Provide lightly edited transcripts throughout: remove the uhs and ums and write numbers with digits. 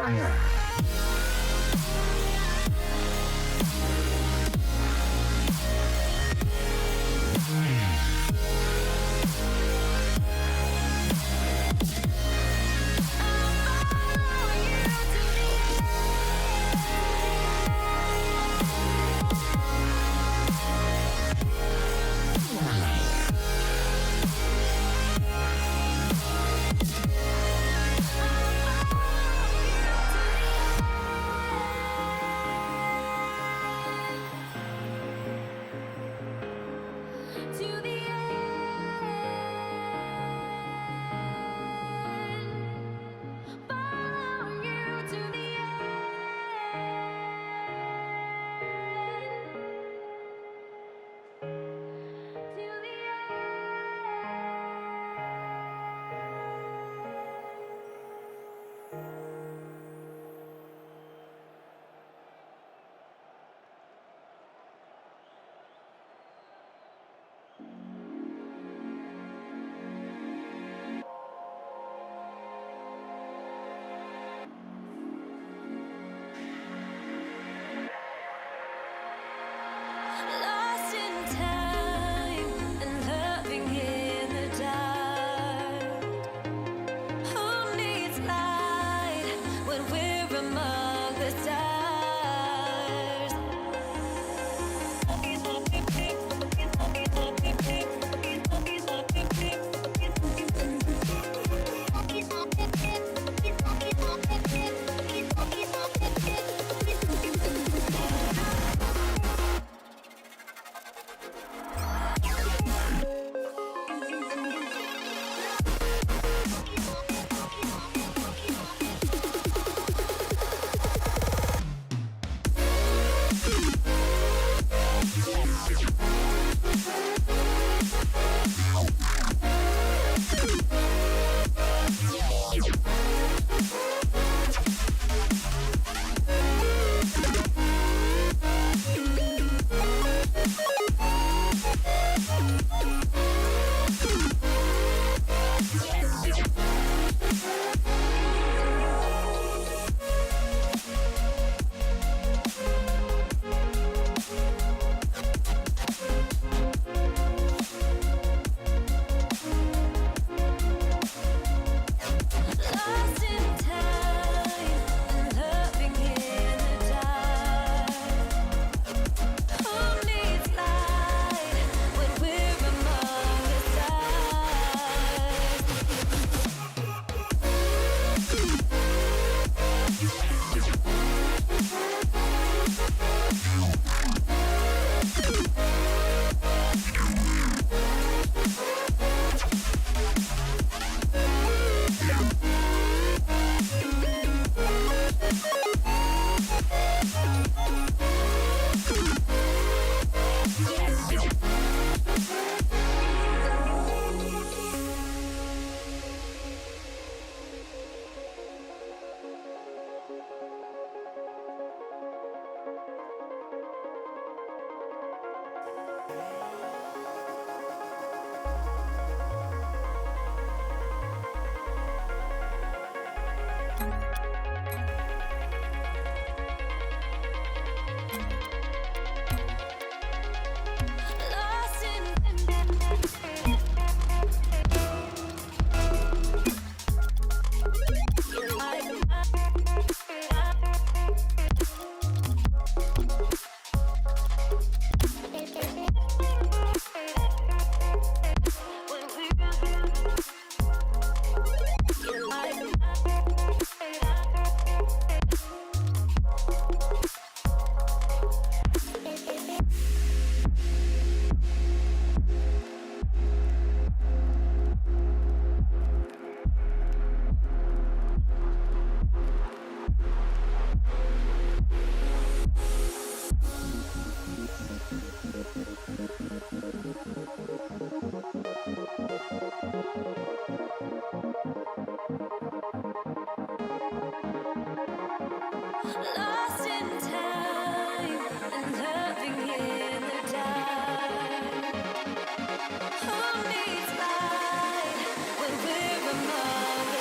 Among the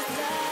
stars.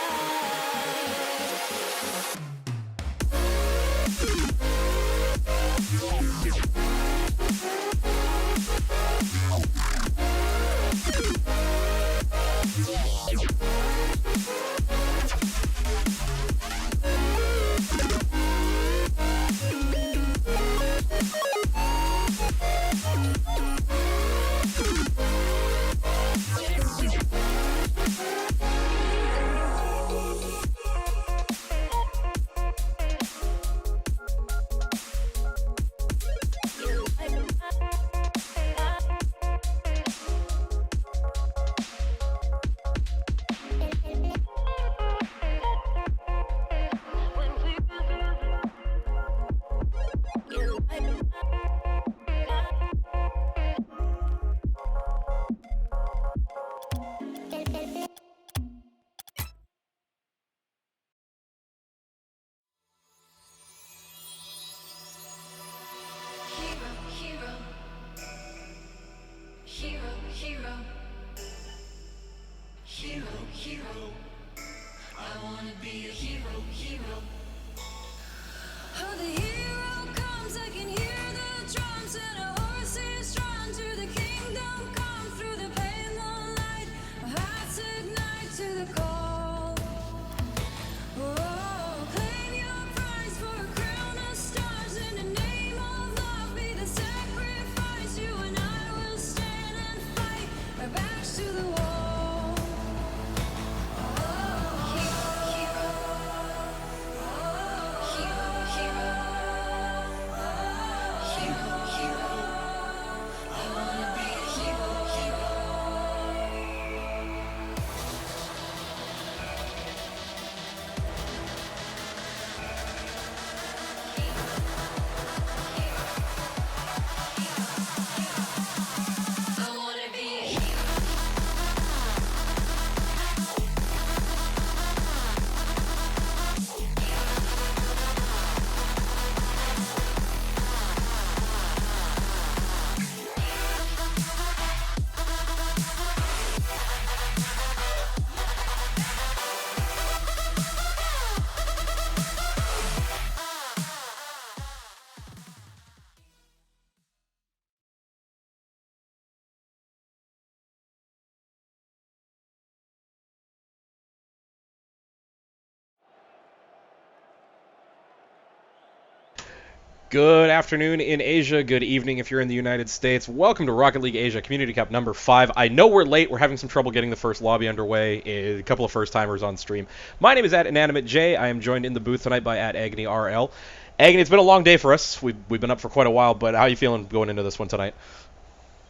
Good afternoon in Asia, good evening if you're in the United States. Welcome to Rocket League Asia Community Cup number 5. I know we're late, we're having some trouble getting the first lobby underway, a couple of first timers on stream. My name is @InanimateJ. I am joined in the booth tonight by @AgonyRL. Agony, it's been a long day for us. We've been up for quite a while, but how are you feeling going into this one tonight?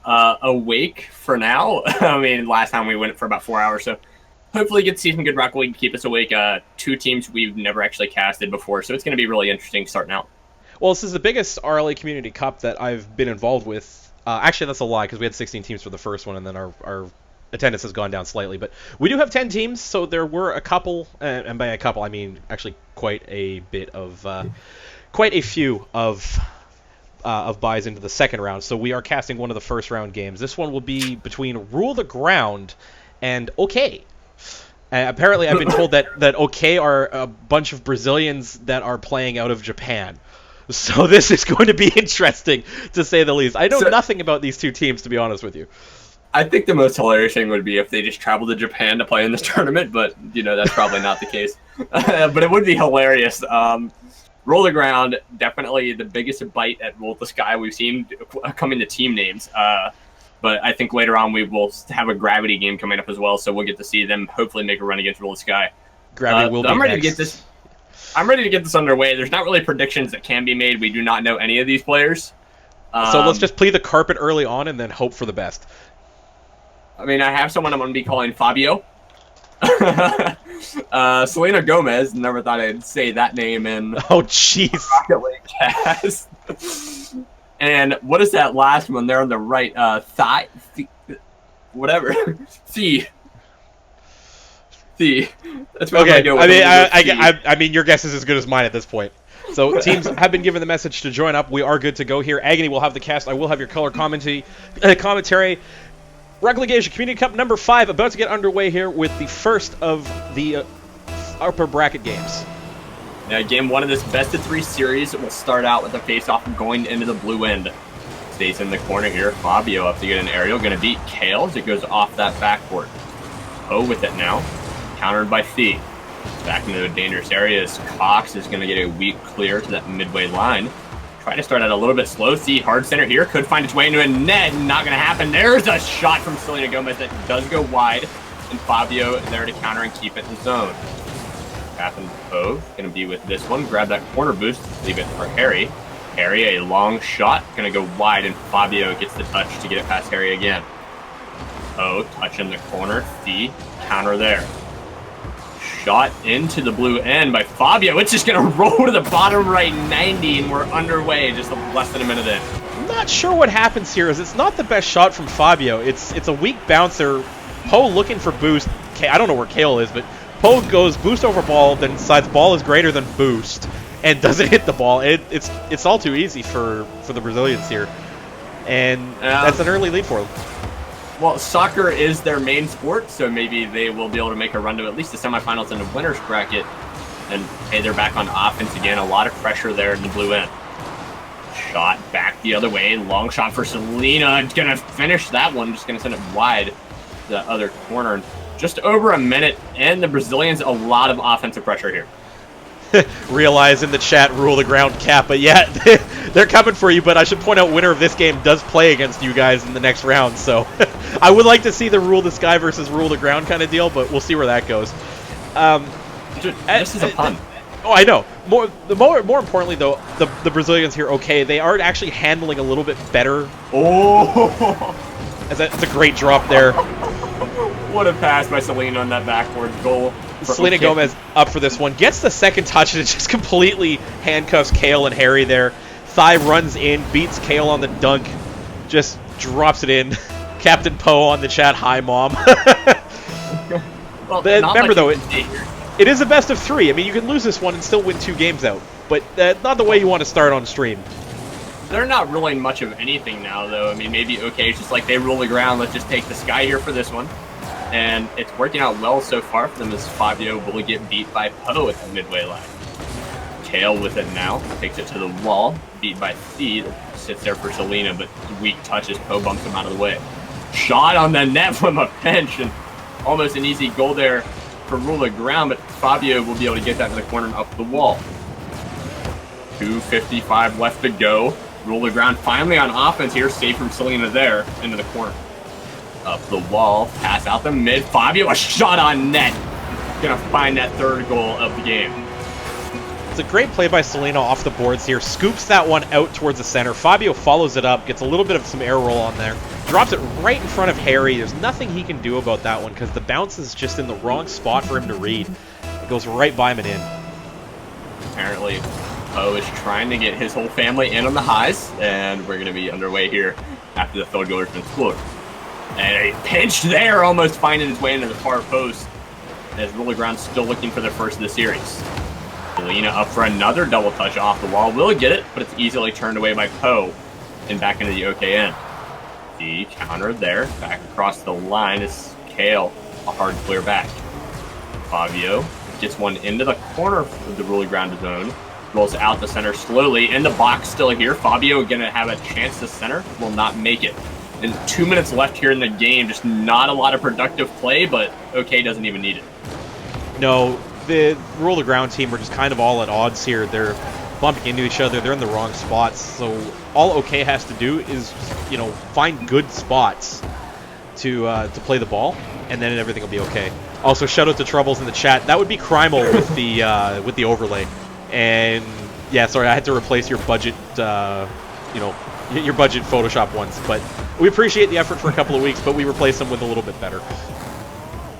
Awake for now. I mean, last time we went for about 4 hours, so hopefully get to see some good Rocket League to keep us awake. Two teams we've never actually casted before, so it's going to be really interesting starting out. Well, this is the biggest RLA Community Cup that I've been involved with. Actually, that's a lie, because we had 16 teams for the first one, and then our attendance has gone down slightly. But we do have 10 teams, so there were a couple, and by a couple, I mean actually quite a few of buys into the second round. So we are casting one of the first round games. This one will be between Rule the Ground and OK. Apparently, I've been told that OK are a bunch of Brazilians that are playing out of Japan. So this is going to be interesting, to say the least. I know nothing about these two teams, to be honest with you. I think the most hilarious thing would be if they just traveled to Japan to play in this tournament, but, that's probably not the case. But it would be hilarious. Roll the Ground, definitely the biggest bite at Roll the Sky we've seen come into team names. But I think later on we will have a Gravity game coming up as well, so we'll get to see them hopefully make a run against Roll the Sky. Gravity will be I'm ready next. to get this. I'm ready to get this underway. There's not really predictions that can be made. We do not know any of these players. So let's just play the carpet early on and then hope for the best. I mean, I have someone I'm going to be calling Fabio. Selena Gomez. Never thought I'd say that name in Oh, jeez. Rocket League cast. And what is that last one there on the right? Whatever. C. That's what Okay. I'm going to go with. I mean, your guess is as good as mine at this point. So teams have been given the message to join up. We are good to go here. Agony will have the cast. I will have your color commentary. Rocket League Asia Community Cup number 5 about to get underway here with the first of the upper bracket games. Now, game 1 of this best-of-3 series will start out with a face-off going into the blue end. Stays in the corner here. Fabio up to get an aerial. Going to beat Kale as it goes off that backboard. O with it now. Countered by Thee. Back into a dangerous area as Cox is going to get a weak clear to that midway line. Trying to start out a little bit slow. Thee hard center here. Could find its way into a net. Not going to happen. There's a shot from Selena Gomez that does go wide. And Fabio there to counter and keep it in zone. Captain Poe going to be with this one. Grab that corner boost. Leave it for Harry. Harry, a long shot. Going to go wide, and Fabio gets the touch to get it past Harry again. Poe touch in the corner. Thee counter there. Shot into the blue end by Fabio. It's just going to roll to the bottom right 90, and we're underway just less than a minute in. I'm not sure what happens here, as it's not the best shot from Fabio. It's a weak bouncer. Poe looking for boost. I don't know where Kale is, but Poe goes boost over ball, then decides ball is greater than boost, and doesn't hit the ball. It's all too easy for the Brazilians here, and that's an early lead for them. Well, soccer is their main sport, so maybe they will be able to make a run to at least the semifinals in the winner's bracket. And hey, they're back on offense again. A lot of pressure there in the blue end. Shot back the other way. Long shot for Selena. Going to finish that one. Just going to send it wide to the other corner. Just over a minute, and the Brazilians, a lot of offensive pressure here. Realize in the chat, Rule the Ground cap, but yeah, they're coming for you. But I should point out, winner of this game does play against you guys in the next round, so I would like to see the Rule the Sky versus Rule the Ground kind of deal, but we'll see where that goes. This is a pun. Oh, I know. More importantly, though, the Brazilians here, okay, they are actually handling a little bit better. Oh, it's a great drop there. What a pass by Selena on that backboard goal. Selena Gomez up for this one. Gets the second touch, and it just completely handcuffs Kale and Harry there. Thigh runs in, beats Kale on the dunk, just drops it in. Captain Poe on the chat, hi, Mom. Well, remember, though, it is a best of 3. I mean, you can lose this one and still win 2 games out, but not the way you want to start on stream. They're not ruling much of anything now, though. I mean, maybe, okay, it's just like they rule the ground. Let's just take the sky here for this one. And it's working out well so far for them as Fabio will get beat by Poe at the midway line. Kale with it now. Takes it to the wall. Beat by Thee. Sits there for Selena, but weak touches. Poe bumps him out of the way. Shot on the net from a bench, and almost an easy goal there for Rule the Ground, but Fabio will be able to get that to the corner and up the wall. 2:55 left to go. Rule the ground finally on offense here, safe from Selena there, into the corner. Up the wall, pass out the mid. Fabio, a shot on net. Gonna find that third goal of the game. It's a great play by Selena off the boards here. Scoops that one out towards the center. Fabio follows it up, gets a little bit of some air roll on there. Drops it right in front of Harry. There's nothing he can do about that one because the bounce is just in the wrong spot for him to read. It goes right by him and in. Apparently, Poe is trying to get his whole family in on the highs, and we're going to be underway here after the field goal has been scored. And a pinch there, almost finding its way into the far post, as Rule the Ground's still looking for their first of the series. Selena up for another double touch off the wall. Will get it, but it's easily turned away by Poe and back into the OKN. The counter there, back across the line is Kale, a hard clear back. Fabio gets one into the corner of the Rule the Ground zone. Rolls out the center slowly. In the box still here. Fabio going to have a chance to center. Will not make it. And 2 minutes left here in the game. Just not a lot of productive play, but OK doesn't even need it. No, the Rule the Ground team are just kind of all at odds here. They're bumping into each other. They're in the wrong spots. So all OK has to do is, you know, find good spots to play the ball, and then everything will be okay. Also, shout out to Troubles in the chat. That would be Crimal with the overlay. And yeah, sorry, I had to replace your budget, your budget Photoshop ones. But we appreciate the effort for a couple of weeks, but we replace them with a little bit better.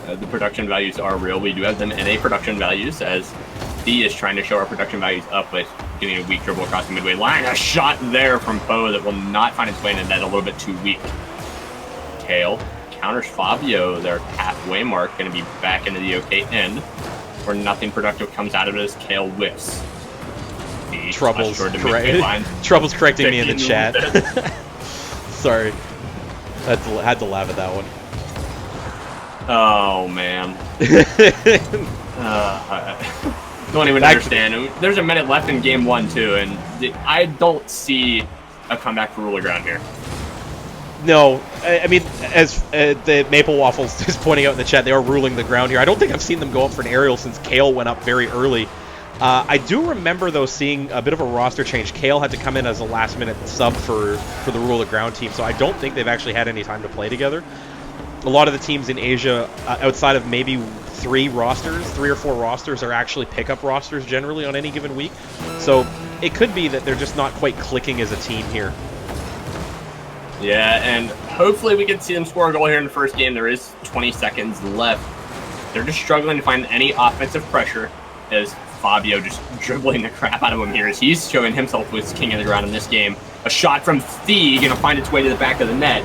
The production values are real. We do have them NA production values, as D is trying to show our production values up with getting a weak dribble across the midway line. A shot there from Poe that will not find its way into net, a little bit too weak. Kale counters Fabio, their halfway mark, going to be back into the OK end, where nothing productive comes out of it as Kale whiffs. Troubles correcting me in the chat. Sorry. Had to laugh at that one. Oh, man. Don't even understand. There's a minute left in game one, too, and I don't see a comeback for Rule the Ground here. No, I mean, as the Maple Waffles is pointing out in the chat, they are ruling the ground here. I don't think I've seen them go up for an aerial since Kale went up very early. I do remember, though, seeing a bit of a roster change. Kale had to come in as a last-minute sub for the Rule the Ground team, so I don't think they've actually had any time to play together. A lot of the teams in Asia, outside of maybe three or four rosters, are actually pickup rosters generally on any given week. So it could be that they're just not quite clicking as a team here. Yeah, and hopefully we can see them score a goal here in the first game. There is 20 seconds left. They're just struggling to find any offensive pressure, as Fabio just dribbling the crap out of him here as he's showing himself was king of the ground in this game. A shot from Thee, going to find its way to the back of the net.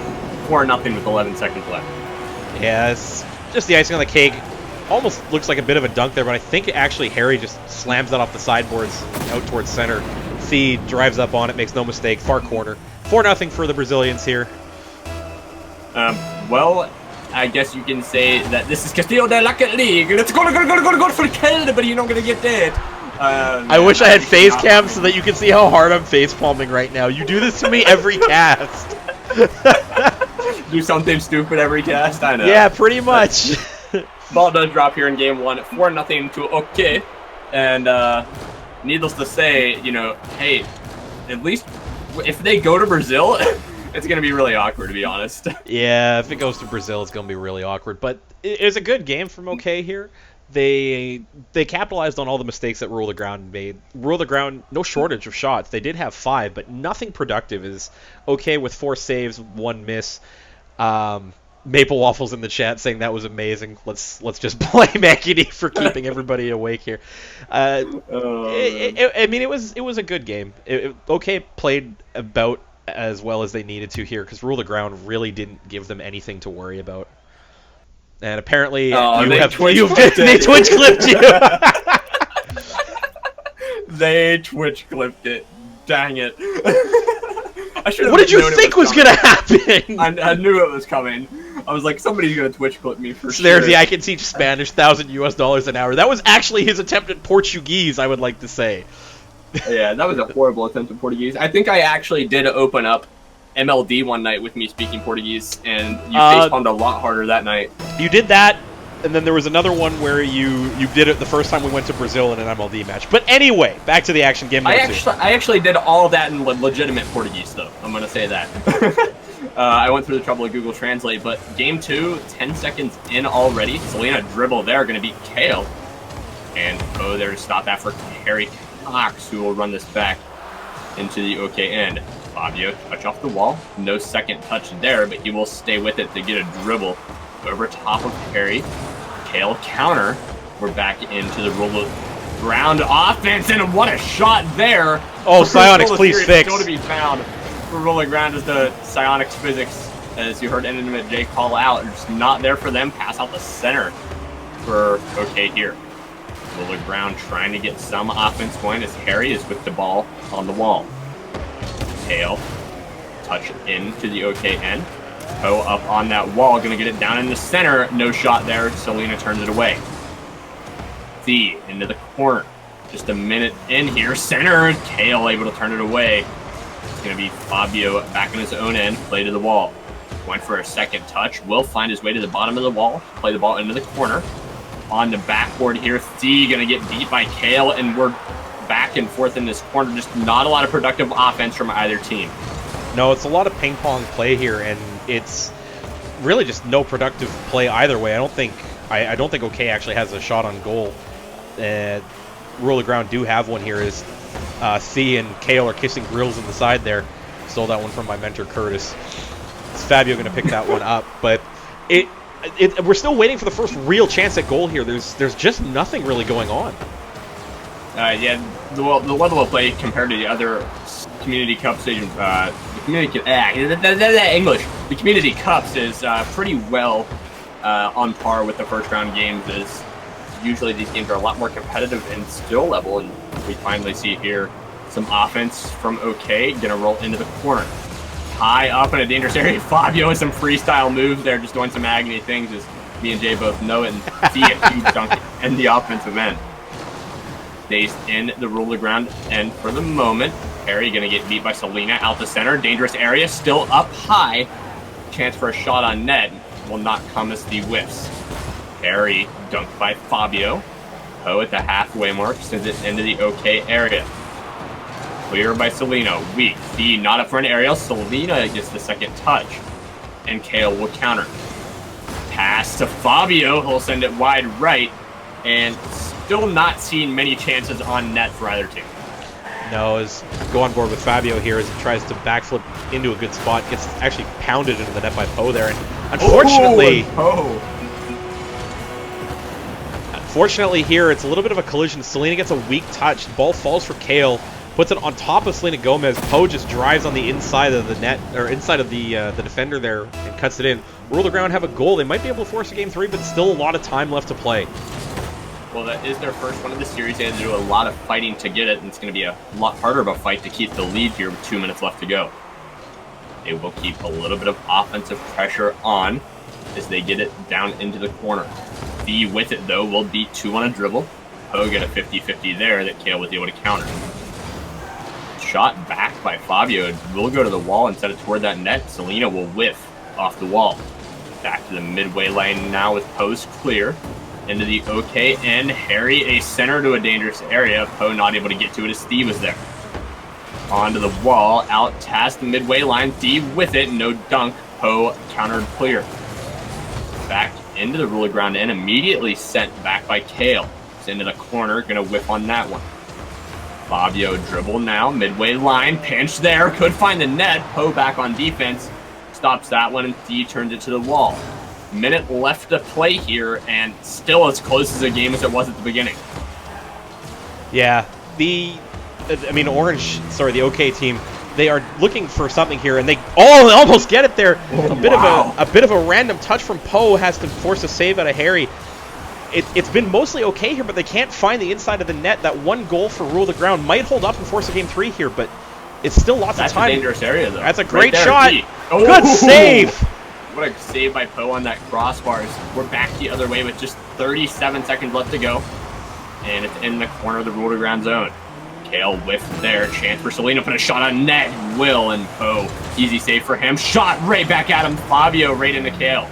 4-0 with 11 seconds left. Yeah, it's just the icing on the cake. Almost looks like a bit of a dunk there, but I think actually Harry just slams that off the sideboards out towards center. Thee drives up on it, makes no mistake, far corner. 4-0 for the Brazilians here. Well, I guess you can say that this is Castillo de la League. Let's go for Kelly, but you're not going to get that. I wish I had face cam so that you can see how hard I'm face palming right now. You do this to me every cast. Do something stupid every cast, I know. Yeah, pretty much. Ball does drop here in game one, 4-0 to OK. And needless to say, you know, hey, at least if they go to Brazil, it's going to be really awkward, to be honest. Yeah, if it goes to Brazil, it's going to be really awkward. But it was a good game from OK here. They capitalized on all the mistakes that Rule the Ground made. Rule the Ground, no shortage of shots. They did have 5, but nothing productive. Is OK with 4 saves, 1 miss. Maple Waffles in the chat saying that was amazing. Let's just blame Agony for keeping everybody awake here. I mean, it was a good game. OK played about as well as they needed to here because Rule the Ground really didn't give them anything to worry about. And apparently they Twitch clipped you. They Twitch clipped it. Dang it. What did you think was going to happen? I knew it was coming. I was like, somebody's going to Twitch clip me for sure. There's the I can teach Spanish, $1,000 an hour. That was actually his attempt at Portuguese, I would like to say. Yeah, that was a horrible attempt at Portuguese. I think I actually did open up MLD one night with me speaking Portuguese, and you facepalmed a lot harder that night. You did that. And then there was another one where you did it the first time we went to Brazil in an MLD match. But anyway, back to the action game. I actually did all of that in legitimate Portuguese, though. I'm going to say that. I went through the trouble of Google Translate, but game 2, 10 seconds in already. Selena dribble there, going to beat Kale. And there to stop that for Harry Cox, who will run this back into the OK end. Fabio, touch off the wall. No second touch there, but he will stay with it to get a dribble over top of Harry. Kale counter. We're back into the rule of ground offense, and what a shot there! Oh, Psionics, please fix. Still to be found for rolling ground as the Psionics physics, as you heard Intimate J call out, are just not there for them. Pass out the center for OK here. Rolling ground trying to get some offense going as Harry is with the ball on the wall. Kale, touch into the OK end. Poe up on that wall, gonna get it down in the center. No shot there. Selena turns it away. Z into the corner. Just a minute in here. Center. Kale able to turn it away. It's gonna be Fabio back in his own end. Play to the wall. Went for a second touch. Will find his way to the bottom of the wall. Play the ball into the corner. On the backboard here. Z gonna get beat by Kale, and we're back and forth in this corner. Just not a lot of productive offense from either team. No, it's a lot of ping pong play here, and it's really just no productive play either way. I don't think OK actually has a shot on goal. Rule of ground do have one here as C and Kale are kissing grills on the side there. Stole that one from my mentor Curtis. Is Fabio going to pick that one up? But we're still waiting for the first real chance at goal here. There's just nothing really going on. Yeah, the level of play compared to the other Community Cup station, the Community Cups is pretty well on par with the first round games. As usually these games are a lot more competitive in skill level, and we finally see here some offense from OK. Gonna roll into the corner, high up in a dangerous area. Fabio with some freestyle moves there, just doing some agony things, as me and Jay both know it, and see a huge dunk in the offensive end. Stays in the rule of ground, and for the moment, Harry gonna get beat by Selena out the center. Dangerous area, still up high. Chance for a shot on net will not come as the whiffs. Harry dunked by Fabio. Poe at the halfway mark sends it into the OK area. Clear by Selena. Weak. D not up for an aerial. Selena gets the second touch, and Kale will counter. Pass to Fabio. He'll send it wide right, and still not seeing many chances on net for either team. No, go on board with Fabio here as he tries to backflip into a good spot. Gets actually pounded into the net by Poe there. And unfortunately here, it's a little bit of a collision. Selena gets a weak touch. The ball falls for Kale. Puts it on top of Selena Gomez. Poe just drives on the inside of the net, or inside of the defender there, and cuts it in. Rule the ground have a goal. They might be able to force a game 3, but still a lot of time left to play. Well, that is their first one of the series. They had to do a lot of fighting to get it, and it's going to be a lot harder of a fight to keep the lead here with 2 minutes left to go. They will keep a little bit of offensive pressure on as they get it down into the corner. B with it, though, will beat 2 on a dribble. Poe get a 50-50 there that Kale was able to counter. Shot back by Fabio. Will go to the wall and set it toward that net. Selena will whiff off the wall. Back to the midway lane now with Poe's clear. Into the OK end. Harry a center to a dangerous area. Poe not able to get to it as Steve was there. Onto the wall. Out past the midway line. Steve with it. No dunk. Poe countered clear. Back into the rule of ground and immediately sent back by Kale. It's into the corner. Gonna whiff on that one. Fabio dribble now. Midway line. Pinch there. Could find the net. Poe back on defense. Stops that one and Steve turns it to the wall. Minute left to play here, and still as close as a game as it was at the beginning. Yeah, the OK team, they are looking for something here, and they almost get it there. A bit of a random touch from Poe has to force a save out of Harry. It's been mostly OK here, but they can't find the inside of the net. That one goal for Rule the Ground might hold up and force a game 3 here, but it's still lots of time. That's a dangerous area, though. That's a great shot. Good save. What a save by Poe on that crossbars. We're back the other way with just 37 seconds left to go. And it's in the corner of the Rule to Ground zone. Kale whiffed there. Chance for Selena. Put a shot on net. Will and Poe. Easy save for him. Shot right back at him. Fabio right into Kale.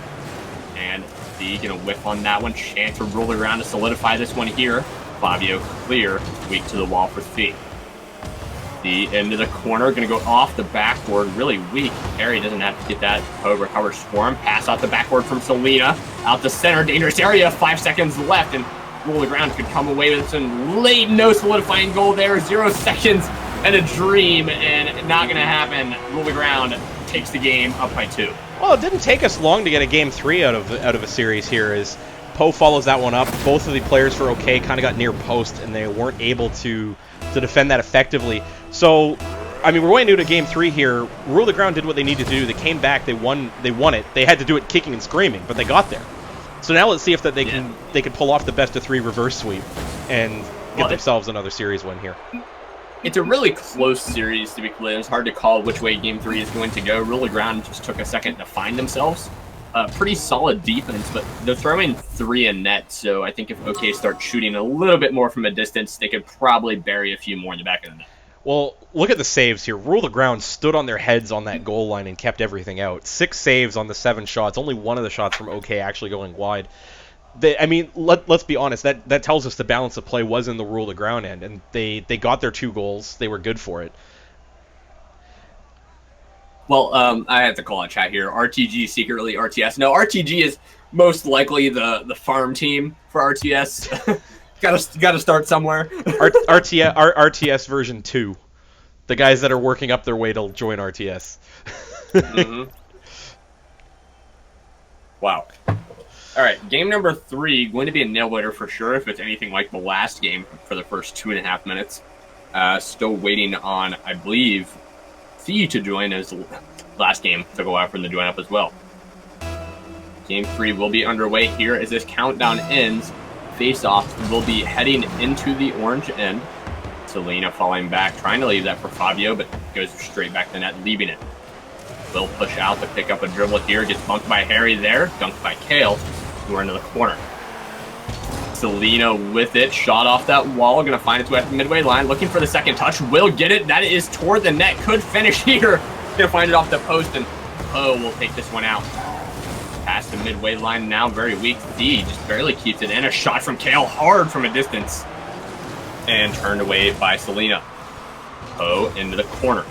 And Z gonna whiff on that one. Chance to roll around to solidify this one here. Fabio clear, weak to the wall for Z. Z into the corner, gonna go off the backboard, really weak. Harry doesn't have to get that. Poe recovers Swarm, pass out the backboard from Selena. Out the center, dangerous area, 5 seconds left, and Rule the Ground could come away with some late no solidifying goal there. 0 seconds and a dream, and not gonna happen. Rule the Ground takes the game up by 2. Well, it didn't take us long to get a game 3 out of a series here, as Poe follows that one up. Both of the players for OK kind of got near post, and they weren't able to defend that effectively. So, I mean, we're way new to game 3 here. Rule the Ground did what they needed to do. They came back. They won it. They had to do it kicking and screaming, but they got there. So now let's see if they can pull off the best of 3 reverse sweep and get themselves another series win here. It's a really close series, to be clear. It's hard to call which way game 3 is going to go. Rule the Ground just took a second to find themselves. Pretty solid defense, but they're throwing 3 in net, so I think if OK starts shooting a little bit more from a distance, they could probably bury a few more in the back of the net. Well, look at the saves here. Rule the Ground stood on their heads on that goal line and kept everything out. 6 saves on the 7 shots. Only one of the shots from OK actually going wide. I mean, let's be honest. That tells us the balance of play was in the Rule the Ground end, and they got their 2 goals. They were good for it. Well, I have to call out chat here. RTG secretly RTS. No, RTG is most likely the farm team for RTS. Gotta start somewhere. RTS version 2. The guys that are working up their way to join RTS. Mm-hmm. Wow. All right, game number 3, going to be a nail-biter for sure if it's anything like the last game for the first 2.5 minutes. Still waiting on, I believe, Fee to join as last game took a while for them to join up as well. Game 3 will be underway here as this countdown ends. Face-off will be heading into the orange end. Selena falling back, trying to leave that for Fabio, but goes straight back to the net, leaving it. Will push out to pick up a dribble here, gets bumped by Harry there, dunked by Kale. We're into the corner. Selena with it, shot off that wall, gonna find its way at the midway line, looking for the second touch, will get it, that is toward the net, could finish here. Gonna find it off the post, and Poe will take this one out. Past the midway line now, very weak. D just barely keeps it in. A shot from Kale, hard from a distance. And turned away by Selena. Poe into the corner.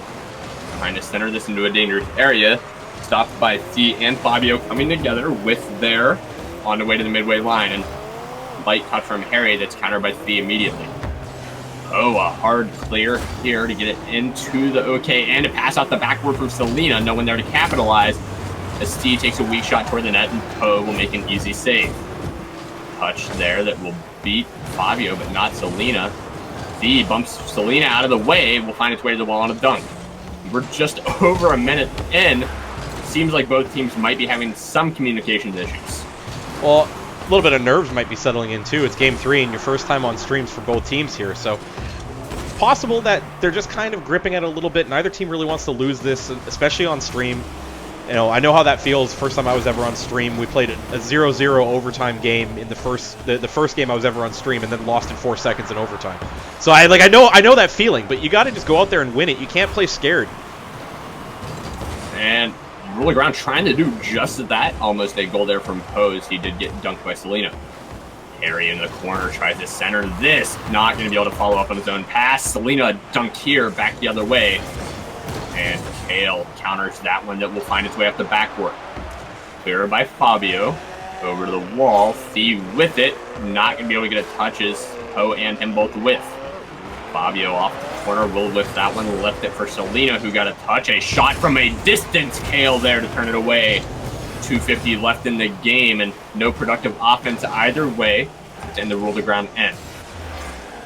Trying to center this into a dangerous area. Stopped by C and Fabio coming together with their on the way to the midway line. And light touch from Harry that's countered by C immediately. Poe, a hard clear here to get it into the OK and to pass out the backward from Selena. No one there to capitalize. As Steve takes a weak shot toward the net, and Poe will make an easy save. Touch there that will beat Fabio, but not Selena. D bumps Selena out of the way, will find its way to the wall on a dunk. We're just over a minute in. Seems like both teams might be having some communications issues. Well, a little bit of nerves might be settling in too. It's game 3 and your first time on streams for both teams here, so it's possible that they're just kind of gripping at it a little bit. Neither team really wants to lose this, especially on stream. You know, I know how that feels. First time I was ever on stream, we played a 0-0 overtime game in the first game I was ever on stream, and then lost in 4 seconds in overtime. So I know that feeling, but you got to just go out there and win it. You can't play scared. And Rule the Ground trying to do just that. Almost a goal there from Pose. He did get dunked by Selena. Harry in the corner tries to center this. Not going to be able to follow up on his own pass. Selena dunked here, back the other way. And Kale counters that one that will find its way up the backboard. Clear by Fabio. Over to the wall. Fee with it. Not going to be able to get a touch as Poe and him both whiff. Fabio off the corner will whiff that one. Left it for Selena, who got a touch. A shot from a distance. Kale there to turn it away. 2:50 left in the game, and no productive offense either way to end the Rule the Ground end.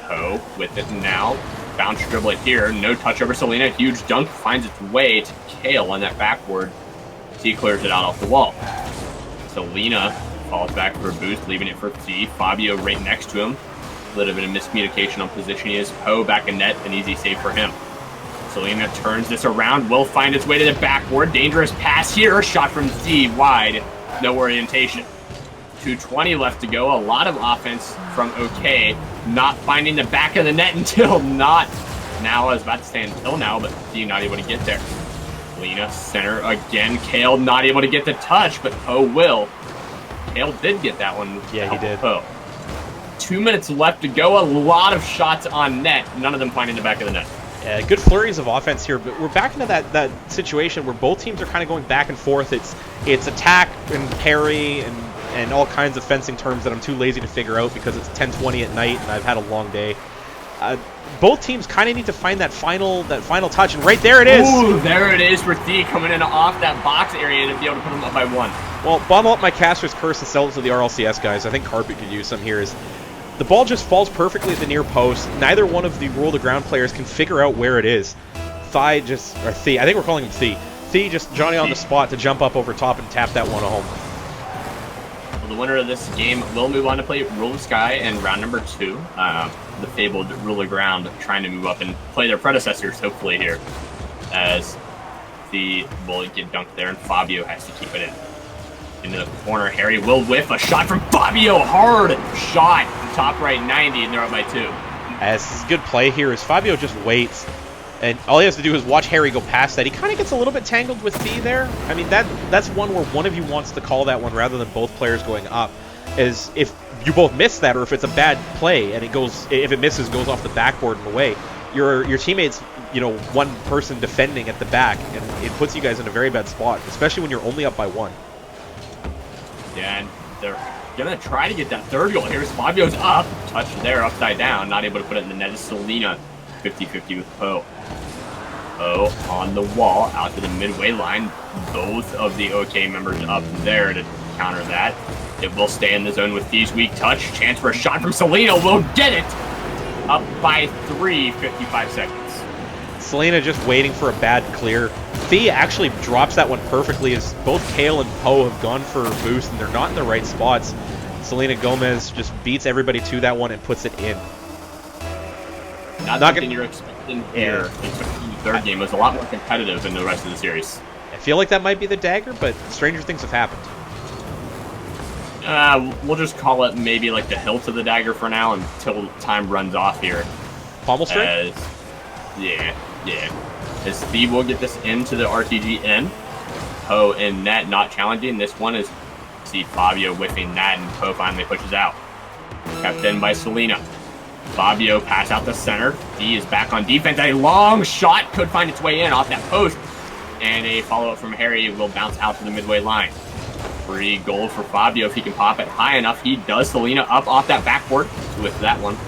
Poe with it now. Bounce dribble it here. No touch over Selena. Huge dunk finds its way to Kale on that backboard. T clears it out off the wall. Selena falls back for a boost, leaving it for T. Fabio right next to him. A little bit of miscommunication on position. He is Poe back in net. An easy save for him. Selena turns this around. Will find its way to the backboard. Dangerous pass here. Shot from Z wide. No orientation. 2:20 left to go. A lot of offense from OK. Not finding the back of the net until not. Now I was about to say until now, but Z not able to get there. Selena center again. Kale not able to get the touch, but Poe will. Kale did get that one. Yeah, he did. Oh. 2 minutes left to go. A lot of shots on net. None of them finding the back of the net. Yeah, good flurries of offense here, but we're back into that situation where both teams are kind of going back and forth. It's attack and parry and all kinds of fencing terms that I'm too lazy to figure out because it's 10:20 at night and I've had a long day. Both teams kind of need to find that final touch, and right there it is. Ooh, there it is for Thea coming in off that box area to be able to put them up by 1. Well, bottle up my Caster's Curse and sell it to the RLCS guys. I think Carpet could use some here. The ball just falls perfectly at the near post. Neither one of the Rule the Ground players can figure out where it is. Thea, I think we're calling him Thea. Thea just Johnny on the spot to jump up over top and tap that one home. Well, the winner of this game will move on to play Rule of Sky in round number 2. The fabled Rule of Ground trying to move up and play their predecessors, hopefully, here. As the will get dunked there, and Fabio has to keep it in. Into the corner, Harry will whiff a shot from Fabio. Hard shot, top right 90, and they're up by 2. As this is good play here, as Fabio just waits, and all he has to do is watch Harry go past that. He kind of gets a little bit tangled with Thea there. I mean, that's one where one of you wants to call that one rather than both players going up. Is if you both miss that, or if it's a bad play and if it misses, goes off the backboard and away. Your teammates, one person defending at the back, and it puts you guys in a very bad spot, especially when you're only up by 1. Yeah, and they're going to try to get that third goal. Here's Fabio's up. Touch there, upside down. Not able to put it in the net. Is Selena 50-50 with Poe. Poe on the wall, out to the midway line. Both of the OK members up there to counter that. It will stay in the zone with Thea's weak touch. Chance for a shot from Selena. Will get it. Up by 3, 55 seconds. Selena just waiting for a bad clear. Thea actually drops that one perfectly as both Kale and Poe have gone for a boost and they're not in the right spots. Selena Gomez just beats everybody to that one and puts it in. Not something you're expecting here. Expecting the third game was a lot more competitive than the rest of the series. I feel like that might be the dagger, but stranger things have happened. We'll just call it maybe like the hilt of the dagger for now until time runs off here. Pommel strike? Yeah. As Thea will get this into the RTG in. Poe in net, not challenging. This one is see Fabio whiffing that, and Poe finally pushes out. Kept in by Selena. Fabio pass out the center. Thea is back on defense. A long shot could find its way in off that post. And a follow-up from Harry will bounce out to the midway line. Free goal for Fabio if he can pop it high enough. He does. Selena up off that backboard with that one.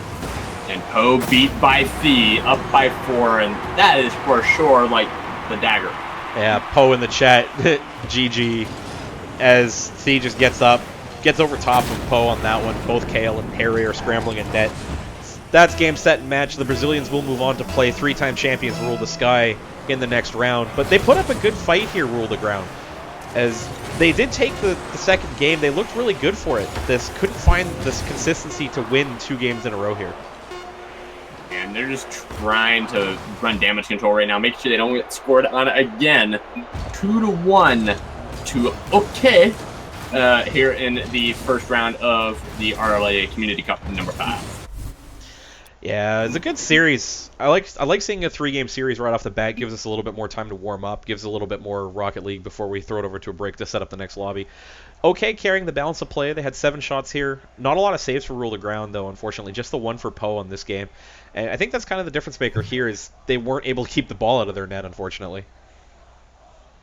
And Poe beat by Thea, up by 4, and that is for sure like the dagger. Yeah, Poe in the chat, GG, as Thea just gets over top of Poe on that one. Both Kale and Harry are scrambling in net. That's game, set, and match. The Brazilians will move on to play 3-time champions Rule the Sky in the next round, but they put up a good fight here, Rule the Ground. As they did take the second game, they looked really good for it. Couldn't find this consistency to win 2 games in a row here. And they're just trying to run damage control right now, make sure they don't get scored on again. 2-1 to OK here in the first round of the RLA Community Cup number 5. Yeah, it's a good series. I like seeing a 3-game series right off the bat. Gives us a little bit more time to warm up. Gives a little bit more Rocket League before we throw it over to a break to set up the next lobby. OK carrying the balance of play. They had 7 shots here. Not a lot of saves for Rule the Ground, though, unfortunately. Just the one for Poe on this game. And I think that's kind of the difference maker here is they weren't able to keep the ball out of their net, unfortunately.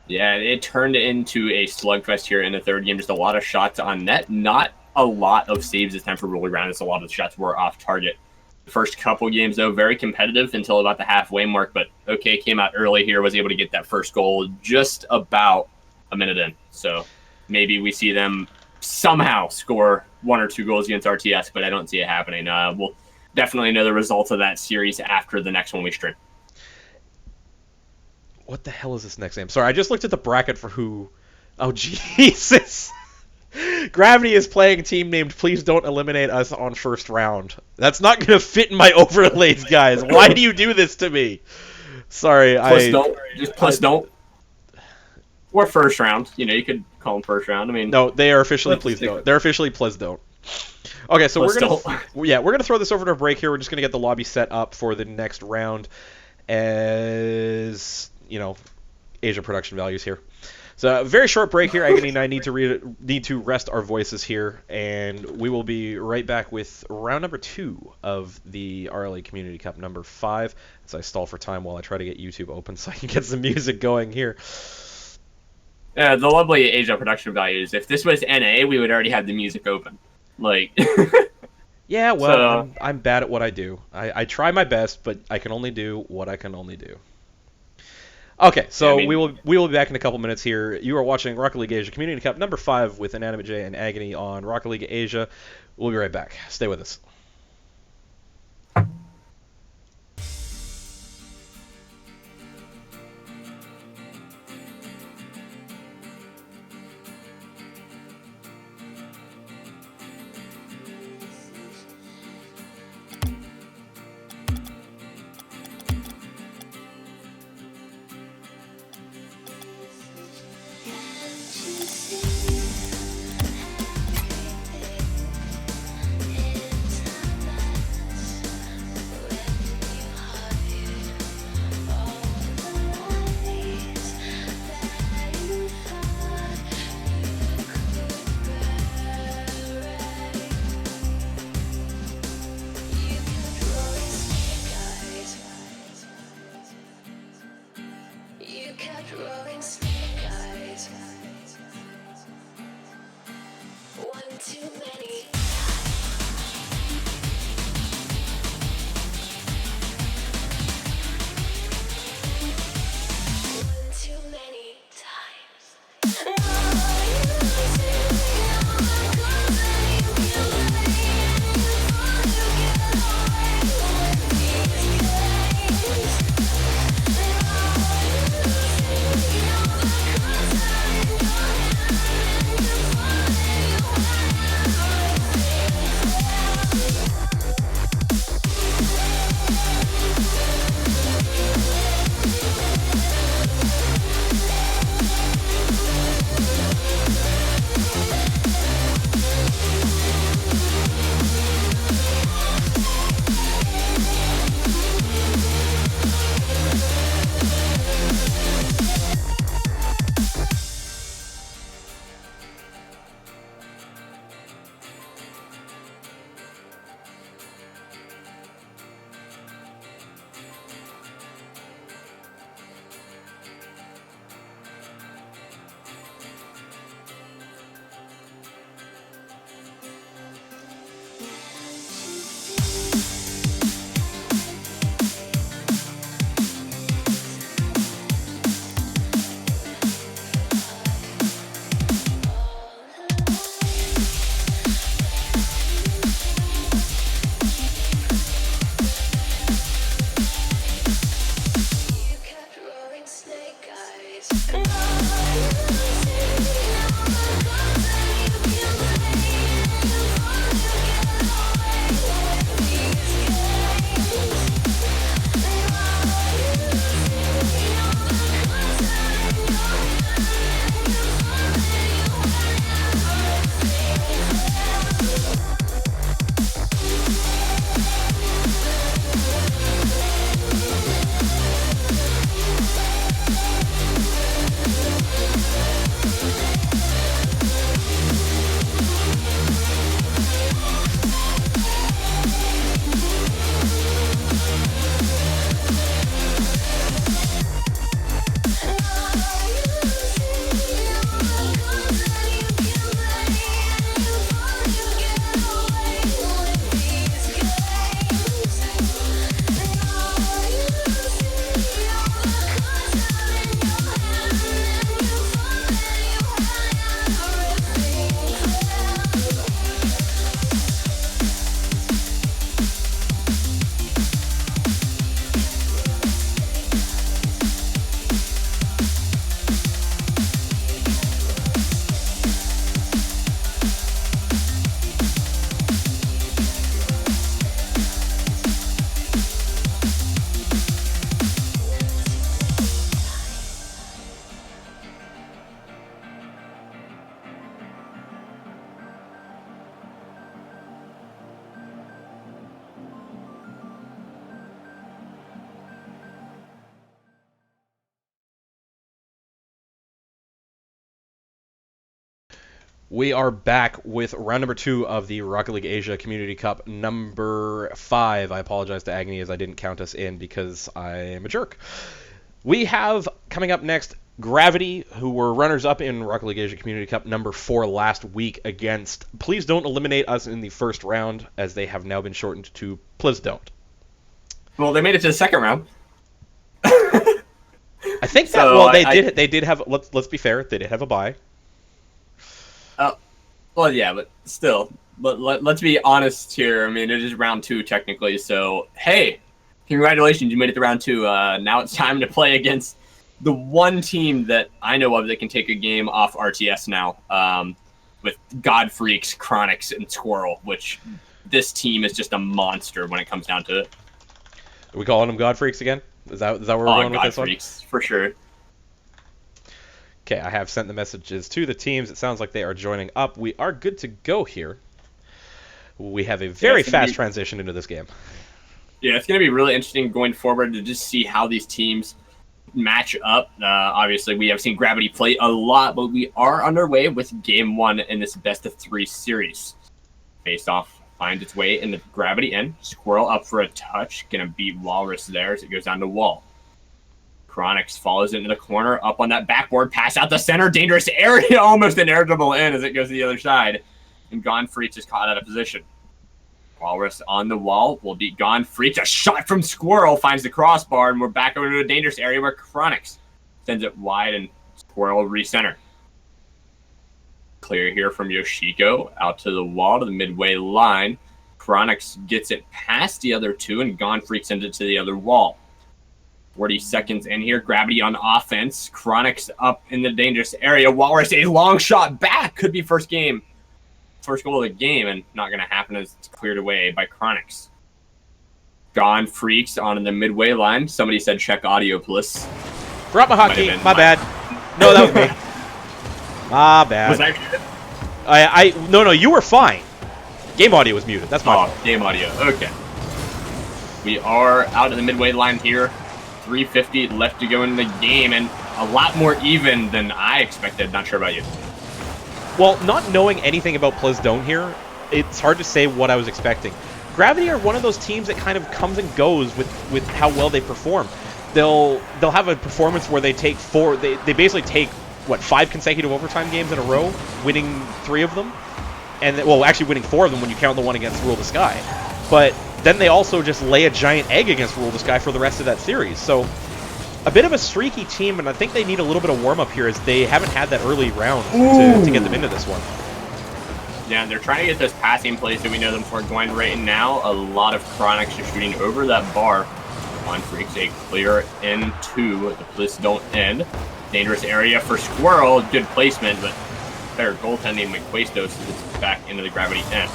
Yeah, it turned into a slugfest here in the third game. Just a lot of shots on net. Not a lot of saves this time for Rule the Ground. Just a lot of the shots were off target. The first couple games, though, very competitive until about the halfway mark. But OK came out early here, was able to get that first goal just about a minute in. So maybe we see them somehow score 1 or 2 goals against RTS, but I don't see it happening. We'll definitely know the results of that series after the next one we stream. What the hell is this next game? Sorry, I just looked at the bracket for who... Oh, Jesus! Gravity is playing a team named Please Don't Eliminate Us on First Round. That's not going to fit in my overlays, guys. Why do you do this to me? Sorry, Plus don't. Or First Round. You could call them First Round. I mean... No, they are officially Please Don't. They're officially Please Don't. Okay, so we're gonna throw this over to a break here. We're just gonna get the lobby set up for the next round, as Asia production values here. So a very short break here. Agony and I need to rest our voices here, and we will be right back with round number 2 of the RLA Community Cup number 5. As I stall for time while I try to get YouTube open so I can get some music going here. The lovely Asia production values. If this was NA, we would already have the music open. Like. Yeah, well, I'm bad at what I do. I try my best, but I can only do what I can only do. Okay, so we will be back in a couple minutes here. You are watching Rocket League Asia Community Cup number 5 with Inanimate J and Agony on Rocket League Asia. We'll be right back. Stay with us. We are back with round number 2 of the Rocket League Asia Community Cup number 5. I apologize to Agni as I didn't count us in because I am a jerk. We have coming up next Gravity, who were runners-up in Rocket League Asia Community Cup number 4 last week against Please Don't Eliminate Us in the first round, as they have now been shortened to Please Don't. Well, they made it to the second round. I think that, so they did have, let's be fair, they did have a bye. Well, yeah, but still, let's be honest here. I mean, it is round 2 technically, so hey, congratulations, you made it to round 2. Now it's time to play against the one team that I know of that can take a game off RTS now, with Godfreaks, Chronix, and Squirrel, which this team is just a monster when it comes down to it. Are we calling them Godfreaks again? Is that where we're going with this one? Godfreaks, for sure. Okay, I have sent the messages to the teams. It sounds like they are joining up. We are good to go here. We have a very fast transition into this game. Yeah, it's going to be really interesting going forward to just see how these teams match up. Obviously, we have seen Gravity play a lot, but we are underway with Game 1 in this best-of-3 series. Face-off finds its way into Gravity end. Squirrel up for a touch. Going to beat Walrus there as it goes down to Wall. Chronix follows into the corner, up on that backboard, pass out the center, dangerous area, almost an air dribble in as it goes to the other side. And Godfreaks is caught out of position. Walrus on the wall will beat Godfreaks. A shot from Squirrel finds the crossbar, and we're back over to a dangerous area where Chronix sends it wide, and Squirrel recenter. Clear here from Yoshiko, out to the wall, to the midway line. Chronix gets it past the other two, and Godfreaks sends it to the other wall. 40 seconds in here. Gravity on offense. Chronix up in the dangerous area. Walrus, a long shot back. Could be first goal of the game, and not going to happen as it's cleared away by Chronix. Godfreaks on the midway line. Somebody said check audio, please. Drop my hotkey. My bad. No, that was me. My bad. Was that No, you were fine. Game audio was muted. That's my fault. Game audio. Okay. We are out of the midway line here. 3:50 left to go in the game, and a lot more even than I expected. Not sure about you. Well, not knowing anything about Please Don't here, it's hard to say what I was expecting. Gravity are one of those teams that kind of comes and goes with how well they perform. They'll have a performance where they take they basically take 5 consecutive overtime games in a row, winning 3 of them, and actually winning 4 of them when you count the one against Rule the Sky. But then they also just lay a giant egg against Rule the Sky for the rest of that series. So a bit of a streaky team, and I think they need a little bit of warm-up here as they haven't had that early round to get them into this one. Yeah, and they're trying to get those passing plays that we know them for going right now. A lot of Chronix are shooting over that bar. Godfreaks a clear into the Please Don't end. Dangerous area for Squirrel. Good placement, but better goaltending when Quastos is back into the Gravity end.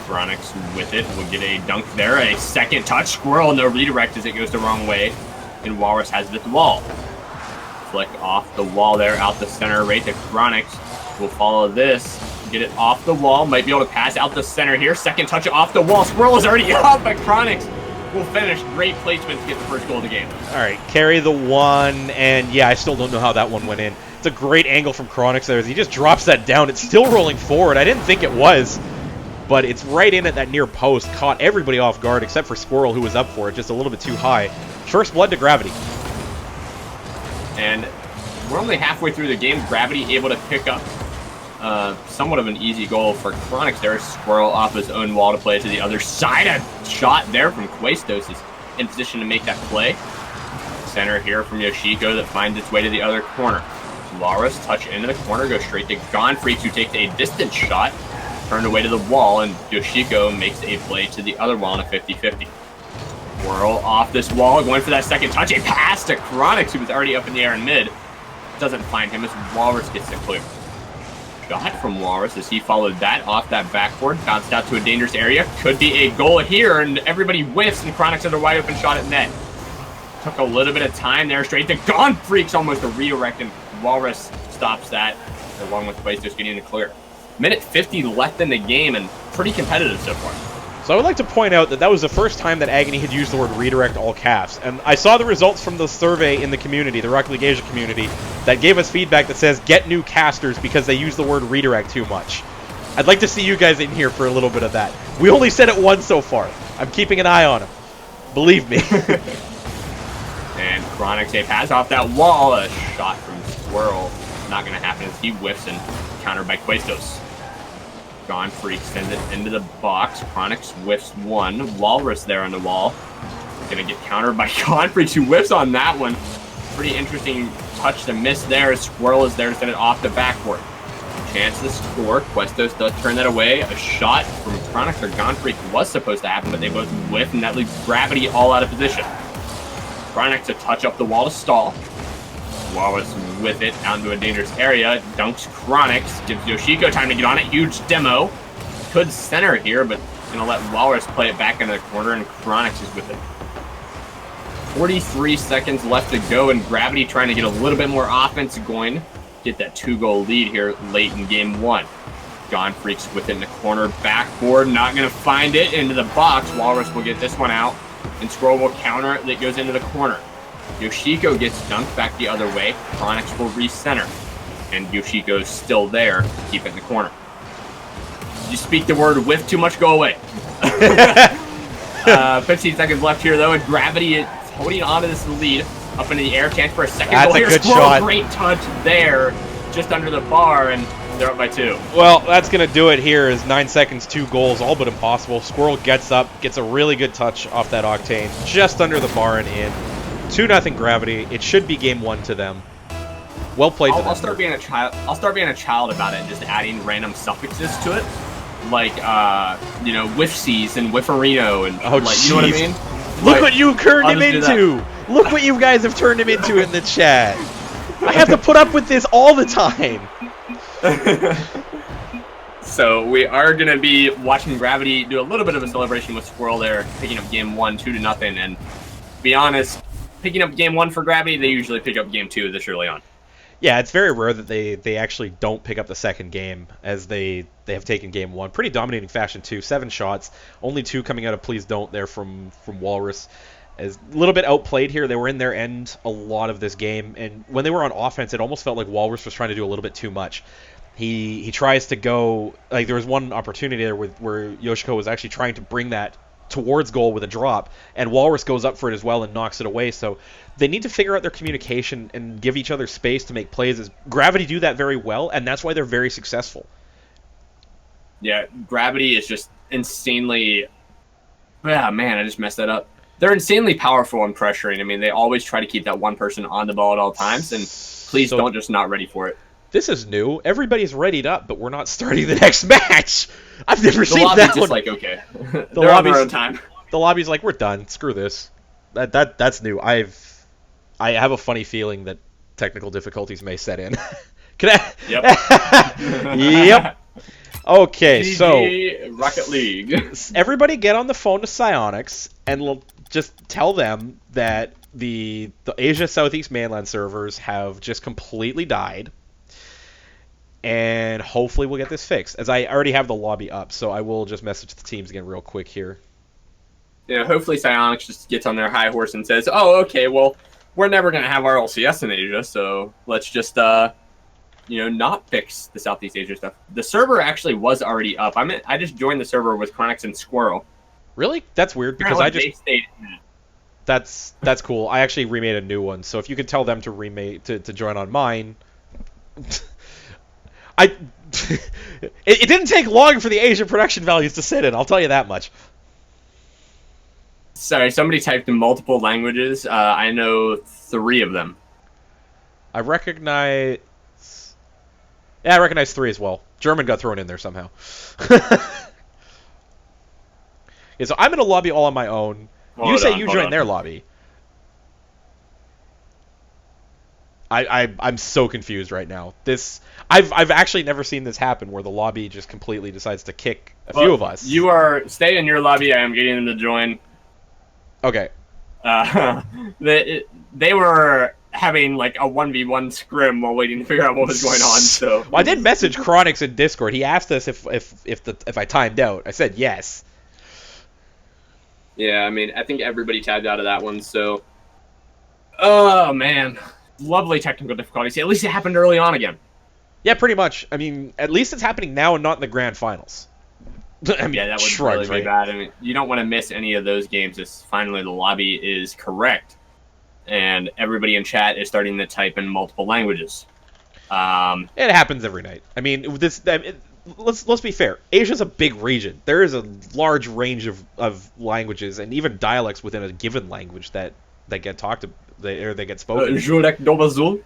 Chronix with it will get a dunk there. A second touch. Squirrel, no redirect as it goes the wrong way. And Walrus has it at the wall. Flick off the wall there, out the center, right to Chronix. Will follow this. Get it off the wall. Might be able to pass out the center here. Second touch off the wall. Squirrel is already up, but Chronix will finish. Great placement to get the first goal of the game. All right, carry the one, and yeah, I still don't know how that one went in. It's a great angle from Chronix there as he just drops that down. It's still rolling forward. I didn't think it was, but it's right in at that near post. Caught everybody off guard except for Squirrel, who was up for it, just a little bit too high. First blood to Gravity. And we're only halfway through the game. Gravity able to pick up somewhat of an easy goal for Chronix there. Squirrel off his own wall to play to the other side. A shot there from Quastos is in position to make that play. Center here from Yoshiko that finds its way to the other corner. Walrus touch into the corner, goes straight to Godfreaks, who takes a distance shot, turned away to the wall, and Yoshiko makes a play to the other wall in a 50-50. Whirl off this wall, going for that second touch. A pass to Chronix, who was already up in the air in mid. Doesn't find him as Walrus gets it clear. Shot from Walrus as he followed that off that backboard. Bounced out to a dangerous area. Could be a goal here, and everybody whiffs, and Chronix has a wide open shot at net. Took a little bit of time there, straight to Godfreaks, almost a redirect, and Walrus stops that, along with Quastos getting the clear. Minute 50 left in the game, and pretty competitive so far. So I would like to point out that that was the first time that Agony had used the word redirect all caps. And I saw the results from the survey in the community, the Rocket League Asia community, that gave us feedback that says get new casters because they use the word redirect too much. I'd like to see you guys in here for a little bit of that. We only said it once so far. I'm keeping an eye on him. Believe me. And Chronix a pass off that wall. A shot from Squirrel. Not going to happen as he whiffs and countered by Questos. Gone Freak sends it into the box. Chronix whiffs one. Walrus there on the wall. Going to get countered by Gone Freak, who whiffs on that one. Pretty interesting touch to miss there. Squirrel is there to send it off the backboard. Chance to score. Questos does turn that away. A shot from Chronix or Gone Freak was supposed to happen, but they both whiff, and that leaves Gravity all out of position. Chronix to touch up the wall to stall. Walrus with it out into a dangerous area. Dunks Chronix. Gives Yoshiko time to get on it. Huge demo. Could center here, but gonna let Walrus play it back into the corner, and Chronix is with it. 43 seconds left to go, and Gravity trying to get a little bit more offense going. Get that 2-goal lead here late in game one. Gone Freaks with it in the corner. Backboard. Not gonna find it into the box. Walrus will get this one out, and Squirrel will counter that goes into the corner. Yoshiko gets dunked back the other way. Chronix will recenter. And Yoshiko's still there to keep it in the corner. You speak the word whiff too much, go away. 15 seconds left here, though, and Gravity is holding on to this lead. Up in the air, chance for a second That's goal a here. good Squirrel, shot. great touch there, just under the bar, and they're up by 2. Well, that's going to do it here is 9 seconds, 2 goals, all but impossible. Squirrel gets up, gets a really good touch off that Octane, just under the bar and in. 2-0 Gravity. It should be game 1 to them. Well played to them. I'll start being a child. I'll start being a child about it and just adding random suffixes to it, like whiffsies and whifferino and Oh, like, you know what I jeez. mean? Look Like, what you turned I'll him just do into! Look what you guys have turned him into in the chat! I have to put up with this all the time! So we are gonna be watching Gravity do a little bit of a celebration with Squirrel there, picking up game 1, 2-0, and to be honest, picking up game 1 for Gravity, they usually pick up game 2 this early on. Yeah, it's very rare that they actually don't pick up the second game, as they have taken game 1. Pretty dominating fashion, too. 7 shots, only 2 coming out of Please Don't there from Walrus. As a little bit outplayed here. They were in their end a lot of this game, and when they were on offense, it almost felt like Walrus was trying to do a little bit too much. He tries to go, like there was one opportunity there where Yoshiko was actually trying to bring that towards goal with a drop, and Walrus goes up for it as well and knocks it away. So they need to figure out their communication and give each other space to make plays. As Gravity do that very well, and that's why they're very successful. Yeah, Gravity is just insanely... Ah, man, I just messed that up. They're insanely powerful in pressuring. I mean, they always try to keep that one person on the ball at all times, and please don't just not ready for it. This is new. Everybody's readied up, but we're not starting the next match. I've never The seen lobby's that just one. like, okay. The They're on their lobby's- own time. The lobby's like, we're done. Screw this. That's new. I have a funny feeling that technical difficulties may set in. Can I? Yep. Yep. Okay, so GG Rocket League. everybody get on the phone to Psyonix and just tell them that the Asia Southeast mainland servers have just completely died. And hopefully we'll get this fixed. As I already have the lobby up, so I will just message the teams again real quick here. Hopefully Psyonix just gets on their high horse and says, oh, okay, well, we're never going to have our LCS in Asia, so let's just, not fix the Southeast Asia stuff. The server actually was already up. I just joined the server with Chronix and Squirrel. Really? That's weird because Apparently they stayed in it. That's cool. I actually remade a new one, so if you could tell them to join on mine. It didn't take long for the Asia production values to sit in, I'll tell you that much. Sorry, somebody typed in multiple languages. I know 3 of them. I recognize 3 as well. German got thrown in there somehow. Yeah, so I'm in a lobby all on my own. You say you join their lobby. I'm so confused right now. I've actually never seen this happen where the lobby just completely decides to kick a few of us. You stay in your lobby. I am getting them to join. Okay. They were having like a 1v1 scrim while waiting to figure out what was going on. So Well, I did message Chronix in Discord. He asked us if I timed out. I said yes. Yeah, I mean, I think everybody tabbed out of that one, so... Oh, man. Lovely technical difficulties. At least it happened early on again. Yeah, pretty much. I mean, at least it's happening now and not in the grand finals. I mean, Yeah, that would shrugs, really be right? bad. I mean, you don't want to miss any of those games as finally the lobby is correct. And everybody in chat is starting to type in multiple languages. It happens every night. I mean, let's be fair. Asia's a big region. There is a large range of languages and even dialects within a given language that get talked or they get spoken. Jurek Dobazul?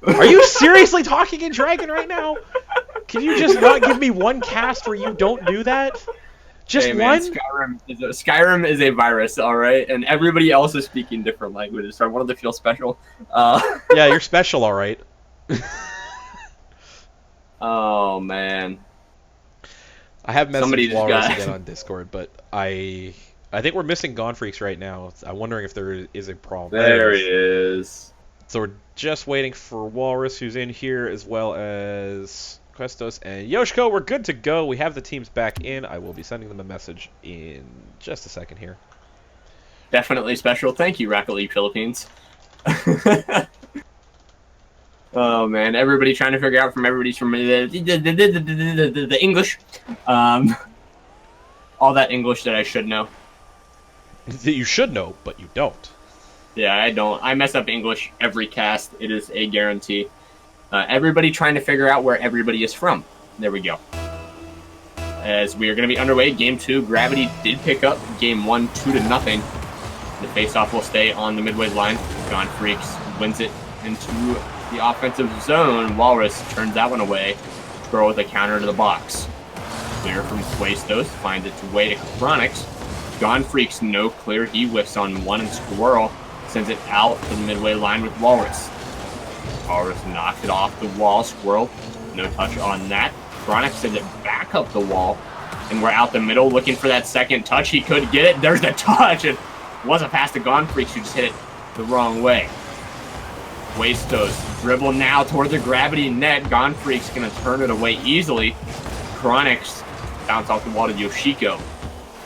Are you seriously talking in Dragon right now? Can you just not give me one cast where you don't do that? Just Hey, man, one? Skyrim is a virus, all right, and everybody else is speaking different languages. So I wanted to feel special. Yeah, you're special, all right. Oh man, I have Somebody messaged just Walrus got- again on Discord, but I think we're missing Gone Freaks right now. I'm wondering if there is a problem. there it he is. is. So we're just waiting for Walrus, who's in here, as well as Questos and Yoshiko. We're good to go. We have the teams back in. I will be sending them a message in just a second here. Definitely special. Thank you, Rocket League Philippines. Oh man, everybody trying to figure out from everybody's from the English, all that English that I should know. That you should know, but you don't. Yeah, I don't. I mess up English every cast. It is a guarantee. Everybody trying to figure out where everybody is from. There we go. As we are going to be underway, Game 2, Gravity did pick up Game 1, 2-0. The face-off will stay on the midway line. Gone Freaks wins it into the offensive zone. Walrus turns that one away. Throw with a counter to the box. Clear from Questos. Finds its way to Chronix. Gone Freaks no clear. He whiffs on one, and Squirrel sends it out to the midway line with Walrus. Walrus knocks it off the wall. Squirrel, no touch on that. Chronix sends it back up the wall. And we're out the middle looking for that second touch. He could get it. There's the touch. It wasn't past the Gone Freaks who just hit it the wrong way. Questos dribble now toward the Gravity net. Gone Freak's going to turn it away easily. Chronix bounce off the wall to Yoshiko.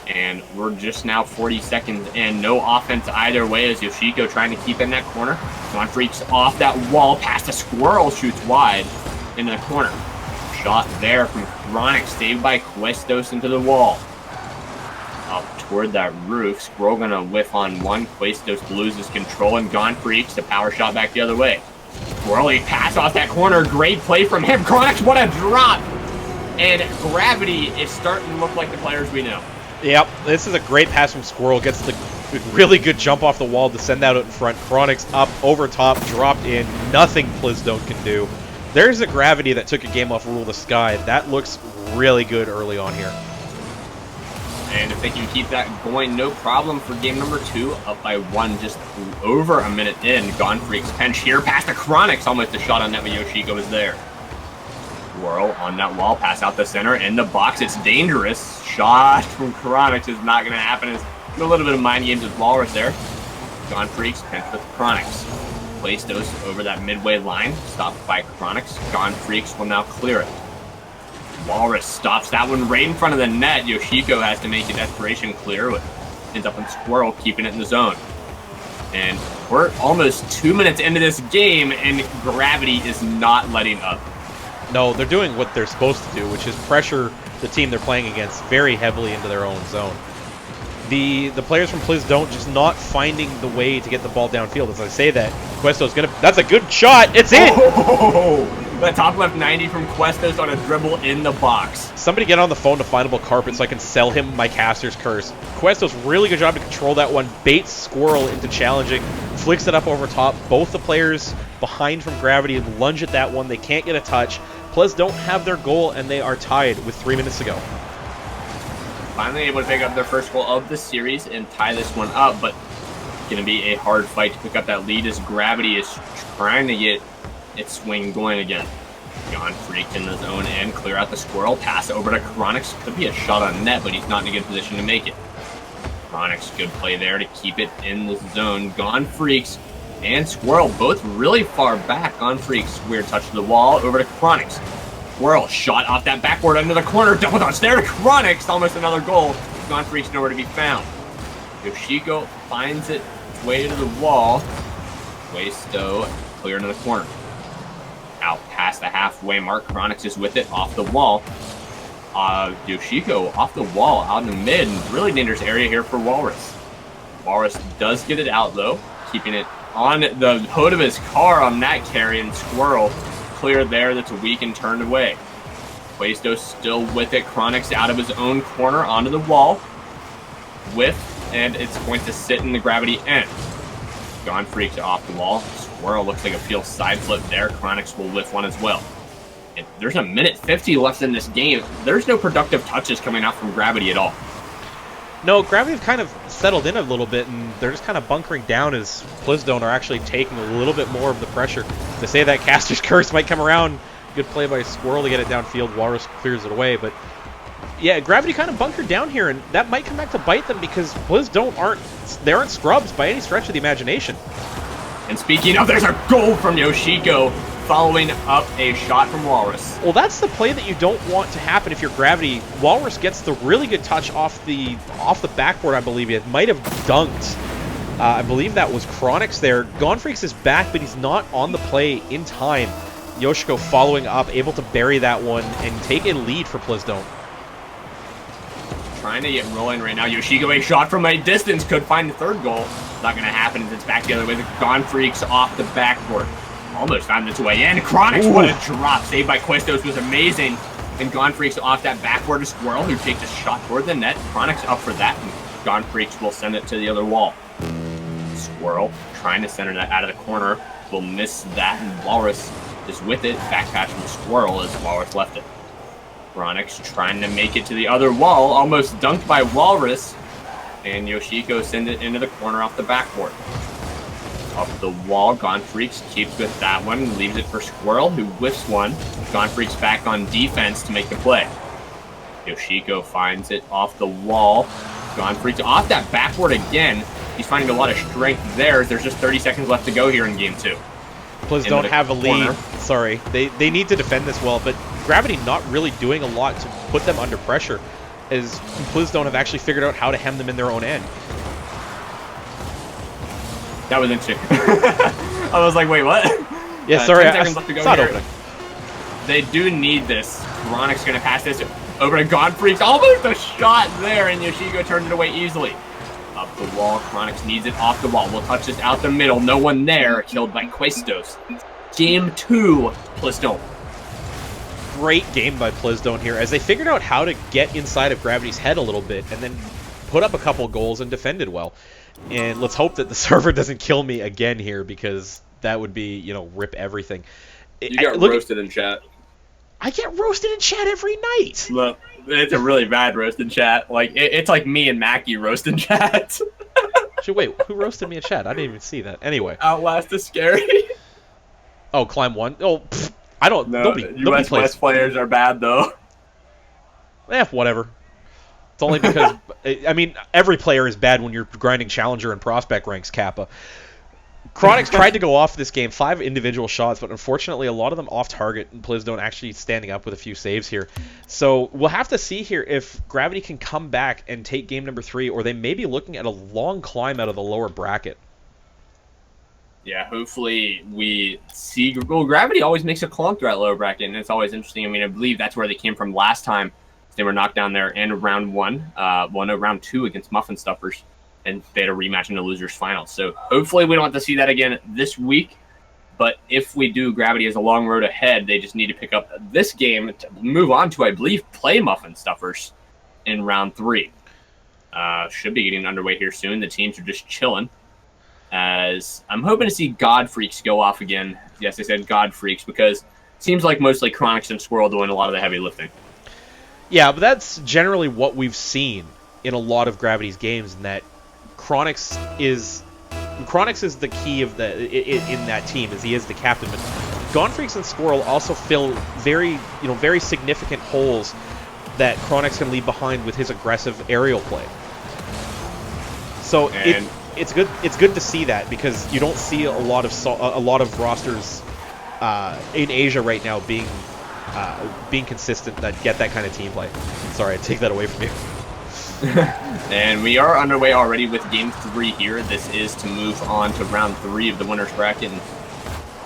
And we're just now 40 seconds in. No offense either way as Yoshiko trying to keep in that corner. Gone Freaks off that wall past a Squirrel, shoots wide into the corner. Shot there from Chronix, saved by Questos into the wall. Up toward that roof. Squirrel gonna whiff on one. Questos loses control, and Gone Freaks a power shot back the other way. Squirrely pass off that corner. Great play from him. Chronix, what a drop! And Gravity is starting to look like the players we know. Yep, this is a great pass from Squirrel. Gets the really good jump off the wall to send that out in front. Chronix up, over top, dropped in. Nothing Plizdone can do. There's a Gravity that took a game off Rule the Sky. That looks really good early on here. And if they can keep that going, no problem for game number 2. Up by 1, just over a minute in. Gone Freaks pinch here, past the Chronix. Almost a shot on net, but Yoshiko is there. Whirl on that wall, pass out the center, in the box. It's dangerous. Shot from Chronix is not going to happen. It's a little bit of mind games with Walrus there. Gone Freaks pinch with Chronix. Questos over that midway line, stopped by Chronix. Gone Freaks will now clear it. Walrus stops that one right in front of the net. Yoshiko has to make a desperation clear. Ends up in Squirrel, keeping it in the zone. And we're almost 2 minutes into this game, and Gravity is not letting up. No, they're doing what they're supposed to do, which is pressure the team they're playing against very heavily into their own zone. The players from Plizdone just not finding the way to get the ball downfield. As I say that, Questo's gonna. That's a good shot. It's in. Oh, the top left 90 from Questos on a dribble in the box. Somebody get on the phone to Findable Carpet so I can sell him my caster's curse. Questo's really good job to control that one. Baits Squirrel into challenging, flicks it up over top. Both the players behind from Gravity lunge at that one. They can't get a touch. Plez don't have their goal, and they are tied with 3 minutes to go. Finally able to pick up their first goal of the series and tie this one up, but it's going to be a hard fight to pick up that lead as Gravity is trying to get its swing going again. Gone Freak in the zone and clear out the Squirrel. Pass over to Chronix. Could be a shot on net, but he's not in a good position to make it. Chronix, good play there to keep it in the zone. Gone Freaks and Squirrel both really far back. Gone Freaks, weird touch to the wall, over to Chronix. Squirrel shot off that backboard under the corner. Double touch there to Chronix. Almost another goal. Gonfreak's nowhere to be found. Yoshiko finds it its way to the wall. Quaisto clear into the corner. Out past the halfway mark. Chronix is with it off the wall. Yoshiko off the wall, out in the mid, really dangerous area here for Walrus. Walrus does get it out though, keeping it on the hood of his car on that carry, and Squirrel clear there. That's weak and turned away. Quaisto still with it. Chronix out of his own corner onto the wall. Whiff, and it's going to sit in the gravity end. Gonfreak's off the wall. Squirrel looks like a field side flip there. Chronix will whiff one as well. And there's a minute 50 left in this game. There's no productive touches coming out from Gravity at all. No, Gravity have kind of settled in a little bit, and they're just kind of bunkering down as Plisdone are actually taking a little bit more of the pressure. To say that Caster's Curse might come around, good play by Squirrel to get it downfield. Walrus clears it away, but yeah, Gravity kind of bunkered down here, and that might come back to bite them because Plisdone aren't scrubs by any stretch of the imagination. And speaking of, there's a goal from Yoshiko, following up a shot from Walrus. Well, that's the play that you don't want to happen if you're Gravity. Walrus gets the really good touch off the backboard, I believe. It might have dunked. I believe that was Chronix there. Gonfreaks is back, but he's not on the play in time. Yoshiko following up, able to bury that one and take a lead for Plisdone. Trying to get rolling right now. Yoshiko, a shot from a distance, could find the third goal. Not going to happen as it's back the other way. The Gonfreaks off the backboard. Almost found its way in. Chronix, what a drop. Saved by Quaistos was amazing. And Gonfreaks off that backward to Squirrel, who takes a shot toward the net. Chronix up for that, and Gonfreaks will send it to the other wall. Squirrel trying to center that out of the corner. Will miss that, and Walrus is with it. Back patch from Squirrel as Walrus left it. Chronix trying to make it to the other wall. Almost dunked by Walrus. And Yoshiko sends it into the corner off the backboard. Up the wall, Gonfreaks keeps with that one, leaves it for Squirrel, who whiffs one. Gonfreaks back on defense to make the play. Yoshiko finds it off the wall. Gonfreaks off that backboard again. He's finding a lot of strength there. There's just 30 seconds left to go here in game 2. Plisdone have a lead. Sorry. They need to defend this well, but Gravity not really doing a lot to put them under pressure, as Plisdone have actually figured out how to hem them in their own end. That was interesting. I was like, wait, what? Yeah, sorry, 10 seconds left to go it's not here. opening. They do need this. Chronix going to pass this over to Gonfreaks. Almost a shot there, and Yoshiko turns it away easily. Up the wall, Chronix needs it off the wall. We'll touch this out the middle. No one there. Killed by Quaistos. Game 2, Plisdone. Great game by Plisdone here, as they figured out how to get inside of Gravity's head a little bit, and then put up a couple goals and defended well. And let's hope that the server doesn't kill me again here, because that would be, you know, rip everything. You got roasted in chat. I get roasted in chat every night. Look, it's a really bad roast in chat. Like, it's like me and Mackie roast in chat. Actually, wait, who roasted me in chat? I didn't even see that. Anyway. Outlast is scary. Oh, Climb 1? Oh, pfft, I don't... No, nobody US plays. West players are bad, though. Whatever. It's only because, I mean, every player is bad when you're grinding Challenger and Prospect ranks, Kappa. Chronix tried to go off this game, 5 individual shots, but unfortunately a lot of them off target, and Plisdone actually standing up with a few saves here. So we'll have to see here if Gravity can come back and take game number 3, or they may be looking at a long climb out of the lower bracket. Yeah, hopefully we see... Well, Gravity always makes a clunk throughout lower bracket, and it's always interesting. I mean, I believe that's where they came from last time. They were knocked down there in round 1, round 2 against Muffin Stuffers, and they had a rematch in the losers final. So hopefully we don't have to see that again this week. But if we do, Gravity has a long road ahead. They just need to pick up this game to move on to, I believe, play Muffin Stuffers in round 3. Should be getting underway here soon. The teams are just chilling. As I'm hoping to see God Freaks go off again. Yes, I said God Freaks, because it seems like mostly Chronix and Squirrel doing a lot of the heavy lifting. Yeah, but that's generally what we've seen in a lot of Gravity's games, in that Chronix is the key of in that team, as he is the captain. But Gonfreaks and Squirrel also fill very significant holes that Chronix can leave behind with his aggressive aerial play. So it's good to see that, because you don't see a lot of rosters in Asia right now being consistent that get that kind of team play. Sorry, I take that away from you. And we are underway already with game 3 here. This is to move on to round 3 of the winner's bracket. And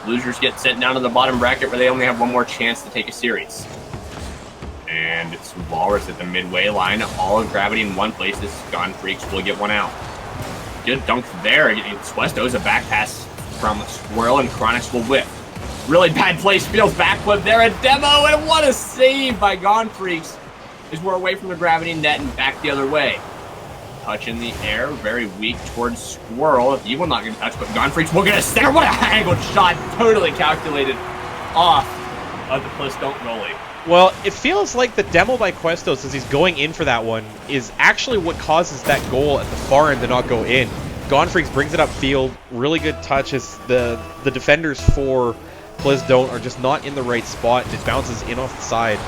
losers get sent down to the bottom bracket where they only have one more chance to take a series. And it's Walrus at the midway line. All of Gravity in one place. This Gone Freaks will get one out. Good dunk there. Squestos, a back pass from Squirrel, and Chronix will whip. Really bad play. Spiel's backflip there. A demo, and what a save by Gone Freaks. As we're away from the Gravity net and back the other way. Touch in the air, very weak towards Squirrel. He will not get a touch, but Gone Freaks will get a center. What a angled shot, totally calculated off of the Plisdon't goalie. Well, it feels like the demo by Questos as he's going in for that one is actually what causes that goal at the far end to not go in. Gone Freaks brings it upfield, really good touches. The defenders for Plisdon't are just not in the right spot, and it bounces in off the side.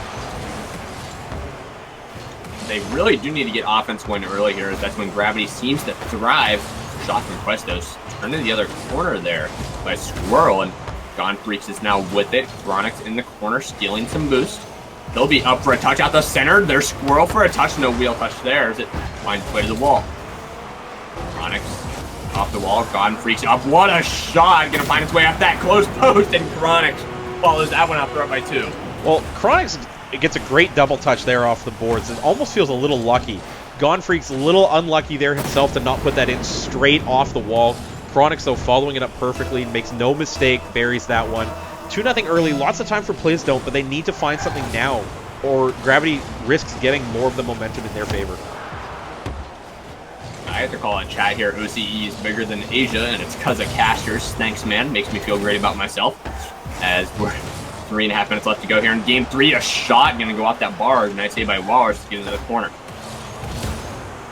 They really do need to get offense going early here. That's when Gravity seems to thrive. Shot from Questos. Turned to the other corner there by Squirrel, and Gone Freaks is now with it. Chronix in the corner, stealing some boost. They'll be up for a touch out the center. There's Squirrel for a touch. No wheel touch there as it finds its way to the wall. Chronix off the wall. Gone Freaks up. What a shot. Gonna find its way up that close post, and Chronix follows that one up, throw it by 2. Well, Chronix gets a great double touch there off the boards. It almost feels a little lucky. Gone Freak's a little unlucky there himself to not put that in straight off the wall. Chronix, though, following it up perfectly, makes no mistake, buries that one. 2-0 early, lots of time for Plisdon't, but they need to find something now, or Gravity risks getting more of the momentum in their favor. I have to call it chat here. OCE is bigger than Asia, and it's because of casters. Thanks, man. Makes me feel great about myself. As we're 3.5 minutes left to go here in game 3. A shot going to go off that bar. Nice save by Walrus to get into the corner.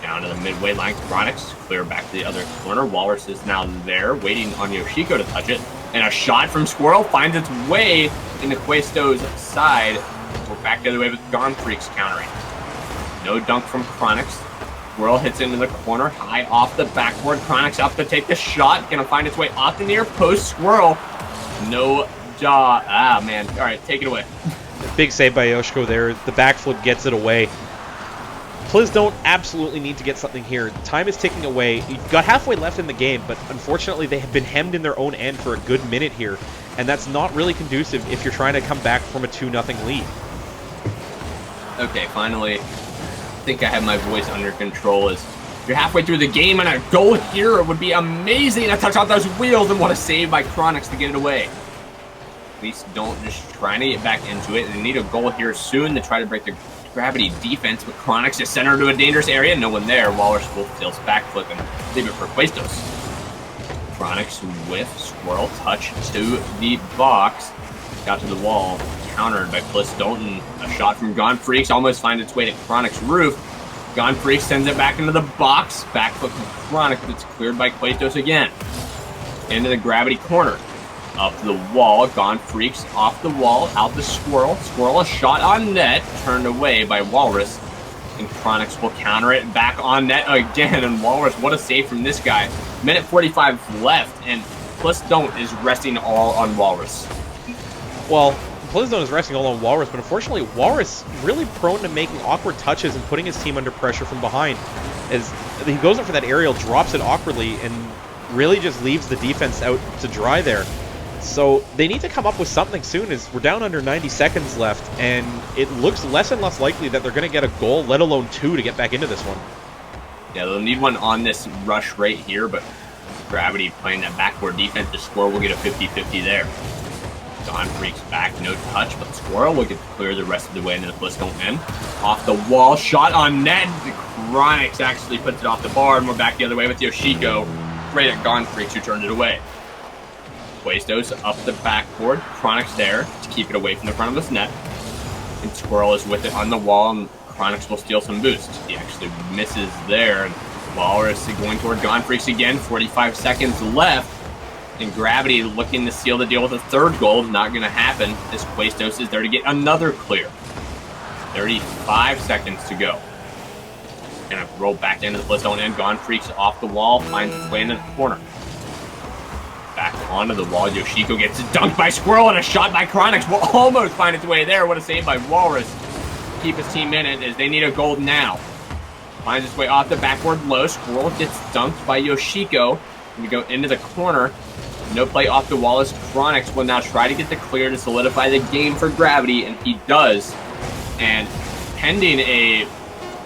Down to the midway line, Chronix, clear back to the other corner. Walrus is now there, waiting on Yoshiko to touch it. And a shot from Squirrel finds its way into Questo's side. We're back the other way with Gone Freaks countering. No dunk from Chronix. Squirrel hits into the corner, high off the backboard. Chronix up to take the shot. Gonna find its way off the near post. Squirrel, no jaw. Ah, man. All right, take it away. Big save by Yoshiko there. The backflip gets it away. Plisdon't absolutely need to get something here. Time is ticking away. You've got halfway left in the game, but unfortunately they have been hemmed in their own end for a good minute here, and that's not really conducive if you're trying to come back from a 2-0 lead. Okay, finally, I think I have my voice under control. As you're halfway through the game, and a goal here would be amazing. A touch off those wheels, and what a save by Chronix to get it away. Plisdon't just trying to get back into it, and they need a goal here soon to try to break the Gravity defense, but Chronix is centered to a dangerous area. No one there. Walrus will steals backflip and leave it for Questos. Chronix whiff, Squirrel touch to the box. Got to the wall, countered by Plisdon't, and a shot from Gone Freaks almost finds its way to Chronix's roof. Gone Freaks sends it back into the box. Backflip from Chronix, but it's cleared by Questos again. Into the Gravity corner. Up to the wall, Gone Freaks off the wall, out the Squirrel. Squirrel a shot on net, turned away by Walrus. And Chronix will counter it back on net again. And Walrus, what a save from this guy. Minute 45 left, and Plisdon't is resting all on Walrus. Well, Plisdon't is resting all on Walrus, but unfortunately Walrus really prone to making awkward touches and putting his team under pressure from behind. As he goes up for that aerial, drops it awkwardly, and really just leaves the defense out to dry there. So they need to come up with something soon, as we're down under 90 seconds left, and it looks less and less likely that they're going to get a goal, let alone 2, to get back into this one. Yeah, they'll need one on this rush right here, but Gravity playing that backboard defense, the Squirrel will get a 50-50 there. Gone Freaks back, no touch, but Squirrel will get to clear the rest of the way into the Plisdon't end. Off the wall, shot on net. Chronix actually puts it off the bar, and we're back the other way with Yoshiko. Right at Gone Freaks, who turned it away. Questos up the backboard. Chronix there to keep it away from the front of this net. And Squirrel is with it on the wall, and Chronix will steal some boost. He actually misses there. And Walrus going toward Gone Freaks again. 45 seconds left. And Gravity looking to seal the deal with a third goal. Not going to happen, as Questos is there to get another clear. 35 seconds to go. Gonna roll back into the Plisdon't end. Gone Freaks off the wall. Finds its way into the corner. Back onto the wall. Yoshiko gets it dunked by Squirrel, and a shot by Chronix will almost find its way there. What a save by Walrus. Keep his team in it, as they need a goal now. finds his way off the backboard low. Squirrel gets dunked by Yoshiko. We go into the corner. No play off the wall as Chronix will now try to get the clear to solidify the game for Gravity, and he does. And pending a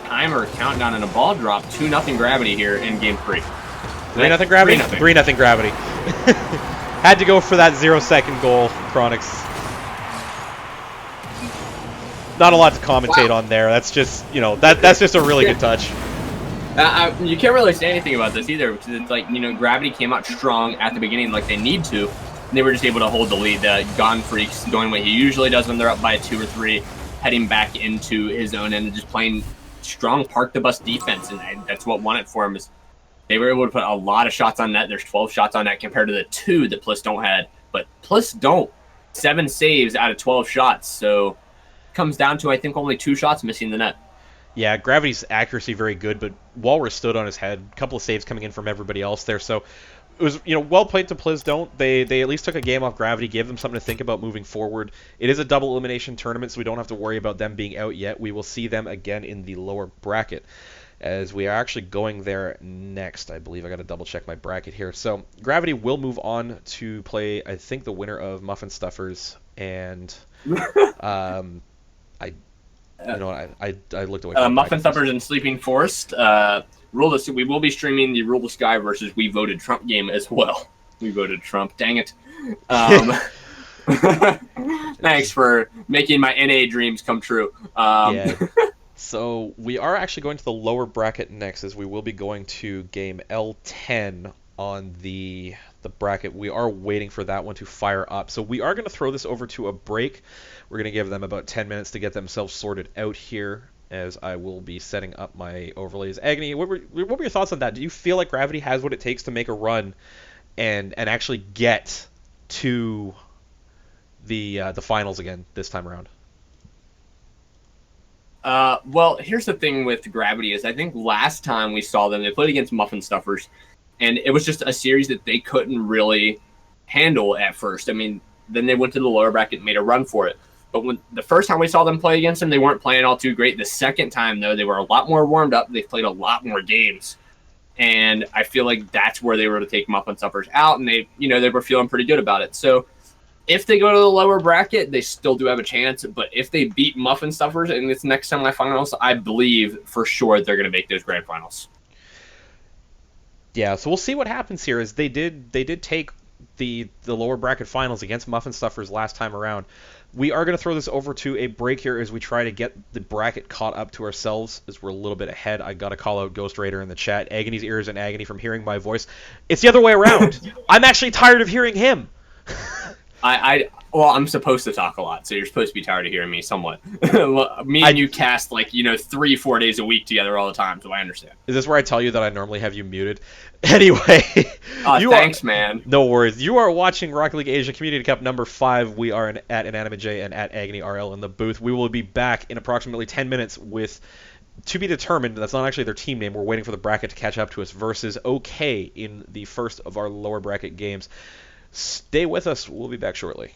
timer countdown and a ball drop, 2-0 Gravity here in game 3. 3-0 Gravity? 3-0. 3-0 Gravity. Had to go for that 0-second goal, Chronix. Not a lot to commentate on there. That's just, you know, that's just a really good touch. You can't really say anything about this either, because it's like, you know, Gravity came out strong at the beginning like they need to, and they were just able to hold the lead. Gone Freaks doing what he usually does when they're up by 2 or 3, heading back into his own end and just playing strong park the bus defense, and that's what won it for him. Is they were able to put a lot of shots on net. There's 12 shots on net compared to the 2 that Pliss don't had, but Pliss don't. 7 saves out of 12 shots, so it comes down to, I think, only 2 shots missing the net. Yeah, Gravity's accuracy very good, but Walrus stood on his head. A couple of saves coming in from everybody else there, so it was, you know, well played to Pliss don't. They at least took a game off Gravity, gave them something to think about moving forward. It is a double elimination tournament, so we don't have to worry about them being out yet. We will see them again in the lower bracket, as we are actually going there next. I believe I got to double check my bracket here. So Gravity will move on to play, I think, the winner of Muffin Stuffers and I looked away from Muffin Stuffers and Sleeping Forest. We will be streaming the Rule the Sky versus We Voted Trump game as well. We voted Trump, dang it. Thanks for making my NA dreams come true. Yeah. So we are actually going to the lower bracket next, as we will be going to game L10 on the bracket. We are waiting for that one to fire up. So we are going to throw this over to a break. We're going to give them about 10 minutes to get themselves sorted out here, as I will be setting up my overlays. Agony, what were your thoughts on that? Do you feel like Gravity has what it takes to make a run and actually get to the finals again this time around? Well, here's the thing with Gravity is I think last time we saw them, they played against Muffin Stuffers, and it was just a series that they couldn't really handle at first. I mean, then they went to the lower bracket and made a run for it. But when the first time we saw them play against them, they weren't playing all too great. The second time, though, they were a lot more warmed up. They played a lot more games. And I feel like that's where they were to take Muffin Stuffers out, and they were feeling pretty good about it. So if they go to the lower bracket, they still do have a chance. But if they beat Muffin Stuffers in this next semifinals, I believe for sure they're going to make those grand finals. Yeah, so we'll see what happens here. Is they did take the lower bracket finals against Muffin Stuffers last time around. We are going to throw this over to a break here as we try to get the bracket caught up to ourselves, as we're a little bit ahead. I got to call out Ghost Raider in the chat. Agony's ears in agony from hearing my voice. It's the other way around. I'm actually tired of hearing him. Well, I'm supposed to talk a lot, so you're supposed to be tired of hearing me somewhat. Me and you cast 3-4 days a week together all the time, so I understand. Is this where I tell you that I normally have you muted? Anyway. Thanks, man. No worries. You are watching Rocket League Asia Community Cup number 5. We are at Inanimate J and at Agony RL in the booth. We will be back in approximately 10 minutes with, to be determined, that's not actually their team name, we're waiting for the bracket to catch up to us, versus OK in the first of our lower bracket games. Stay with us. We'll be back shortly.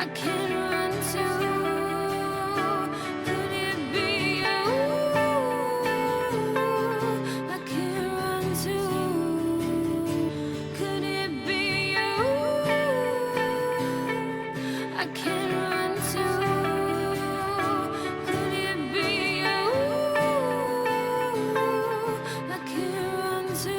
I can't run to. Could it be you? I can't run to. Could it be you? I can't run to. Could it be you? I can't run to.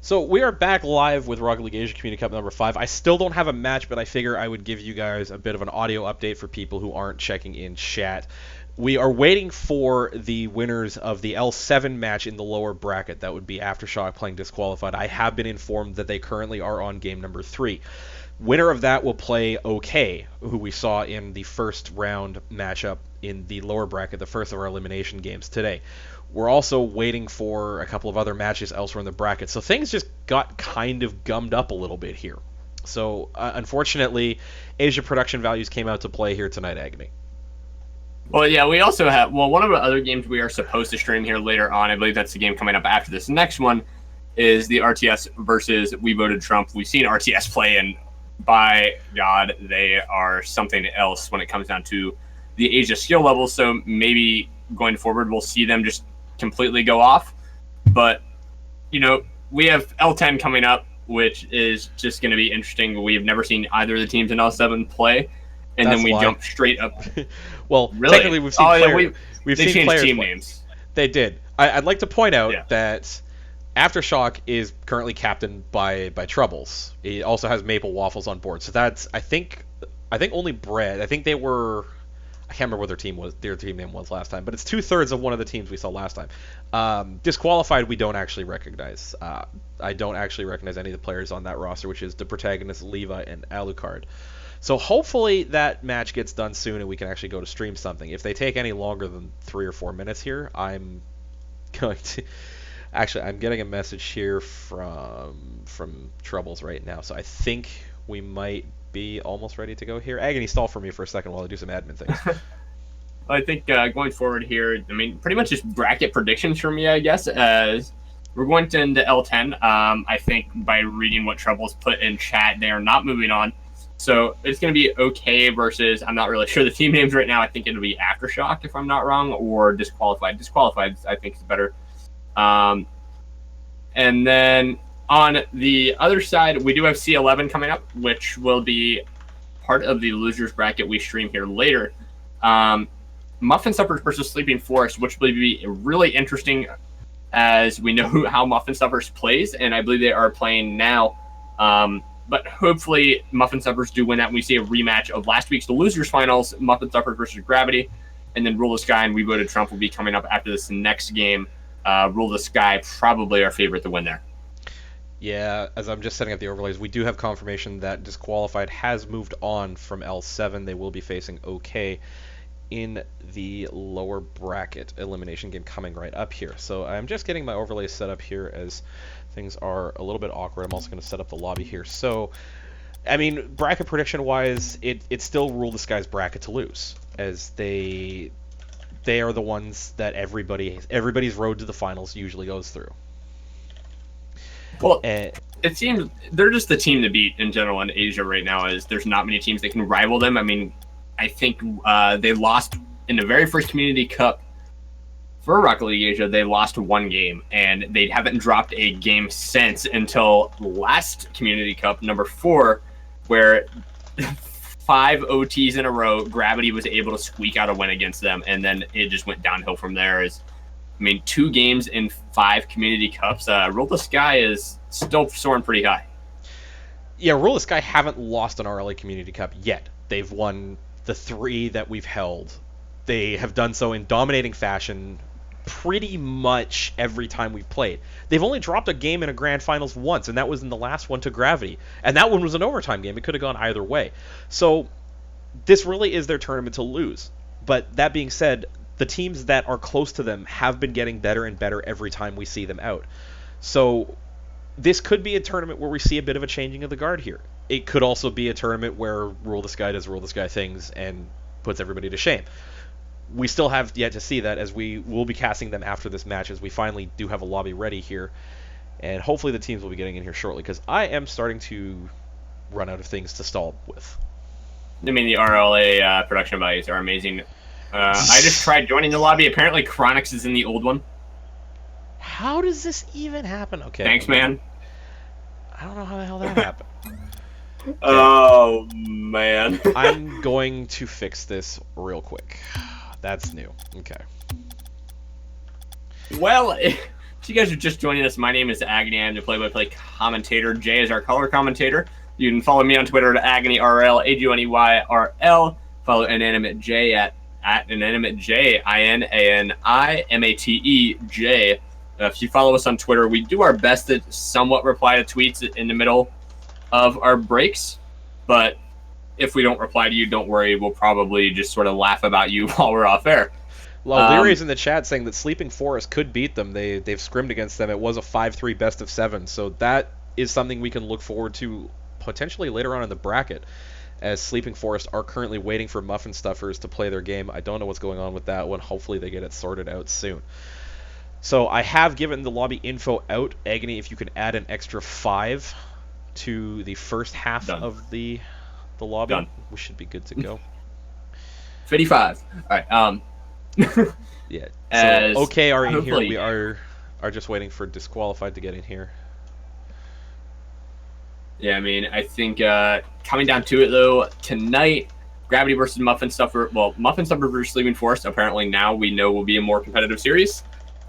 So we are back live with Rocket League Asia Community Cup number 5. I still don't have a match, but I figure I would give you guys a bit of an audio update for people who aren't checking in chat. We are waiting for the winners of the L7 match in the lower bracket. That would be Aftershock playing Disqualified. I have been informed that they currently are on game number 3. Winner of that will play OK, who we saw in the first round matchup in the lower bracket, the first of our elimination games today. We're also waiting for a couple of other matches elsewhere in the bracket. So things just got kind of gummed up a little bit here. So unfortunately, Asia production values came out to play here tonight, Agony. Well, yeah, we also have, one of the other games we are supposed to stream here later on, I believe that's the game coming up after this next one, is the RTS versus We Voted Trump. We've seen RTS play, and by God, they are something else when it comes down to the Asia skill level. So maybe going forward, we'll see them just completely go off. But, you know, we have L10 coming up, which is just going to be interesting. We've never seen either of the teams in L7 play. And That's then we why. jump straight up. Well, Really? technically we've seen players. We've they seen changed players team play. names. They did. I'd like to point out Yeah. that Aftershock is currently captained by Troubles. He also has Maple Waffles on board. So that's I think only Bread. I think they were. I can't remember what their team name was last time, but it's 2/3 of one of the teams we saw last time. Disqualified, we don't actually recognize. I don't actually recognize any of the players on that roster, which is the protagonist Levi and Alucard. So hopefully that match gets done soon and we can actually go to stream something. If they take any longer than 3 or 4 minutes here, I'm going to... Actually, I'm getting a message here from Troubles right now, so I think we might be almost ready to go here. Agony, stall for me for a second while I do some admin things. I think going forward here, I mean, pretty much just bracket predictions for me, I guess, as we're going to into L10. I think by reading what Troubles put in chat, they are not moving on. So it's going to be OK versus, I'm not really sure the team names right now. I think it'll be Aftershock, if I'm not wrong, or Disqualified. Disqualified, I think, is better. And then on the other side, we do have C11 coming up, which will be part of the losers bracket we stream here later. Muffin Stuffers versus Sleeping Forest, which will be really interesting as we know how Muffin Stuffers plays, and I believe they are playing now. But hopefully Muffin Stuffers do win that. We see a rematch of last week's the losers finals, Muffin Stuffers versus Gravity, and then Rule the Sky and We Voted Trump will be coming up after this next game. Rule the Sky, probably our favorite to win there. Yeah, as I'm just setting up the overlays, we do have confirmation that Disqualified has moved on from L7. They will be facing OK in the lower bracket elimination game coming right up here. So I'm just getting my overlays set up here as things are a little bit awkward. I'm also going to set up the lobby here. So, I mean, bracket prediction-wise, it's still Rule the Sky's bracket to lose, as they are the ones that everybody's road to the finals usually goes through. Well, it seems they're just the team to beat in general in Asia right now, as there's not many teams that can rival them. I mean, I think they lost in the very first Community Cup for Rocket League Asia. They lost 1 game, and they haven't dropped a game since until last Community Cup, number 4, where 5 OTs in a row, Gravity was able to squeak out a win against them, and then it just went downhill from there. I mean, 2 games in 5 Community Cups. Rule the Sky is still soaring pretty high. Yeah, Rule the Sky haven't lost an RLA Community Cup yet. They've won the 3 that we've held. They have done so in dominating fashion pretty much every time we've played. They've only dropped a game in a grand finals once, and that was in the last one to Gravity. And that one was an overtime game. It could have gone either way. So this really is their tournament to lose. But that being said, the teams that are close to them have been getting better and better every time we see them out. So this could be a tournament where we see a bit of a changing of the guard here. It could also be a tournament where Rule the Sky does Rule the Sky things and puts everybody to shame. We still have yet to see that, as we will be casting them after this match, as we finally do have a lobby ready here. And hopefully the teams will be getting in here shortly, because I am starting to run out of things to stall with. I mean, the RLA production values are amazing. I just tried joining the lobby. Apparently, Chronix is in the old one. How does this even happen? Okay. Thanks, man. I don't know how the hell that happened. Okay. Oh, man. I'm going to fix this real quick. That's new. Okay. Well, If you guys are just joining us, my name is Agony. I'm the play-by-play commentator. Jay is our color commentator. You can follow me on Twitter at AgonyRL, AGONEYRL. Follow Inanimate J at Inanimate J, INANIMATEJ. If you follow us on Twitter, we do our best to somewhat reply to tweets in the middle of our breaks. But if we don't reply to you, don't worry. We'll probably just sort of laugh about you while we're off air. Well, Leary's in the chat saying that Sleeping Forest could beat them. They've scrimmed against them. It was a 5-3 best of 7, so that is something we can look forward to potentially later on in the bracket, as Sleeping Forest are currently waiting for Muffin Stuffers to play their game. I don't know what's going on with that one. Hopefully they get it sorted out soon. So I have given the lobby info out. Agony, if you can add an extra 5 to the first half Done. of the lobby, Done. we should be good to go. 55. All right. Yeah. So As OK are in here. hopefully- We are just waiting for Disqualified to get in here. Yeah, I mean, I think coming down to it, though, tonight, Gravity versus Muffin Stuffer. Well, Muffin Stuffer versus Sleeping Forest, apparently now we know will be a more competitive series.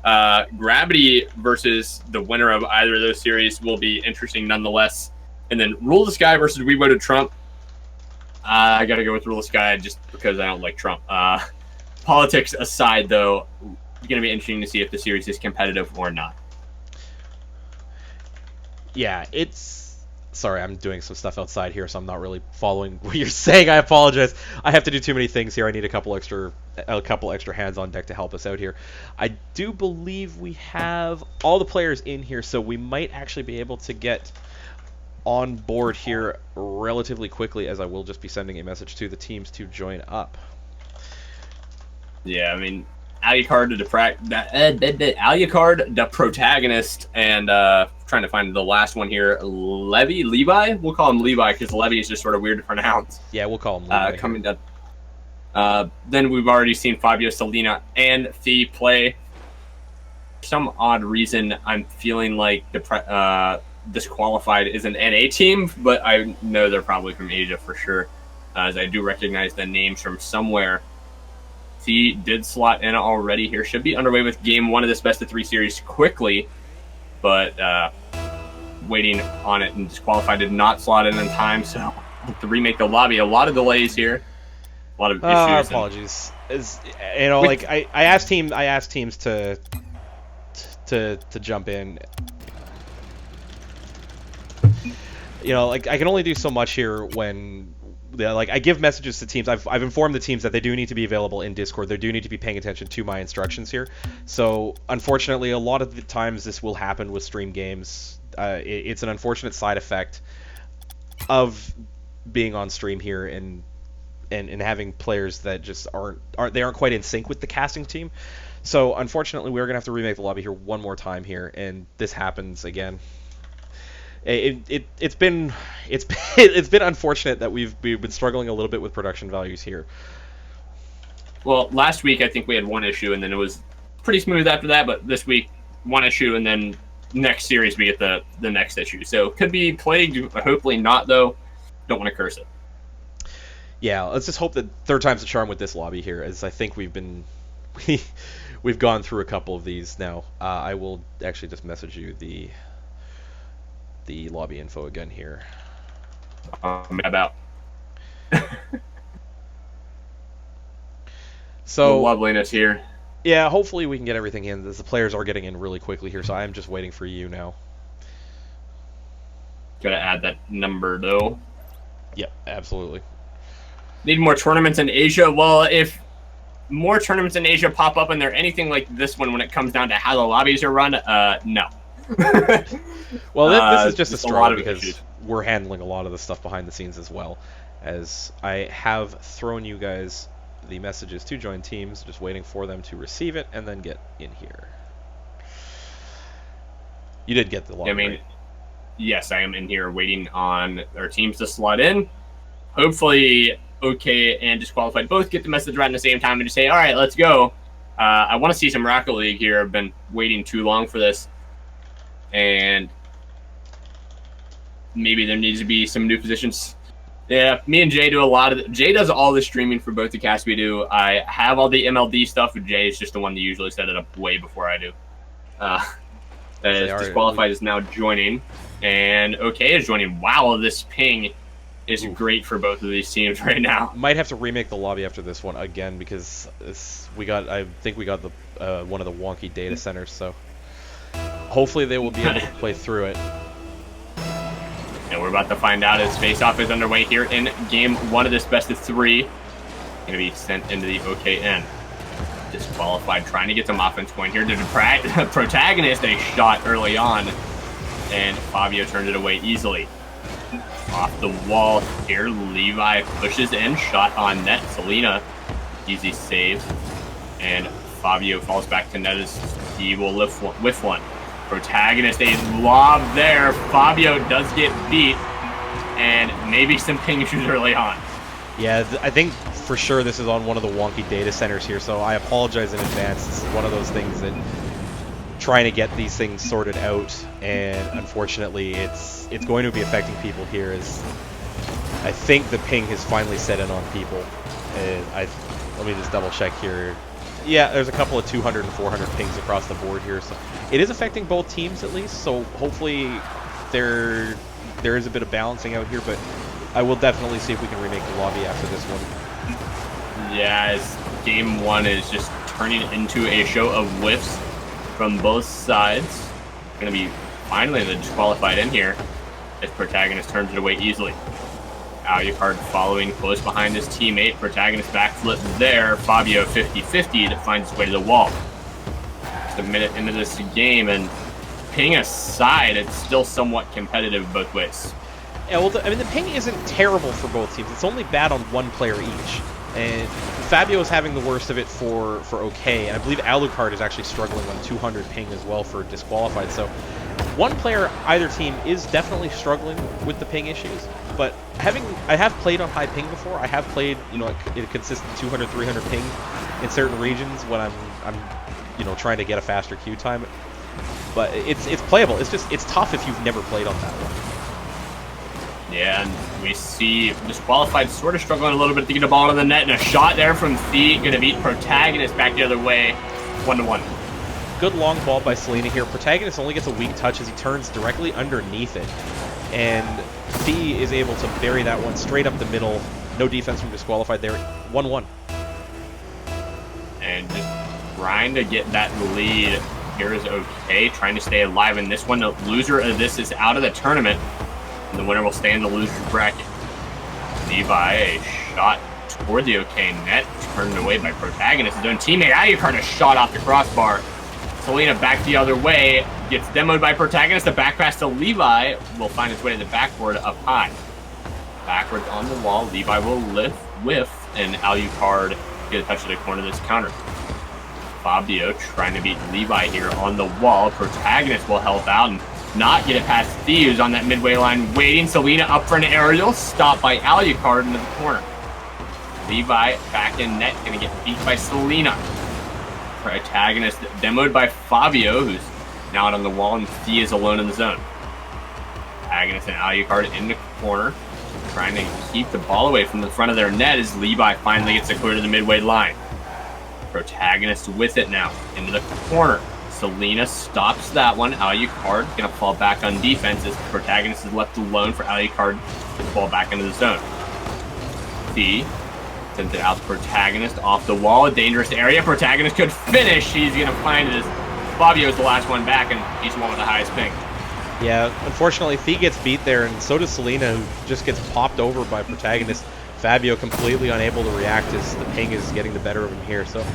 Gravity versus the winner of either of those series will be interesting nonetheless. And then Rule the Sky versus We Voted Trump. I got to go with Rule the Sky just because I don't like Trump. Politics aside, though, it's going to be interesting to see if the series is competitive or not. Yeah, it's... Sorry, I'm doing some stuff outside here, so I'm not really following what you're saying. I apologize. I have to do too many things here. I need a couple extra hands on deck to help us out here. I do believe we have all the players in here, so we might actually be able to get on board here relatively quickly, as I will just be sending a message to the teams to join up. Yeah, I mean, Alucard the protagonist, and trying to find the last one here, Levi? We'll call him Levi because Levy is just sort of weird to pronounce. Yeah, we'll call him Levi. Coming down. Then we've already seen Fabio, Selena, and Thea play. For some odd reason, I'm feeling like Disqualified is an NA team, but I know they're probably from Asia for sure, as I do recognize the names from somewhere. He did slot in already here. Should be underway with game 1 of this best of 3 series quickly, but waiting on it, and Disqualified did not slot in time, so to remake the lobby, a lot of delays here, a lot of issues. Apologies. Like I asked teams to jump in. Like I can only do so much here when. Like I give messages to teams. I've informed the teams that they do need to be available in Discord. They do need to be paying attention to my instructions here. So unfortunately, a lot of the times this will happen with stream games. It's an unfortunate side effect of being on stream here and having players that just aren't quite in sync with the casting team. So unfortunately, we're gonna have to remake the lobby here one more time here, and this happens again. It's been unfortunate that we've been struggling a little bit with production values here. Well, last week I think we had one issue, and then it was pretty smooth after that. But this week, one issue, and then next series we get the next issue. So it could be plagued, hopefully not though. Don't want to curse it. Yeah, let's just hope that third time's the charm with this lobby here, as I think we've gone through a couple of these now. I will actually just message you the lobby info again here. About so the loveliness here. Yeah, hopefully we can get everything in. The players are getting in really quickly here, so I am just waiting for you now. Gotta add that number though. Yep, absolutely. Need more tournaments in Asia. Well, if more tournaments in Asia pop up and they're anything like this one when it comes down to how the lobbies are run, no. Well, this is just a straw because issues. we're handling a lot of the stuff behind the scenes as well, as I have thrown you guys the messages to join teams, just waiting for them to receive it and then get in here. You did get the lobby, right? Yes, I am in here waiting on our teams to slot in. Hopefully, OK and Disqualified both get the message right at the same time and just say, all right, let's go. I want to see some Rocket League here. I've been waiting too long for this. And maybe there needs to be some new positions. Yeah, me and Jay do a lot of Jay does all the streaming for both the casts we do. I have all the MLD stuff, but Jay is just the one that usually set it up way before I do. They are- Disqualified is now joining, and OK is joining. Wow, this ping is great for both of these teams right now. Might have to remake the lobby after this one again because I think we got the one of the wonky data centers, so hopefully they will be able to play through it. And we're about to find out as face-off is underway here in game 1 of this best of 3. Going to be sent into the OK end. Disqualified, trying to get some offense going here. The Protagonist a shot early on, and Fabio turned it away easily. Off the wall here, Levi pushes in, shot on net. Selena, easy save, and Fabio falls back to net as he will whiff one. Protagonist a lob there. Fabio does get beat, and maybe some ping issues early on. Yeah, I think for sure this is on one of the wonky data centers here, so I apologize in advance. This is one of those things that trying to get these things sorted out, and unfortunately it's going to be affecting people here as I think the ping has finally set in on people. And let me just double check here. Yeah, there's a couple of 200 and 400 pings across the board here, so it is affecting both teams at least, so hopefully there is a bit of balancing out here, but I will definitely see if we can remake the lobby after this one. Yeah, as game 1 is just turning into a show of whiffs from both sides. Going to be finally the disqualified in here as Protagonist turns it away easily. Alucard following close behind his teammate. Protagonist backflip there. Fabio 50-50 to find his way to the wall. Just a minute into this game, and ping aside, it's still somewhat competitive both ways. Yeah, well, I mean, the ping isn't terrible for both teams. It's only bad on one player each. And Fabio is having the worst of it for OK, and I believe Alucard is actually struggling on 200 ping as well for disqualified. So one player, either team, is definitely struggling with the ping issues. But I have played on high ping before. I have played, a consistent 200, 300 ping in certain regions when I'm trying to get a faster queue time. But it's playable. It's tough if you've never played on that one. Yeah, and we see Disqualified sort of struggling a little bit to get the ball in the net, and a shot there from Thee, going to beat Protagonist back the other way, 1-1. Good long ball by Selena here. Protagonist only gets a weak touch as he turns directly underneath it, and Thee is able to bury that one straight up the middle. No defense from Disqualified there. 1-1. And just trying to get that lead here is OK, trying to stay alive in this one. The loser of this is out of the tournament, and the winner will stay in the loser's bracket. Levi, a shot toward the OK net, turned away by Protagonist. His own teammate, Alucard, a shot off the crossbar. Selena back the other way, gets demoed by Protagonist. The back pass to Levi will find its way to the backboard up high. Backwards on the wall, Levi will whiff, and Alucard get a touch of the corner of this counter. Fabio trying to beat Levi here on the wall. Protagonist will help out and not get it past Thieves on that midway line waiting. Selena up for an aerial, stopped by Alucard into the corner. Levi back in net, gonna get beat by Selena. Protagonist demoed by Fabio, who's now out on the wall, and Thea is alone in the zone. Protagonist and Alucard in the corner, trying to keep the ball away from the front of their net as Levi finally gets it clear to the midway line. Protagonist with it now, into the corner. Selena stops that one. Alucard gonna fall back on defense as Protagonist is left alone for Alucard to fall back into the zone. Thea sends it out to Protagonist off the wall, a dangerous area. Protagonist could finish. He's gonna find it as Fabio's the last one back, and he's the one with the highest ping. Yeah, unfortunately, Thea gets beat there, and so does Selena, who just gets popped over by Protagonist. Fabio completely unable to react as the ping is getting the better of him here. So,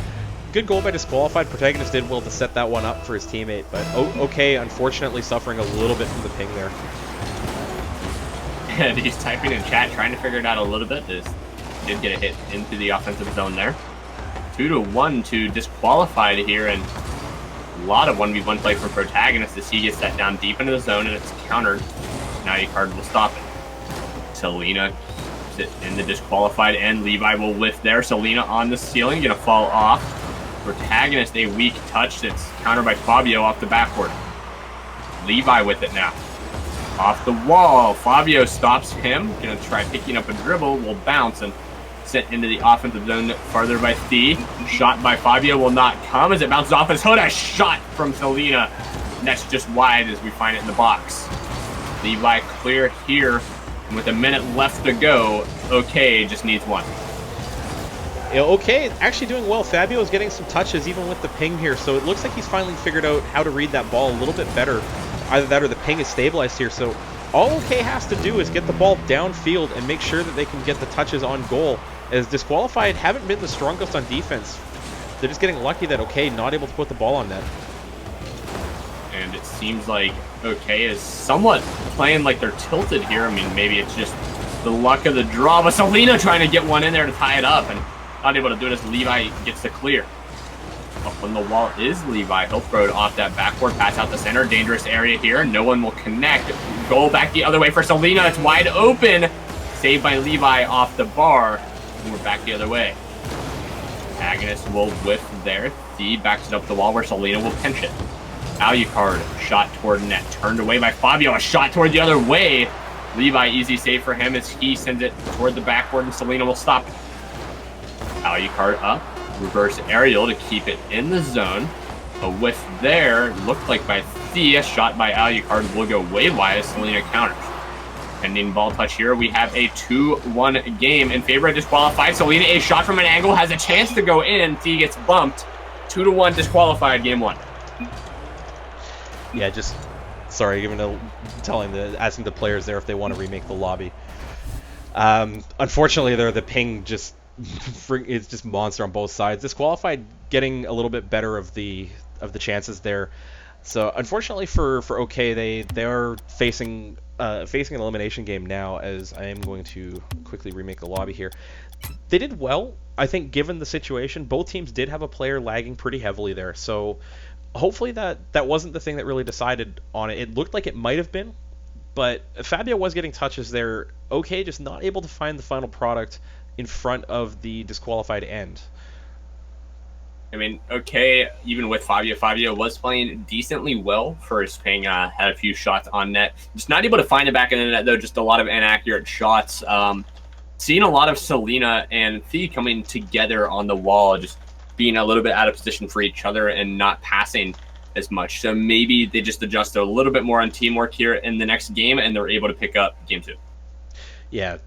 good goal by Disqualified. Protagonist did well to set that one up for his teammate, but OK, unfortunately, suffering a little bit from the ping there. And he's typing in chat, trying to figure it out a little bit. Did get a hit into the offensive zone there. 2-1 to Disqualified here, and a lot of 1v1 play for Protagonist as he gets that down deep into the zone, and it's countered. Now Alucard will stop it. Selena in the Disqualified end. Levi will whiff there. Selena on the ceiling, gonna fall off. Protagonist a weak touch that's countered by Fabio off the backboard. Levi with it now. Off the wall, Fabio stops him. Gonna try picking up a dribble, will bounce and sent into the offensive zone farther by Thea. Shot by Fabio will not come as it bounces off his hood. A shot from Selena Net's just wide as we find it in the box. Levi clear here. And with a minute left to go, OK just needs one. Yeah, okay, actually doing well. Fabio is getting some touches even with the ping here, so it looks like he's finally figured out how to read that ball a little bit better. Either that or the ping is stabilized here, so all OK has to do is get the ball downfield and make sure that they can get the touches on goal, as Disqualified haven't been the strongest on defense. They're just getting lucky that OK not able to put the ball on net. And it seems like OK is somewhat playing like they're tilted here. I mean, maybe it's just the luck of the draw, but Selena trying to get one in there to tie it up, and not able to do it as Levi gets the clear. Up on the wall is Levi. He'll throw it off that backboard, pass out the center. Dangerous area here. No one will connect. Goal back the other way for Selena. It's wide open. Saved by Levi off the bar. And we're back the other way. Agnes will whiff there. C backs it up the wall where Selena will pinch it. Alucard, shot toward net. Turned away by Fabio. A shot toward the other way. Levi, easy save for him as he sends it toward the backboard and Selena will stop it. Alucard up. Reverse aerial to keep it in the zone. A whiff there. Looked like by Thea. Shot by Alucard will go way wide as Selena counters. Pending ball touch here. We have a 2-1 game in favor of Disqualified. Selena, a shot from an angle, has a chance to go in. Thea gets bumped. 2-1 Disqualified, game 1. Yeah, just sorry, asking the players there if they want to remake the lobby. Unfortunately, the ping just it's just monster on both sides. Disqualified getting a little bit better of the chances there. So unfortunately for OK, they are facing an elimination game now, as I am going to quickly remake the lobby here. They did well, I think, given the situation. Both teams did have a player lagging pretty heavily there, so hopefully that wasn't the thing that really decided on it. It looked like it might have been, but Fabio was getting touches there. OK, just not able to find the final product in front of the Disqualified end. I mean, OK, even with Fabio was playing decently well for his ping. Had a few shots on net. Just not able to find it back in the net, though. Just a lot of inaccurate shots. Seeing a lot of Selena and Thea coming together on the wall, just being a little bit out of position for each other and not passing as much. So maybe they just adjust a little bit more on teamwork here in the next game, and they're able to pick up game 2. Yeah,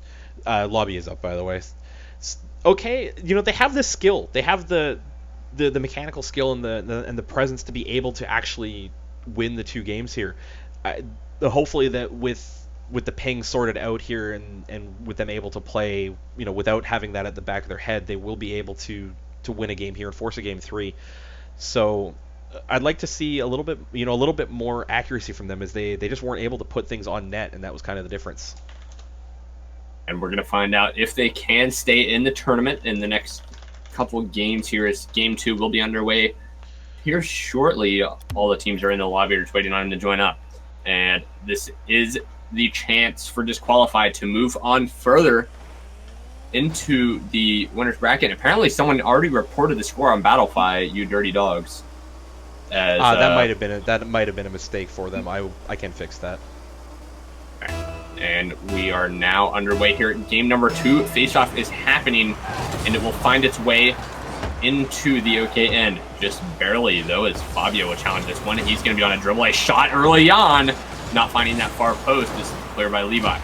lobby is up, by the way. Okay, they have this skill. They have the mechanical skill and the presence to be able to actually win the 2 games here. Hopefully that with the ping sorted out here and with them able to play, without having that at the back of their head, they will be able to win a game here and force a game 3. So I'd like to see a little bit more accuracy from them, as they just weren't able to put things on net, and that was kind of the difference. And we're going to find out if they can stay in the tournament in the next couple of games here, as game 2 will be underway here shortly. All the teams are in the lobby, just waiting on them to join up. And this is the chance for Disqualified to move on further into the winner's bracket. Apparently someone already reported the score on Battlefy, you dirty dogs. As, that might have been a mistake for them. I can fix that. And we are now underway here. Game number 2, face-off is happening, and it will find its way into the OK end. Just barely, though, as Fabio will challenge this one. He's going to be on a dribble. A shot early on, not finding that far post. This is cleared by Levi.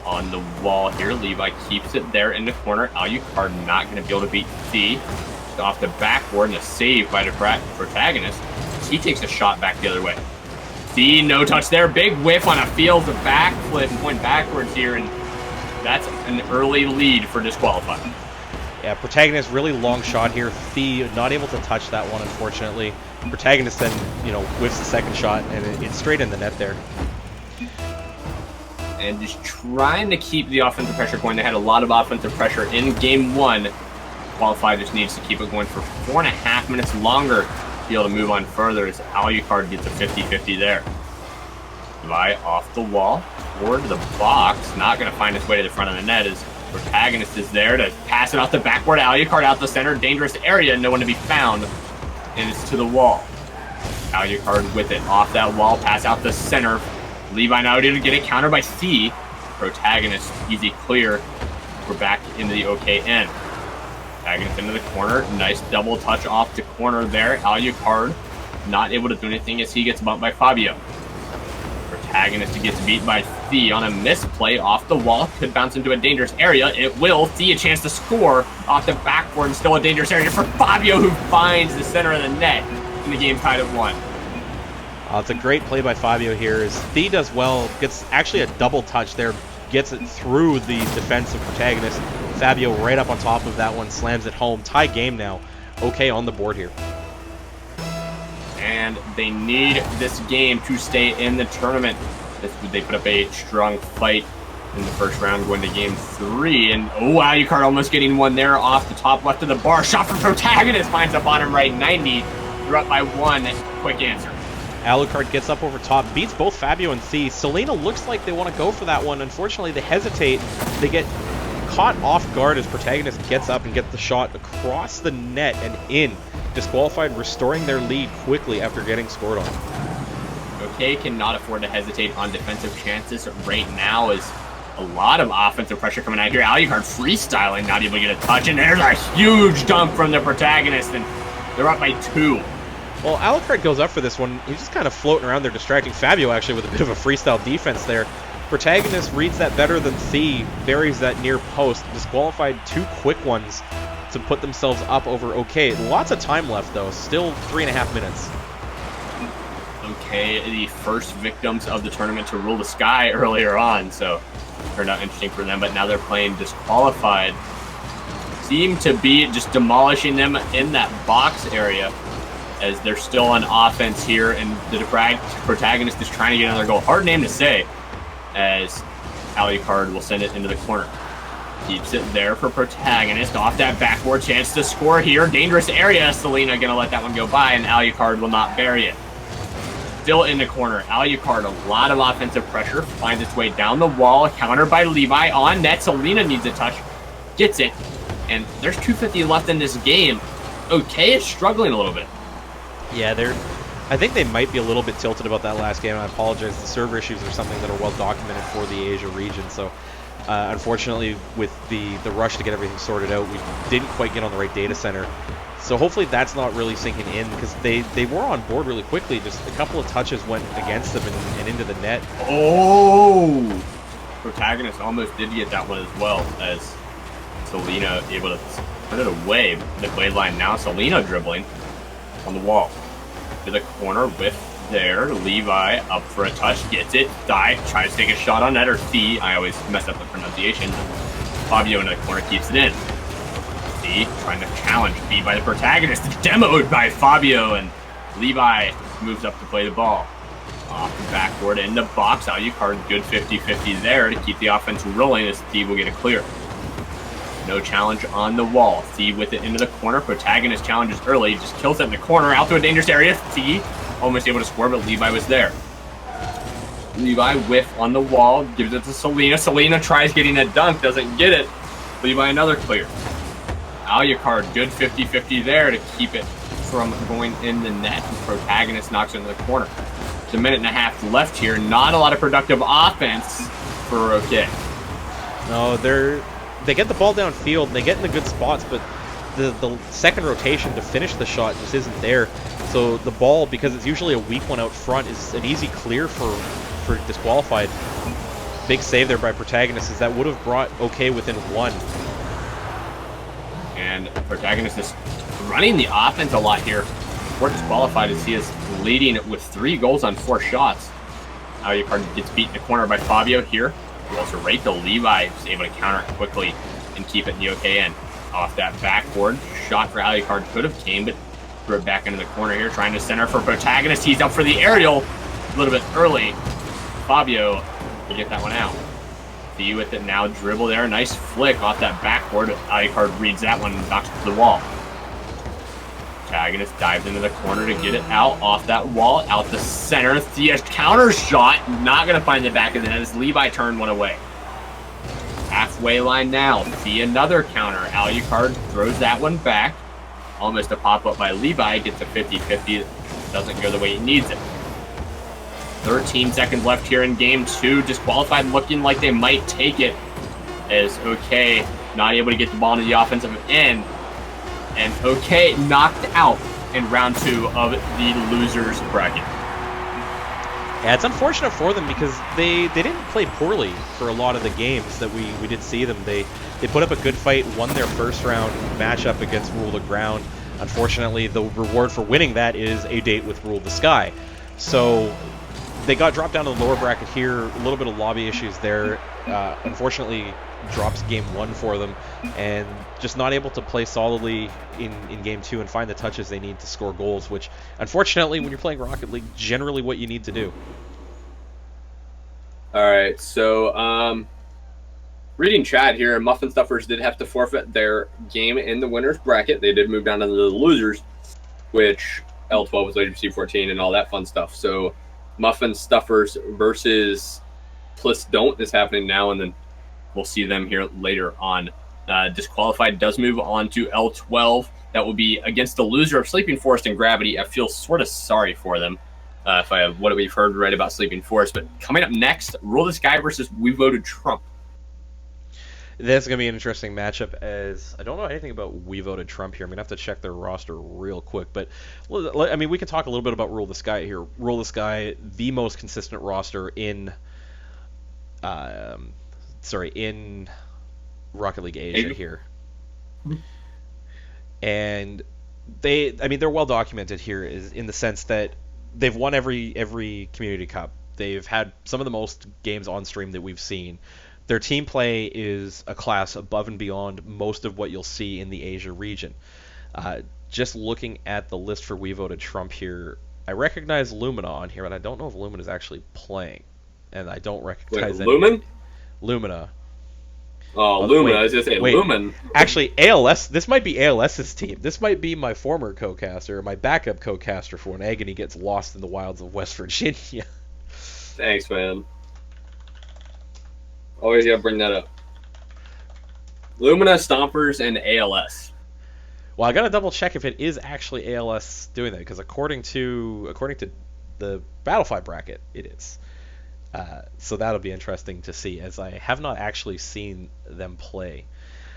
On the wall here, Levi keeps it there in the corner. Alucard not going to be able to beat C. Just off the backboard, and a save by the protagonist. He takes a shot back the other way. C, no touch there. Big whiff on a field of backflip and point backwards here, and that's an early lead for Disqualified. Yeah, Protagonist, really long shot here. Thea not able to touch that one, unfortunately. Protagonist then, whiffs the second shot, and it's straight in the net there. And just trying to keep the offensive pressure going. They had a lot of offensive pressure in game 1. Qualified just needs to keep it going for 4.5 minutes longer to be able to move on further, as Alucard gets a 50-50 there. Levi off the wall, toward the box, not going to find his way to the front of the net, as Protagonist is there to pass it off the backboard. Alucard out the center, dangerous area, no one to be found, and it's to the wall. Alucard with it off that wall, pass out the center. Levi now didn't get it, countered by C. Protagonist, easy clear. We're back into the OK end. Protagonist into the corner, nice double touch off the corner there. Alucard not able to do anything as he gets bumped by Fabio. Protagonist gets beat by Thea on a misplay off the wall. Could bounce into a dangerous area. It will. Thea a chance to score off the backboard and still a dangerous area for Fabio, who finds the center of the net. And the game tied at 1. It's a great play by Fabio here. As Thea does well, gets actually a double touch there, gets it through the defense of Protagonist. Fabio right up on top of that one, slams it home. Tie game now. Okay on the board here. And they need this game to stay in the tournament. They put up a strong fight in the first round, going to game 3. And Alucard almost getting one there off the top left of the bar. Shot from Protagonist, finds the bottom right 90. They're up by 1. Quick answer. Alucard gets up over top, beats both Fabio and Thea. Selena looks like they want to go for that one. Unfortunately, they hesitate. They get caught off guard as Protagonist gets up and gets the shot across the net and in. Disqualified, restoring their lead quickly after getting scored on. OK cannot afford to hesitate on defensive chances right now, as a lot of offensive pressure coming out here. Alucard freestyling, not able to get a touch, and there's a huge dump from the Protagonist, and they're up by 2. Well, Alucard goes up for this one. He's just kind of floating around there, distracting Fabio actually with a bit of a freestyle defense there. Protagonist reads that better than Thea, buries that near post, disqualified 2 quick ones to put themselves up over OK. Lots of time left though, still 3.5 minutes. OK, the first victims of the tournament to rule the sky earlier on, so turned out interesting for them, but now they're playing disqualified. Seem to be just demolishing them in that box area, as they're still on offense here, and the Protagonist is trying to get another goal. Hard name to say, as Alucard will send it into the corner. Keeps it there for Protagonist. Off that backboard, chance to score here. Dangerous area. Selena gonna let that one go by, and Alucard will not bury it. Still in the corner. Alucard, a lot of offensive pressure. Finds its way down the wall. Countered by Levi. On net. Selena needs a touch. Gets it. And there's 2:50 left in this game. OK is struggling a little bit. Yeah, I think they might be a little bit tilted about that last game. I apologize. The server issues are something that are well documented for the Asia region. So, unfortunately, with the rush to get everything sorted out, we didn't quite get on the right data center. So hopefully that's not really sinking in, because they were on board really quickly. Just a couple of touches went against them and into the net. Oh! Protagonist almost did get that one as well, as Selena able to put it away. The blade line now. Selena dribbling on the wall. To the corner with there. Levi up for a touch. Gets it. Dive. Tries to take a shot on net, or Thea. I always mess up the pronunciation. Fabio in the corner keeps it in. Thea trying to challenge. Beat by the Protagonist. Demoed by Fabio, and Levi moves up to play the ball. Off the backboard in the box. Alucard good 50-50 there to keep the offense rolling, as Thea will get a clear. No challenge on the wall. Thea with it into the corner. Protagonist challenges early. Just kills it in the corner. Out to a dangerous area. Thea almost able to score, but Levi was there. Levi whiff on the wall. Gives it to Selena. Selena tries getting a dunk. Doesn't get it. Levi another clear. Alucard good 50-50 there to keep it from going in the net. Protagonist knocks it into the corner. It's a minute and a half left here. Not a lot of productive offense for OK. No, they get the ball downfield, and they get in the good spots, but the second rotation to finish the shot just isn't there. So the ball, because it's usually a weak one out front, is an easy clear for disqualified. Big save there by Protagonist, as that would have brought OK within 1. And Protagonist is running the offense a lot here. We're disqualified as he is leading with 3 goals on 4 shots. Alucard gets beat in the corner by Fabio here. He also right to Levi, who's able to counter it quickly and keep it in the OK end. Off that backboard, shot for Alucard could have came, but threw it back into the corner here, trying to center for Protagonist. He's up for the aerial a little bit early. Fabio will get that one out. Thea with it now, dribble there, nice flick off that backboard. Alucard reads that one and knocks it to the wall. Protagonist dives into the corner to get it out off that wall, out the center. Thea counter shot, not going to find the back of the net as Levi turned one away. Halfway line now. Thea another counter. Alucard throws that one back. Almost a pop-up by Levi. Gets a 50-50. Doesn't go the way he needs it. 13 seconds left here in game 2. Disqualified, looking like they might take it, as OK not able to get the ball into the offensive end. And OK knocked out in round 2 of the losers bracket. Yeah, it's unfortunate for them because they didn't play poorly for a lot of the games that we did see them. They put up a good fight, won their first round matchup against Rule the Ground. Unfortunately, the reward for winning that is a date with Rule the Sky. So they got dropped down to the lower bracket here. A little bit of lobby issues there. Unfortunately, drops game 1 for them, and just not able to play solidly in game 2 and find the touches they need to score goals, which unfortunately when you're playing Rocket League, generally what you need to do. All right, so reading chat here, Muffin Stuffers did have to forfeit their game in the winners bracket. They did move down to the losers, which L12 was later C14 and all that fun stuff. So Muffin Stuffers versus Plus Don't is happening now, and then we'll see them here later on. Disqualified does move on to L12. That will be against the loser of Sleeping Forest and Gravity. I feel sort of sorry for them if I have what we've heard right about Sleeping Forest. But coming up next, Rule the Sky versus We Voted Trump. That's going to be an interesting matchup, as I don't know anything about We Voted Trump here. I'm going to have to check their roster real quick. But, I mean, we can talk a little bit about Rule the Sky here. Rule the Sky, the most consistent roster in Rocket League Asia here. And they're well documented here is in the sense that they've won every Community Cup. They've had some of the most games on stream that we've seen. Their team play is a class above and beyond most of what you'll see in the Asia region. Just looking at the list for We Voted Trump here, I recognize Lumina on here, but I don't know if Lumina is actually playing. And I don't recognize Lumen? Lumina. Oh, Lumina. I was just saying Lumen. Actually, ALS. This might be ALS's team. This might be my former co-caster, my backup co-caster for when Agony gets lost in the wilds of West Virginia. Thanks, man. Always gotta bring that up. Lumina, Stompers, and ALS. Well, I gotta double check if it is actually ALS doing that, because according to the Battlefy bracket, it is. So that'll be interesting to see, as I have not actually seen them play.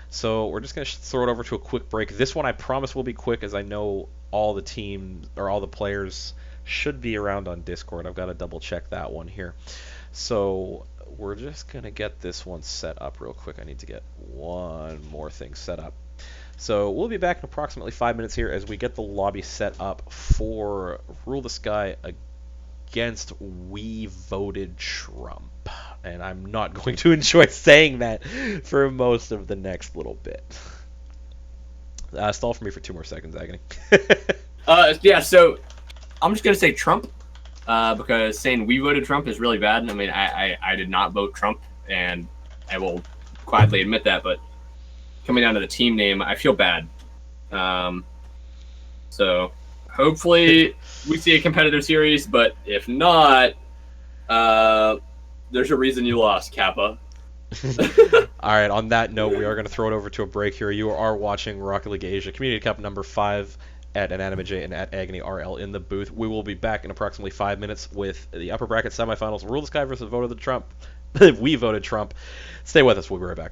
So we're just going to throw it over to a quick break. This one I promise will be quick, as I know all the teams or all the players should be around on Discord. I've got to double check that one here. So we're just going to get this one set up real quick. I need to get one more thing set up. So we'll be back in approximately 5 minutes here as we get the lobby set up for Rule the Sky against We Voted Trump. And I'm not going to enjoy saying that for most of the next little bit. Stall for me for 2 more seconds, Agony. Yeah, so I'm just going to say Trump because saying We Voted Trump is really bad. I mean, I did not vote Trump, and I will quietly admit that, but coming down to the team name, I feel bad. So hopefully we see a competitive series, but if not, there's a reason you lost, Kappa. All right, on that note, we are going to throw it over to a break here. You are watching Rocket League Asia Community Cup number 5 at AnanimeJ and at Agony RL in the booth. We will be back in approximately 5 minutes with the upper bracket semifinals. Rule the Sky versus Voted Trump. We Voted Trump. Stay with us. We'll be right back.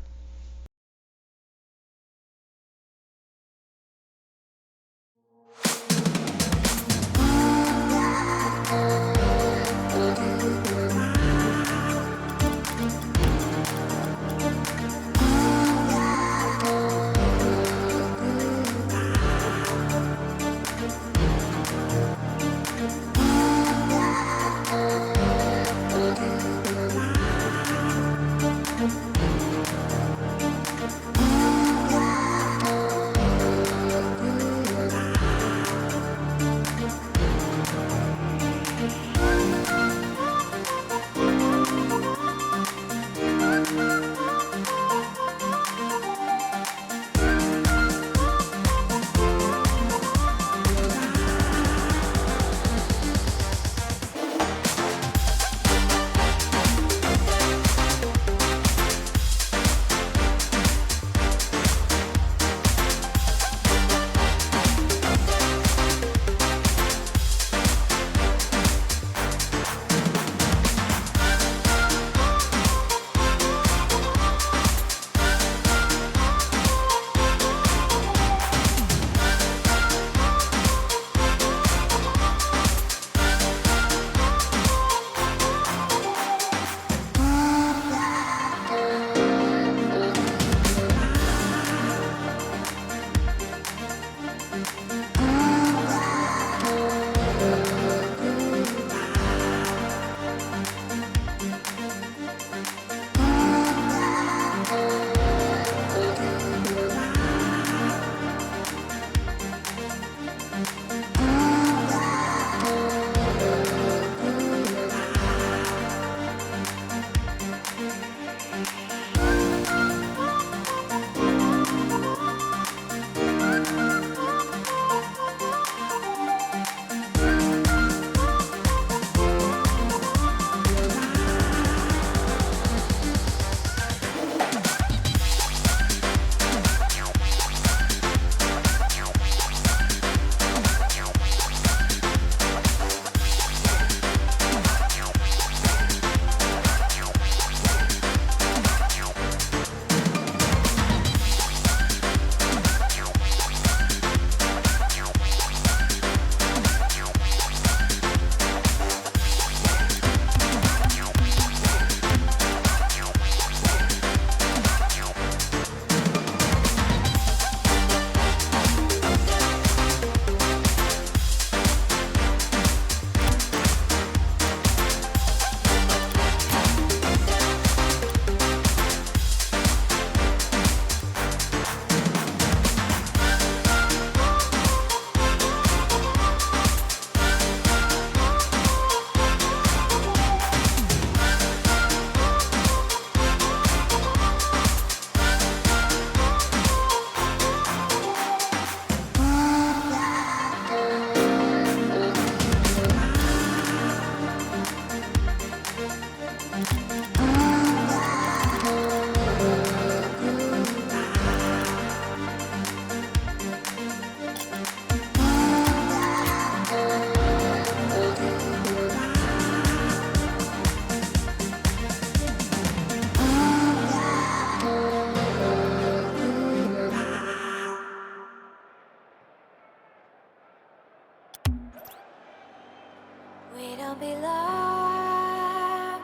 be love,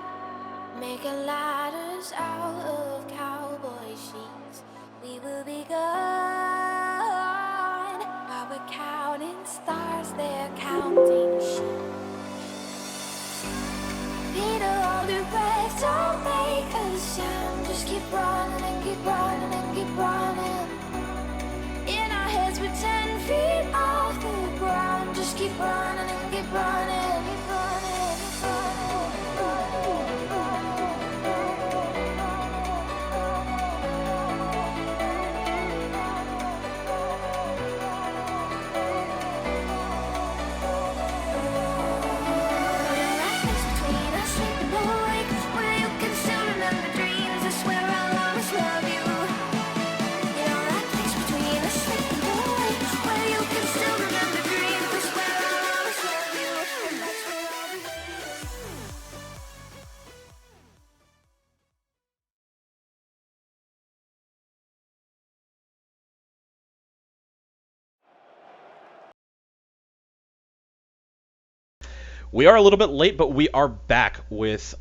making ladders out of cowboy sheets. We will be good while we're counting stars, they're counting sheep. Peter, all the breath don't make a sound. Just keep running and keep running and keep running. In our heads we're 10 feet off the ground. Just keep running and keep running, keep running, keep running, keep We are a little bit late, but we are back with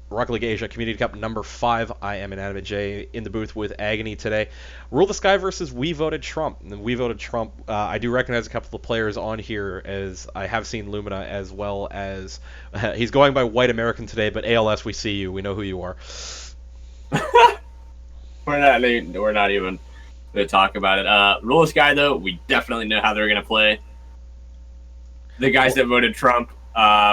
Rocket League Asia Community Cup number 5. I am Inanimate J in the booth with Agony today. Rule the Sky versus We Voted Trump. And We Voted Trump, I do recognize a couple of players on here, as I have seen Lumina, as well as he's going by White American today, but ALS, we see you. We know who you are. We're not even going to talk about it. Rule the Sky, though, we definitely know how they're going to play. The guys that voted Trump,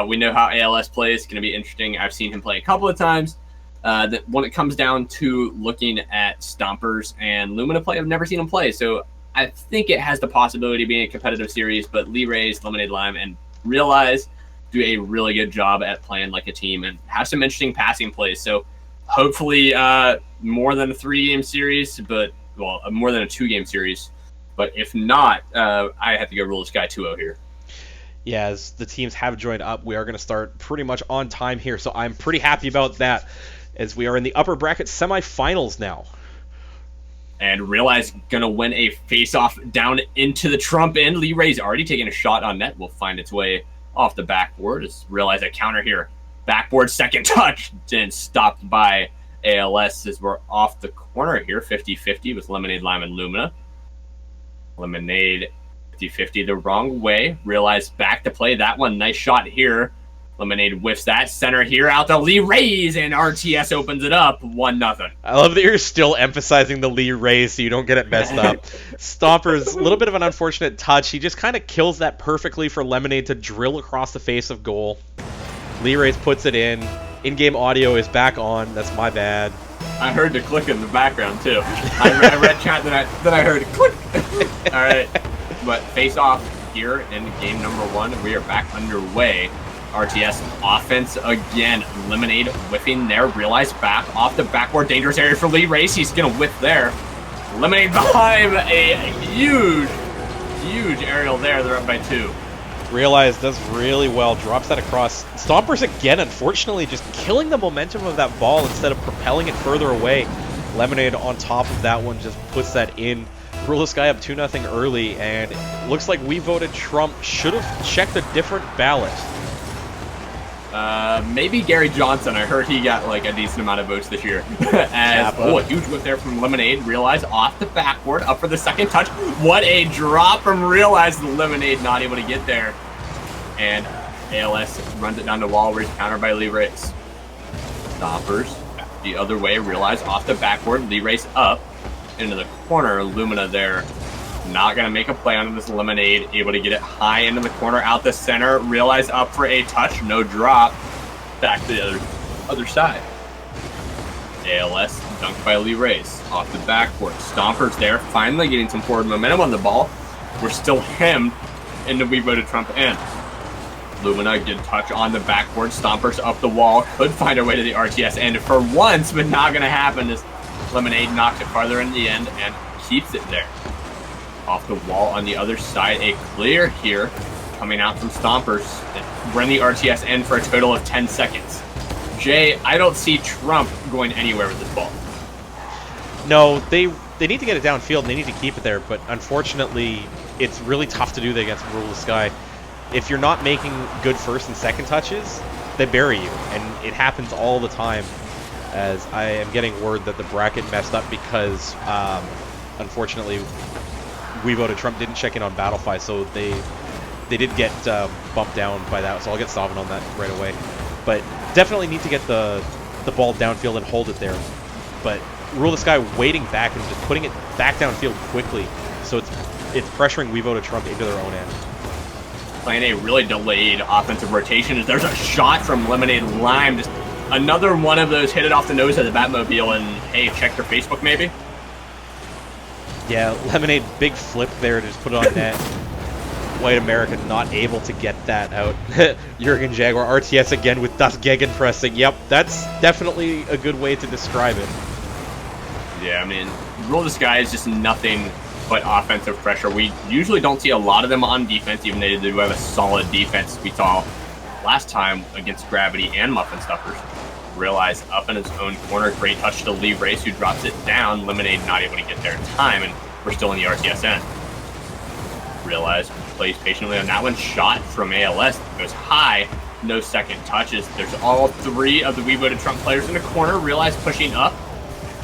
we know how ALS plays. It's going to be interesting. I've seen him play a couple of times. When it comes down to looking at Stompers and Lumina play, I've never seen him play. So I think it has the possibility of being a competitive series, but Lee Rays, Lemonade Lime, and Realize do a really good job at playing like a team and have some interesting passing plays. So hopefully more than a 3-game series, but, well, more than a 2-game series. But if not, I have to go Rule the Sky 2-0 here. Yeah, as the teams have joined up, we are going to start pretty much on time here, so I'm pretty happy about that, as we are in the upper bracket semifinals now. And Realize going to win a face-off down into the Trump end. Lee Ray's already taking a shot on net. Will find its way off the backboard. As Realize a counter here. Backboard second touch. Then stopped by ALS as we're off the corner here. 50-50 with Lemonade, Lime, and Lumina. Lemonade 50-50 the wrong way. Realize back to play that one. Nice shot here. Lemonade whiffs that. Center here out to Lee Rays, and RTS opens it up 1-0. I love that you're still emphasizing the Lee Rays so you don't get it messed up. Stompers, a little bit of an unfortunate touch. He just kind of kills that perfectly for Lemonade to drill across the face of goal. Lee Rays puts it in. In-game audio is back on. That's my bad. I heard the click in the background, too. I read chat, then I heard click. All right. But face off here in game number 1. We are back underway. RTS offense again. Lemonade whiffing there. Realize back off the backboard. Dangerous area for Lee Race. He's going to whiff there. Lemonade behind a huge aerial there. They're up by 2. Realize does really well. Drops that across. Stompers again, unfortunately, just killing the momentum of that ball instead of propelling it further away. Lemonade on top of that one just puts that in. Rule the Sky up 2-0 early, and it looks like We Voted Trump should have checked a different ballot. Maybe Gary Johnson. I heard he got like a decent amount of votes this year. A huge whip there from Lemonade. Realize off the backboard, up for the second touch. What a drop from Realize. Lemonade not able to get there. And ALS runs it down the wall where he's countered by Lee Race. Stompers the other way. Realize off the backboard. Lee Race up into the corner. Lumina there. Not going to make a play on this Lemonade. Able to get it high into the corner, out the center. Realize up for a touch. No drop. Back to the other side. ALS dunked by Lee Race. Off the backboard. Stompers there. Finally getting some forward momentum on the ball. We're still hemmed into We Voted Trump end. Lumina did touch on the backboard. Stompers up the wall. Could find her way to the RTS end for once, but not going to happen as Lemonade knocks it farther in the end and keeps it there. Off the wall on the other side, a clear here coming out from Stompers. We're in the RTS end for a total of 10 seconds. Jay, I don't see Trump going anywhere with this ball. No, they need to get it downfield and they need to keep it there, but unfortunately, it's really tough to do that against Rule the Sky. if you're not making good first and second touches, they bury you, and it happens all the time. As I am getting word that the bracket messed up because, unfortunately, We Voted Trump didn't check in on Battlefy, so they did get bumped down by that. So I'll get Sovereign on that right away. But definitely need to get the ball downfield and hold it there. But Rule the Sky waiting back and just putting it back downfield quickly, so it's pressuring We Voted Trump into their own end. Playing a really delayed offensive rotation. There's a shot from Lemonade Lime. Just another one of those hit it off the nose of the Batmobile, and hey, check their Facebook maybe. Yeah, Lemonade, big flip there to just put it on net. White America not able to get that out. Jurgen Jaguar, RTS again with Das Gegenpressing. Yep, that's definitely a good way to describe it. Yeah, I mean, Rule the Sky is just nothing but offensive pressure. We usually don't see a lot of them on defense, even though they do have a solid defense. We saw last time against Gravity and Muffin Stuffers. Realize up in his own corner, great touch to Lee Race, who drops it down. Lemonade not able to get there in time, and we're still in the RTSN. Realize plays patiently on that one. Shot from ALS goes high, no second touches. There's all three of the We Voted Trump players in the corner. Realize pushing up,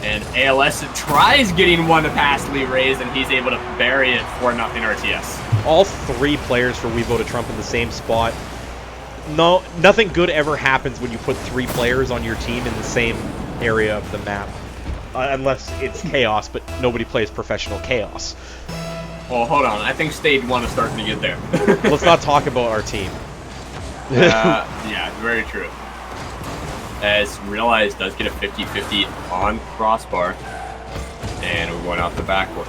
and ALS tries getting one to pass Lee Rays, and he's able to bury it for 0 RTS. All three players for We Voted Trump in the same spot. No, nothing good ever happens when you put 3 players on your team in the same area of the map. Unless it's Chaos, but nobody plays professional Chaos. Well, hold on. I think Stage 1 is starting to get there. Let's not talk about our team. Yeah, very true. As Realize does get a 50-50 on Crossbar. And we're going off the backboard.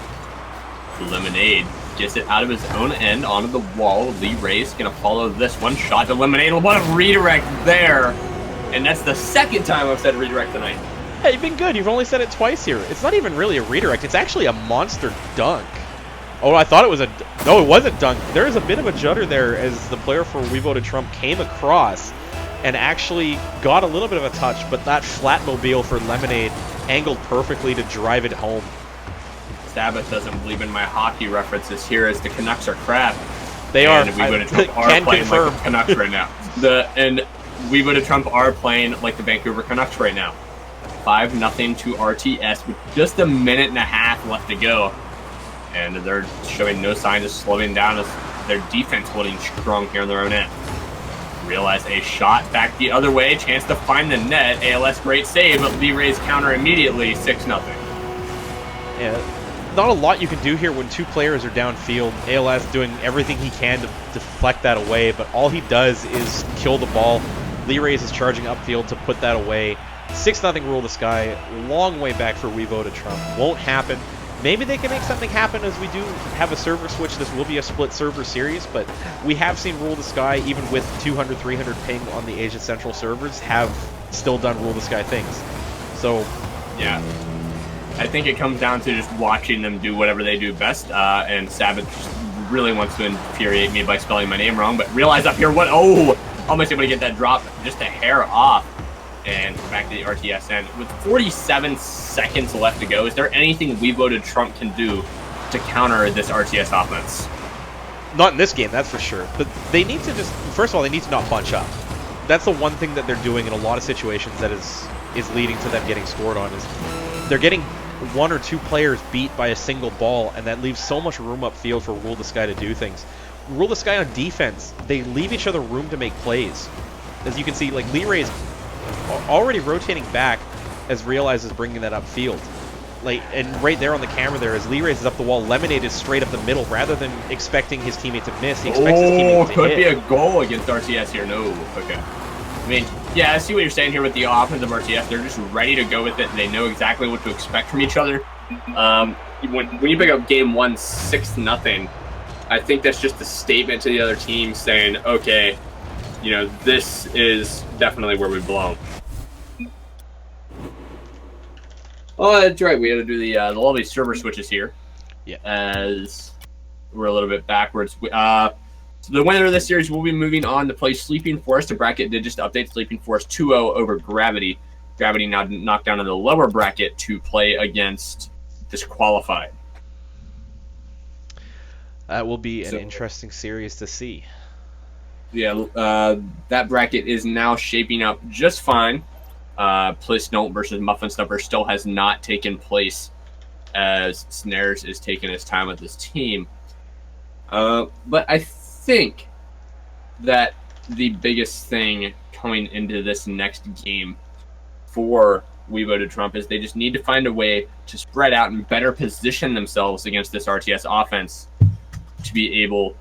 Lemonade gets it out of his own end onto the wall. Lee Ray's going to follow this one shot to Lemonade. What a redirect there. And that's the second time I've said redirect tonight. Hey, you've been good. You've only said it twice here. It's not even really a redirect. It's actually a monster dunk. Oh, I thought it was a... No, it was a dunk. There is a bit of a judder there as the player for We Voted Trump came across and actually got a little bit of a touch, but that flatmobile for Lemonade angled perfectly to drive it home. Sabbath doesn't believe in my hockey references here as the Canucks are crap. They are. And We Voted Trump are playing like the Canucks right now. And We Voted Trump are playing like the Vancouver Canucks right now. 5-0 to RTS with just a minute and a half left to go. And they're showing no sign of slowing down as their defense holding strong here on their own end. Realize a shot back the other way, chance to find the net. ALS great save, but Lee Ray's counter immediately, 6-0. Yeah. Not a lot you can do here when 2 players are downfield. ALS doing everything he can to deflect that away, but all he does is kill the ball. Lee Rays is charging upfield to put that away. 6-0 Rule the Sky. Long way back for We Voted Trump. Won't happen. Maybe they can make something happen as we do have a server switch. This will be a split server series, but we have seen Rule the Sky, even with 200, 300 ping on the Asia Central servers, have still done Rule the Sky things. So, yeah. I think it comes down to just watching them do whatever they do best, and Sabbath really wants to infuriate me by spelling my name wrong, but Realize up here, almost able to get that drop just a hair off, and back to the RTSN. With 47 seconds left to go, is there anything We Voted Trump can do to counter this RTS offense? Not in this game, that's for sure. But they need to just, first of all, they need to not bunch up. That's the one thing that they're doing in a lot of situations that is leading to them getting scored on, is they're getting 1 or 2 players beat by a single ball, and that leaves so much room upfield for Rule the Sky to do things. Rule the Sky on defense, they leave each other room to make plays. As you can see, like, Lee Ray's already rotating back as Realize is bringing that upfield. Like, and right there on the camera there, as Lee Rays is up the wall, Lemonade is straight up the middle. Rather than expecting his teammate to miss, he expects his teammate to could hit. Be a goal against RTS here. No, okay. I mean, yeah, I see what you're saying here with the offensive RTS. They're just ready to go with it. They know exactly what to expect from each other. When you pick up game 1, 6-0, I think that's just a statement to the other team saying, okay, you know, this is definitely where we belong. Oh, that's right. We had to do the lovely server switches here. Yeah. As we're a little bit backwards. So the winner of this series will be moving on to play Sleeping Forest. The bracket did just update. Sleeping Forest 2-0 over Gravity. Gravity now knocked down in the lower bracket to play against Disqualified. That will be an interesting series to see. That bracket is now shaping up just fine. Plisnote versus Muffin Stuffer still has not taken place, as Snares is taking his time with his team. But I think that the biggest thing coming into this next game for We Voted Trump is they just need to find a way to spread out and better position themselves against this RTS offense to be able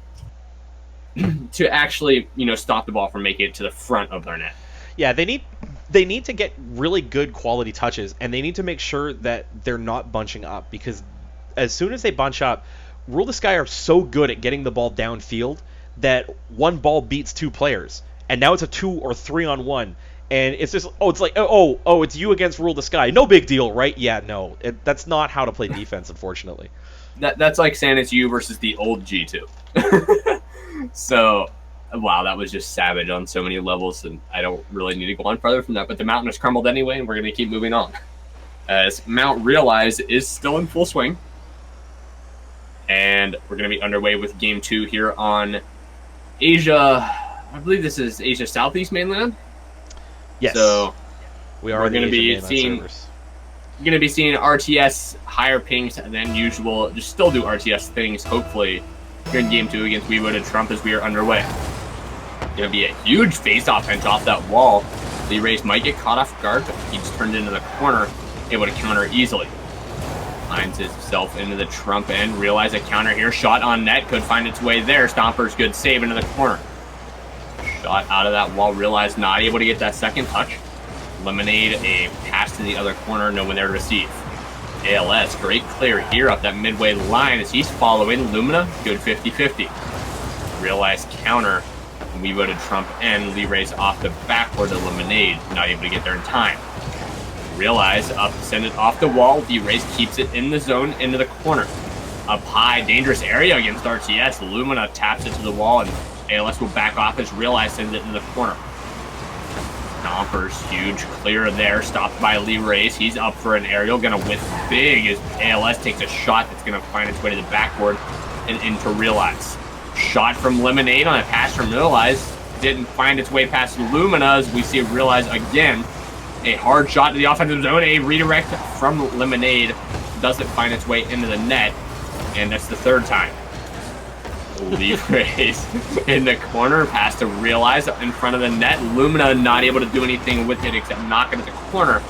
to actually, stop the ball from making it to the front of their net. Yeah, they need to get really good quality touches, and they need to make sure that they're not bunching up, because as soon as they bunch up, Rule the Sky are so good at getting the ball downfield that one ball beats two players, and now it's a 2 or 3-on-1, and it's just it's you against Rule the Sky. No big deal, right? Yeah, no, that's not how to play defense, unfortunately. That's like saying it's you versus the old G2. So, wow, that was just savage on so many levels, and I don't really need to go on further from that, but the mountain has crumbled anyway, and we're going to keep moving on. As Mount Realize is still in full swing, and we're going to be underway with Game 2 here on Asia. I believe this is Asia Southeast mainland. Yes. So we're going to be seeing RTS higher pings than usual. Just still do RTS things, hopefully, here in Game 2 against We Voted Trump as we are underway. Going to be a huge face-off offense off that wall. Lee Rays might get caught off guard, but he just turned into the corner, able to counter easily. Finds himself into the Trump end. Realize a counter here. Shot on net. Could find its way there. Stomper's good save into the corner. Shot out of that wall. Realize not able to get that second touch. Lemonade, a pass to the other corner. No one there to receive. ALS, great clear here up that midway line as he's following. Lumina, good 50-50. Realize counter. We voted Trump and Lee Rays off the backward to Lemonade. Not able to get there in time. Realize up, send it off the wall. Lee Rays keeps it in the zone into the corner. Up high, dangerous area against RTS. Lumina taps it to the wall and ALS will back off as Realize sends it in the corner. Stomper's huge clear there, stopped by Lee Rays. He's up for an aerial, gonna whiff big as ALS takes a shot that's gonna find its way to the backboard and into Realize. Shot from Lemonade on a pass from Realize, didn't find its way past Lumina as we see Realize again. A hard shot to the offensive zone, a redirect from Lemonade doesn't find its way into the net, and that's the third time. Lee Rays in the corner, pass to Realize in front of the net. Lumina not able to do anything with it except knock it at the corner.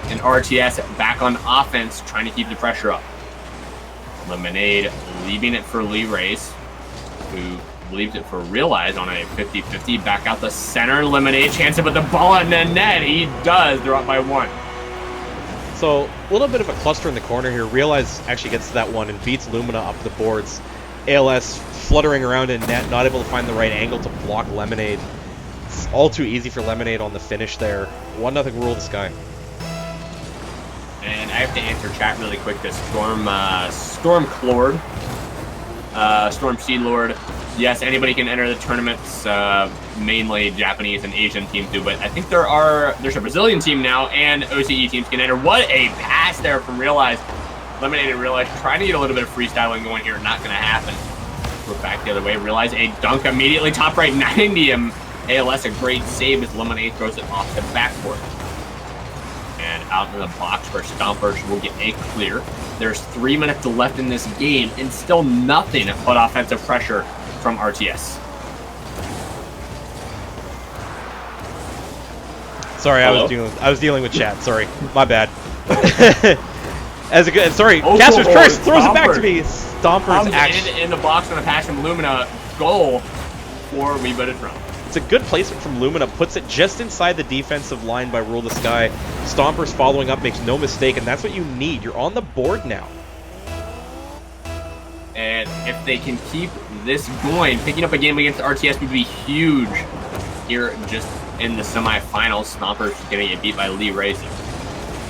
And RTS back on offense, trying to keep the pressure up. Lemonade leaving it for Lee Rays, who leaves it for Realize on a 50-50. Back out the center. Lemonade chance to put the ball in the net. He does. They're up by 1. So a little bit of a cluster in the corner here. Realize actually gets to that one and beats Lumina up the boards. ALS fluttering around in net, not able to find the right angle to block Lemonade. It's all too easy for Lemonade on the finish there. 1-0 Rule the Sky. And I have to answer chat really quick. This Storm Clord, Storm Seed Lord. Yes, anybody can enter the tournaments. Mainly Japanese and Asian teams do, but I think there's a Brazilian team now, and OCE teams can enter. What a pass there from Realize. Lemonade and Realize trying to get a little bit of freestyling going here. Not going to happen. We're back the other way. Realize a dunk immediately. Top right 90. ALS a great save as Lemonade throws it off the backboard. And out in the box where Stompers will get a clear. There's 3 minutes left in this game and still nothing but offensive pressure from RTS. Sorry, I was dealing with chat. Sorry, my bad. Caster's Curse throws it back to me. Stomper's action in the box on a pass from Lumina. Goal for We Voted Trump. It's a good placement from Lumina. Puts it just inside the defensive line by Rule the Sky. Stomper's following up, makes no mistake, and that's what you need. You're on the board now. And if they can keep this going, picking up a game against RTS would be huge here just in the semifinals. Stomper's going to get beat by Lee Rays.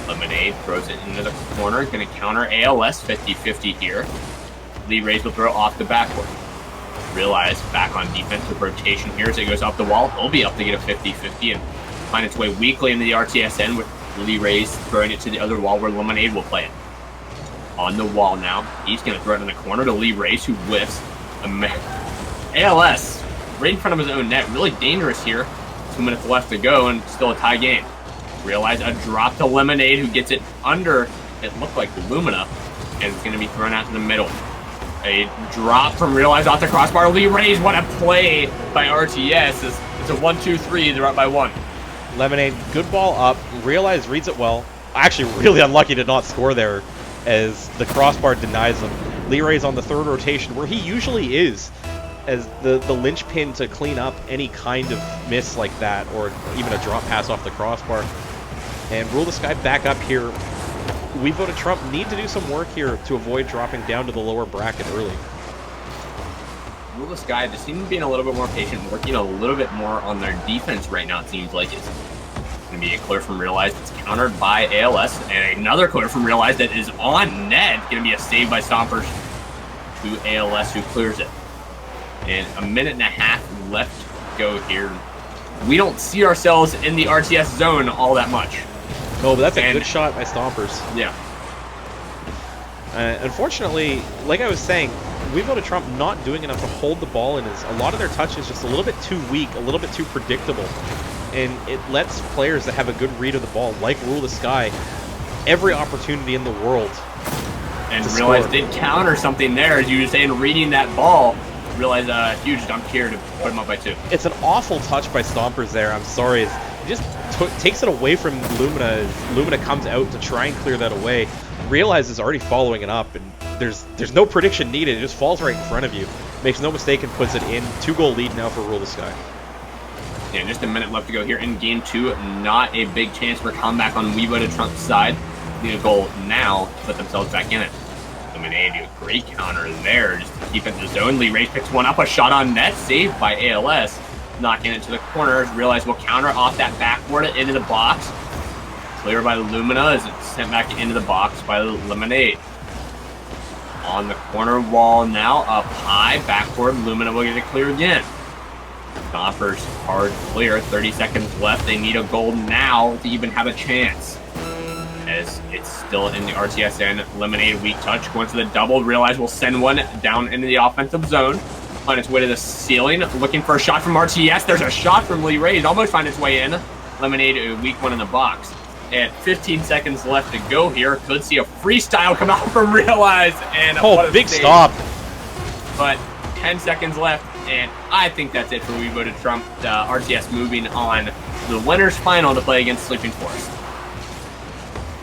Lemonade throws it into the corner, going to counter ALS 50-50 here. Lee Rays will throw off the backboard. Realize back on defensive rotation here as it goes up the wall. He'll be up to get a 50-50 and find its way weakly into the RTS end with Lee Rays throwing it to the other wall where Lemonade will play it. On the wall now. He's going to throw it in the corner to Lee Rays, who whiffs. ALS right in front of his own net. Really dangerous here. 2 minutes left to go and still a tie game. Realize a drop to Lemonade, who gets it under, it looked like Lumina, and it's going to be thrown out to the middle. A drop from Realize off the crossbar. Lee Rays, what a play by RTS. It's a 1-2-3. They're up by 1. Lemonade, good ball up. Realize reads it well. Actually, really unlucky to not score there, as the crossbar denies him. Lee Rays on the third rotation, where he usually is, as the linchpin to clean up any kind of miss like that, or even a drop pass off the crossbar. And Rule the Sky back up here. We voted Trump need to do some work here to avoid dropping down to the lower bracket early. Rule the Sky just seems to be a little bit more patient, working a little bit more on their defense right now, it seems like. It's going to be a clear from Realize that's countered by ALS, and another clear from Realize that is on net. Going to be a save by Stompers to ALS, who clears it. And a minute and a half left to go here. We don't see ourselves in the RTS zone all that much. No, but that's a good shot by Stompers. Yeah. Unfortunately, like I was saying, we voted Trump not doing enough to hold the ball in. A lot of their touch is just a little bit too weak, a little bit too predictable. And it lets players that have a good read of the ball, like Rule the Sky, every opportunity in the world. And Realize did counter something there, as you were saying, reading that ball. Realize a huge dunk here to put him up by 2. It's an awful touch by Stompers there. I'm sorry. It just takes it away from Lumina as Lumina comes out to try and clear that away. Realize is already following it up, and there's no prediction needed. It just falls right in front of you. Makes no mistake and puts it in. 2-goal lead now for Rule the Sky. Yeah, just a minute left to go here in game 2. Not a big chance for comeback on We Voted Trump's side. Need a goal now to put themselves back in it. Lemonade, a great counter there, just to keep it in the zone. Lee Race picks one up, a shot on net, saved by ALS. Knocking it to the corner. Realize we'll counter off that backboard into the box. Clear by Lumina as it's sent back into the box by Lemonade. On the corner wall now, up high, backboard. Lumina will get it clear again. Stompers hard clear, 30 seconds left. They need a goal now to even have a chance. As it's still in the RTS end. Lemonade, weak touch, going to the double. Realize we'll send one down into the offensive zone. On its way to the ceiling, looking for a shot from RTS. There's a shot from Lee Rays, almost find its way in. Lemonade, a weak one in the box. And 15 seconds left to go here. Could see a freestyle come out from Realize. And big stop. But 10 seconds left, and I think that's it for We Voted Trump. RTS moving on to the winners final to play against Sleeping Forest.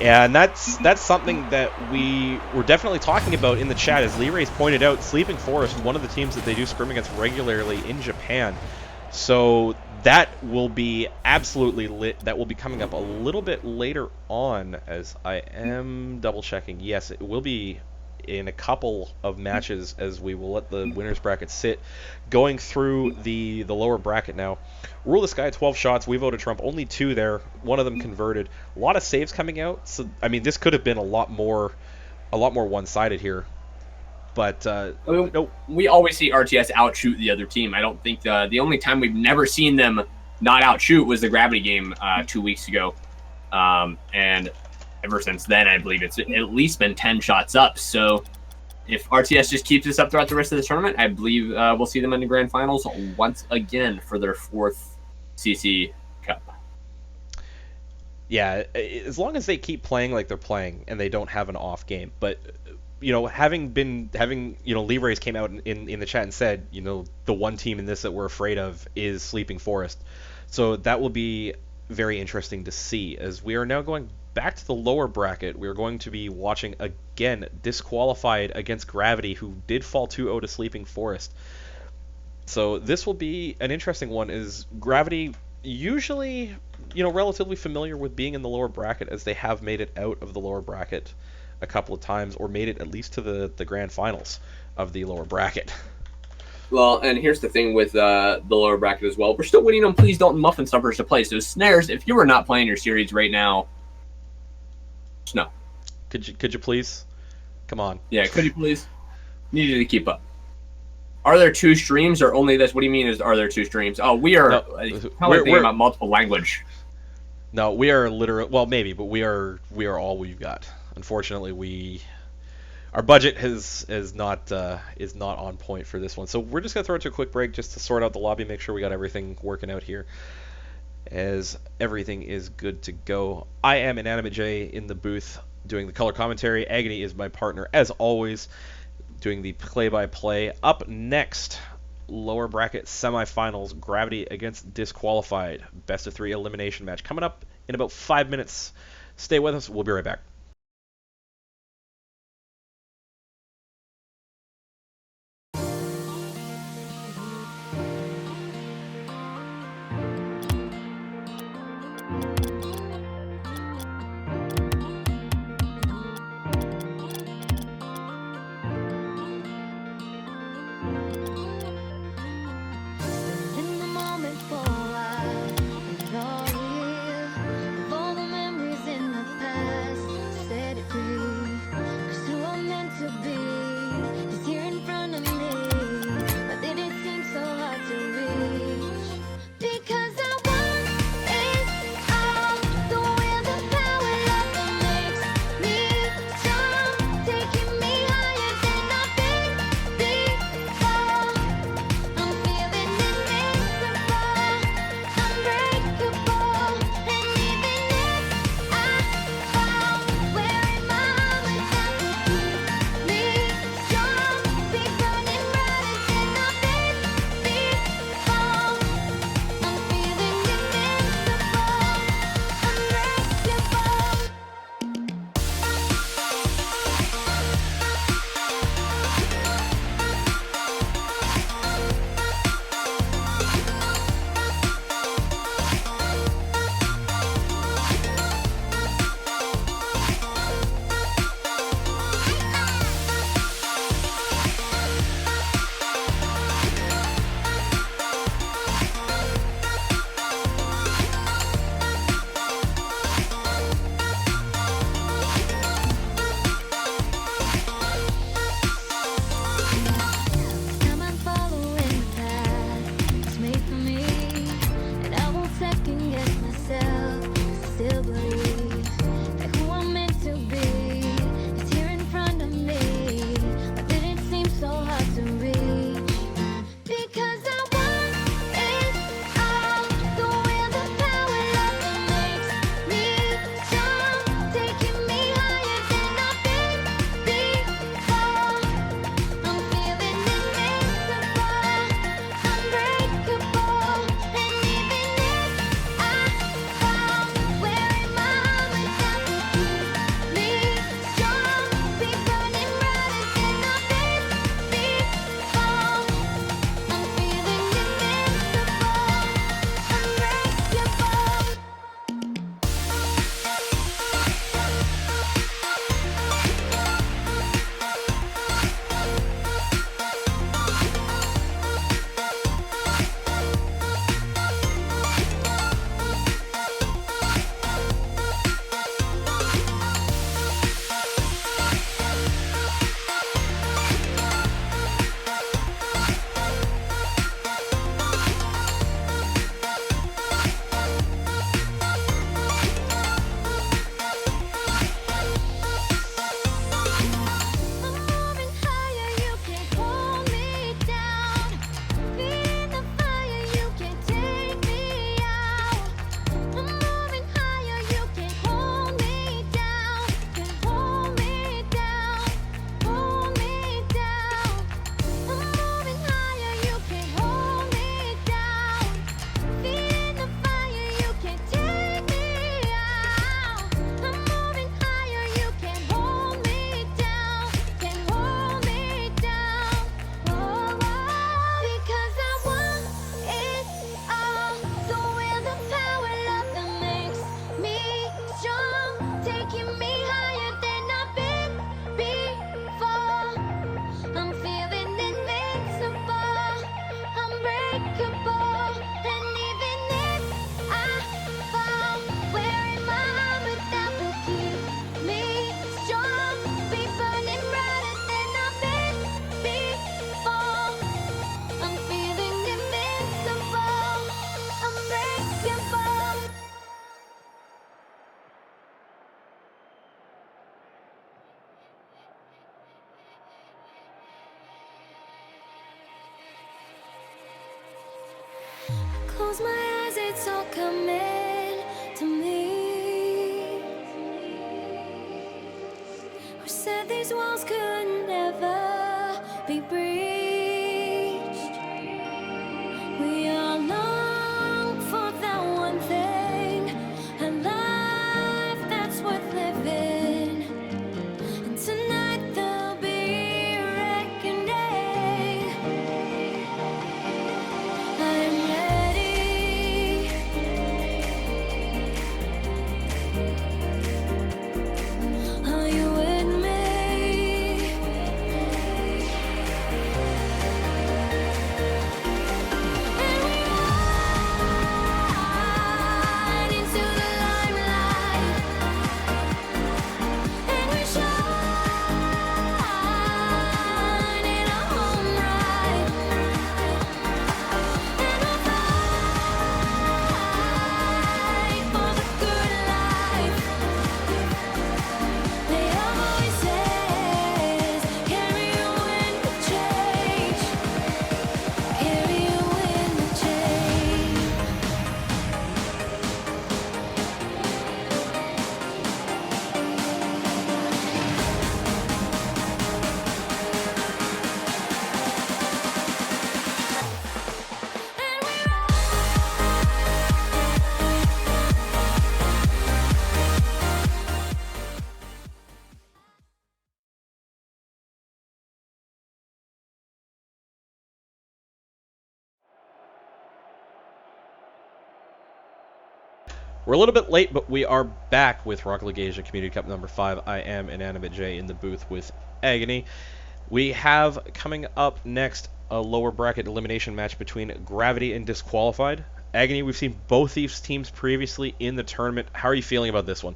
Yeah, and that's something that we were definitely talking about in the chat. As Lee Rays pointed out, Sleeping Forest, one of the teams that they do scrim against regularly in Japan. So that will be absolutely lit. That will be coming up a little bit later on, as I am double checking. Yes, it will be in a couple of matches, as we will let the winners bracket sit, going through the lower bracket now. Rule the Sky, 12 shots. We voted Trump, only 2 there. One of them converted. A lot of saves coming out. So I mean, this could have been a lot more one-sided here. But nope. We always see RTS outshoot the other team. I don't think the only time we've never seen them not outshoot was the Gravity game 2 weeks ago. And ever since then, I believe it's at least been 10 shots up. So if RTS just keeps this up throughout the rest of the tournament, I believe we'll see them in the grand finals once again for their 4th CC Cup. Yeah, as long as they keep playing like they're playing and they don't have an off game. But you know, having Lee Rays came out in the chat and said, you know, the one team in this that we're afraid of is Sleeping Forest. So that will be very interesting to see, as we are now going back to the lower bracket. We are going to be watching again Disqualified against Gravity, who did fall 2-0 to Sleeping Forest. So this will be an interesting one, as Gravity usually, you know, relatively familiar with being in the lower bracket, as they have made it out of the lower bracket a couple of times, or made it at least to the grand finals of the lower bracket. Well, and here's the thing with the lower bracket as well. We're still waiting on Please Don't Muffin Stumpers to play. So Snares, if you are not playing your series right now, just no. Could you please? Come on. Yeah, could you please? Need you to keep up. Are there 2 streams or only this? What do you mean are there 2 streams? Oh, we are probably thinking about multiple language. No, we are literally, well, maybe, but we are all we've got. Unfortunately, our budget is not on point for this one. So we're just gonna throw it to a quick break just to sort out the lobby, make sure we got everything working out here, as everything is good to go. I am Inanimate J in the booth doing the color commentary. Agony is my partner as always, doing the play-by-play. Up next, lower bracket semifinals, Gravity against Disqualified, best of 3 elimination match coming up in about 5 minutes. Stay with us. We'll be right back. In the moment for a while, and all real of all the memories in the past. coming to me. Who said these walls could never be breached? We all long for that one thing, a life that's worth living. And tonight there'll be a reckoning. I'm ready. Are you with me? And we ride into the limelight, and we shine in a home ride, and we'll fight for the good life. They have voices, carry you in the change, carry you in the change. And we We're a little bit late, but we are back with Rocket League Asia Community Cup number 5. I am Inanimate J in the booth with Agony. We have coming up next a lower bracket elimination match between Gravity and Disqualified. Agony, we've seen both these teams previously in the tournament. How are you feeling about this one?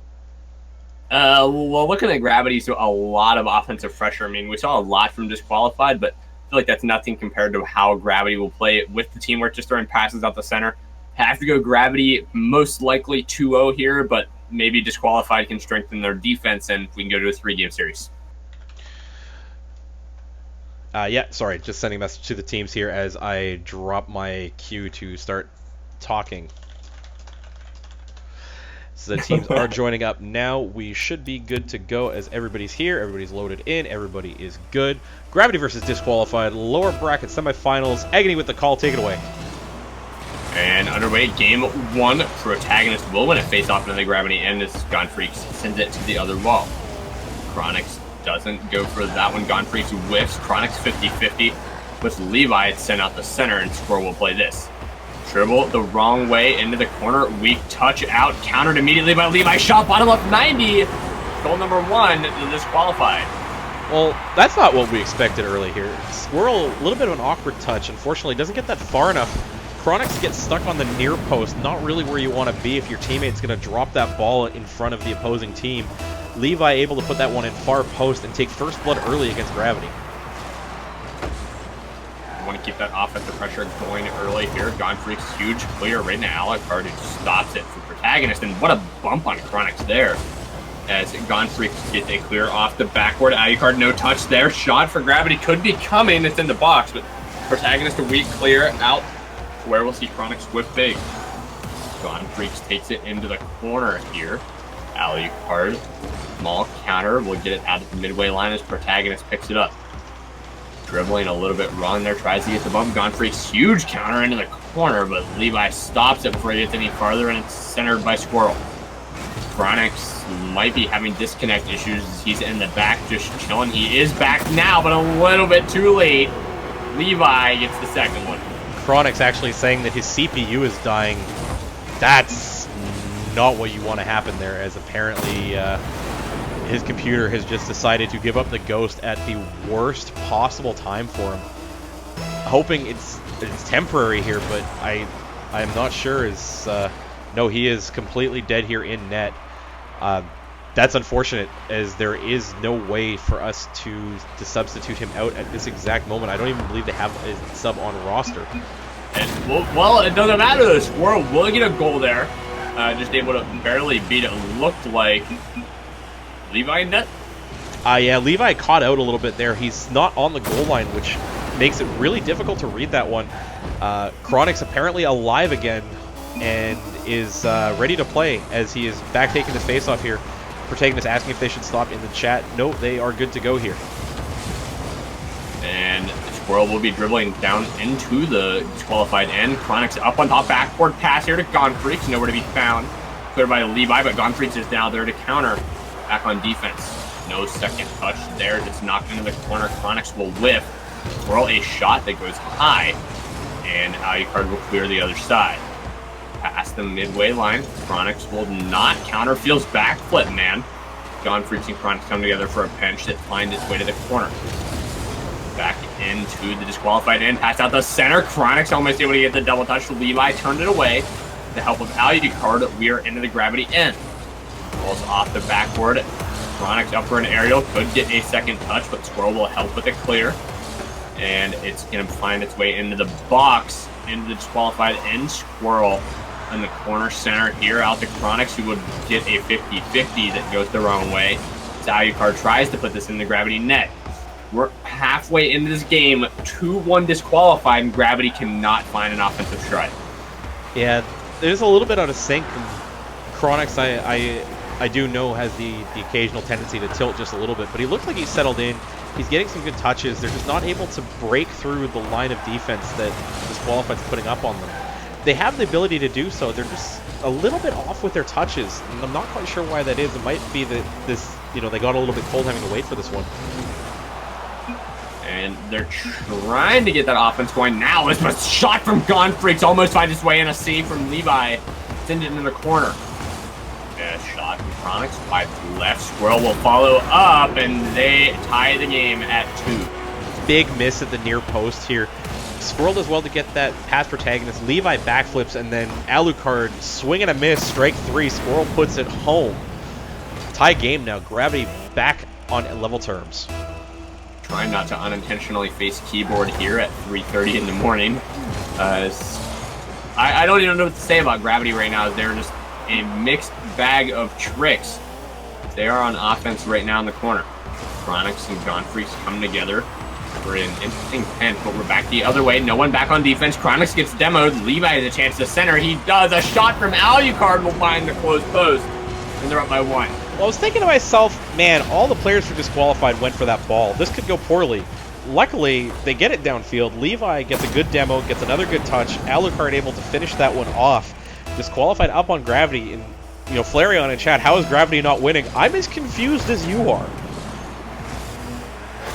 Well, looking at Gravity, so a lot of offensive pressure. I mean, we saw a lot from Disqualified, but I feel like that's nothing compared to how Gravity will play it with the team where it's just throwing passes out the center. Have to go Gravity, most likely 2-0 here, but maybe Disqualified can strengthen their defense and we can go to a 3-game series. Yeah, sorry, just sending a message to the teams here as I drop my cue to start talking. So the teams are joining up now. We should be good to go as everybody's here. Everybody's loaded in. Everybody is good. Gravity versus Disqualified. Lower bracket semifinals. Agony with the call. Take it away. And underway, game 1, Protagonist will win a face-off into the Gravity end as Gonfreaks sends it to the other wall. Chronix doesn't go for that one. Gonfreaks whiffs. Chronix 50-50 with Levi sent out the center, and Squirrel will play this. Dribble the wrong way into the corner. Weak touch out. Countered immediately by Levi. Shot bottom left 90. Goal number 1, Disqualified. Well, that's not what we expected early here. Squirrel, a little bit of an awkward touch. Unfortunately, doesn't get that far enough. Chronix gets stuck on the near post, not really where you want to be if your teammate's going to drop that ball in front of the opposing team. Levi able to put that one in far post and take first blood early against Gravity. Want to keep that offensive pressure going early here. Gonfreak's huge clear right now. Alucard who stops it for Protagonist, and what a bump on Chronix there. As Gonfreak gets a clear off the backboard. Alucard no touch there. Shot for Gravity could be coming. It's in the box, but Protagonist a weak clear out. Where we'll see Chronix whip big. Gonfreaks takes it into the corner here. Alucard, small counter, will get it out of the midway line as Protagonist picks it up. Dribbling a little bit wrong there, tries to get the bump. Gonfreak's huge counter into the corner, but Levi stops it before it gets any farther, and it's centered by Squirrel. Chronix might be having disconnect issues. He's in the back just chilling. He is back now, but a little bit too late. Levi gets the second one. Chronix actually saying that his CPU is dying. That's not what you want to happen there, as apparently his computer has just decided to give up the ghost at the worst possible time for him. Hoping it's temporary here, but I'm not sure. No, he is completely dead here in net. That's unfortunate, as there is no way for us to substitute him out at this exact moment. I don't even believe they have a sub on roster. And well, it doesn't matter. The Squirrel will get a goal there. Just able to barely beat it. Looked like Levi in net. Yeah, Levi caught out a little bit there. He's not on the goal line, which makes it really difficult to read that one. Chronix apparently alive again, and is ready to play as he is back taking this face-off here. Protagonist asking if they should stop in the chat. No, they are good to go here. And Squirrel will be dribbling down into the disqualified end. Chronix up on top, backboard pass here to Gonfreaks, nowhere to be found. Cleared by Levi, but Gonfreaks is now there to counter. Back on defense. No second touch there, just knocked into the corner. Chronix will whiff. Squirrel a shot that goes high, and Alucard will clear the other side. Past the midway line, Chronix will not counter, feels backflip, man. Gonfreaks and Chronix come together for a pinch that finds its way to the corner. Back into the disqualified end, pass out the center. Chronix almost able to get the double touch. Levi turned it away. With the help of Alucard, we are into the gravity end. Rolls off the backboard. Chronix up for an aerial, could get a second touch, but Squirrel will help with the clear. And it's going to find its way into the box, into the disqualified end. Squirrel in the corner center here, out to Chronix, who would get a 50-50 that goes the wrong way. Alucard tries to put this in the gravity net. We're halfway into this game, 2-1 disqualified, and Gravity cannot find an offensive strike. Yeah, it is a little bit out of sync. Chronix, I do know, has the occasional tendency to tilt just a little bit, but he looks like he's settled in. He's getting some good touches. They're just not able to break through the line of defense that Disqualified's putting up on them. They have the ability to do so. They're just a little bit off with their touches, and I'm not quite sure why that is. It might be that they got a little bit cold having to wait for this one. And they're trying to get that offense going now. It's a shot from Gonfreaks, almost finds its way in a save from Levi. Send it into the corner. A shot from Chronix, wide left. Squirrel will follow up, and they tie the game at 2. Big miss at the near post here. Squirrel does well to get that past Protagonist. Levi backflips, and then Alucard swing and a miss. Strike 3. Squirrel puts it home. Tie game now. Gravity back on level terms. Trying not to unintentionally face keyboard here at 3:30 in the morning. I don't even know what to say about Gravity right now. They're just a mixed bag of tricks. They are on offense right now in the corner. Chronix and Gonfreaks come together. We're in an interesting pinch, but we're back the other way. No one back on defense. Chronix gets demoed. Levi has a chance to center. He does. A shot from Alucard will find the closed post. And they're up by 1. Well, I was thinking to myself, man, all the players who disqualified went for that ball. This could go poorly. Luckily, they get it downfield. Levi gets a good demo, gets another good touch. Alucard able to finish that one off. Disqualified up on Gravity. And, Flareon in chat, how is Gravity not winning? I'm as confused as you are.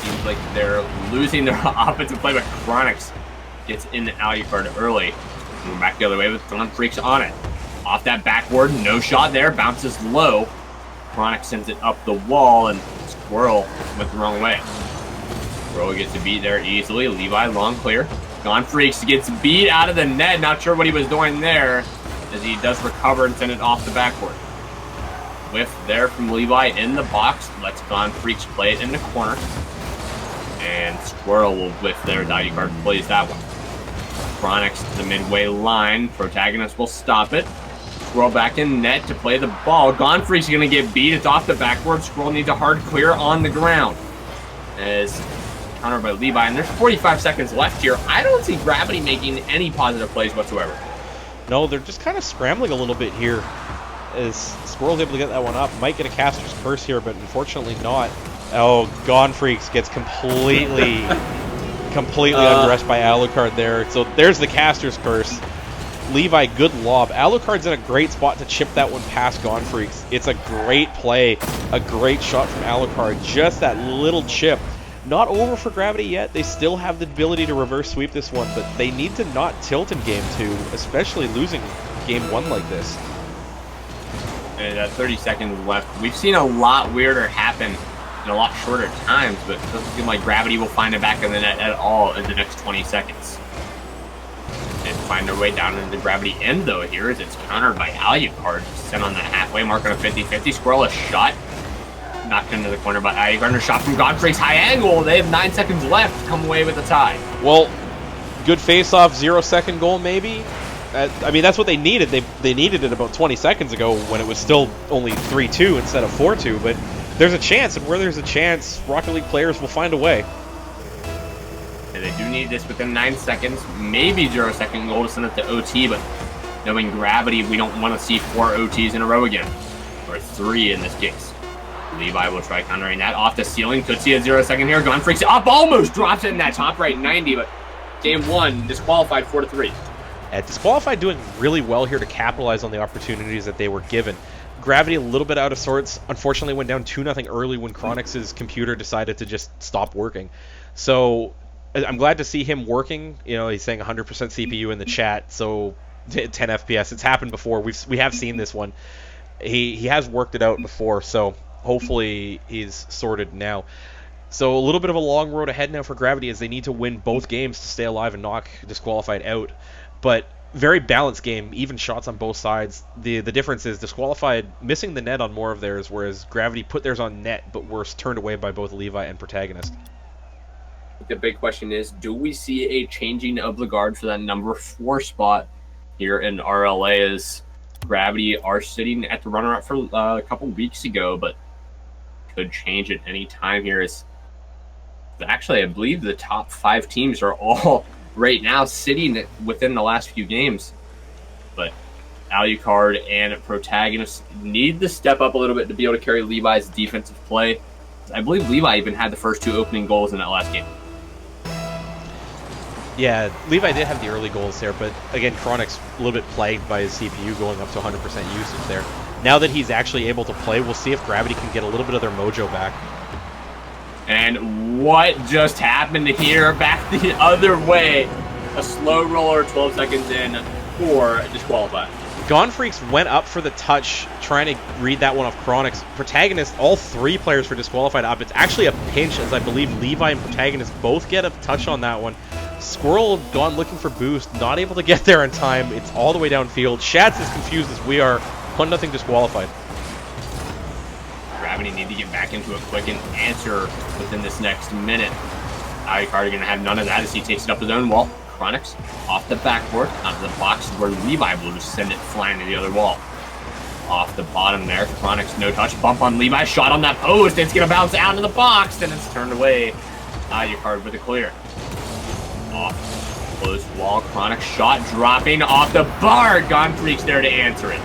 Seems like they're losing their offensive play, but Chronix gets in Alucard early. And we're back the other way with Gonfreaks on it. Off that backboard, no shot there, bounces low. Chronix sends it up the wall, and Squirrel went the wrong way. Squirrel gets a beat there easily. Levi long clear. Gonfreaks gets beat out of the net. Not sure what he was doing there, as he does recover and send it off the backboard. Whiff there from Levi in the box. Lets Gonfreaks play it in the corner. And Squirrel will whiff there. Alucard plays that one. Chronix to the midway line. Protagonist will stop it. Squirrel back in net to play the ball. Gonfreaks going to get beat. It's off the backboard. Squirrel needs a hard clear on the ground. As countered by Levi. And there's 45 seconds left here. I don't see Gravity making any positive plays whatsoever. No, they're just kind of scrambling a little bit here. As Squirrel's able to get that one up. Might get a caster's curse here, but unfortunately not. Oh, Gonfreaks gets completely undressed by Alucard there. So there's the caster's curse. Levi, good lob. Alucard's in a great spot to chip that one past Gonfreaks. It's a great play. A great shot from Alucard. Just that little chip. Not over for Gravity yet. They still have the ability to reverse sweep this one, but they need to not tilt in Game 2, especially losing Game 1 like this. And 30 seconds left. We've seen a lot weirder happen in a lot shorter times, but it doesn't seem like Gravity will find it back in the net at all in the next 20 seconds. And find their way down into the Gravity end, though, here as it's countered by Alucard. Sent on the halfway mark on a 50-50. Squirrel a shot. Knocked into the corner by Alucard. A shot from Gonfreaks. High angle. They have 9 seconds left to come away with a tie. Well, good face-off, 0-second goal maybe. I mean, that's what they needed. They needed it about 20 seconds ago when it was still only 3-2 instead of 4-2, but there's a chance, and where there's a chance, Rocket League players will find a way. And they do need this within 9 seconds, maybe 0-second goal to send it to OT, but Knowing Gravity, we don't want to see 4 OTs in a row again. Or 3 in this case. Levi will try countering that off the ceiling. Could see a 0-second here. Gun Freaks up, almost drops it in that top right 90, but game 1 disqualified 4-3. Disqualified doing really well here to capitalize on the opportunities that they were given. Gravity a little bit out of sorts. Unfortunately went down 2-0 early when Chronix's computer decided to just stop working. So I'm glad to see him working. You know, he's saying 100% CPU in the chat, so 10 FPS. It's happened before. We have seen this one. He has worked it out before, so hopefully he's sorted now. So a little bit of a long road ahead now for Gravity as they need to win both games to stay alive and knock Disqualified out. But very balanced game, even shots on both sides. The difference is Disqualified missing the net on more of theirs, whereas Gravity put theirs on net but were turned away by both Levi and Protagonist. The big question is, do we see a changing of the guard for that number 4 spot here in RLA, as Gravity are sitting at the runner-up for a couple weeks ago, but could change at any time here. Is actually, I believe the top 5 teams are all right now sitting within the last few games. But Alucard and Protagonist need to step up a little bit to be able to carry Levi's defensive play. I believe Levi even had the first 2 opening goals in that last game. Yeah, Levi did have the early goals there, but again, Chronix a little bit plagued by his CPU going up to 100% usage there. Now that he's actually able to play, we'll see if Gravity can get a little bit of their mojo back. And what just happened here? Back the other way. A slow roller 12 seconds in for Disqualified. Gone Freaks went up for the touch, trying to read that one off Chronix. Protagonist, all 3 players for Disqualified up. It's actually a pinch, as I believe Levi and Protagonist both get a touch on that one. Squirrel gone looking for boost, not able to get there in time. It's all the way downfield. Shats is confused as we are. 1-0 Disqualified. Gravity need to get back into a quick answer within this next minute. Alucard going to have none of that as he takes it up his own wall. Chronix off the backboard, onto the box where Levi will just send it flying to the other wall. Off the bottom there, Chronix no touch, bump on Levi, shot on that post, it's going to bounce out of the box, and it's turned away. Alucard with a clear. Off close wall, Chronix shot dropping off the bar. Gone Freaks there to answer it.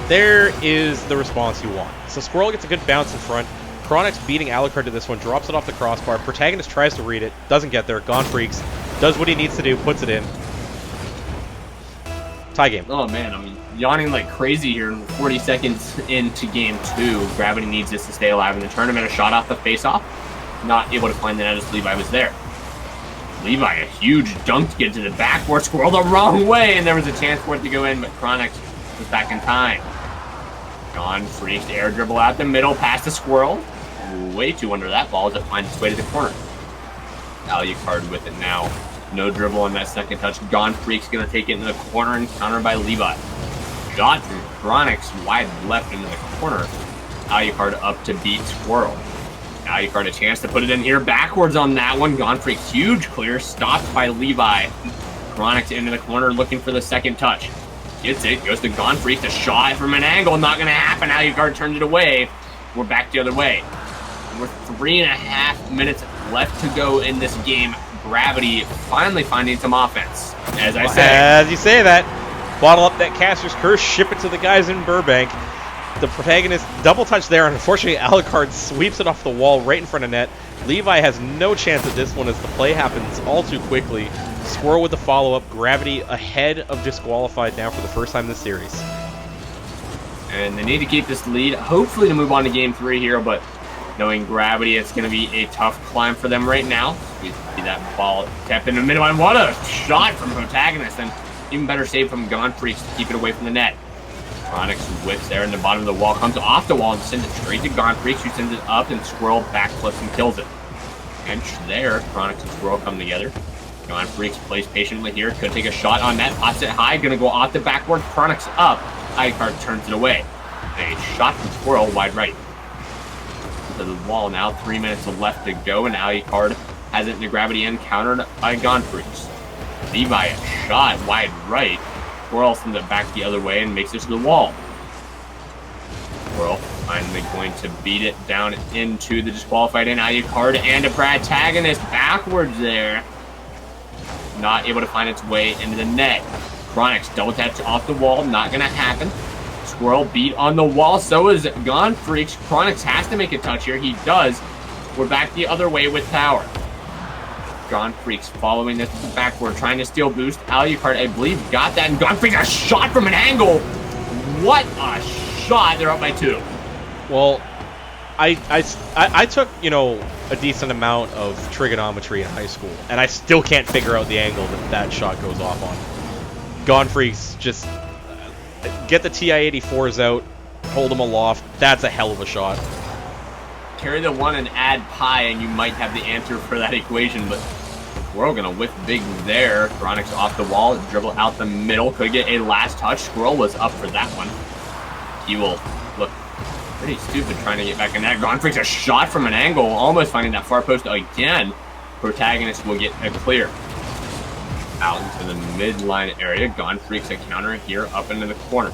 There is the response you want. So Squirrel gets a good bounce in front. Chronix beating Alucard to this one, drops it off the crossbar. Protagonist tries to read it, doesn't get there. Gone Freaks does what he needs to do, puts it in. Tie game. Oh man, I'm yawning like crazy here. 40 seconds into game 2. Gravity needs this to stay alive in the tournament. A shot off the face-off. Not able to find the net as Levi was there. Levi, a huge dunk to get to the backboard. Squirrel the wrong way, and there was a chance for it to go in, but Chronix was back in time. Gone Freaks air dribble out the middle, past the Squirrel. Way too under that ball as it finds its way to the corner. Alucard with it now. No dribble on that second touch. Gone Freaks going to take it into the corner and countered by Levi. Shot from Chronix wide left into the corner. Alucard up to beat Squirrel. Alucard a chance to put it in here backwards on that one. Gone Freaks huge clear, stopped by Levi. Chronix into the corner looking for the second touch. Gets it, goes to Gone Freaks, a shot from an angle, not going to happen. Alucard turns it away. We're back the other way. With 3.5 minutes left to go in this game, Gravity finally finding some offense. As I say. As you say that, bottle up that Caster's Curse, ship it to the guys in Burbank. The Protagonist double touch there, and unfortunately Alucard sweeps it off the wall right in front of net. Levi has no chance at this one as the play happens all too quickly. Squirrel with the follow-up. Gravity ahead of Disqualified now for the first time this series. And they need to keep this lead, hopefully to move on to game 3 here, but knowing Gravity, it's going to be a tough climb for them right now. We see that ball kept in the middle, and what a shot from Protagonist, and even better save from Gone Freaks to keep it away from the net. Chronix whips there in the bottom of the wall, comes off the wall and sends it straight to Gone Freaks, who sends it up, and Squirrel backflips and kills it. Bench there, Chronix and Squirrel come together. Gone Freaks plays patiently here, could take a shot on net, pots it high, gonna go off the backboard, Chronix up, Alucard turns it away. A shot from Squirrel wide right. To the wall now, 3 minutes left to go, and Alucard has it in the Gravity end, countered by Gone Freaks. Levi a shot wide right. Squirrel sends it back the other way and makes it to the wall. Squirrel finally going to beat it down into the Disqualified end. Alucard and a Protagonist backwards there. Not able to find its way into the net. Chronix double taps off the wall, not gonna happen. Squirrel beat on the wall, so is Gone Freaks. Chronix has to make a touch here, he does. We're back the other way with power. Gone Freaks following this backward, trying to steal boost. Alucard, I believe, got that, and Gone Freaks a shot from an angle. What a shot! They're up by 2. Well, I took, you know, a decent amount of trigonometry in high school, and I still can't figure out the angle that that shot goes off on. Gone Freaks just get the TI-84s out, hold them aloft. That's a hell of a shot. Carry the 1 and add pi, and you might have the answer for that equation, but Squirrel gonna whiff big there. Chronix off the wall, dribble out the middle, could get a last touch. Squirrel was up for that one. He will look pretty stupid trying to get back in that. Gone Freaks a shot from an angle, almost finding that far post again. Protagonist will get a clear. Out into the midline area. Gone Freaks a counter here up into the corner.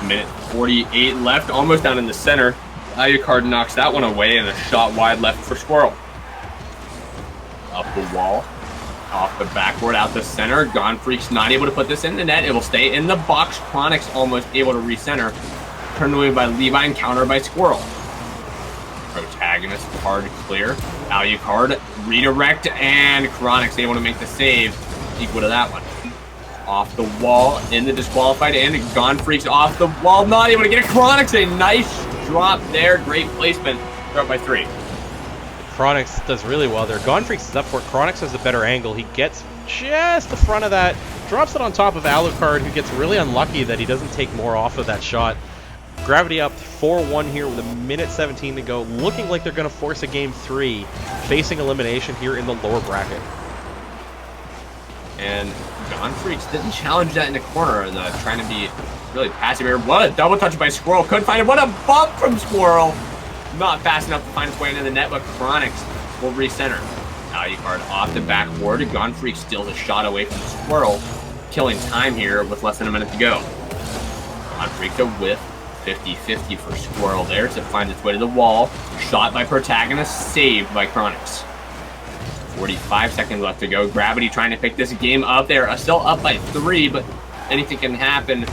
Minute 48 left, almost down in the center. Alucard knocks that one away, and a shot wide left for Squirrel. Up the wall, off the backboard, out the center. Gone Freaks not able to put this in the net. It will stay in the box. Chronix almost able to recenter. Turned away by Levi and counter by Squirrel. Protagonist hard clear. Alucard redirect, and Chronix able to make the save. Equal to that one. Off the wall, in the disqualified end. Gone Freaks off the wall, not able to get it. Chronix, a nice drop there. Great placement. They're up by 3. Chronix does really well there. Gone Freaks is up for it. Chronix has a better angle. He gets just the front of that, drops it on top of Alucard, who gets really unlucky that he doesn't take more off of that shot. Gravity up 4-1 here with a minute 17 to go. Looking like they're going to force a game 3, facing elimination here in the lower bracket. And Gone Freaks didn't challenge that in the corner, trying to be really passive here. What a double touch by Squirrel. Couldn't find it. What a bump from Squirrel. Not fast enough to find its way into the net, but Chronix will recenter. Alucard off the backboard. Gone Freaks steals a shot away from the Squirrel, killing time here with less than a minute to go. Gone Freaks a whiff. 50-50 for Squirrel there to find its way to the wall. Shot by Protagonist, saved by Chronix. 45 seconds left to go. Gravity trying to pick this game up. They're still up by 3, but anything can happen.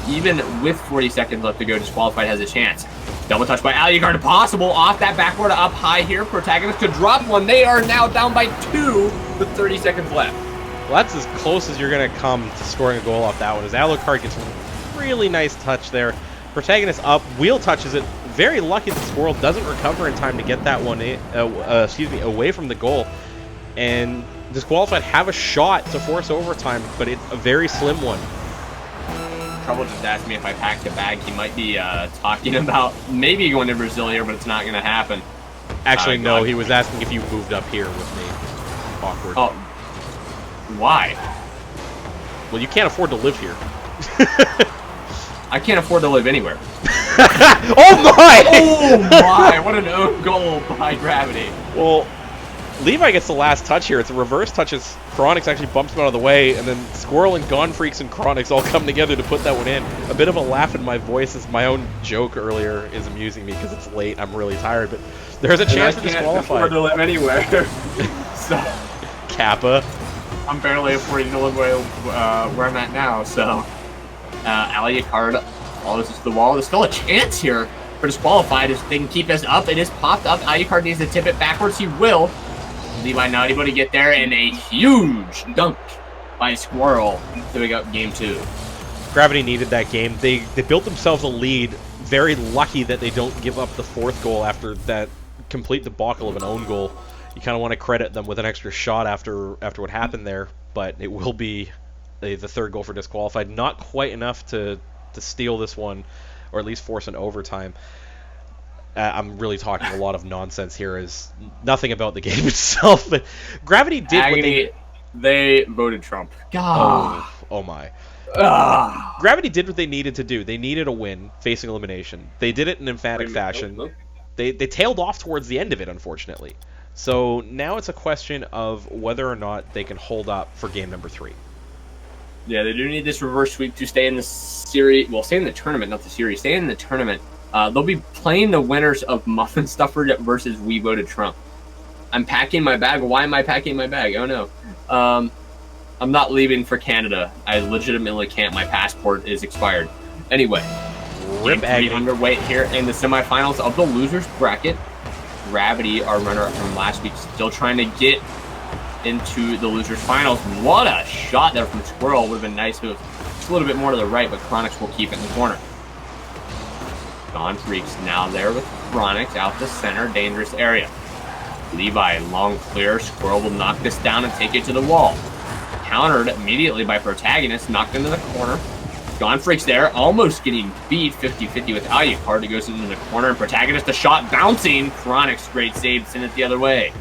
Even with 40 seconds left to go, Disqualified has a chance. Double touch by Alucard, possible. Off that backboard, up high here. Protagonist could drop one. They are now down by 2 with 30 seconds left. Well, that's as close as you're going to come to scoring a goal off that one, as Alucard gets a really nice touch there. Protagonist up, wheel touches it. Very lucky that Squirrel doesn't recover in time to get that one in, away from the goal. And Disqualified have a shot to force overtime, but it's a very slim one. Trouble just asked me if I packed a bag. He might be talking about maybe going to Brazil here, but it's not going to happen. Actually, no, he was asking if you moved up here with me. Awkward. Oh, why? Well, you can't afford to live here. I can't afford to live anywhere. Oh my! Oh my! What an own goal by Gravity. Well, Levi gets the last touch here. It's a reverse touch as Chronix actually bumps him out of the way, and then Squirrel and Gone Freaks and Chronix all come together to put that one in. A bit of a laugh in my voice as my own joke earlier is amusing me because it's late. I'm really tired, but there's a chance for Disqualified. I can't afford to live anywhere. So Kappa. I'm barely affording to live where I'm at now, so Alucard follows us to the wall. There's still a chance here for Disqualified if they can keep this up. It is popped up. Alucard needs to tip it backwards. He will. Levi not able to get there, and a huge dunk by Squirrel to pick up game 2. Gravity needed that game. They built themselves a lead. Very lucky that they don't give up the 4th goal after that complete debacle of an own goal. You kind of want to credit them with an extra shot after what happened there, but it will be the 3rd goal for Disqualified. Not quite enough to steal this one, or at least force an overtime. I'm really talking a lot of nonsense here. Is nothing about the game itself. But Gravity did Agony, what they voted Trump. God. Oh my. Gravity did what they needed to do. They needed a win, facing elimination. They did it in emphatic fashion. They tailed off towards the end of it, unfortunately. So now it's a question of whether or not they can hold up for game number 3. Yeah, they do need this reverse sweep to stay in the series. Well, stay in the tournament, not the series. Stay in the tournament. They'll be playing the winners of Muffin Stuffer versus We Voted Trump. I'm packing my bag. Why am I packing my bag? Oh, no. I'm not leaving for Canada. I legitimately can't. My passport is expired. Anyway, Rip game 3 agony. underway here in the semifinals of the losers bracket. Gravity, our runner-up from last week, still trying to get into the losers finals. What a shot there from Squirrel. Would have been nice if it was just a little bit more to the right, but Chronix will keep it in the corner. Gone Freaks now there with Chronix out the center, dangerous area. Levi, long clear. Squirrel will knock this down and take it to the wall. Countered immediately by Protagonist, knocked into the corner. Gone Freaks there, almost getting beat 50-50 with Alucard. It goes into the corner, and Protagonist, the shot bouncing. Chronix, great save, send it the other way.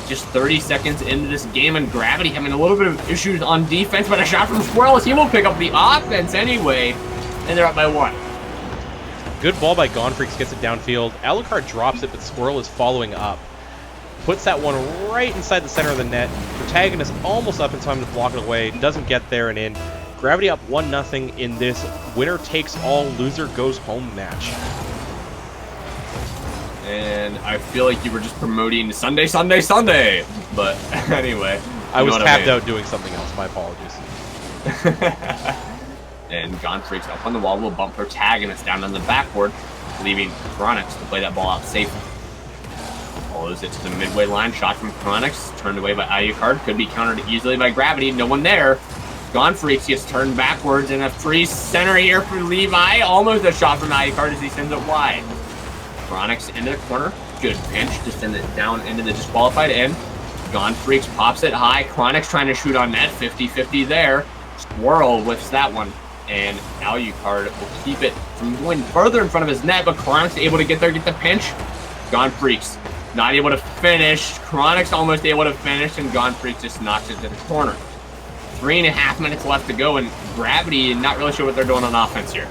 Just 30 seconds into this game, and Gravity having a little bit of issues on defense, but a shot from Squirrel as he will pick up the offense anyway, and they're up by 1. Good ball by Gone Freaks, gets it downfield. Alucard drops it, but Squirrel is following up. Puts that one right inside the center of the net. Protagonist almost up in time to block it away. Doesn't get there and in. Gravity up 1-0 in this winner takes all, loser goes home match. And I feel like you were just promoting Sunday, Sunday, Sunday. But anyway. I was what tapped mean. out doing something else. My apologies. And Gone Freaks up on the wall will bump Protagonist down on the backboard, leaving Chronix to play that ball out safely. Follows it to the midway line. Shot from Chronix, turned away by Alucard. Could be countered easily by Gravity. No one there. Gone Freaks gets turned backwards, and a free center here for Levi. Almost a shot from Alucard as he sends it wide. Chronix into the corner. Good pinch to send it down into the disqualified end. Gone Freaks pops it high. Chronix trying to shoot on net. 50-50 there. Squirrel whiffs that one. And Alucard will keep it from going further in front of his net, but Chronix able to get there, get the pinch. Gone Freaks not able to finish. Chronix almost able to finish, and Gone Freaks just knocks it to the corner. 3.5 minutes left to go, and Gravity not really sure what they're doing on offense here.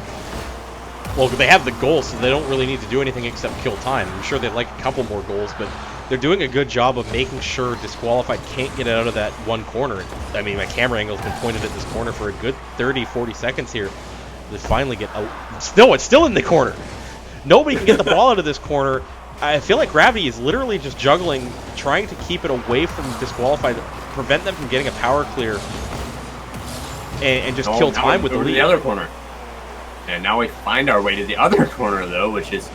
Well, they have the goal, so they don't really need to do anything except kill time. I'm sure they'd like a couple more goals, but they're doing a good job of making sure Disqualified can't get out of that one corner. I mean, my camera angle's been pointed at this corner for a good 30-40 seconds here. They finally get out. It's still in the corner. Nobody can get the ball out of this corner. I feel like Gravity is literally just juggling, trying to keep it away from Disqualified, prevent them from getting a power clear, and just kill time with the lead. The other corner. And now we find our way to the other corner, though, which is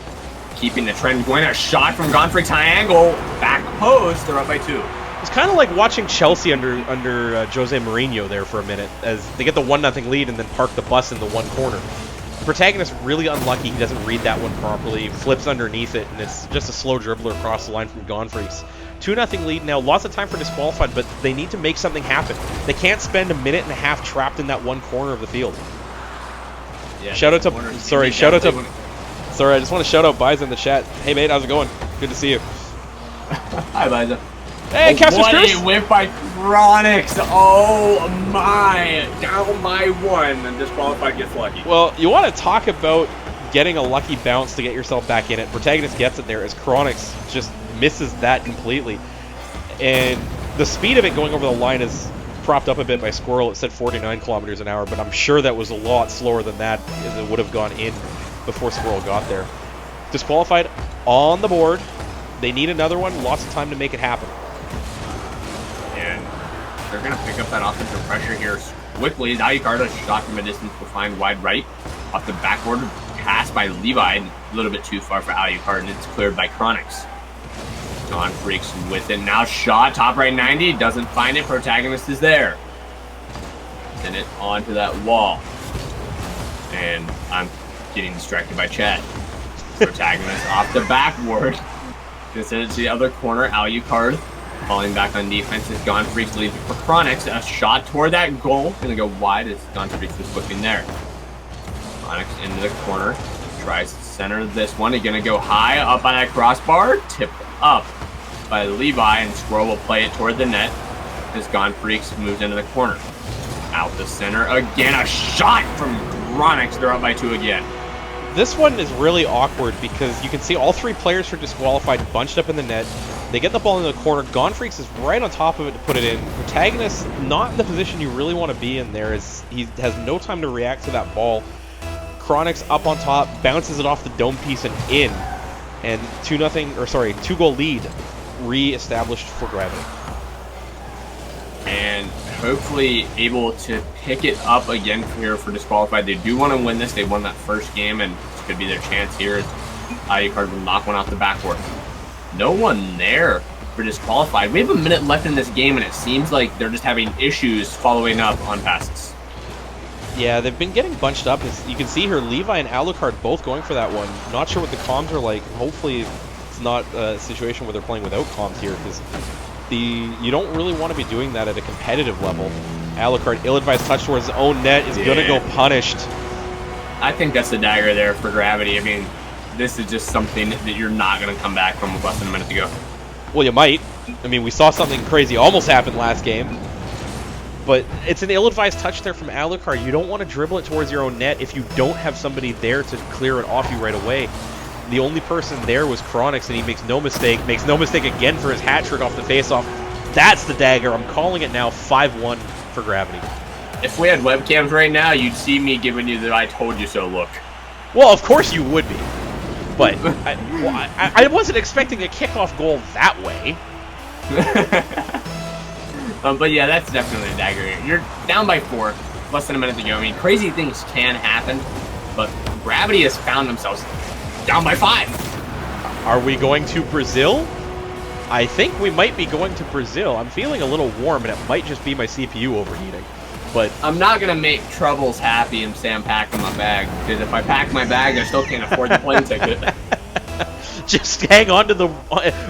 keeping the trend going. A shot from Gone Freaks high angle, back post. They're up by 2. It's kind of like watching Chelsea under Jose Mourinho there for a minute, as they get the 1-0 lead and then park the bus in the one corner. The Protagonist really unlucky. He doesn't read that one properly, flips underneath it, and it's just a slow dribbler across the line from Gone Freaks. 2-0 lead now. Lots of time for Disqualified, but they need to make something happen. They can't spend a minute and a half trapped in that one corner of the field. Yeah, Shout out to I just want to shout out Biza in the chat. Hey mate, how's it going? Good to see you. Hi, Liza. Hey, Casper's What Cruise. a whip by Chronix. Oh my. Down by 1, and Disqualified gets lucky. Well, you want to talk about getting a lucky bounce to get yourself back in it. Protagonist gets it there as Chronix just misses that completely. And the speed of it going over the line is propped up a bit by Squirrel. It said 49 kilometers an hour, but I'm sure that was a lot slower than that, as it would have gone in before Squirrel got there. Disqualified on the board. They need another one. Lots of time to make it happen. And they're going to pick up that offensive pressure here quickly. Alucard, a shot from a distance will find wide right. Off the backboard, pass by Levi, a little bit too far for Alucard, and it's cleared by Chronix. Gone Freaks with it. Now shot, top right 90, doesn't find it. Protagonist is there. Send it onto that wall. And I'm getting distracted by Chad. Protagonist off the backboard. Gonna send it to the other corner. Alucard falling back on defense as Gone Freaks leaves it for Chronix. A shot toward that goal. Gonna go wide as Gone Freaks was whipping there. Chronix into the corner. Tries to center this one. He's gonna go high up on that crossbar. Tipped up by Levi, and Squirrel will play it toward the net as Gone Freaks moves into the corner. Out the center again. A shot from Chronix. They're up by 2 again. This one is really awkward because you can see all 3 players for Disqualified bunched up in the net. They get the ball in the corner. Gone Freaks is right on top of it to put it in. Protagonist not in the position you really want to be in there, as he has no time to react to that ball. Chronix up on top, bounces it off the dome piece and in. And 2-goal lead re-established for Gravity. and hopefully able to pick it up again here for disqualified. They do want to win this. They won that first game, and this could be their chance here. Alucard will knock one out the backboard. No one there for disqualified. We have a minute left in this game, and it seems like they're just having issues following up on passes. Yeah, they've been getting bunched up. As you can see here, Levi and Alucard both going for that one. Not sure what the comms are like. Hopefully it's not a situation where they're playing without comms here, because you don't really want to be doing that at a competitive level. Alucard, ill-advised touch towards his own net, is going to go punished. I think that's the dagger there for Gravity. I mean, this is just something that you're not going to come back from with less than a minute to go. Well, you might. I mean, we saw something crazy almost happen last game. But it's an ill-advised touch there from Alucard. You don't want to dribble it towards your own net if you don't have somebody there to clear it off you right away. The only person there was Chronix, and he makes no mistake. Makes no mistake again for his hat trick off the face-off. That's the dagger. I'm calling it now 5-1 for Gravity. If we had webcams right now, you'd see me giving you the I told you so look. Well, of course you would be. But I wasn't expecting a kickoff goal that way. But yeah, that's definitely a dagger here. You're down by 4, less than a minute to go. I mean, crazy things can happen, but Gravity has found themselves down by 5. Are we going to Brazil? I think we might be going to Brazil. I'm feeling a little warm, and it might just be my CPU overheating. But I'm not going to make Troubles happy and say I'm packing my bag, because if I pack my bag, I still can't afford the plane ticket. just hang on to the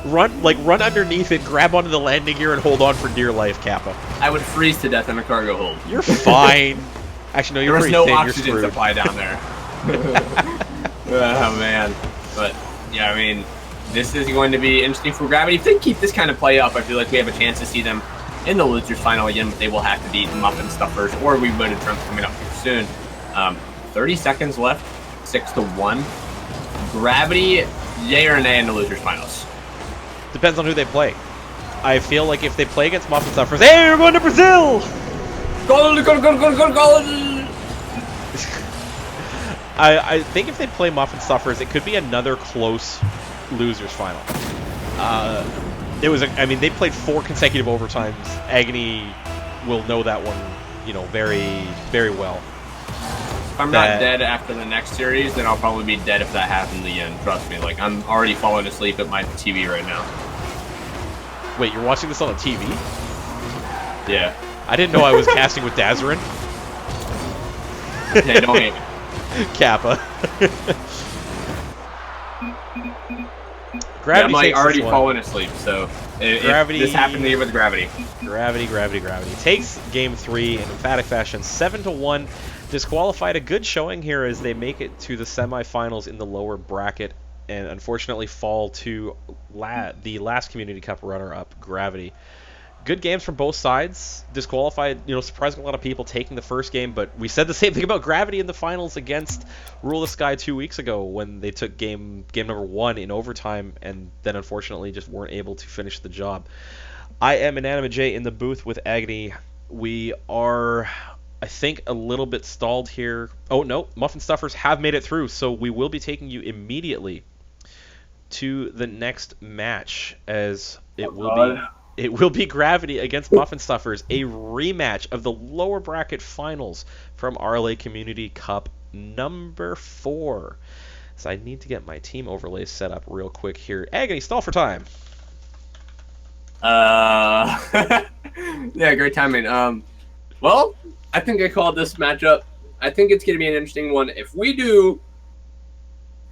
run underneath it, grab onto the landing gear, and hold on for dear life, Kappa. I would freeze to death in a cargo hold. You're fine. Actually, no, you're pretty thin. There was no oxygen you're supply down there. Oh man, but yeah, I mean, this is going to be interesting for Gravity. If they keep this kind of play up, I feel like we have a chance to see them in the losers final again, but they will have to beat Muffin Stuffers, or we voted Trump coming up here soon. 30 seconds left, 6-1. Gravity, yay or nay in the losers finals? Depends on who they play. I feel like if they play against Muffin Stuffers, hey, we're going to Brazil! Go! I think if they play Muffin Stuffers, it could be another close losers final. I mean, they played 4 consecutive overtimes. Agony will know that one, very, very well. If I'm not dead after the next series, then I'll probably be dead if that happens again. Trust me. Like, I'm already falling asleep at my TV right now. Wait, you're watching this on the TV? Yeah. I didn't know I was casting with Dazarin. Hey, don't hate me. Kappa. Gravity I'm takes already this one. falling asleep, so Gravity, this happened here with Gravity. Gravity takes game 3 in emphatic fashion, 7-1. Disqualified. A good showing here as they make it to the semifinals in the lower bracket, and unfortunately fall to the last Community Cup runner-up, Gravity. Good games from both sides. Disqualified, surprising a lot of people taking the first game, but we said the same thing about Gravity in the finals against Rule the Sky 2 weeks ago when they took game number 1 in overtime and then unfortunately just weren't able to finish the job. I am Inanimate J in the booth with Agony. We are, I think, a little bit stalled here. Oh, no, Muffin Stuffers have made it through, so we will be taking you immediately to the next match as it will be Gravity against Muffin Stuffers, a rematch of the lower bracket finals from RLA Community Cup number 4. So I need to get my team overlays set up real quick here. Agony, stall for time. Yeah, great timing. Well, I think I called this matchup. I think it's going to be an interesting one. If we do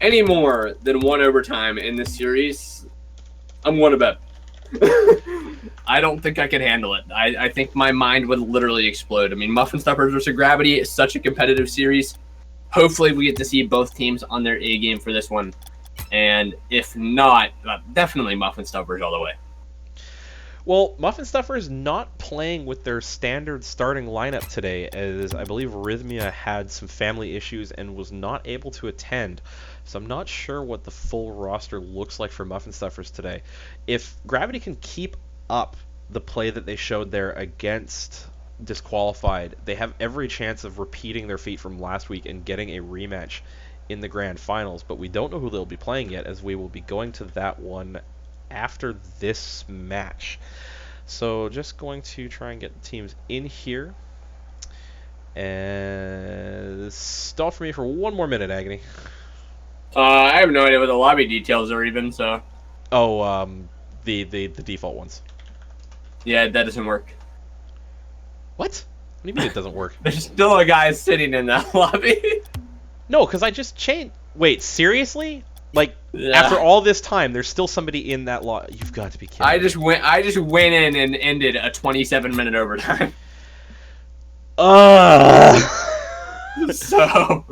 any more than 1 overtime in this series, I'm going to bet. I don't think I could handle it. I think my mind would literally explode. I mean, Muffin Stuffers versus Gravity is such a competitive series. Hopefully we get to see both teams on their A game for this one. And if not, definitely Muffin Stuffers all the way. Well, Muffin Stuffers not playing with their standard starting lineup today, as I believe Rhythmia had some family issues and was not able to attend. So I'm not sure what the full roster looks like for Muffin Stuffers today. If Gravity can keep up the play that they showed there against Disqualified, they have every chance of repeating their feat from last week and getting a rematch in the grand finals. But we don't know who they'll be playing yet, as we will be going to that one after this match. So just going to try and get the teams in here. And stall for me for one more minute, Agony. I have no idea what the lobby details are even, so... Oh, the default ones. Yeah, that doesn't work. What? What do you mean it doesn't work? There's still a guy sitting in that lobby. No, because I just changed... Wait, seriously? Like, Yeah. after all this time, there's still somebody in that lot. You've got to be kidding. I just went in and ended a 27-minute overtime. So,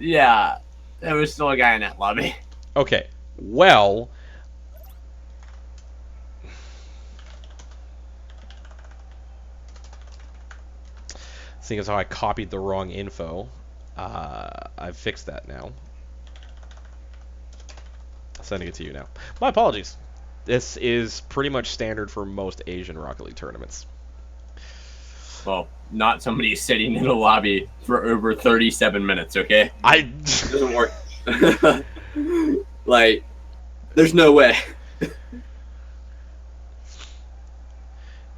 yeah, there was still a guy in that lobby. Okay, well... Seeing as how I copied the wrong info, I've fixed that now. Sending it to you now. My apologies. This is pretty much standard for most Asian Rocket League tournaments. Well, not somebody sitting in a lobby for over 37 minutes, okay? It doesn't work. Like, there's no way.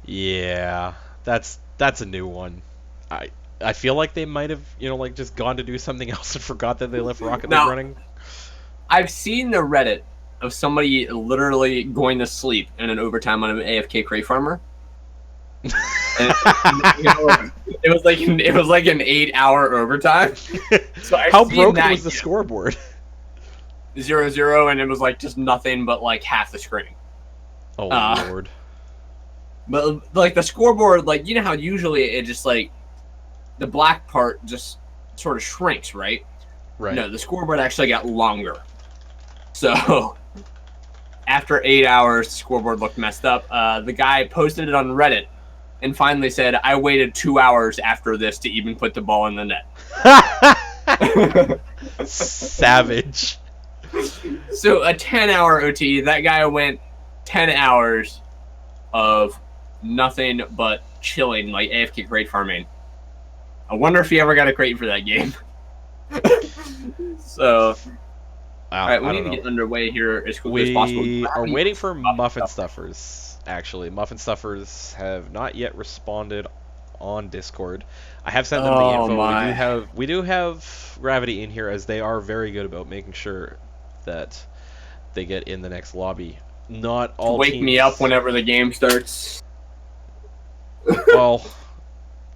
Yeah, that's a new one. I feel like they might have, like just gone to do something else and forgot that they left Rocket League Now- running. I've seen the Reddit of somebody literally going to sleep in an overtime on an AFK crate farmer. And, it was like an 8-hour overtime. So I've How seen broken that was the scoreboard? 0-0, and it was like just nothing but like half the screen. Oh Lord. But like the scoreboard, like you know how usually it just like the black part just sort of shrinks, right? Right. No, the scoreboard actually got longer. So after 8 hours, the scoreboard looked messed up. The guy posted it on Reddit and finally said, "I waited 2 hours after this to even put the ball in the net." Savage. So a 10-hour OT, that guy went 10 hours of nothing but chilling, like AFK crate farming. I wonder if he ever got a crate for that game. So, all right, we need to get underway here as quickly as possible. We are waiting for Muffin Stuffers, actually. Muffin Stuffers have not yet responded on Discord. I have sent them the Oh, info. my. We do have Gravity in here, as they are very good about making sure that they get in the next lobby. Not all Wake teams... me up whenever the game starts. Well,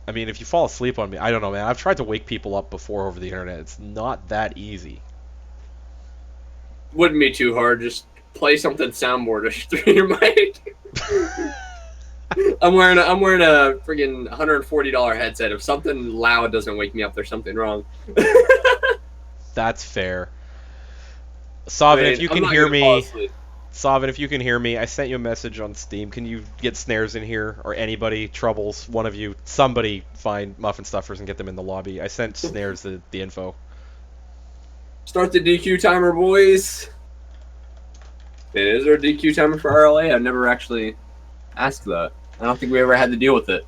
I mean, if you fall asleep on me, I don't know, man. I've tried to wake people up before over the internet. It's not that easy. Wouldn't be too hard. Just play something soundboardish through your mic. I'm wearing a friggin' $140 headset. If something loud doesn't wake me up, there's something wrong. That's fair. Savin, if you I'm can not hear gonna fall me, asleep. Savin, if you can hear me, I sent you a message on Steam. Can you get Snares in here, or anybody, Troubles, one of you, somebody find Muffin Stuffers and get them in the lobby. I sent Snares the info. Start the DQ timer, boys. Is there a DQ timer for RLA? I've never actually asked that. I don't think we ever had to deal with it.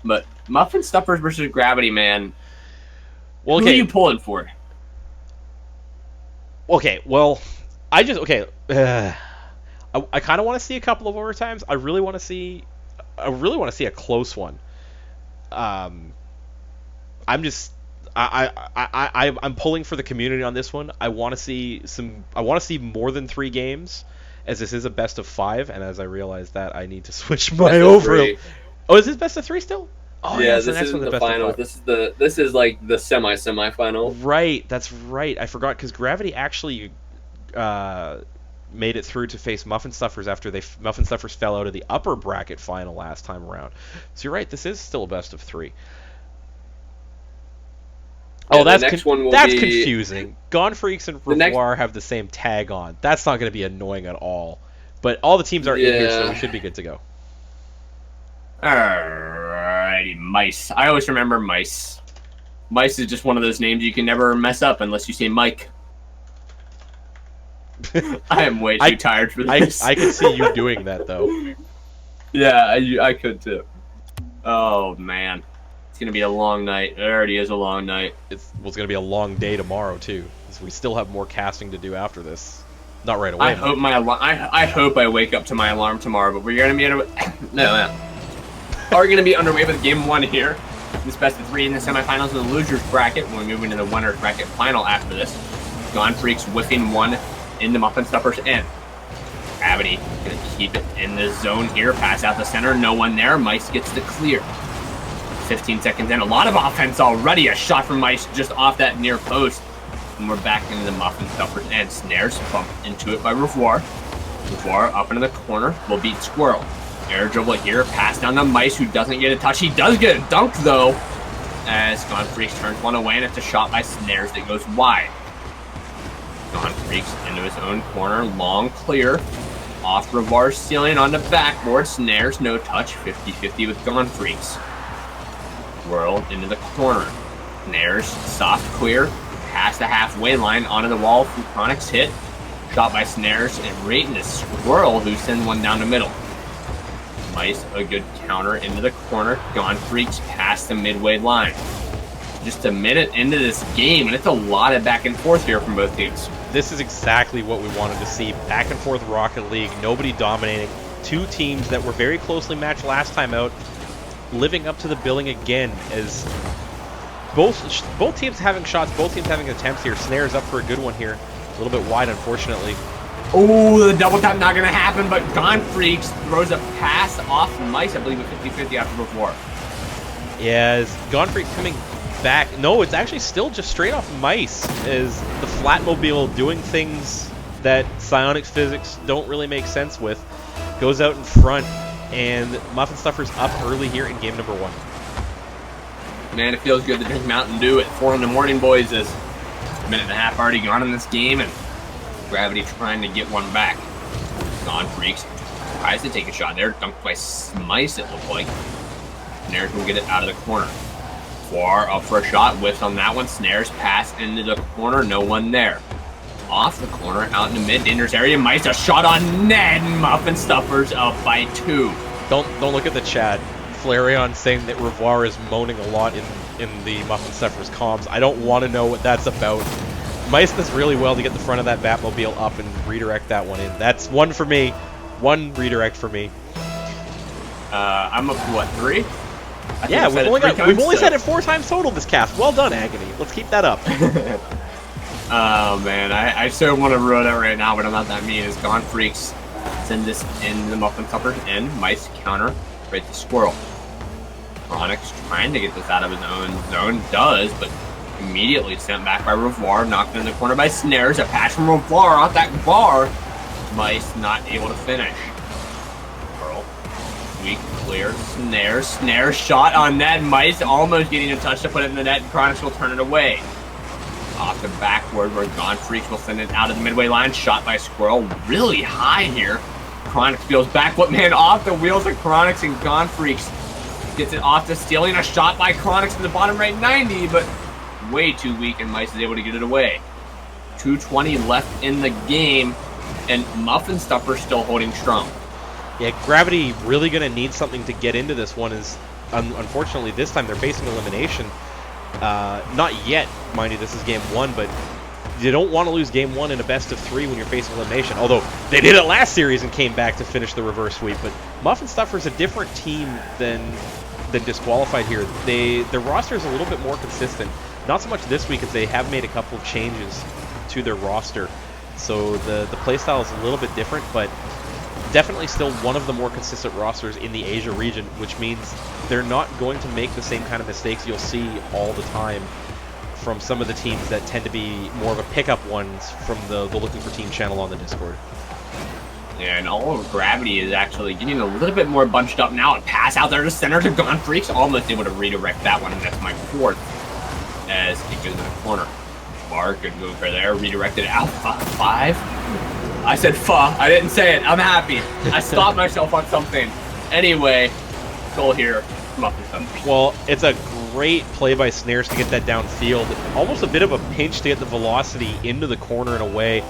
But Muffin Stuffers versus Gravity, man. Well, Who are okay. you pulling for? Okay, well, I kind of want to see a couple of overtimes. I really want to see a close one. I'm pulling for the community on this one. I want to see more than 3 games, as this is a best of 5, and as I realize that, I need to switch my Best of over. 3. Oh, is this best of 3 still? Oh, Yeah, yes, the this next isn't one's the best of final. 5. This is like the semi-final. Right, that's right. I forgot, because Gravity actually made it through to face Muffin Stuffers after Muffin Stuffers fell out of the upper bracket final last time around. So you're right, this is still a best of 3. Yeah, Oh, the that's next one will that's be- confusing. Gone Freaks and The next- Revoir have the same tag on. That's not going to be annoying at all. But all the teams are in here, so Yeah. we should be good to go. Alrighty, Mice. I always remember Mice. Mice is just one of those names you can never mess up unless you say Mike. I am way too tired for this. I can see you doing that, though. Yeah, I could too. Oh man, it's gonna be a long night. It already is a long night. It's going to be a long day tomorrow, too, because we still have more casting to do after this. Not right away. I hope I hope I wake up to my alarm tomorrow, but we're gonna be are gonna be underway with game 1 here. This best of 3 in the semifinals of the losers bracket. We're moving to the winners bracket final after this. Gone Freaks whiffing 1 in the Muffin Stuffers end. Gravity gonna keep it in the zone here. Pass out the center, no one there. Mice gets the clear. 15 seconds in, a lot of offense already. A shot from Mice just off that near post. And we're back into the Muffin Stuffers and Snares bump into it by Revoir. Revoir up into the corner will beat Squirrel. Air dribble here, pass down to Mice, who doesn't get a touch. He does get a dunk though, as Gone Freaks turns one away, and it's a shot by Snares that goes wide. Gone Freaks into his own corner, long clear. Off Revoir's ceiling on the backboard. Snares, no touch, 50-50 with Gone Freaks. Whirl into the corner. Snares, soft clear, past the halfway line, onto the wall. Chronics hit. Shot by Snares, and right into Squirrel, who sends one down the middle. Mice, a good counter into the corner. Gone Freaks past the midway line. Just a minute into this game, and it's a lot of back and forth here from both teams. This is exactly what we wanted to see. Back and forth Rocket League, nobody dominating. Two teams that were very closely matched last time out, living up to the billing again, as both teams having shots, both teams having attempts here. Snares up for a good one here. A little bit wide, unfortunately. Oh, the double tap not going to happen, but Gone Freaks throws a pass off Mice, I believe, a 50-50 after before. Yeah, as Gone Freaks coming back. No, it's actually still just straight off Mice, as the Flatmobile doing things that psionics physics don't really make sense with. Goes out in front, and Muffin Stuffers up early here in game number 1. Man, it feels good to drink Mountain Dew at 4 in the morning, boys. As a minute and a half already gone in this game, and Gravity trying to get one back. Gone Freaks tries to take a shot there. Dunked by Mice, it looked like. Snares will get it out of the corner. Far up for a shot. Whiffs on that one. Snares pass into the corner. No one there. Off the corner, out in the mid dangerous area. Mice, a shot on net. Muffin Stuffers up by 2. Don't look at the chat. Flareon saying that Revoir is moaning a lot in the Muffin Stuffers comms. I don't want to know what that's about. Mice does really well to get the front of that Batmobile up and redirect that one in. That's one for me. One redirect for me. I'm up to what, 3? Yeah, we've only said it 4 times total this cast. Well done, Agony. Let's keep that up. Oh man, I so want to ruin it right now, but I'm not that mean. It's Gone Freaks. Send this in the Muffin Stuffers and Mice counter right to Squirrel. Chronix trying to get this out of his own zone. Does, but immediately sent back by Revoir. Knocked in the corner by Snares. A pass from Revoir off that bar. Mice not able to finish. Squirrel. Weak clear. Snares shot on net. Mice almost getting a touch to put it in the net. Chronix will turn it away. Off the backward where Gone Freaks will send it out of the midway line. Shot by Squirrel. Really high here. Chronix feels back. What man off the wheels of Chronix, and Gone Freaks gets it off to stealing. A shot by Chronix in the bottom right 90, but way too weak, and Mice is able to get it away. 2:20 left in the game, and Muffin Stuffer still holding strong. Yeah, Gravity really going to need something to get into this one. Is unfortunately this time they're facing elimination. Not yet, mind you, this is game 1, but you don't want to lose game 1 in a best of 3 when you're facing elimination. Although they did it last series and came back to finish the reverse sweep. But Muffin Stuffer's a different team than disqualified here. Their roster is a little bit more consistent. Not so much this week, as they have made a couple of changes to their roster. So the playstyle is a little bit different, but definitely still one of the more consistent rosters in the Asia region, which means they're not going to make the same kind of mistakes you'll see all the time from some of the teams that tend to be more of a pickup ones from the Looking for Team channel on the Discord. Yeah, and all of Gravity is actually getting a little bit more bunched up now. And pass out there to center to Gone Freaks. Almost able to redirect that one, and that's my 4th. As it goes in the corner. Bar, good move for there. Redirected out. 5. I said fa. I didn't say it. I'm happy. I stopped myself on something. Anyway, goal here. Muffin Stuffers. Well, it's a great play by Snares to get that downfield. Almost a bit of a pinch to get the velocity into the corner and away.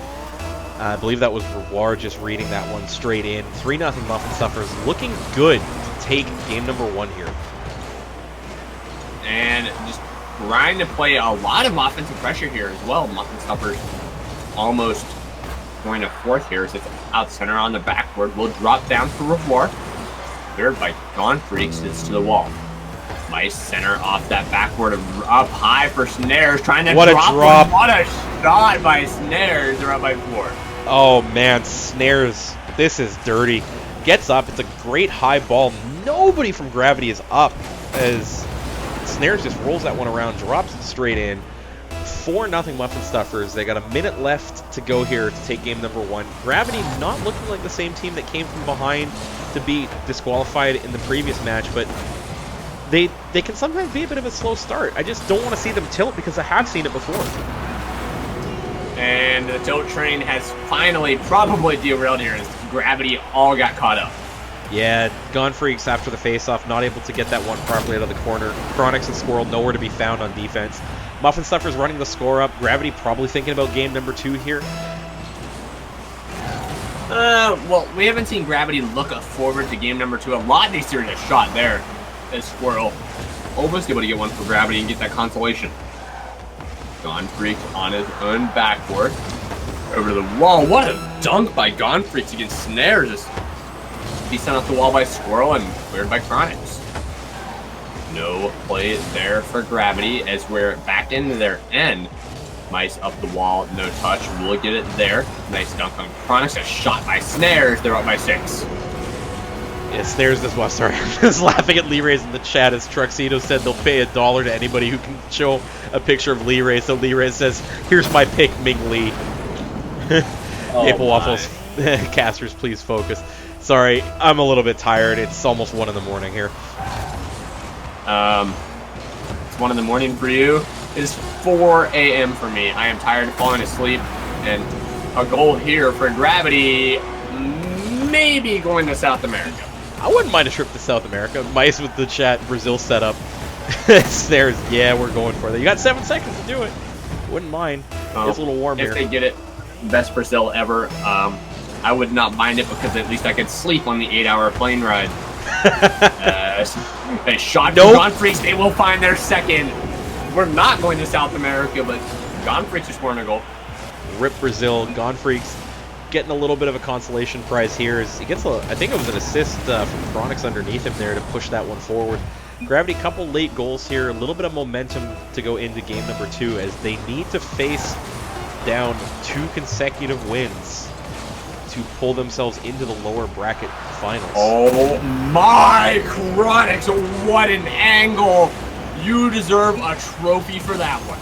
I believe that was Revoir just reading that one straight in. 3-0 Muffin Stuffers. Looking good to take game number 1 here. And just trying to play a lot of offensive pressure here as well. Muffin Stuffers almost going to fourth here as it's out center on the backboard. Will drop down for Revoir. Cleared by Gone Freaks. It's to the wall. Nice center off that backboard, up high for Snares, trying to What a drop. What a shot by Snares. They're up by 4. Oh man, Snares, this is dirty. Gets up, it's a great high ball. Nobody from Gravity is up as Snares just rolls that one around, drops it straight in. 4-0 Muffin Stuffers. They got a minute left to go here to take game number 1. Gravity not looking like the same team that came from behind to be disqualified in the previous match, but they can sometimes be a bit of a slow start. I just don't want to see them tilt because I have seen it before. And the tilt train has finally probably derailed here as Gravity all got caught up. Yeah, Gone Freaks after the face-off, not able to get that one properly out of the corner. Chronix and Squirrel nowhere to be found on defense. Muffin Stuffers running the score up. Gravity probably thinking about game number 2 here. Well, we haven't seen Gravity look forward to game number 2. A lot of these series a shot there as Squirrel almost able to get one for Gravity and get that consolation. Gone Freaks on his own backboard. Over to the wall. What a dunk by Gone Freaks against Snares. Just be sent off the wall by Squirrel and cleared by Chronix. No play there for Gravity as we're back into their end. Mice up the wall, no touch. We'll get it there. Nice dunk on Chronix. A shot by Snares. They're up by 6. Yeah, Snares as well. Sorry, I'm just laughing at Lee Rays in the chat as Truxedo said they'll pay $1 to anybody who can show a picture of Lee Ray. So Lee Ray says, "Here's my pick, Ming Lee." Maple Waffles, casters, please focus. Sorry, I'm a little bit tired. It's almost 1 in the morning here. It's 1 in the morning for you. It's 4 a.m. for me. I am tired of falling asleep, and a goal here for Gravity, maybe going to South America. I wouldn't mind a trip to South America. Mice with the chat, Brazil setup. Snares, yeah, we're going for that. You got 7 seconds to do it. Wouldn't mind. It's a little warm here. If they get it, best Brazil ever. I would not mind it because at least I could sleep on the 8-hour plane ride. A shot from Gone Freaks. They will find their second. We're not going to South America, but Gone Freaks is scoring a goal. Rip Brazil. Gone Freaks getting a little bit of a consolation prize here. As he gets I think it was an assist from Chronix underneath him there to push that one forward. Gravity, couple late goals here. A little bit of momentum to go into game number 2 as they need to face down 2 consecutive wins to pull themselves into the lower bracket finals. Oh my, Chronix, what an angle. You deserve a trophy for that one.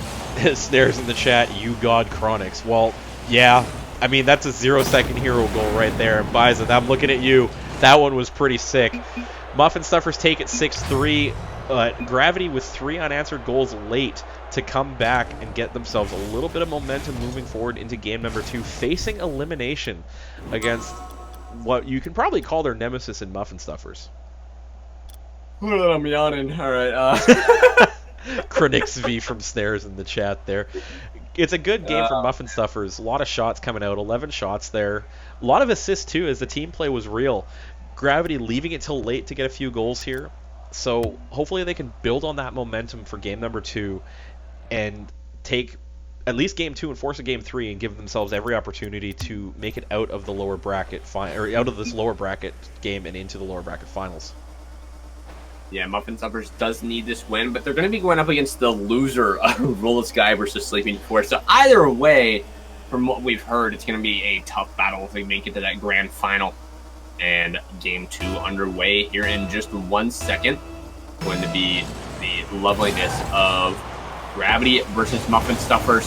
Snares in the chat, you god Chronix. Well, yeah, I mean, that's a 0-second hero goal right there. And Bison, I'm looking at you. That one was pretty sick. Muffin Stuffers take it 6-3. Gravity with 3 unanswered goals late to come back and get themselves a little bit of momentum moving forward into game number 2, facing elimination against what you can probably call their nemesis in Muffin Stuffers. I'm yawning. All right. Chronix V from Snares in the chat there. It's a good game for Muffin Stuffers. A lot of shots coming out. 11 shots there. A lot of assists too, as the team play was real. Gravity leaving it till late to get a few goals here. So hopefully they can build on that momentum for game number 2 and take at least game 2 and force a game 3 and give themselves every opportunity to make it out of the lower bracket or out of this lower bracket game and into the lower bracket finals. Yeah, Muffin Stuffers does need this win, but they're going to be going up against the loser of Roll the Sky versus Sleeping Forest. So either way, from what we've heard, it's going to be a tough battle if they make it to that grand final. And game 2 underway here in just 1 second. Going to be the loveliness of Gravity versus Muffin Stuffers.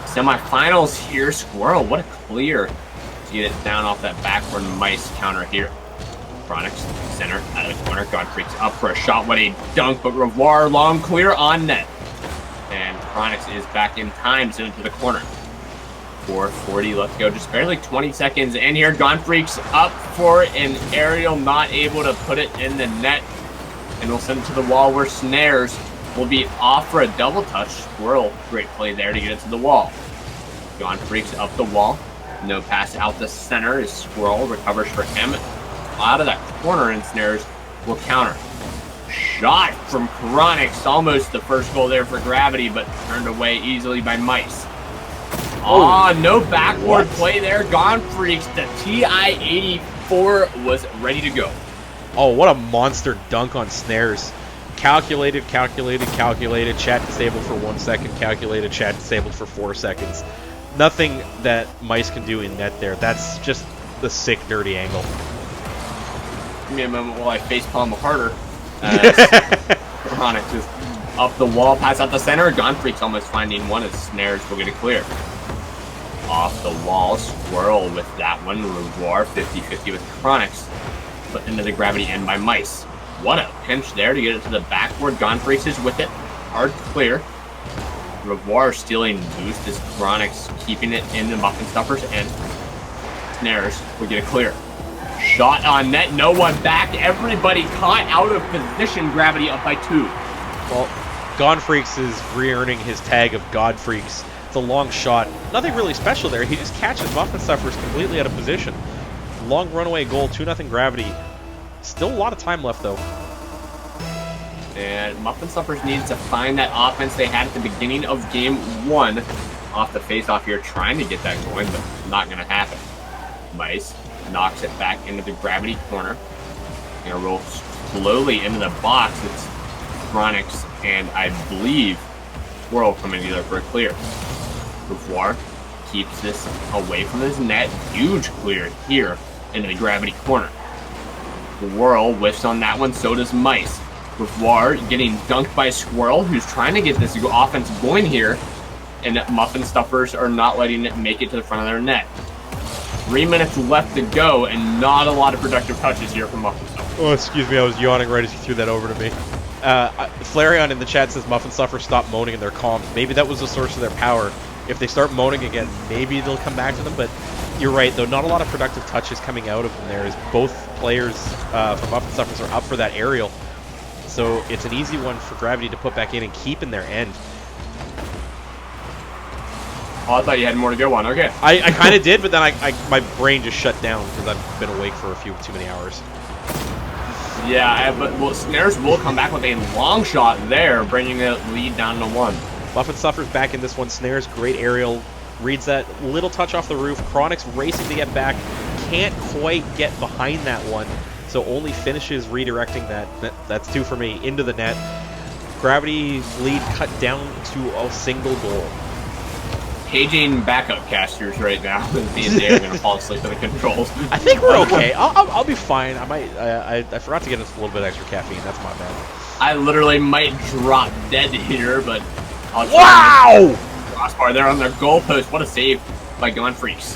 Semifinals here. Squirrel, what a clear to get it down off that backward Mice counter here. Chronix, center, out of the corner. Gone Freaks up for a shot. What a dunk, but Revoir long clear on net. And Chronix is back in time, sent into the corner. 4:40 left to go, just barely 20 seconds. And here, Gone Freaks up for an aerial, not able to put it in the net. And we'll send it to the wall where Snares will be off for a double touch. Squirrel, great play there to get it to the wall. Gone Freaks up the wall. No pass out the center as Squirrel recovers for him. Out of that corner, and Snares will counter. Shot from Chronix, almost the first goal there for Gravity, but turned away easily by Mice. Oh, no backward What? play there. Gone Freaks. The TI-84 was ready to go. Oh, what a monster dunk on snares. Calculated, calculated, calculated. Chat disabled for 1 second. Calculated, chat disabled for 4 seconds. Nothing that Mice can do in net there. That's just the sick, dirty angle. Give me a moment while I facepalm harder. Chronic just up the wall, pass out the center. Gone Freak's almost finding one as snares will get it clear. Off the wall, Squirrel with that one. Revoir 50-50 with Chronics. Put into the gravity end by Mice. What a pinch there to get it to the backboard. Gone Freaks is with it. Hard clear. Revoir stealing boost as Chronics keeping it in the Muffin Stuffers and snares will get it clear. Shot on net, no one back. Everybody caught out of position. Gravity up by 2. Well, Gone Freaks is re-earning his tag of God Freaks. It's a long shot. Nothing really special there. He just catches Muffin Stuffers completely out of position. Long runaway goal, 2-0 Gravity. Still a lot of time left, though. And Muffin Stuffers needs to find that offense they had at the beginning of game 1 off the face-off here, trying to get that going, but not going to happen. Mice knocks it back into the gravity corner. Gonna roll slowly into the box. It's Chronics and I believe Squirrel coming together for a clear. Revoir keeps this away from his net. Huge clear here into the gravity corner. Squirrel whiffs on that one, so does Mice. Revoir getting dunked by Squirrel, who's trying to get this offense going here, and Muffin Stuffers are not letting it make it to the front of their net. 3 minutes left to go, and not a lot of productive touches here from Muffin Stuffers. Oh, excuse me, I was yawning right as you threw that over to me. Flareon in the chat says Muffin Stuffers stop moaning and they're calm. Maybe that was the source of their power. If they start moaning again, maybe they'll come back to them, but you're right, though, not a lot of productive touches coming out of them there, as both players from Muffin Stuffers are up for that aerial. So it's an easy one for Gravity to put back in and keep in their end. Oh, I thought you had more to go on. Okay. I kind of did, but then my brain just shut down because I've been awake for a few too many hours. Yeah, but well, Snares will come back with a long shot there, bringing the lead down to 1. Muffin Stuffers back in this one. Snares, great aerial. Reads that little touch off the roof. Chronics racing to get back. Can't quite get behind that one. So only finishes redirecting that. That's 2 for me. Into the net. Gravity's lead cut down to a single goal. Paging backup casters right now. Me and Dave are going to fall asleep to the controls. I think we're okay. I'll be fine. I forgot to get us a little bit extra caffeine. That's my bad. I literally might drop dead here, but I'll try. Wow! Crossbar there on their goalpost. What a save by Gone Freaks.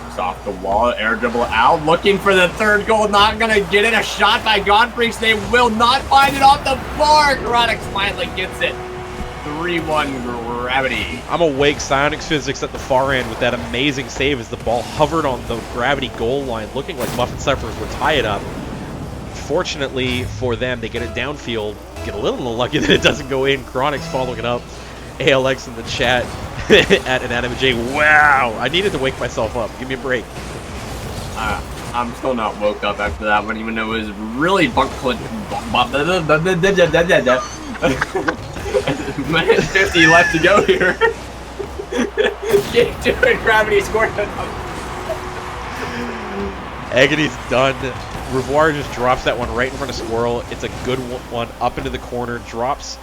It's off the wall. Air dribble out. Looking for the 3rd goal. Not going to get it. A shot by Gone Freaks. They will not find it off the bar. Chronics finally gets it. 3-1 Gravity. I'm awake. Psionics Physics at the far end with that amazing save as the ball hovered on the Gravity goal line, looking like Muffin Stuffers would tie it up. Fortunately for them, they get it downfield. Get a little unlucky that it doesn't go in. Chronics following it up. ALX in the chat at Anatomy J. Wow! I needed to wake myself up. Give me a break. I'm still not woke up after that one, even though it was really Minute 50 left to go here. Get to it, Gravity scored. Agony's done. Revoir just drops that one right in front of Squirrel. It's a good one up into the corner. Drops,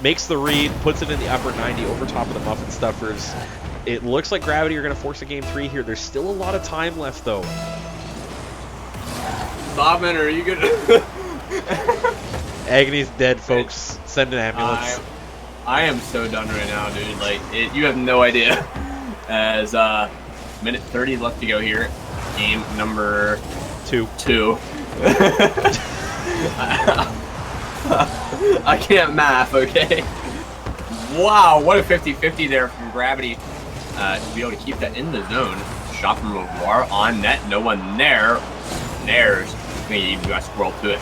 makes the read, puts it in the upper 90 over top of the Muffin Stuffers. It looks like Gravity are going to force a game 3 here. There's still a lot of time left, though. Bobman, are you good? Agony's dead, folks. Send an ambulance. I am so done right now, dude. Like, you have no idea. As minute 30 left to go here. Game number 2. I can't math, okay? Wow, what a 50-50 there from Gravity. To be able to keep that in the zone. Shot from Revoir on net. No one there. Snares. You got Squirrel to it.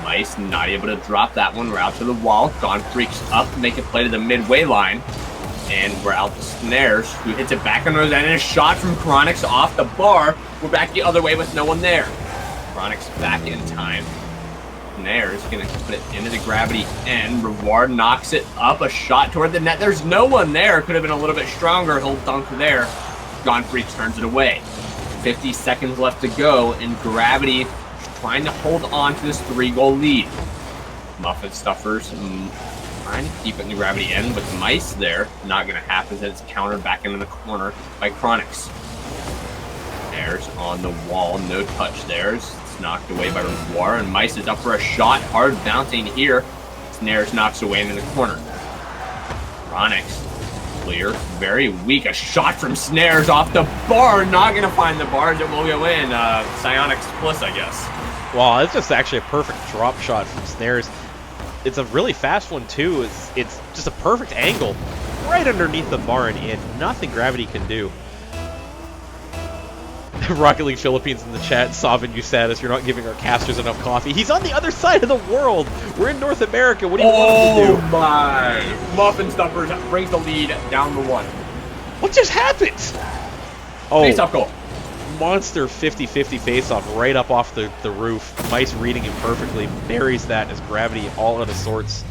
Mice not able to drop that one. We're out to the wall. Gone Freaks up, make a play to the midway line. And we're out to Snares, who hits it back on those end. And a shot from Chronics off the bar. We're back the other way with no one there. Chronics back in time. Snares gonna put it into the gravity end. Reward knocks it up, a shot toward the net. There's no one there. Could have been a little bit stronger. He'll dunk there. Gone Freaks turns it away. 50 seconds left to go, and Gravity trying to hold on to this 3-goal lead. Muffin Stuffers trying to keep it in the Gravity end, but Mice there. Not gonna happen, as it's countered back into the corner by Chronix. Snares on the wall, no touch there. It's knocked away by Revoir, and Mice is up for a shot. Hard bouncing here. Snares knocks away into the corner. Chronix, clear, very weak. A shot from Snares off the bar. Not going to find the bars. It will go in. Psionics plus, I guess. Well, it's just actually a perfect drop shot from Snares. It's a really fast one, too. It's just a perfect angle right underneath the bar and in. Nothing Gravity can do. Rocket League Philippines in the chat. Savin, you said us. You're not giving our casters enough coffee. He's on the other side of the world. We're in North America. What do you want him to do? Oh my! Muffin Stuffers brings the lead down to 1. What just happened? Oh, Face-off goal. monster 50-50 face-off right up off the roof. Mice reading it perfectly. Buries that as Gravity all out of sorts.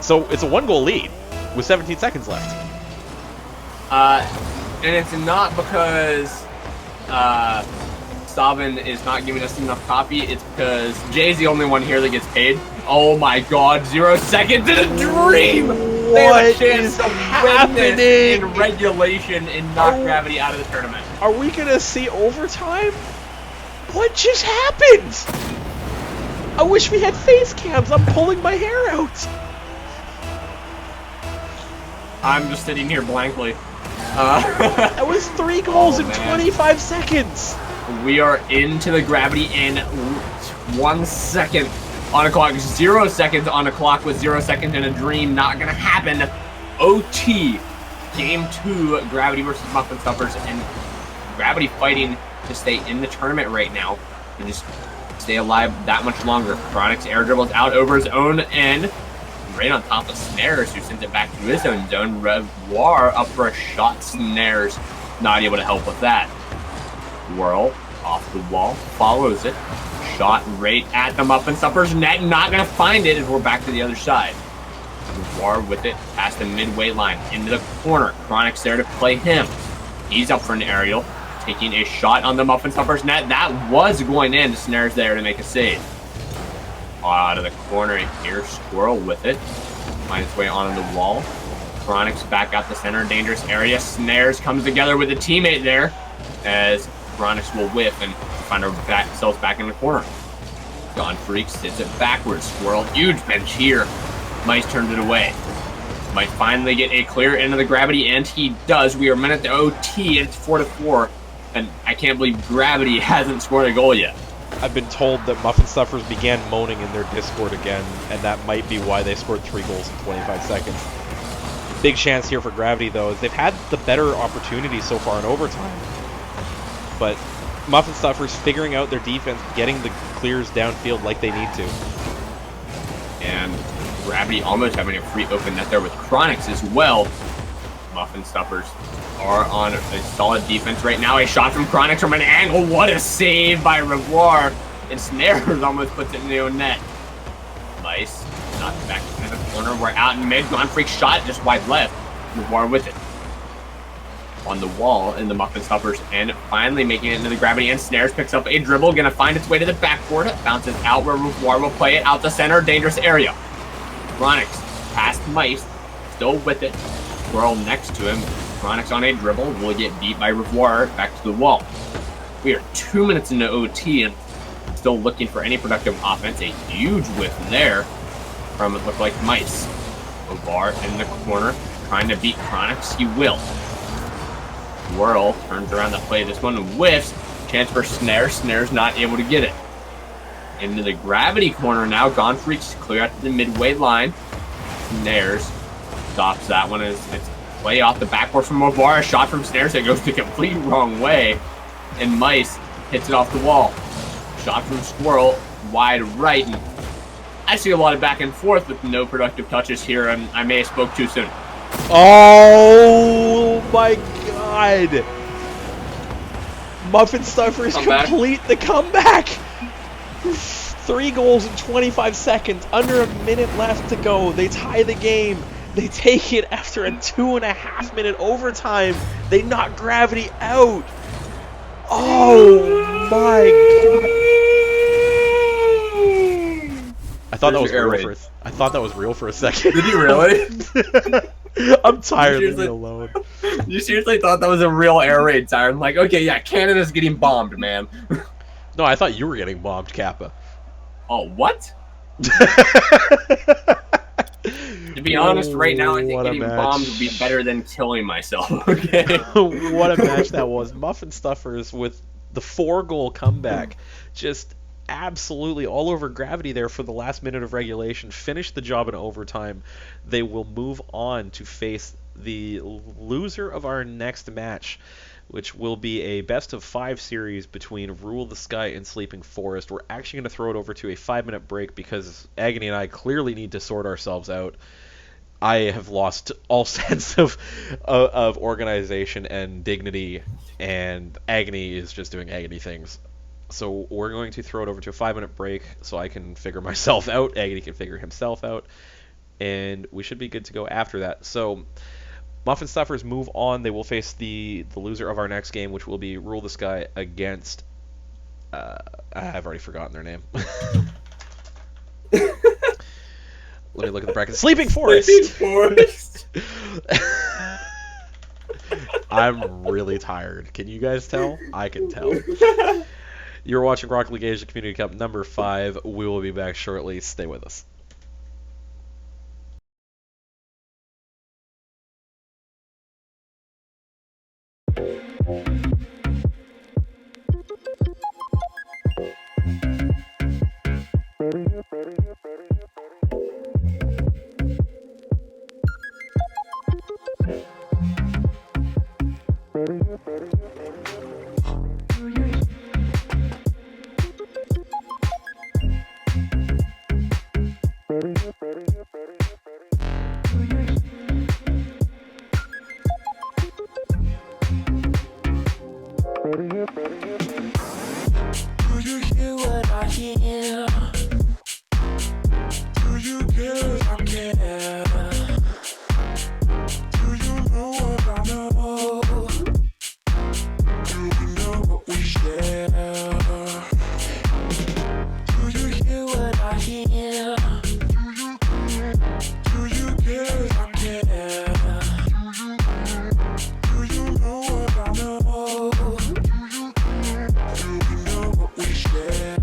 So it's a 1-goal lead with 17 seconds left. And it's not because Savin is not giving us enough coffee. It's because Jay's the only one here that gets paid. Oh my god, 0 seconds in a dream! They have a chance to win this in regulation and knock Gravity out of the tournament. Are we gonna see overtime? What just happened? I wish we had face cams. I'm pulling my hair out. I'm just sitting here blankly. That was 3 goals in man. 25 seconds. We are into the Gravity in 1 second on a clock. 0 seconds on a clock with 0 seconds in a dream. Not gonna happen. OT. Game 2, Gravity versus Muffin Stuffers, and Gravity fighting to stay in the tournament right now and just stay alive that much longer. Chronix air dribbles out over his own end. Right on top of Snares, who sends it back to his own zone. Revoir up for a shot. Snares not able to help with that. Whirl off the wall, follows it. Shot right at the Muffin Stuffers net. Not going to find it as we're back to the other side. Revoir with it past the midway line into the corner. Chronix there to play him. He's up for an aerial, taking a shot on the Muffin Stuffers net. That was going in. Snares there to make a save. Out of the corner here, Squirrel with it. Finds its way onto the wall. Chronix back out the center, dangerous area. Snares comes together with a teammate there as Chronix will whiff and find ourselves back in the corner. Gone Freaks hits it backwards. Squirrel, huge bench here. Mice turns it away. Might finally get a clear into the Gravity, and he does. We are minute to OT, and it's 4-4. And I can't believe Gravity hasn't scored a goal yet. I've been told that Muffin Stuffers began moaning in their Discord again, and that might be why they scored 3 goals in 25 seconds. Big chance here for Gravity, though, as they've had the better opportunities so far in overtime. But Muffin Stuffers figuring out their defense, getting the clears downfield like they need to. And Gravity almost having a free open net there with Chronix as well. Muffin Stuffers are on a solid defense right now. A shot from Chronix from an angle. What a save by Revoir. And Snares almost puts it in the own net. Mice knocked back into the corner. We're out in mid. Gone Freak shot just wide left. Revoir with it. On the wall in the Muffin Stuffers, and finally making it into the Gravity, and Snares picks up a dribble. Gonna find its way to the backboard. Bounces out where Revoir will play it out the center. Dangerous area. Chronix past Mice. Still with it. Squirrel next to him. Chronix on a dribble will get beat by Revoir back to the wall. We are 2 minutes into OT and still looking for any productive offense. A huge whiff there from it looked like Mice. Revoir in the corner trying to beat Chronix. He will. Whirl turns around to play this one and whiffs. Chance for Snares. Snares not able to get it. Into the Gravity corner now. Gone Freaks clear out to the midway line. Snares stops that one as it's play off the backboard from Revoir. A shot from Snares that goes the complete wrong way. And Mice hits it off the wall. Shot from Squirrel wide right. And I see a lot of back and forth with no productive touches here, and I may have spoke too soon. Oh my god! Muffin Stuffers complete the comeback! 3 goals in 25 seconds, under a minute left to go. They tie the game. They take it after a 2.5-minute overtime. They knock Gravity out. Oh my god. I thought that was real for a second. Did you really? I'm tired of being alone. You seriously thought that was a real air raid siren? Like, okay, yeah, Canada's getting bombed, man. No, I thought you were getting bombed, Kappa. Oh, what? To be honest, right now, I think What a getting match. bombed would be better than killing myself, okay? What a match that was. Muffin Stuffers with the 4-goal comeback. Just absolutely all over Gravity there for the last minute of regulation. Finished the job in overtime. They will move on to face the loser of our next match, which will be a best-of-5 series between Rule the Sky and Sleeping Forest. We're actually going to throw it over to a 5-minute break because Agony and I clearly need to sort ourselves out. I have lost all sense of organization and dignity, and Agony is just doing Agony things. So we're going to throw it over to a 5-minute break so I can figure myself out, Agony can figure himself out, and we should be good to go after that. So Muffin Stuffers move on. They will face the loser of our next game, which will be Rule the Sky against... I've already forgotten their name. Let me look at the bracket. Sleeping Forest! Sleeping Forest! I'm really tired. Can you guys tell? I can tell. You're watching Rocket League Asia Community Cup number 5. We will be back shortly. Stay with us. Do you hear what I hear? Do you care if I care? Do you know what I know? Do we know what we share? Do you hear what I hear? Do you care if I care? Do you know what I know? Do we know what we share?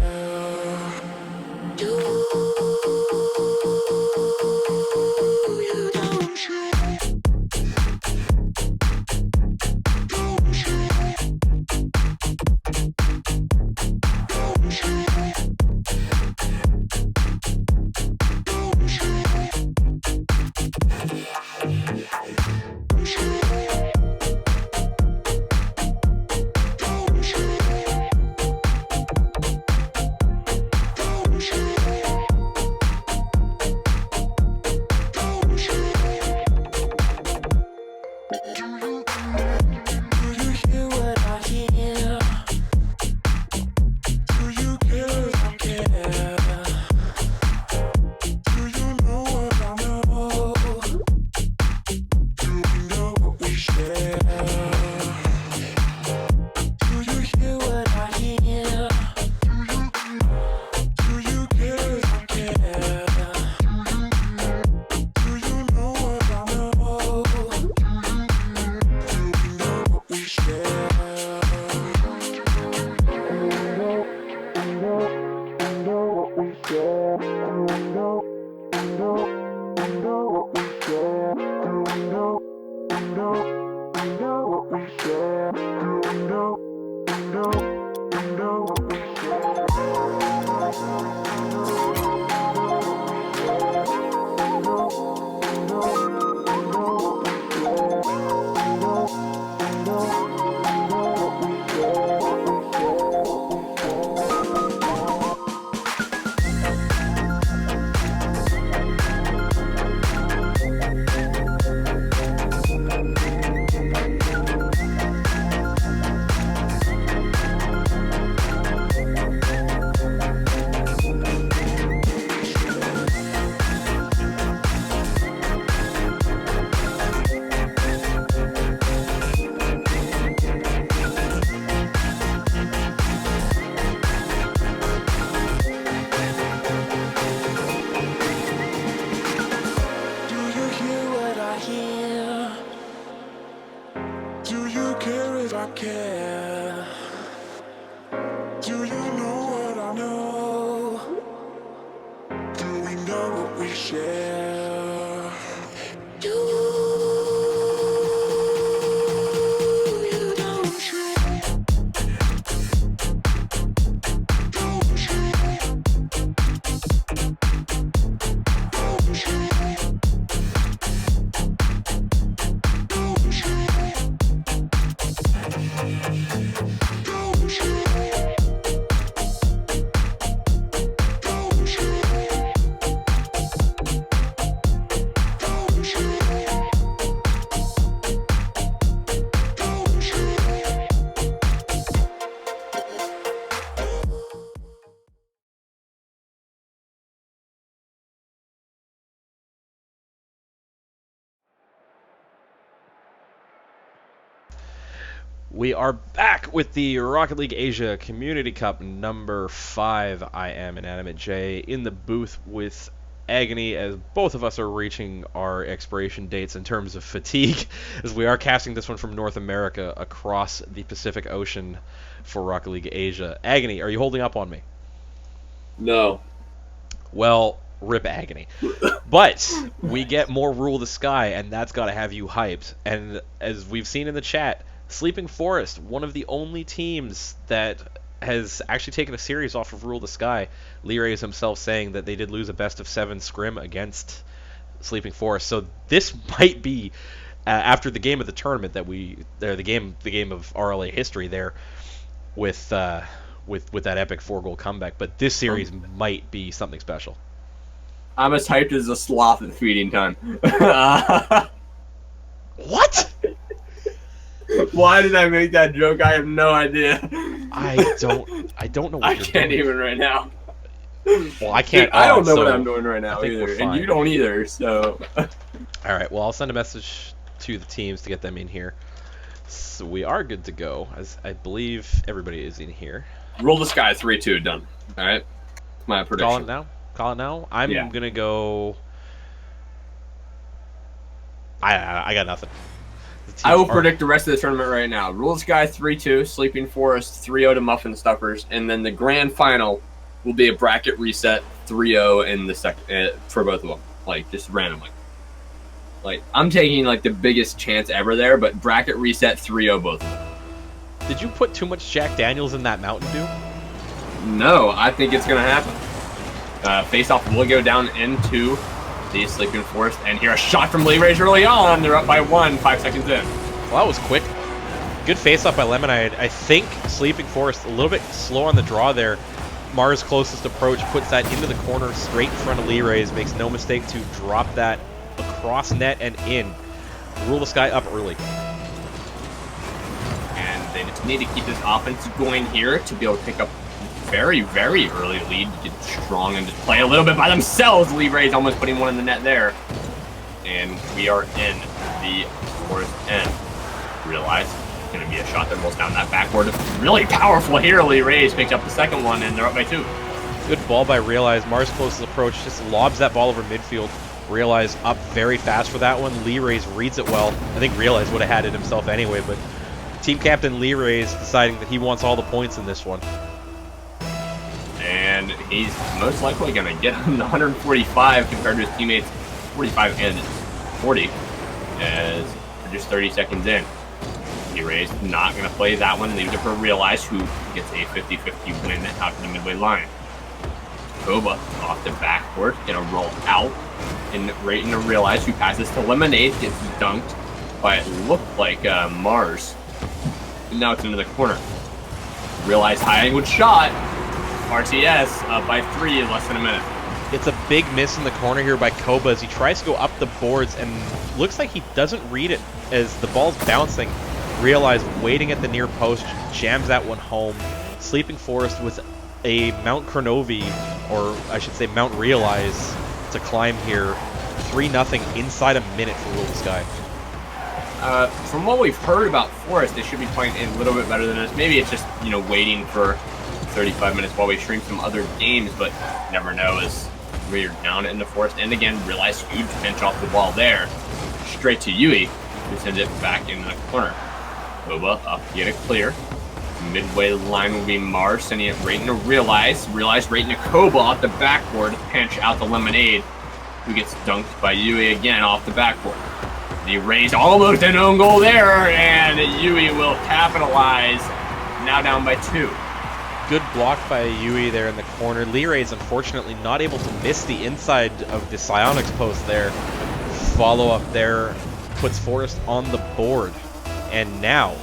share. You don't share. Don't share. Don't share. Don't share. Don't share. Don't share. Don't share. Don't share. We are back with the Rocket League Asia Community Cup number 5. I am Inanimate J in the booth with Agony, as both of us are reaching our expiration dates in terms of fatigue, as we are casting this one from North America across the Pacific Ocean for Rocket League Asia. Agony, are you holding up on me? No. Well, rip Agony. But we get more Rule the Sky, and that's got to have you hyped. And as we've seen in the chat, Sleeping Forest, one of the only teams that has actually taken a series off of Rule the Sky. Lee Rays himself saying that they did lose a best-of-7 scrim against Sleeping Forest. So this might be, after the game of the tournament that the game of RLA history there, with that epic 4-goal comeback. But this series might be something special. I'm as hyped as a sloth at feeding time. What? Why did I make that joke? I have no idea. I don't know what I you're can't doing. even right now. Well, I can't. I don't know so what I'm doing right now I think we're either, fine. and you don't either. So, All right. Well, I'll send a message to the teams to get them in here. So we are good to go, as I believe everybody is in here. Roll the Sky 3-2 done. All right, my prediction. Call it now. Call it now. I'm Yeah. gonna go. I got nothing. The teams I will are- predict the rest of the tournament right now. Rule the Sky 3-2, Sleeping Forest 3-0 to Muffin Stuffers, and then the grand final will be a bracket reset 3-0 in the second for both of them, like just randomly. Like I'm taking like the biggest chance ever there, but bracket reset 3-0 both of them. Did you put too much Jack Daniels in that Mountain Dew? No, I think it's gonna happen. Face off will go down into the Sleeping Forest, and here a shot from Lee Rays early on. They're up by 1, 5 seconds in. Well, that was quick. Good face-up by Lemonade. I think Sleeping Forest a little bit slow on the draw there. Mars' closest approach puts that into the corner straight in front of Lee Rays. Makes no mistake to drop that across net and in. Rule the Sky up early. And they just need to keep this offense going here to be able to pick up very, very early lead, get strong and just play a little bit by themselves. Lee Rays almost putting one in the net there. And we are in the fourth end. Realize it's going to be a shot that rolls down that backboard. Really powerful here. Lee Rays picks up the second one, and they're up by 2. Good ball by Realize. Mars' closest approach just lobs that ball over midfield. Realize up very fast for that one. Lee Rays reads it well. I think Realize would have had it himself anyway, but team captain Lee Rays deciding that he wants all the points in this one. And he's most likely going to get 145 compared to his teammates 45 and 40 as we're just 30 seconds in. Lee Rays not going to play that one, leaves it for Realize, who gets a 50-50 win out to the midway line. Koba off the backboard, going to roll out, and right into Realize, who passes to Lemonade, gets dunked by it looked like Mars. And now it's into the corner. Realize high angled shot. RTS up by 3 in less than a minute. It's a big miss in the corner here by Koba as he tries to go up the boards and looks like he doesn't read it as the ball's bouncing. Realize waiting at the near post, jams that one home. Sleeping Forest with a Mount Cronovi, or I should say Mount Realize, to climb here. 3-0 inside a minute for Rule the Sky. From what we've heard about Forest, they should be playing a little bit better than us. Maybe it's just, waiting for 35 minutes while we stream some other games, but never know as we're down in the Forest. And again, Realize huge pinch off the ball there. Straight to Yui, who sends it back into the corner. Koba up to get it clear. Midway line will be Mars, sending it right into Realize. Realize right into Koba off the backboard, pinch out the Lemonade. who gets dunked by Yui again off the backboard. The raise almost an own goal there, and Yui will capitalize. Now down by 2. Good block by Yui there in the corner. Lee Ray is unfortunately not able to miss the inside of the Psionics post there. Follow up there puts Forrest on the board. And now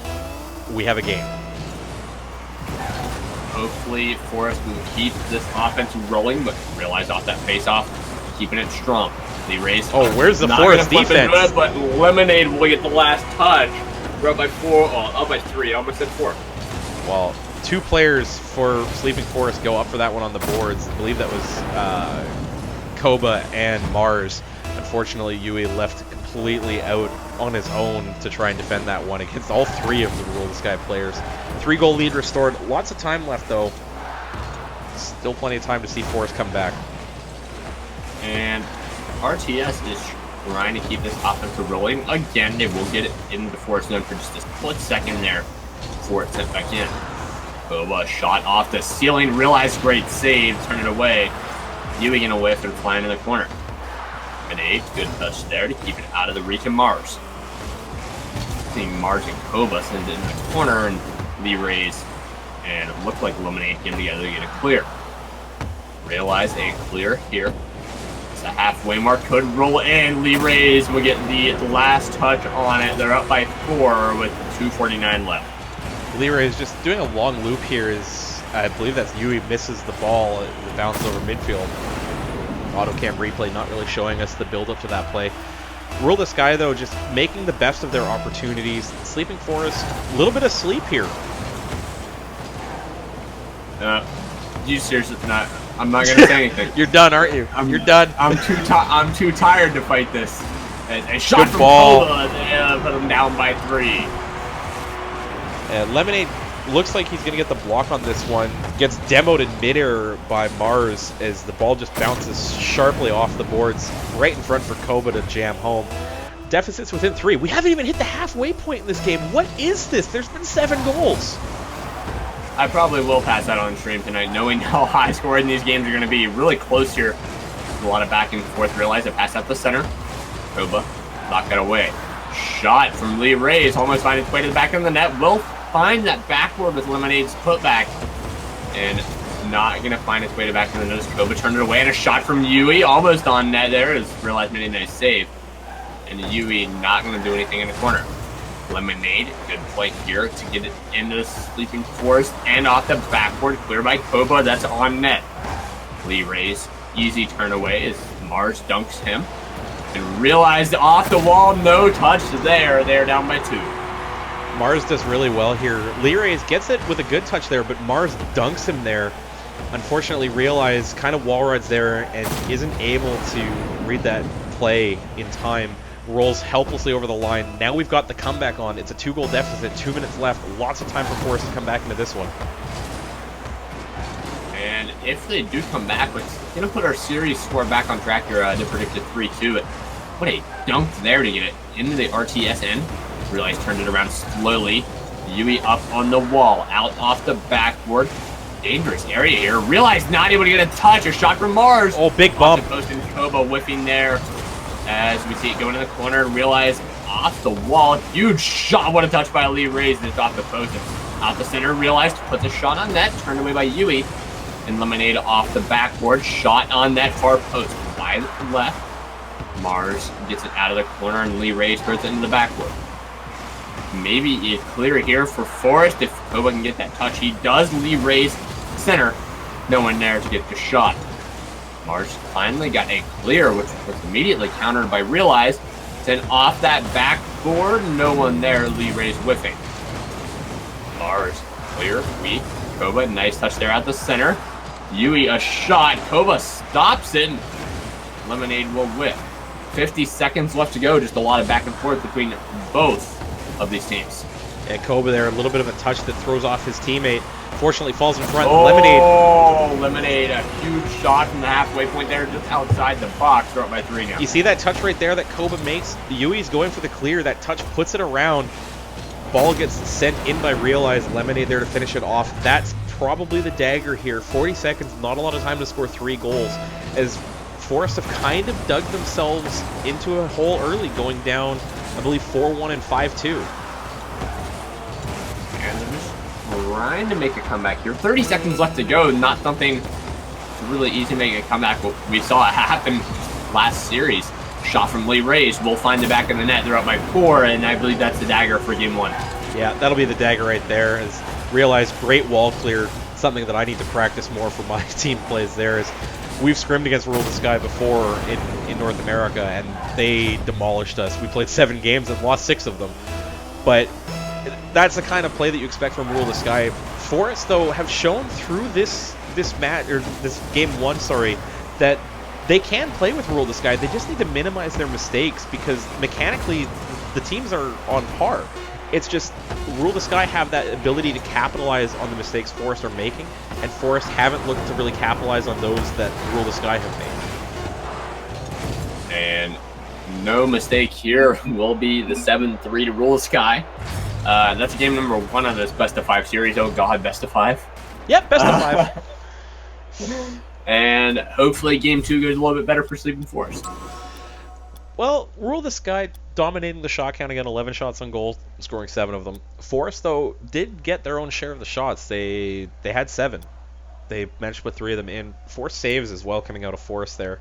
we have a game. Hopefully Forrest will keep this offense rolling, but realize off that face-off, keeping it strong. The raise. Oh, where's the not Forrest gonna flip into defense? it, but Lemonade will get the last touch. We're up by 4, up by 3, almost at 4. Well, 2 players for Sleeping Forest go up for that one on the boards. I believe that was Koba and Mars. Unfortunately, Yui left completely out on his own to try and defend that one against all 3 of the Rule the Sky players. 3-goal lead restored. Lots of time left, though. Still plenty of time to see Forrest come back. And RTS is trying to keep this offense rolling. Again, they will get it into the Forest zone for just a split second there before it's sent back in. Koba shot off the ceiling, realized great save, turn it away. Yui gonna whiff and flying in the corner. Lemonade, good touch there to keep it out of the reach of Mars. Seeing Mars and Koba send it in the corner and Lee raise, and it looked like Lemonade came together to get a clear. Realize a clear here. It's a halfway mark, could roll in. Lee raise will get the last touch on it. They're up by 4 with 2:49 left. Lee Ray is just doing a long loop here. I believe that's Yui misses the ball. It bounces over midfield. Autocam replay not really showing us the build up to that play. Rule the Sky, though, just making the best of their opportunities. Sleeping Forest, a little bit of sleep here. You seriously not? I'm not gonna say anything. You're done, aren't you? You're done. I'm too tired to fight this. A shot Good from ball. Koba, put him down by 3. Lemonade looks like he's going to get the block on this one. Gets demoed in midair by Mars as the ball just bounces sharply off the boards right in front for Koba to jam home. Deficits within 3. We haven't even hit the halfway point in this game. What is this? There's been 7 goals. I probably will pass that on stream tonight, knowing how high scoring these games are going to be. Really close here. A lot of back and forth. Realize it passed out the center. Koba knocked that away. Shot from Lee Rays, almost finding its way to the back of the net. Will find that backboard with Lemonade's putback, and not going to find its way to back in the net. Koba turned it away, and a shot from Yui, almost on net there, as Realize made a nice save. And Yui not going to do anything in the corner. Lemonade, good play here to get it into the Sleeping Forest, and off the backboard, clear by Koba, that's on net. Lee Rays, easy turn away as Mars dunks him. And Realized off the wall, no touch there. They're down by 2. Mars does really well here. Lee Rays gets it with a good touch there, but Mars dunks him there. Unfortunately, Realize kind of wall rides there and isn't able to read that play in time. Rolls helplessly over the line. Now we've got the comeback on. It's a 2-goal deficit, 2 minutes left. Lots of time for Forrest to come back into this one. And if they do come back, it's going to put our series score back on track here. They predicted 3-2. What a dunk there to get it into the RTS end. Realize turned it around slowly. Yui up on the wall, out off the backboard. Dangerous area here. Realize not able to get a touch. A shot from Mars. Oh, big Off bump. the post, and Koba whiffing there. As we see it going in the corner, Realize off the wall. Huge shot. What a touch by Lee Rays. It's off the post. Out the center. Realize puts a shot on net. Turned away by Yui. And Lemonade off the backboard. Shot on that far post. By the left. Mars gets it out of the corner, and Lee Rays throws it into the backboard. Maybe it's clear here for Forrest if Koba can get that touch. He does. Lee Rays center. No one there to get the shot. Mars finally got a clear, which was immediately countered by Realize. Then off that backboard, no one there. Lee Rays whiffing. Mars clear, weak. Koba, nice touch there at the center. Yui, a shot. Koba stops it. Lemonade will whiff. 50 seconds left to go. Just a lot of back and forth between both of these teams. Yeah, Koba there, a little bit of a touch that throws off his teammate. Fortunately falls in front. Oh, Lemonade. Lemonade, a huge shot from the halfway point there, just outside the box. They're up by 3 now. You see that touch right there that Koba makes? Yui's going for the clear. That touch puts it around. Ball gets sent in by Realize. Lemonade there to finish it off. That's probably the dagger here. 40 seconds, not a lot of time to score 3 goals. As Forest have kind of dug themselves into a hole early, going down, I believe, 4-1 and 5-2. And they're just trying to make a comeback here. 30 seconds left to go. Not something really easy to make a comeback. We saw it happen last series. Shot from Lee Rays will find the back of the net. They're up by 4, and I believe that's the dagger for game 1. Yeah, that'll be the dagger right there. Is realize great wall clear. Something that I need to practice more for my team plays there is we've scrimmed against Rule the Sky before in North America, and they demolished us. We played 7 games and lost 6 of them. But that's the kind of play that you expect from Rule the Sky. Forest, though, have shown through this match, or this game 1, sorry, that they can play with Rule the Sky. They just need to minimize their mistakes, because mechanically the teams are on par. It's just Rule the Sky have that ability to capitalize on the mistakes Forest are making, and Forest haven't looked to really capitalize on those that Rule the Sky have made. And no mistake here will be the 7-3 to Rule the Sky. That's game number 1 of this best of 5 series. Oh god, best of 5. Yep, best of 5. And hopefully game 2 goes a little bit better for Sleeping Forest. Well, Rule the Sky dominating the shot count again, 11 shots on goal, scoring 7 of them. Forest, though, did get their own share of the shots. They had 7. They managed to put 3 of them in. 4 saves as well coming out of Forest there.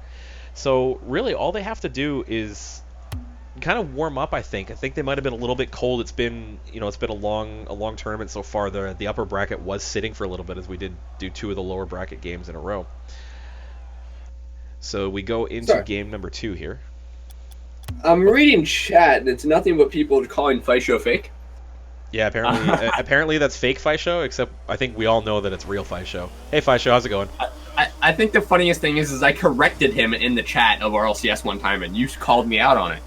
So really, all they have to do is kind of warm up. I think they might have been a little bit cold. It's been a long tournament so far. The upper bracket was sitting for a little bit, as we did do 2 of the lower bracket games in a row. So we go into game number 2 here. I'm reading chat, and it's nothing but people calling Fisho fake. Yeah, apparently that's fake Fisho, except I think we all know that it's real Fisho. Hey Fisho, how's it going? I think the funniest thing is I corrected him in the chat of RLCS one time, and you called me out on it.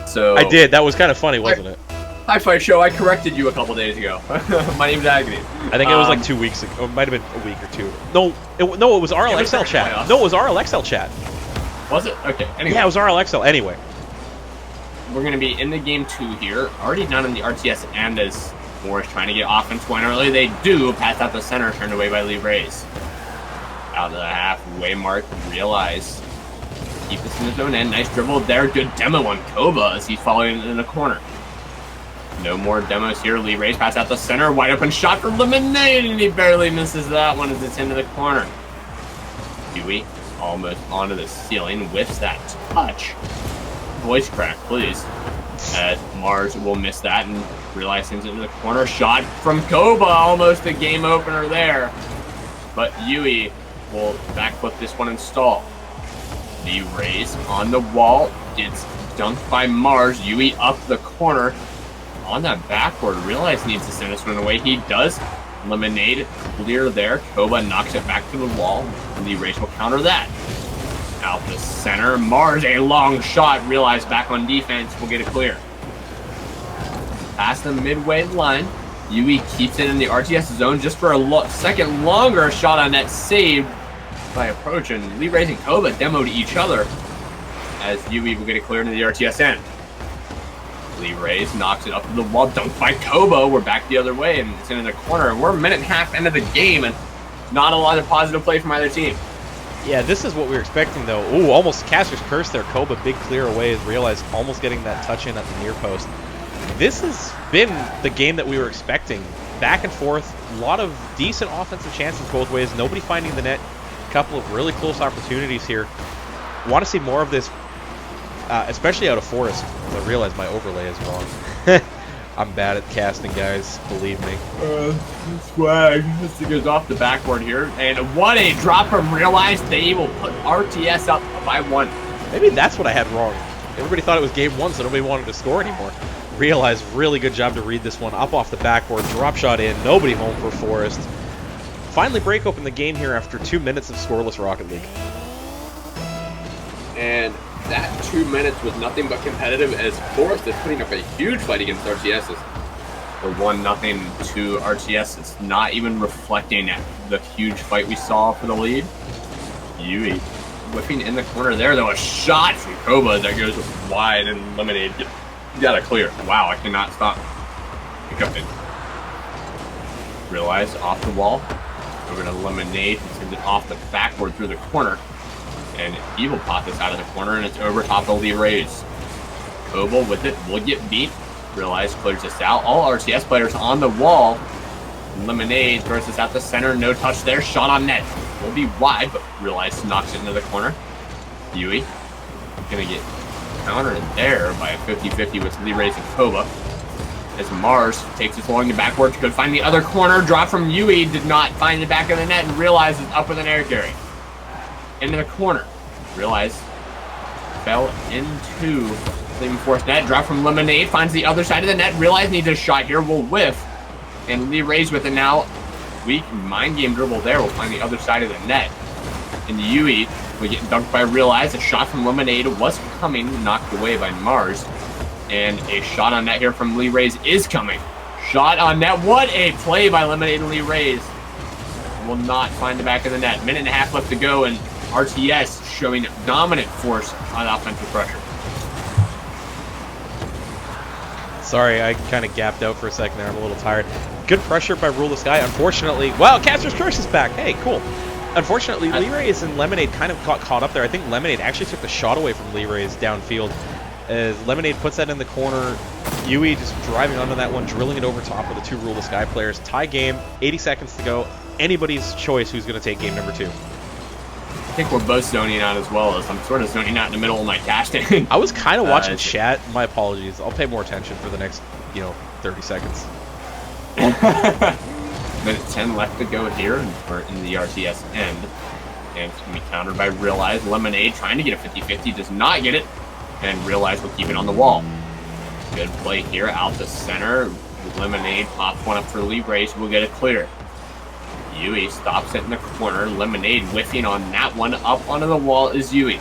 So I did. That was kind of funny, wasn't it? Hi Fisho, I corrected you a couple days ago. My name's Agony. I think it was like 2 weeks ago. It might have been a week or 2. No, it was RLXL chat. No, it was RLXL chat. Was it? Okay. Anyway. Yeah, it was RLXL. Anyway. We're going to be in the game 2 here. Already done in the RTS, and as Forest trying to get offense going early, they do. Pass out the center, turned away by Lee Rays. Out of the halfway mark, realize. Keep this in his own end. Nice dribble there. Good demo on Koba as he's following in the corner. No more demos here. Lee Rays pass out the center. Wide open shot for Lemonade, and he barely misses that one as it's into the corner. Dewey almost onto the ceiling. Whiffs that touch. Voice crack, please. As Mars will miss that and realize he's into the corner. Shot from Koba, almost a game opener there. But Yui will backflip this one and stall. The raise on the wall gets dunked by Mars. Yui up the corner on that backboard. Realize he needs to send this one away. He does. Lemonade clear there. Koba knocks it back to the wall. And the race will counter that. Out the center, Mars, a long shot. Realize back on defense, will get it clear. Past the midway line, Yui keeps it in the RTS zone just for a second longer. Shot on net saved by approaching. Lee Rays and Koba demoed each other as Yui will get it cleared into the RTS end. Lee Rays knocks it up to the wall, dunked by Koba. We're back the other way, and it's in the corner. We're a minute and a half into the game, and not a lot of positive play from either team. Yeah, this is what we were expecting, though. Ooh, almost Caster's curse there. Koba, big clear away, is realized almost getting that touch in at the near post. This has been the game that we were expecting. Back and forth, a lot of decent offensive chances both ways. Nobody finding the net. A couple of really close opportunities here. Want to see more of this, especially out of Forest. I realize my overlay is wrong. I'm bad at casting, guys. Believe me. Swag. This goes off the backboard here. And what a drop from Realize. They will put RTS up by 1. Maybe that's what I had wrong. Everybody thought it was game 1, so nobody wanted to score anymore. Realize, really good job to read this one. Up off the backboard. Drop shot in. Nobody home for Forest. Finally break open the game here after 2 minutes of scoreless Rocket League. And that 2 minutes was nothing but competitive as Forest is putting up a huge fight against RTS's. The 1-0 to RTS is not even reflecting the huge fight we saw for the lead. Yui whipping in the corner there, though. A shot from Koba that goes wide and Lemonade. Got it clear. Wow, I cannot stop. Pick up it. Realize off the wall. Over to Lemonade. Sends it off the backboard through the corner. And he will pop this out of the corner, and it's over top of Lee Rays. Koba with it will get beat. Realize clears this out. All RTS players on the wall. Lemonade throws this out the center. No touch there. Shot on net. Will be wide, but Realize knocks it into the corner. Yui gonna get countered there by a 50-50 with Lee Rays and Koba. As Mars takes this along the backboard to go find the other corner. Drop from Yui. Did not find the back of the net and Realize is up with an air carry. Into the corner. Realize fell into Sleeping Forest net. Drop from Lemonade. Finds the other side of the net. Realize needs a shot here. Will whiff. And Lee Rays with it now. Weak mind game dribble there. Will find the other side of the net. And Yui will get dunked by Realize. A shot from Lemonade was coming. Knocked away by Mars. And a shot on net here from Lee Rays is coming. Shot on net. What a play by Lemonade and Lee Rays. Will not find the back of the net. Minute and a half left to go. And RTS showing dominant force on offensive pressure. Sorry, I kind of gapped out for a second there. I'm a little tired. Good pressure by Rule the Sky. Unfortunately, wow, Caster's Curse is back. Hey, cool. Unfortunately, Lee Rays and Lemonade kind of got caught up there. I think Lemonade actually took the shot away from Lee Rays downfield. As Lemonade puts that in the corner, Yui just driving onto that one, drilling it over top of the two Rule the Sky players. Tie game, 80 seconds to go. Anybody's choice who's going to take game number 2. I think we're both zoning out as well, as I'm sort of zoning out in the middle of my casting. I was kind of watching chat. My apologies. I'll pay more attention for the next, 30 seconds. Minute 10 left to go here, and we're in the RTS end. And it's going to be countered by Realize. Lemonade trying to get a 50-50, does not get it. And Realize will keep it on the wall. Good play here, out the center. Lemonade pops one up for Lee Rays, will get it clear. Yui stops it in the corner. Lemonade whiffing on that one. Up onto the wall is Yui.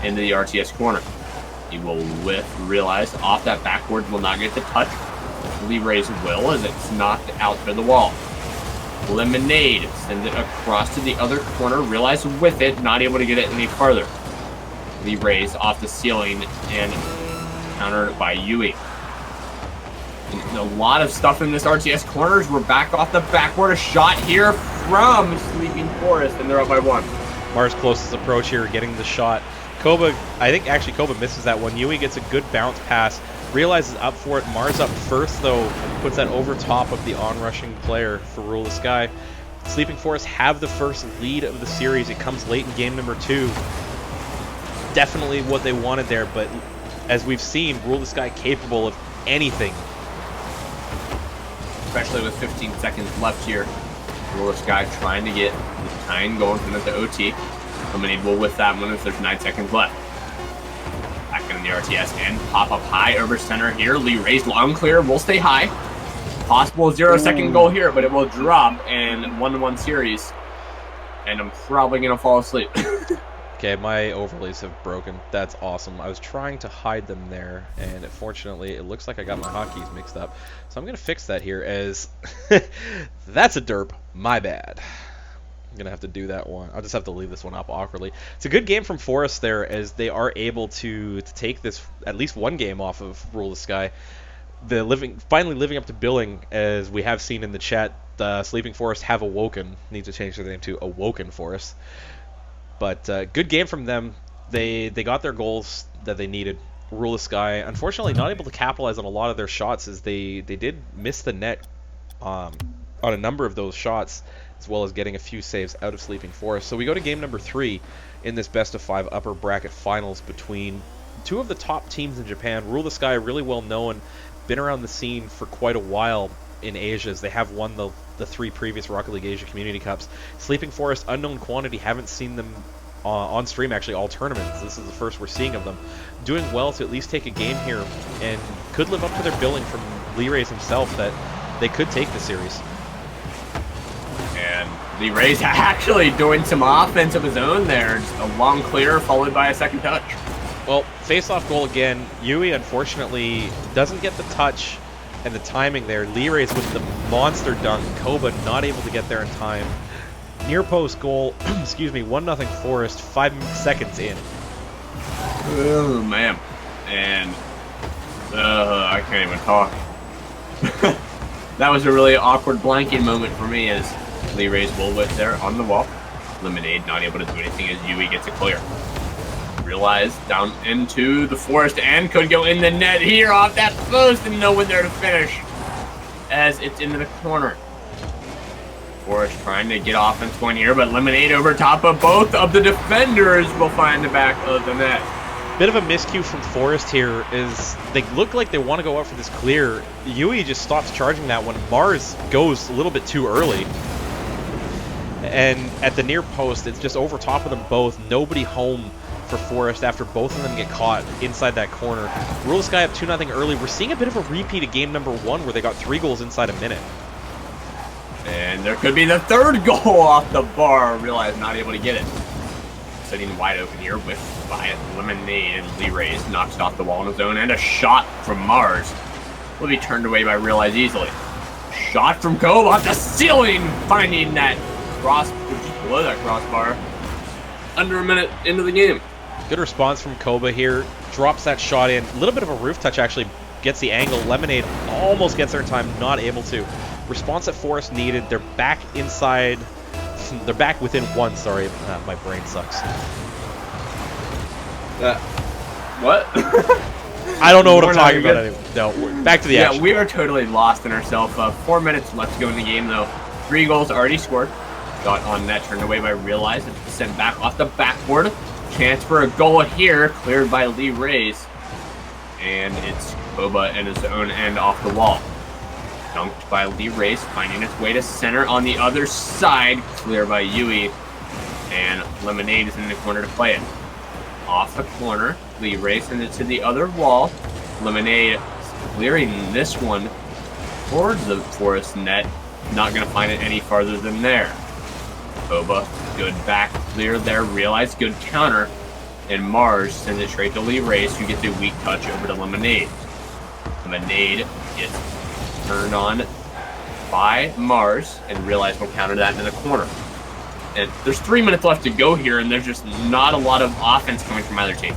Into the RTS corner. He will whiff, Realize off that backboard, will not get the touch. Lee Rays will as it's knocked out to the wall. Lemonade sends it across to the other corner. Realize with it, not able to get it any farther. Lee Rays off the ceiling and countered by Yui. And a lot of stuff in this RTS corners. We're back off the backboard. A shot here from Sleeping Forest, and they're up by 1. Mars' closest approach here, getting the shot. Koba, I think actually Koba misses that one. Yui gets a good bounce pass. Realizes up for it. Mars up first, though, puts that over top of the on-rushing player for Rule the Sky. Sleeping Forest have the first lead of the series. It comes late in game number 2. Definitely what they wanted there, but as we've seen, Rule the Sky capable of anything. Especially with 15 seconds left here. Rule the Sky trying to get the time going from the OT. Lemonade will with that one if there's 9 seconds left. Back in the RTS and pop up high over center here. Lee Rays long clear, will stay high. Possible 0-second goal here, but it will drop in 1-1 series. And I'm probably going to fall asleep. Okay, my overlays have broken. That's awesome. I was trying to hide them there, and fortunately, it looks like I got my hotkeys mixed up. So I'm going to fix that here as... That's a derp. My bad. I'm going to have to do that one. I'll just have to leave this one up awkwardly. It's a good game from Forest there, as they are able to take this, at least one game off of Rule the Sky. Finally living up to billing, as we have seen in the chat. Sleeping Forest have awoken. Need to change their name to Awoken Forest. But good game from them. They got their goals that they needed. Rule the Sky, unfortunately, not able to capitalize on a lot of their shots, as they did miss the net on a number of those shots, as well as getting a few saves out of Sleeping Forest. So we go to game number 3 in this best-of-5 upper bracket finals between two of the top teams in Japan. Rule the Sky, really well known, been around the scene for quite a while in Asia, as they have won the 3 previous Rocket League Asia Community Cups. Sleeping Forest, unknown quantity, haven't seen them on stream actually all tournaments. This is the first we're seeing of them. Doing well to at least take a game here, and could live up to their billing from Lee Rays himself that they could take the series. And Lee Rays actually doing some offense of his own there. Just a long clear followed by a second touch. Well, face-off goal again. Yui, unfortunately, doesn't get the touch and the timing there. Lee Rays with the monster dunk. Koba not able to get there in time. Near post goal, excuse me, 1-0 Forest, 5 seconds in. Oh, man. And I can't even talk. That was a really awkward blanking moment for me, as Lee Rays will with there on the wall. Lemonade not able to do anything as Yui gets it clear. Realize down into the Forest and could go in the net here off that post and no one there to finish as it's into the corner. Forest trying to get offense going here, but Lemonade over top of both of the defenders will find the back of the net. Bit of a miscue from Forest here is they look like they want to go out for this clear. Yui just stops charging that when Mars goes a little bit too early. And at the near post, it's just over top of them both. Nobody home for Forest after both of them get caught inside that corner. Rule the Sky up 2-0 early. We're seeing a bit of a repeat of game number 1 where they got 3 goals inside a minute. And there could be the third goal off the bar. Realize not able to get it. Sitting wide open here with Lemonade, and Lee Rays knocks it off the wall on his own, and a shot from Mars will be turned away by Realize easily. Shot from Cove off the ceiling, finding that cross just below that crossbar. Under a minute into the game. Good response from Koba here. Drops that shot in. A little bit of a roof touch actually gets the angle. Lemonade almost gets there in time, not able to. Response that Forest needed. They're back inside. They're back within 1, sorry. My brain sucks. What? I don't know what We're I'm not talking good. about anymore. No, back to the action. Yeah, we are totally lost in ourselves. 4 minutes left to go in the game, though. 3 goals already scored. Shot on net, turned away by Realize. It's sent back off the backboard. Chance for a goal here, cleared by Lee Rays. And it's Koba in his own end off the wall. Dunked by Lee Rays, finding its way to center on the other side. Clear by Yui. And Lemonade is in the corner to play it. Off the corner, Lee Rays sends it to the other wall. Lemonade clearing this one towards the Forest net. Not going to find it any farther than there. Koba, good back clear there. Realize, good counter. And Mars sends it straight to Lee Rays, who gets a weak touch over to Lemonade. Lemonade gets turned on by Mars, and Realize will counter that in the corner. And there's 3 minutes left to go here, and there's just not a lot of offense coming from either team.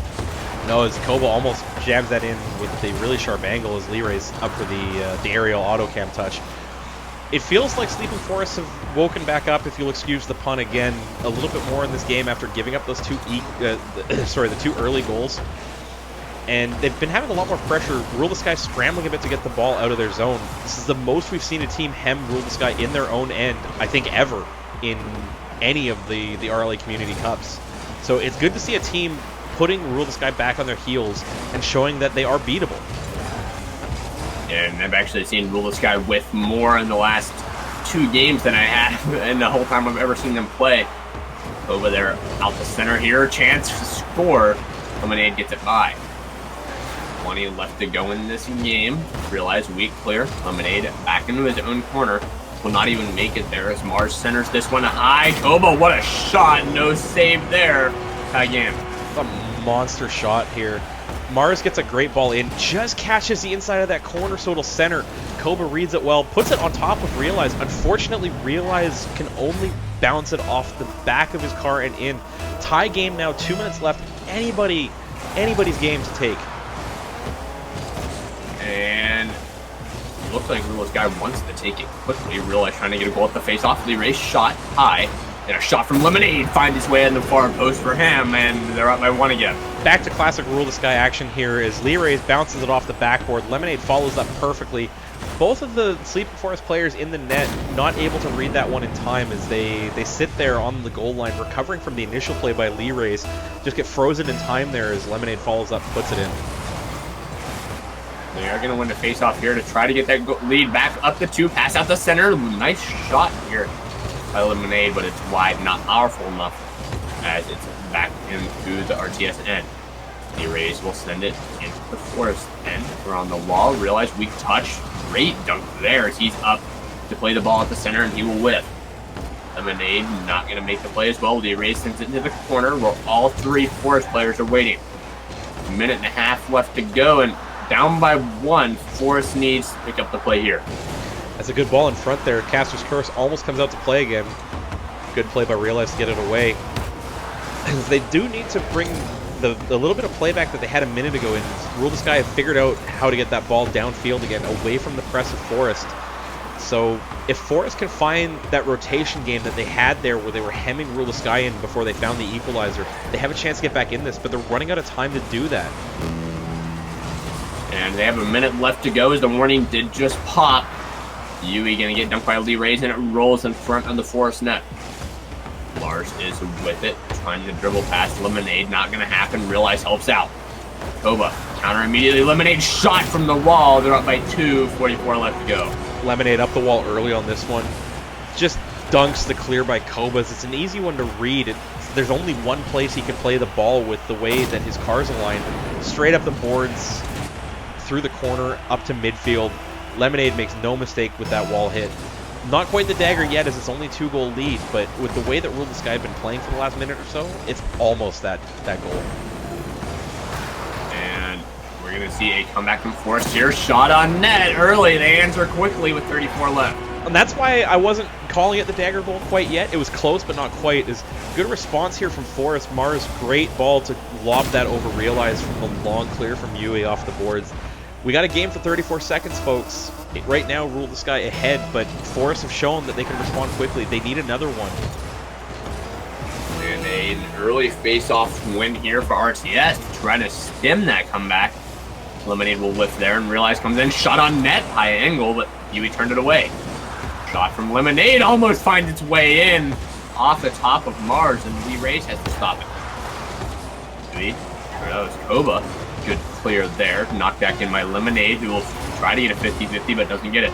No, as Koba almost jams that in with the really sharp angle as Lee Ray's up for the aerial auto cam touch. It feels like Sleeping Forests have woken back up, if you'll excuse the pun again, a little bit more in this game after giving up those the 2 early goals. And they've been having a lot more pressure. Rule the Sky scrambling a bit to get the ball out of their zone. This is the most we've seen a team hem Rule the Sky in their own end, I think, ever in any of the RLA Community Cups. So it's good to see a team putting Rule the Sky back on their heels and showing that they are beatable. And I've actually seen Rule the Sky with more in the last 2 games than I have in the whole time I've ever seen them play. Over there, out the center here, chance to score. Lemonade gets it by. 20 left to go in this game. Realize weak clear. Lemonade back into his own corner. Will not even make it there as Mars centers this one high. Koba, what a shot. No save there. Tie game. A monster shot here. Mars gets a great ball in, just catches the inside of that corner so it'll center. Koba reads it well, puts it on top of Realize. Unfortunately, Realize can only bounce it off the back of his car and in. Tie game now, 2 minutes left. Anybody's game to take. And looks like Realize guy wants to take it quickly. Realize trying to get a goal at the face-off. Lee Ray shot high. And a shot from Lemonade finds its way in the far post for him, and they're up by 1 again. Back to classic Rule the Sky action here as Lee Rays bounces it off the backboard. Lemonade follows up perfectly. Both of the Sleeping Forest players in the net not able to read that one in time as they sit there on the goal line, recovering from the initial play by Lee Rays. Just get frozen in time there as Lemonade follows up, puts it in. They are going to win the face-off here to try to get that lead back up the 2, pass out the center. Nice shot here by Lemonade, but it's wide, not powerful enough as it's back into the RTS end. The Rays will send it into the Forest end. We're on the wall. Realize weak touch. Great dunk there as he's up to play the ball at the center, and he will whiff. Lemonade not going to make the play as well. The Rays sends it into the corner where all 3 Forest players are waiting. 1.5 minutes left to go, and down by 1. Forest needs to pick up the play here. That's a good ball in front there. Caster's Curse almost comes out to play again. Good play by Realize to get it away. They do need to bring the little bit of playback that they had a minute ago in. Rule the Sky have figured out how to get that ball downfield again, away from the press of Forest. So if Forest can find that rotation game that they had there where they were hemming Rule the Sky in before they found the equalizer, they have a chance to get back in this, but they're running out of time to do that. And they have a minute left to go as the warning did just pop. Yui gonna get dunked by Lee Rays, and it rolls in front of the Forest net. Mars is with it, trying to dribble past Lemonade, not gonna happen. Realize helps out. Koba, counter immediately. Lemonade shot from the wall. They're up by 2, 44 left to go. Lemonade up the wall early on this one. Just dunks the clear by Kobas. It's an easy one to read. There's only one place he can play the ball with the way that his car's aligned. Straight up the boards, through the corner, up to midfield. Lemonade makes no mistake with that wall hit. Not quite the dagger yet, as it's only 2-goal lead, but with the way that Rule the Sky had been playing for the last minute or so, it's almost that goal. And we're going to see a comeback from Forest here. Shot on net early. They answer quickly with 34 left. And that's why I wasn't calling it the dagger goal quite yet. It was close, but not quite. Is good response here from Forest. Mars, great ball to lob that over Realize from the long clear from Yui off the boards. We got a game for 34 seconds, folks. Right now, Rule the Sky ahead, but Forest have shown that they can respond quickly. They need another one. And an early face-off win here for RTS, trying to stem that comeback. Lemonade will lift there, and Realize comes in. Shot on net, high angle, but Yui turned it away. Shot from Lemonade almost finds its way in off the top of Mars, and Lee Race has to stop it. Yui, that was Koba. Good clear there. Knocked back in by Lemonade, who will try to get a 50-50, but doesn't get it.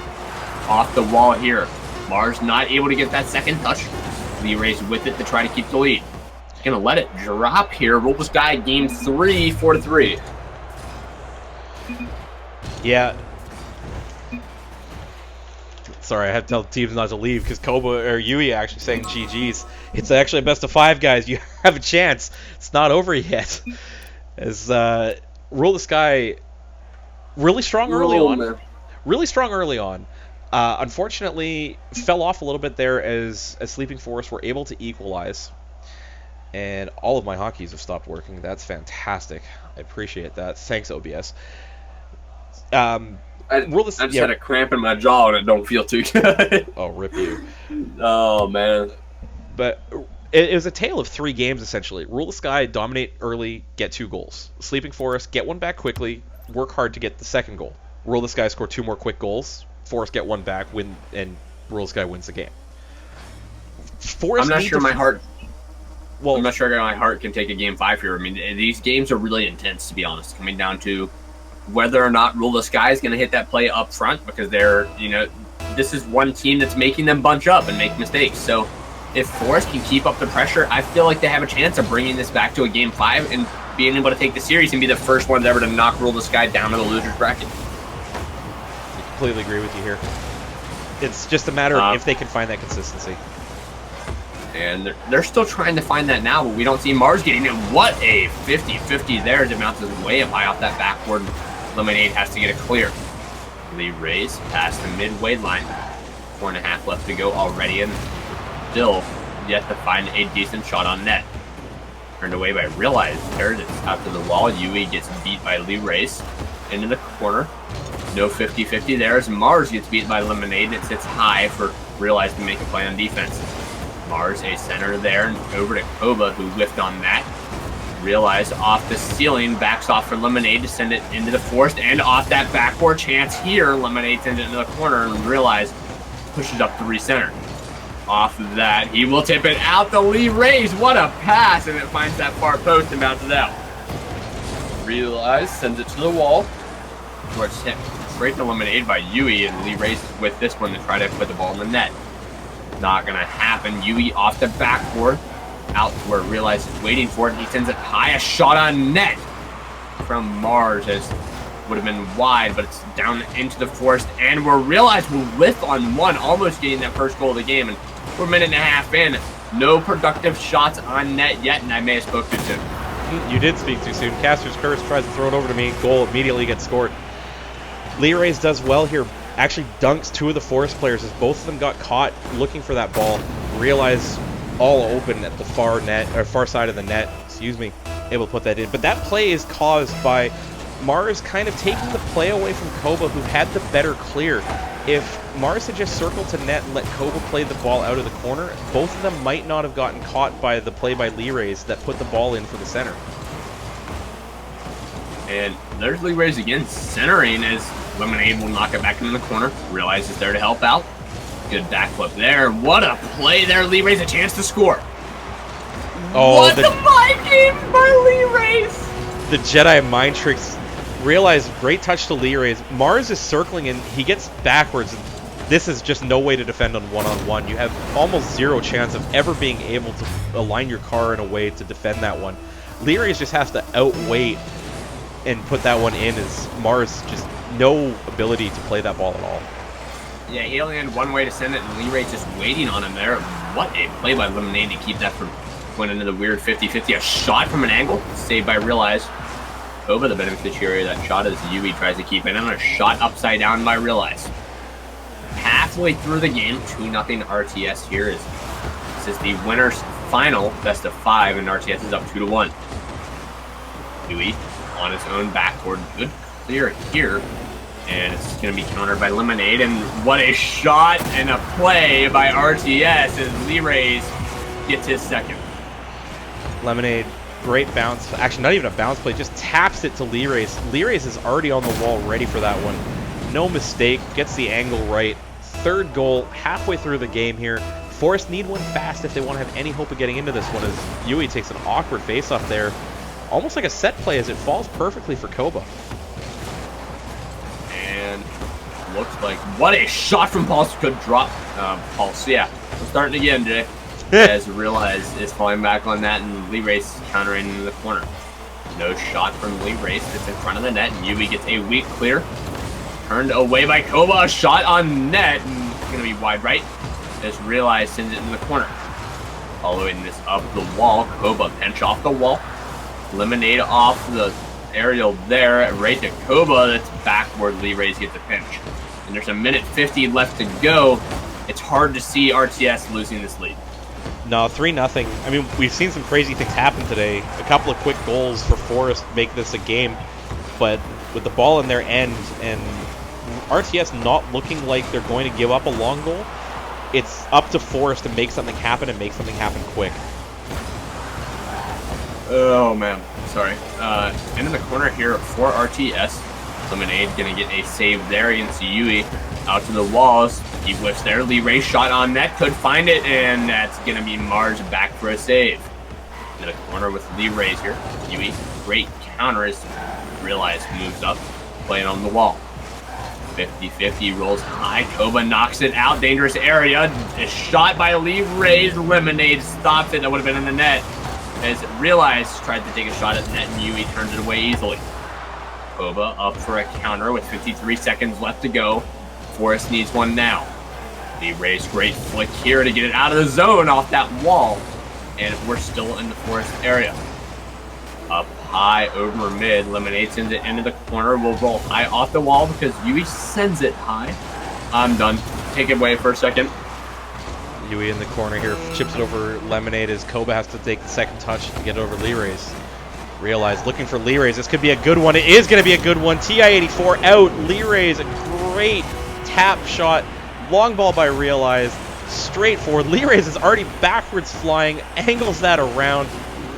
Off the wall here. Mars not able to get that second touch. Lee Race with it to try to keep the lead. Gonna let it drop here. Rule the Sky game 3, 4-3. Yeah. Sorry, I have to tell the teams not to leave because Koba or Yui actually saying GG's. It's actually a best of 5, guys. You have a chance. It's not over yet. As Rule the Sky really strong early on. Man. Really strong early on. Unfortunately, fell off a little bit there as Sleeping Forest were able to equalize. And all of my hotkeys have stopped working. That's fantastic. I appreciate that. Thanks, OBS. I just had a cramp in my jaw and it don't feel too good. Oh, rip you. Oh, man. But it was a tale of 3 games, essentially. Rule the Sky, dominate early, get 2 goals. Sleeping Forest, get one back quickly, work hard to get the second goal. Rule the Sky, score 2 more quick goals. Forest get one back, win, and Rule the Sky wins the game. Forest I'm not sure my heart can take a game 5 here. I mean, these games are really intense, to be honest, coming down to whether or not Rule the Sky is going to hit that play up front, because they're, this is one team that's making them bunch up and make mistakes. So if Forest can keep up the pressure, I feel like they have a chance of bringing this back to a game 5 and being able to take the series and be the first ones ever to knock Rule the Sky down to the loser's bracket. I completely agree with you here. It's just a matter of if they can find that consistency. And they're still trying to find that now, but we don't see Mars getting it. What a 50-50 there. It bounces way up high off that backboard. Lemonade has to get it clear. Lee Rays past the midway line. 4.5 left to go already, and still yet to find a decent shot on net. Turned away by Realize. There it's out to the wall. Yui gets beat by Lee Race into the corner. No 50-50 there as Mars gets beat by Lemonade. It sits high for Realize to make a play on defense. Mars a center there, and over to Koba, who whiffed on that. Realize off the ceiling, backs off for Lemonade to send it into the Forest, and off that backboard chance here, Lemonade sends it into the corner, and Realize pushes up to recenter. Off of that, he will tip it out to Lee Rays. What a pass, and it finds that far post and bounces out. Realize sends it to the wall, where it's hit straight to Lemonade by Yui, and Lee Rays is with this one to try to put the ball in the net. Not gonna happen. Yui off the backboard, out to where Realize is waiting for it. He sends it high, a shot on net from Mars, as would have been wide, but it's down into the Forest, and where Realize will whiff on one, almost getting that first goal of the game. And we're a minute and a half in, no productive shots on net yet, and I may have spoke too soon. You did speak too soon. Caster's Curse tries to throw it over to me. Goal immediately gets scored. Lee Rays does well here. Actually dunks 2 of the Forest players as both of them got caught looking for that ball. Realize all open at the far side of the net. Able to put that in. But that play is caused by Mars kind of taking the play away from Koba, who had the better clear. if Mars had just circled to net and let Koba play the ball out of the corner, both of them might not have gotten caught by the play by Lee Rays that put the ball in for the center. And there's Lee Rays again, centering as Lemonade will knock it back into the corner. Realize it's there to help out. Good backflip there. What a play there. Lee Rays a chance to score. Oh, what the mind game by Lee Rays. The Jedi mind tricks. Realize, great touch to Lee Rays. Mars is circling and he gets backwards. This is just no way to defend on one-on-one. You have almost zero chance of ever being able to align your car in a way to defend that one. Lee Rays just has to outweight and put that one in, as Mars just no ability to play that ball at all. Yeah, Alien one way to send it, and Lee Rays just waiting on him there. What a play by Lemonade to keep that from going into the weird 50-50. A shot from an angle, saved by Realize. Koba, the beneficiary of that shot, as Yui tries to keep it in. A shot upside down by Realize. Halfway through the game, 2-0 RTS here. This is the winner's final, best of 5, and RTS is up 2-1. Yui on his own backboard. Good clear here. And it's going to be countered by Lemonade. And what a shot and a play by RTS as Lee Rays gets his second. Lemonade, great bounce. Actually, not even a bounce play, just taps it to Lee Rays. Lee Rays is already on the wall, ready for that one. No mistake, gets the angle right. Third goal, halfway through the game here. Forest need one fast if they want to have any hope of getting into this one, as Yui takes an awkward face-off there. Almost like a set play, as it falls perfectly for Koba. And looks like, what a shot from Pulse. Good drop. Pulse, yeah. We're starting again, Jay. As Realize is falling back on that, and Lee Race countering in the corner. No shot from Lee Race. It's in front of the net, and Yui gets a weak clear. Turned away by Koba. A shot on net, and it's going to be wide right. As Realize sends it in the corner. Following this up the wall, Koba pinch off the wall. Lemonade off the aerial there, right to Koba. That's backward. Lee Rays gets a pinch. And there's a minute 50 left to go. It's hard to see RTS losing this lead. No, 3-0. I mean, we've seen some crazy things happen today. A couple of quick goals for Forest make this a game. But with the ball in their end and RTS not looking like they're going to give up a long goal, it's up to Forest to make something happen and make something happen quick. Oh, man. Sorry. Into the corner here for RTS. Lemonade going to get a save there against Yui. Out to the walls. Deep lifts there. Lee Ray shot on net. Could find it, and that's going to be Mars back for a save. Into the corner with Lee Rays here. Yui, great counter as Realize moves up. Playing on the wall. 50-50 rolls high. Koba knocks it out. Dangerous area. A shot by Lee Rays. Lemonade stops it. That would have been in the net. As Realize tried to take a shot at the net, and Yui turns it away easily. Koba up for a counter with 53 seconds left to go. Forest needs one now. Lee Rays, great flick here to get it out of the zone off that wall. And we're still in the Forest area. Up high over mid. Lemonade sends it into the corner. We'll roll high off the wall because Yui sends it high. I'm done. Take it away for a second. Yui in the corner here, chips it over Lemonade as Koba has to take the second touch to get over Lee Rays. Realize, looking for Lee Rays. This could be a good one. It is going to be a good one. TI-84 out. Lee Rays, a great tap shot. Long ball by Realize. Straight forward. Lee Rays is already backwards flying. Angles that around.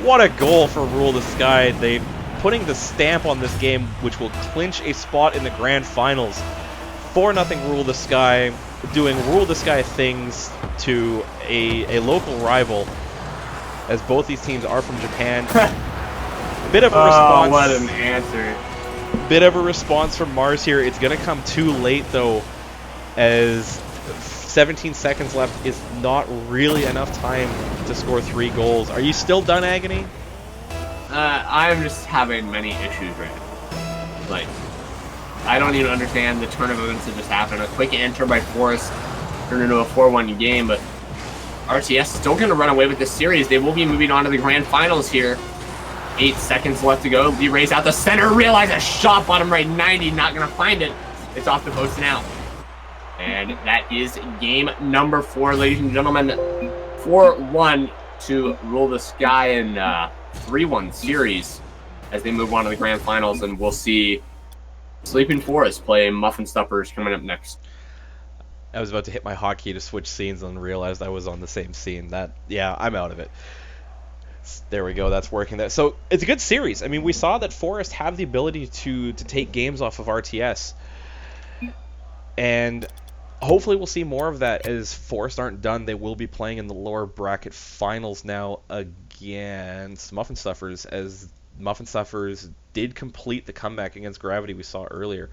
What a goal for Rule the Sky. They putting the stamp on this game, which will clinch a spot in the grand finals. 4-0 Rule the Sky. Doing Rule the Sky things to a local rival, as both these teams are from Japan. Bit of a response. Oh, what an answer. Bit of a response from Mars here. It's going to come too late, though, as 17 seconds left is not really enough time to score 3 goals. Are you still done, Agony? I'm just having many issues right now. Like, I don't even understand the turn of events that just happened. A quick enter by Forest turned into a 4-1 game, but RTS is still going to run away with this series. They will be moving on to the grand finals here. 8 seconds left to go. Lee Rays out the center. Realize a shot, bottom right 90. Not going to find it. It's off the post and out. And that is game number 4, ladies and gentlemen. 4-1 to Rule the Sky in 3-1 series as they move on to the grand finals. And we'll see Sleeping Forest play Muffin Stuffers coming up next. I was about to hit my hotkey to switch scenes and realized I was on the same scene. Yeah, I'm out of it. There we go. That's working. So it's a good series. I mean, we saw that Forest have the ability to take games off of RTS, and hopefully we'll see more of that as Forest aren't done. They will be playing in the lower bracket finals now against Muffin Stuffers, as Muffin Stuffers did complete the comeback against Gravity we saw earlier.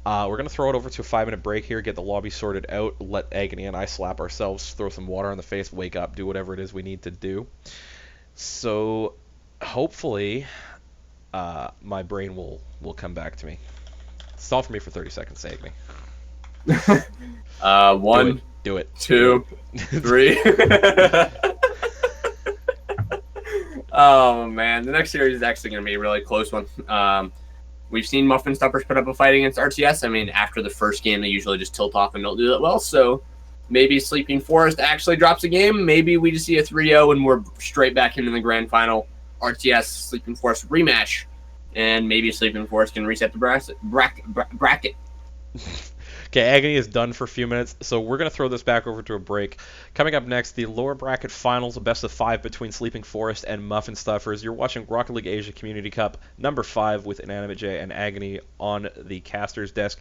We're going to throw it over to a 5-minute break here, get the lobby sorted out, let Agony and I slap ourselves, throw some water on the face, wake up, do whatever it is we need to do. So hopefully my brain will come back to me. Stall for me for 30 seconds, Agony. 1, Do it. 2, 3. Oh man, the next series is actually going to be a really close one. We've seen Muffin Stuffers put up a fight against RTS. I mean, after the first game, they usually just tilt off and don't do that well. So maybe Sleeping Forest actually drops a game. Maybe we just see a 3-0 and we're straight back into the grand final. RTS Sleeping Forest rematch, and maybe Sleeping Forest can reset the bracket. Okay, Agony is done for a few minutes, so we're going to throw this back over to a break. Coming up next, the lower bracket finals, a best of 5 between Sleeping Forest and Muffin Stuffers. You're watching Rocket League Asia Community Cup number 5 with Inanimate J and Agony on the caster's desk.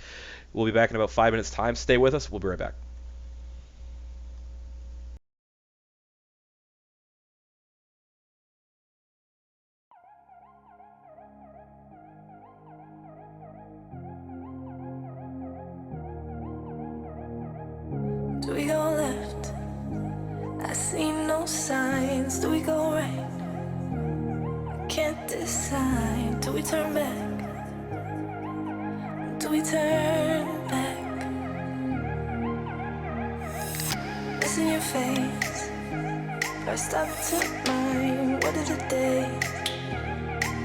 We'll be back in about 5 minutes' time. Stay with us. We'll be right back. Do we go left? I see no signs. Do we go right? I can't decide. Do we turn back? Do we turn back? It's in your face. First up to mine. What did the days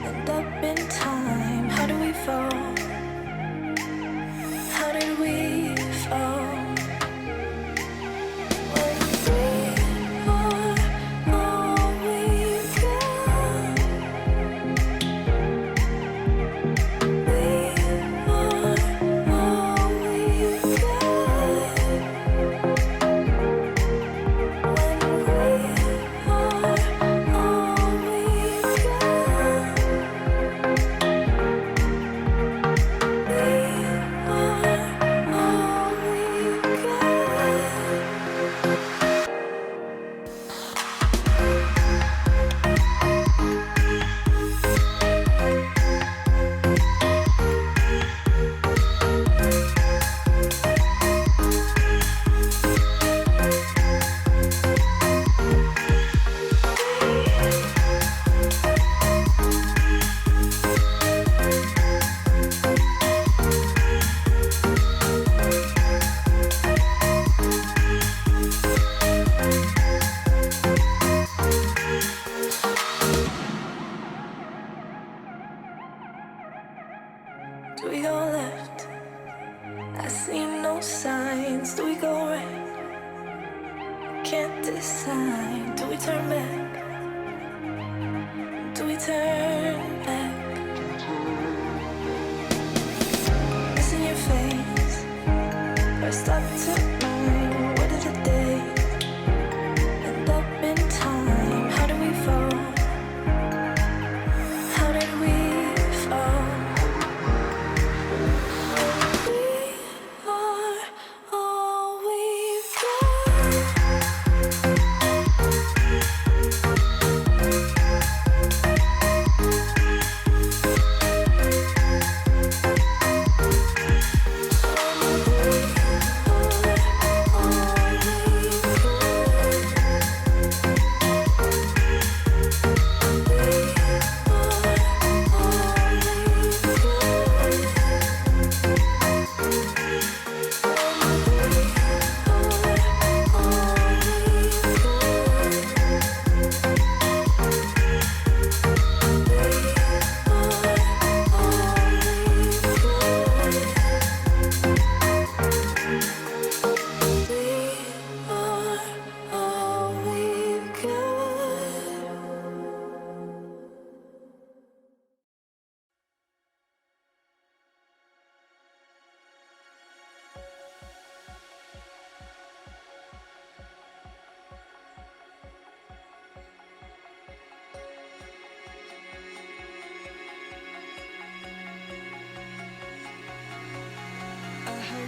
end up in time? How do we fall? How did we fall? Do we go left? I see no signs. Do we go right? Can't decide. Do we turn back? Do we turn back? It's in your face. First up to mine. What did the days end up in time? How do we fall? How did we fall?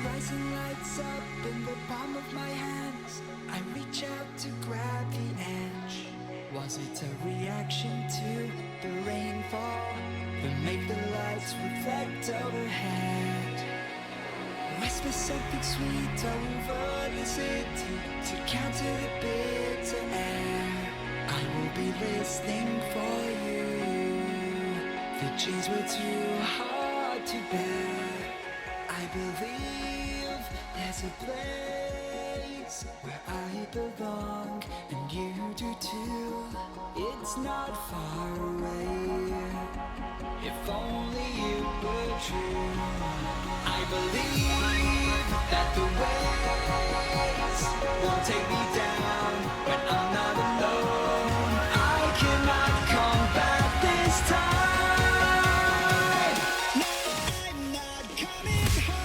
horizon lights up in the palm of my hands. I reach out to grab the edge. Was it a reaction to the rainfall that made the lights reflect overhead? Whisper something sweet over the city to counter the bitter air. I will be listening for you. The chains were too hard to bear. I believe there's a place where I belong, and you do too. It's not far away. If only it were true. I believe that the waves won't take me down when I'm not alone. I cannot come back this time. I'm not coming home.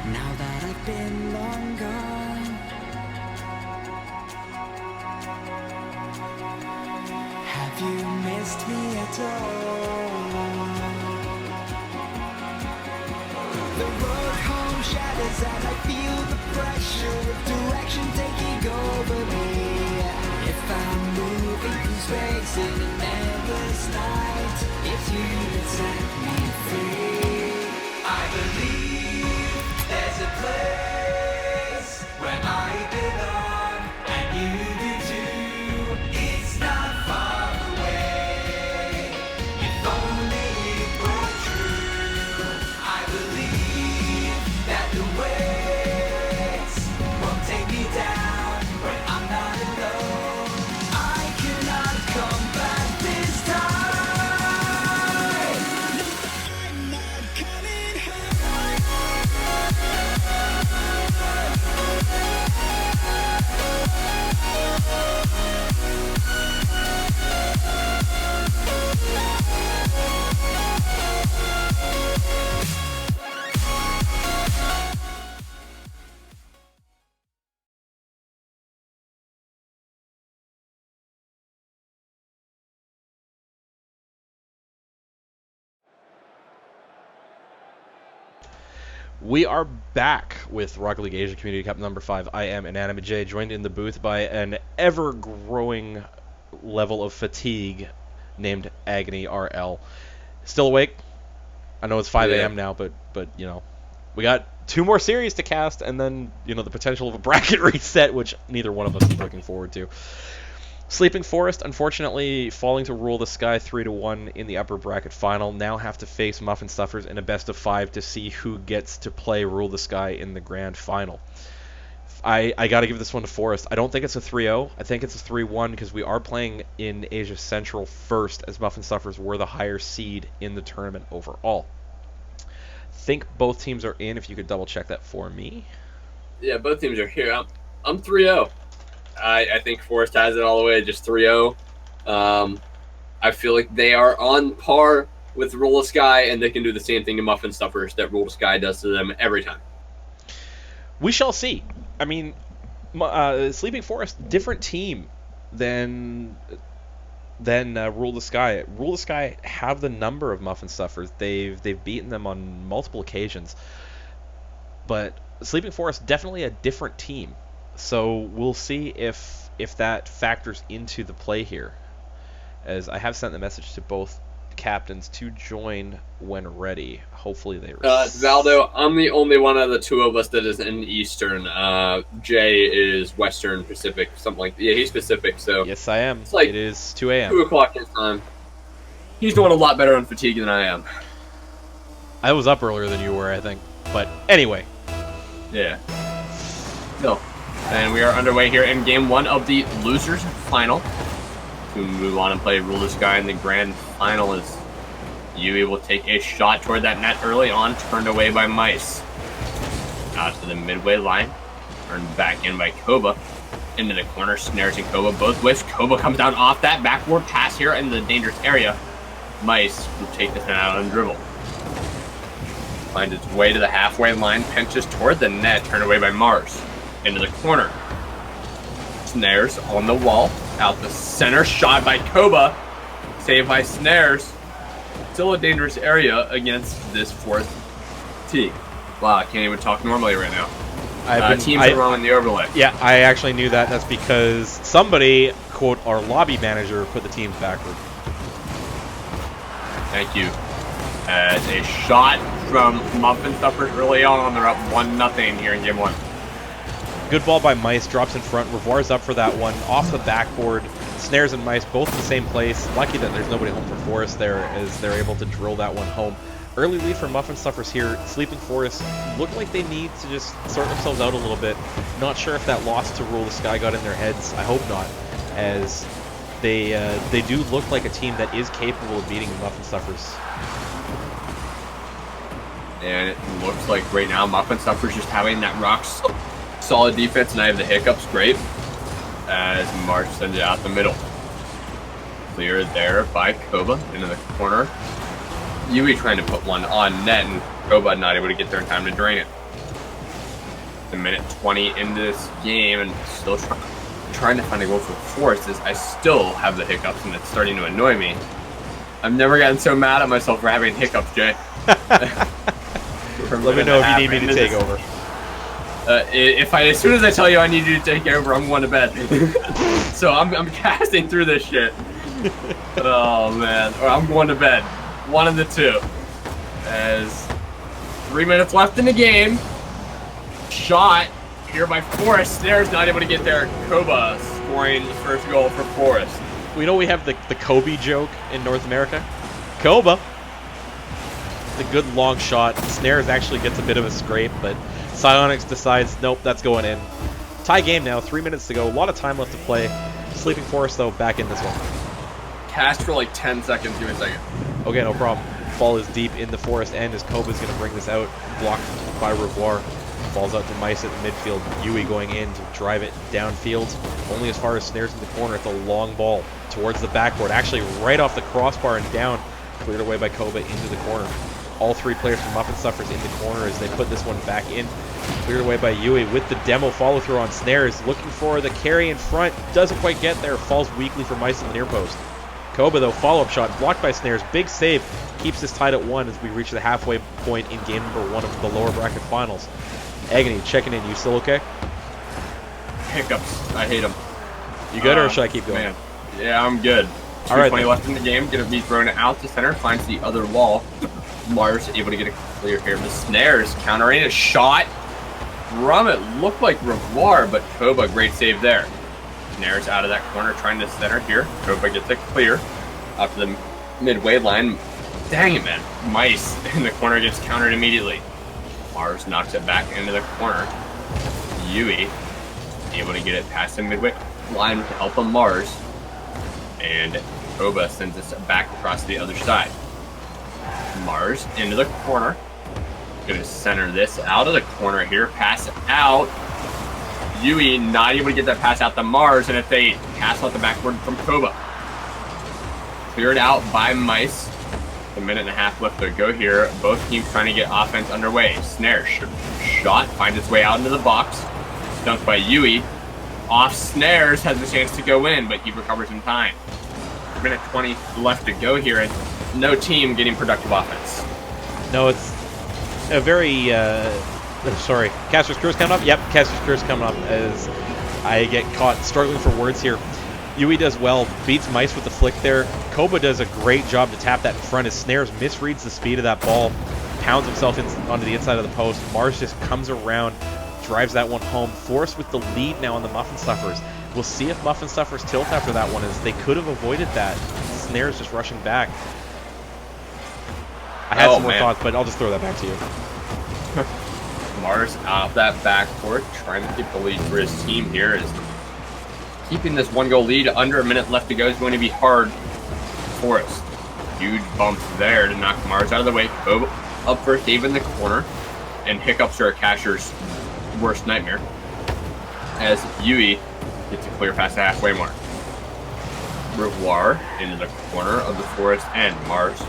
Now that I've been long gone, have you missed me at all? The road home shatters and I feel the pressure of direction taking over me. If I'm moving through space in an endless night, it's you that set me free. I believe there's a place where I belong, and you do too. It's not far away. If only it were true. I believe that the waves won't take me down when I'm not alone. I cannot come back this time. I'm not coming home. We are back with Rocket League Asia Community Cup number 5. I am Inanimate J, joined in the booth by an ever-growing level of fatigue named Agony RL. Still awake? I know it's 5 Yeah. a.m. now, but you know, we got 2 more series to cast, and then, you know, the potential of a bracket reset, which neither one of us is looking forward to. Sleeping Forest, unfortunately, falling to Rule the Sky 3-1 in the upper bracket final, now have to face Muffin Stuffers in a best of 5 to see who gets to play Rule the Sky in the grand final. I got to give this one to Forest. I don't think it's a 3-0. I think it's a 3-1 because we are playing in Asia Central first, as Muffin Stuffers were the higher seed in the tournament overall. Think both teams are in, if you could double check that for me. Yeah, both teams are here. I'm 3-0. I think Forest has it all the way at just 3-0. I feel like they are on par with Roll of Sky, and they can do the same thing to Muffin Stuffers that Roll of Sky does to them every time. We shall see. I mean, Sleeping Forest, different team than Rule the Sky. Rule the Sky have the number of Muffin Stuffers. They've beaten them on multiple occasions. But Sleeping Forest, definitely a different team. So we'll see if that factors into the play here. As I have sent the message to both captains to join when ready. Hopefully they Zaldo, I'm the only one of the two of us that is in Eastern. Jay is Western Pacific, something like that. Yeah, he's Pacific, so Yes, I am. It's like It is 2 a.m. 2 o'clock his time. He's doing a lot better on fatigue than I am. I was up earlier than you were, I think. But anyway, Yeah. So, and we are underway here in game 1 of the losers final. To move on and play Rule the Sky in the grand final is Yui will take a shot toward that net early on, turned away by Mice. Out to the midway line, turned back in by Koba. Into the corner, Snares and Koba both whiffs. Koba comes down off that backward pass here in the dangerous area. Mice will take this net out on dribble. Finds its way to the halfway line, pinches toward the net, turned away by Mars. Into the corner. Snares on the wall, out the center, shot by Koba, saved by Snares. Still a dangerous area against this fourth team. Wow, I can't even talk normally right now. Teams are wrong in the overlay. Yeah, I actually knew that. That's because somebody, quote, our lobby manager, put the teams backward. Thank you. As a shot from Muffin Stuffers early on, they're up 1-0 here in game 1. Good ball by Mice, drops in front. Revoir's up for that one, off the backboard. Snares and Mice both in the same place. Lucky that there's nobody home for Forest there, as they're able to drill that one home. Early lead for Muffin Stuffers here. Sleeping Forest look like they need to just sort themselves out a little bit. Not sure if that loss to Rule the Sky got in their heads. I hope not, as they do look like a team that is capable of beating Muffin Stuffers. And it looks like right now Muffin Stuffers just having that rock solid defense, and I have the hiccups. Great. As March sends it out the middle. Cleared there by Koba into the corner. Yui trying to put one on net, and Koba not able to get there in time to drain it. It's a minute 20 into this game, and still trying to find a goal for Forest. As I still have the hiccups, and it's starting to annoy me. I've never gotten so mad at myself for having hiccups, Jay. Let me know if you need me to take over. As soon as I tell you I need you to take over, I'm going to bed. So I'm casting through this shit. Oh man, or I'm going to bed. One of the two. As 3 minutes left in the game. Shot here by Forest. Snares not able to get there. Koba scoring the first goal for Forest. We know we have the Kobe joke in North America. Koba. The good long shot. Snares actually gets a bit of a scrape, but Psyonix decides, nope, that's going in. Tie game now, 3 minutes to go. A lot of time left to play. Sleeping Forest, though, back in this one. Cast for like 10 seconds. Give me a second. Okay, no problem. Ball is deep in the Forest end as Koba's going to bring this out. Blocked by Revoir. Falls out to Mice at the midfield. Yui going in to drive it downfield. Only as far as Snares in the corner. It's a long ball towards the backboard. Actually, right off the crossbar and down. Cleared away by Koba into the corner. All three players from Muffin Stuffers in the corner as they put this one back in. Cleared away by Yui with the demo follow-through on Snares. Looking for the carry in front. Doesn't quite get there. Falls weakly for Mice in the near post. Koba, though, follow-up shot. Blocked by Snares. Big save. Keeps this tied at 1 as we reach the halfway point in game number 1 of the lower bracket finals. Agony checking in. You still okay? Hiccups. I hate them. You good, or should I keep going? Man. Yeah, I'm good. All right, 2:20 left in the game. Gonna be thrown out to center. Finds the other wall. Mars able to get a clear here. The Snares countering a shot from it looked like Revoir, but Koba, great save there. Snares out of that corner, trying to center here. Koba gets it clear up to the midway line. Dang it, man. Mice in the corner gets countered immediately. Mars knocks it back into the corner. Yui able to get it past the midway line with the help of Mars. And Koba sends this back across the other side. Mars into the corner. Gonna center this out of the corner here. Pass out. Yui not able to get that pass out to Mars, and a fade. Pass out the backward from Koba. Cleared out by Mice. A minute and a half left to go here. Both teams trying to get offense underway. Snare shot finds its way out into the box. Dunked by Yui. Off Snares, has a chance to go in, but he recovers in time. Minute 20 left to go here, and no team getting productive offense. No, it's a very, sorry, Caster's Curse coming up? Yep, Caster's Curse coming up as I get caught struggling for words here. Yui does well, beats Mice with the flick there. Koba does a great job to tap that in front as Snares misreads the speed of that ball, pounds himself onto the inside of the post. Mars just comes around, drives that one home. Forrest with the lead now on the Muffin Stuffers. We'll see if Muffin Stuffers tilt after that one, as they could have avoided that. Snares just rushing back. I had some more thoughts, but I'll just throw that back to you. Mars out of that backcourt, trying to keep the lead for his team here. Is keeping this 1-goal lead under a minute left to go is going to be hard for us. Huge bumps there to knock Mars out of the way. Koba up for a save in the corner, and hiccups are a catcher's worst nightmare, as Yui gets a clear past the halfway mark. Revoir into the corner of the Forest end. Mars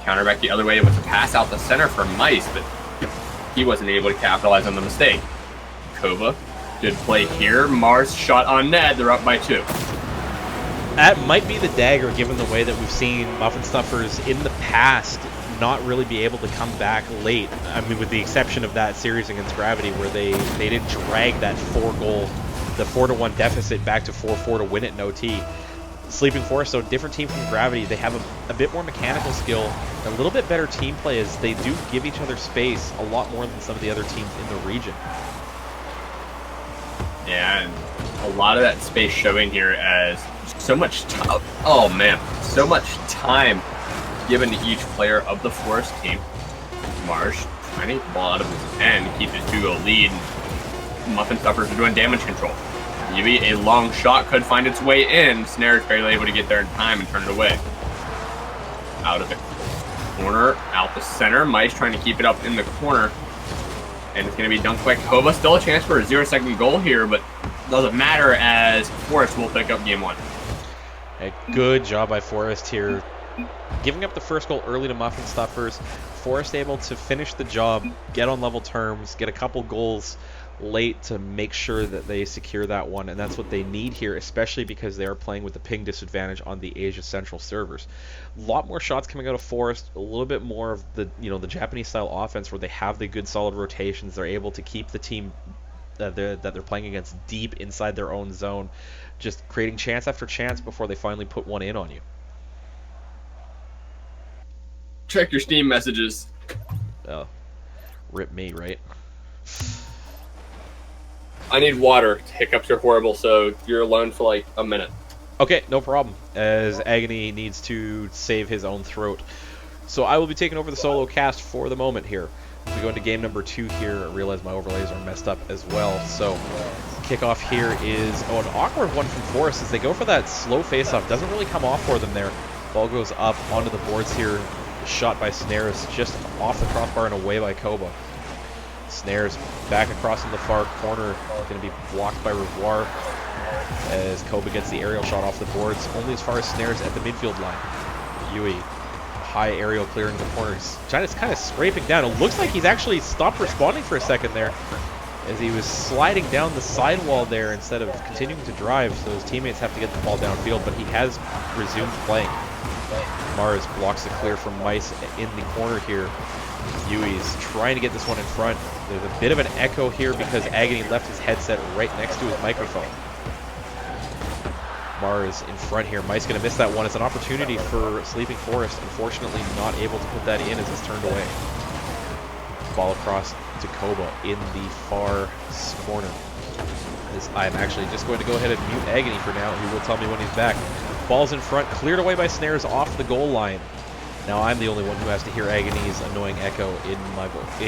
counter back the other way with a pass out the center for Mice, but he wasn't able to capitalize on the mistake. Koba, good play here. Mars shot on net. They're up by 2. That might be the dagger, given the way that we've seen Muffin Stuffers in the past not really be able to come back late. I mean, with the exception of that series against Gravity, where they didn't drag that 4-goal, the 4-1 deficit back to 4-4 to win it in OT. Sleeping Forest, so different team from Gravity. They have a bit more mechanical skill, a little bit better team play, as they do give each other space a lot more than some of the other teams in the region. Yeah, and a lot of that space showing here as so much time. Oh man, so much time given to each player of the Forest team. Marsh trying to get the ball out of his end, keep his 2-goal lead. Muffin Stuffers are doing damage control. Maybe a long shot could find its way in. Snares barely able to get there in time and turn it away. Out of the corner, out the center. Mice trying to keep it up in the corner. And it's going to be dunked by Koba. Still a chance for a 0-second goal here, but doesn't matter as Forest will pick up game 1. A good job by Forest here. Giving up the first goal early to Muffin Stuffers. Forest able to finish the job, get on level terms, get a couple goals late to make sure that they secure that one, and that's what they need here, especially because they are playing with the ping disadvantage on the Asia Central servers. A lot more shots coming out of Forest, a little bit more of the the Japanese style offense where they have the good solid rotations. They're able to keep the team that they're playing against deep inside their own zone, just creating chance after chance before they finally put one in on you. Check your Steam messages. Oh, rip me, right? I need water. Hiccups are horrible, so you're alone for like a minute. Okay, no problem, as Agony needs to save his own throat. So I will be taking over the solo cast for the moment here. As we go into game number 2 here, I realize my overlays are messed up as well. So kickoff here is an awkward one from Forest as they go for that slow face-off. Doesn't really come off for them there. Ball goes up onto the boards here. Shot by Snares, just off the crossbar and away by Koba. Snares back across in the far corner, going to be blocked by Revoir as Koba gets the aerial shot off the boards, only as far as Snares at the midfield line. Yui, high aerial clearing the corners. China's kind of scraping down. It looks like he's actually stopped responding for a second there, as he was sliding down the sidewall there instead of continuing to drive, so his teammates have to get the ball downfield, but he has resumed playing. Mars blocks the clear from Mice in the corner here. Yui's trying to get this one in front. There's a bit of an echo here because Agony left his headset right next to his microphone. Mars in front here. Mice going to miss that one. It's an opportunity for Sleeping Forest. Unfortunately not able to put that in as it's turned away. Ball across to Koba in the far corner. I'm actually just going to go ahead and mute Agony for now. He will tell me when he's back. Ball's in front, cleared away by Snares off the goal line. Now I'm the only one who has to hear Agony's annoying echo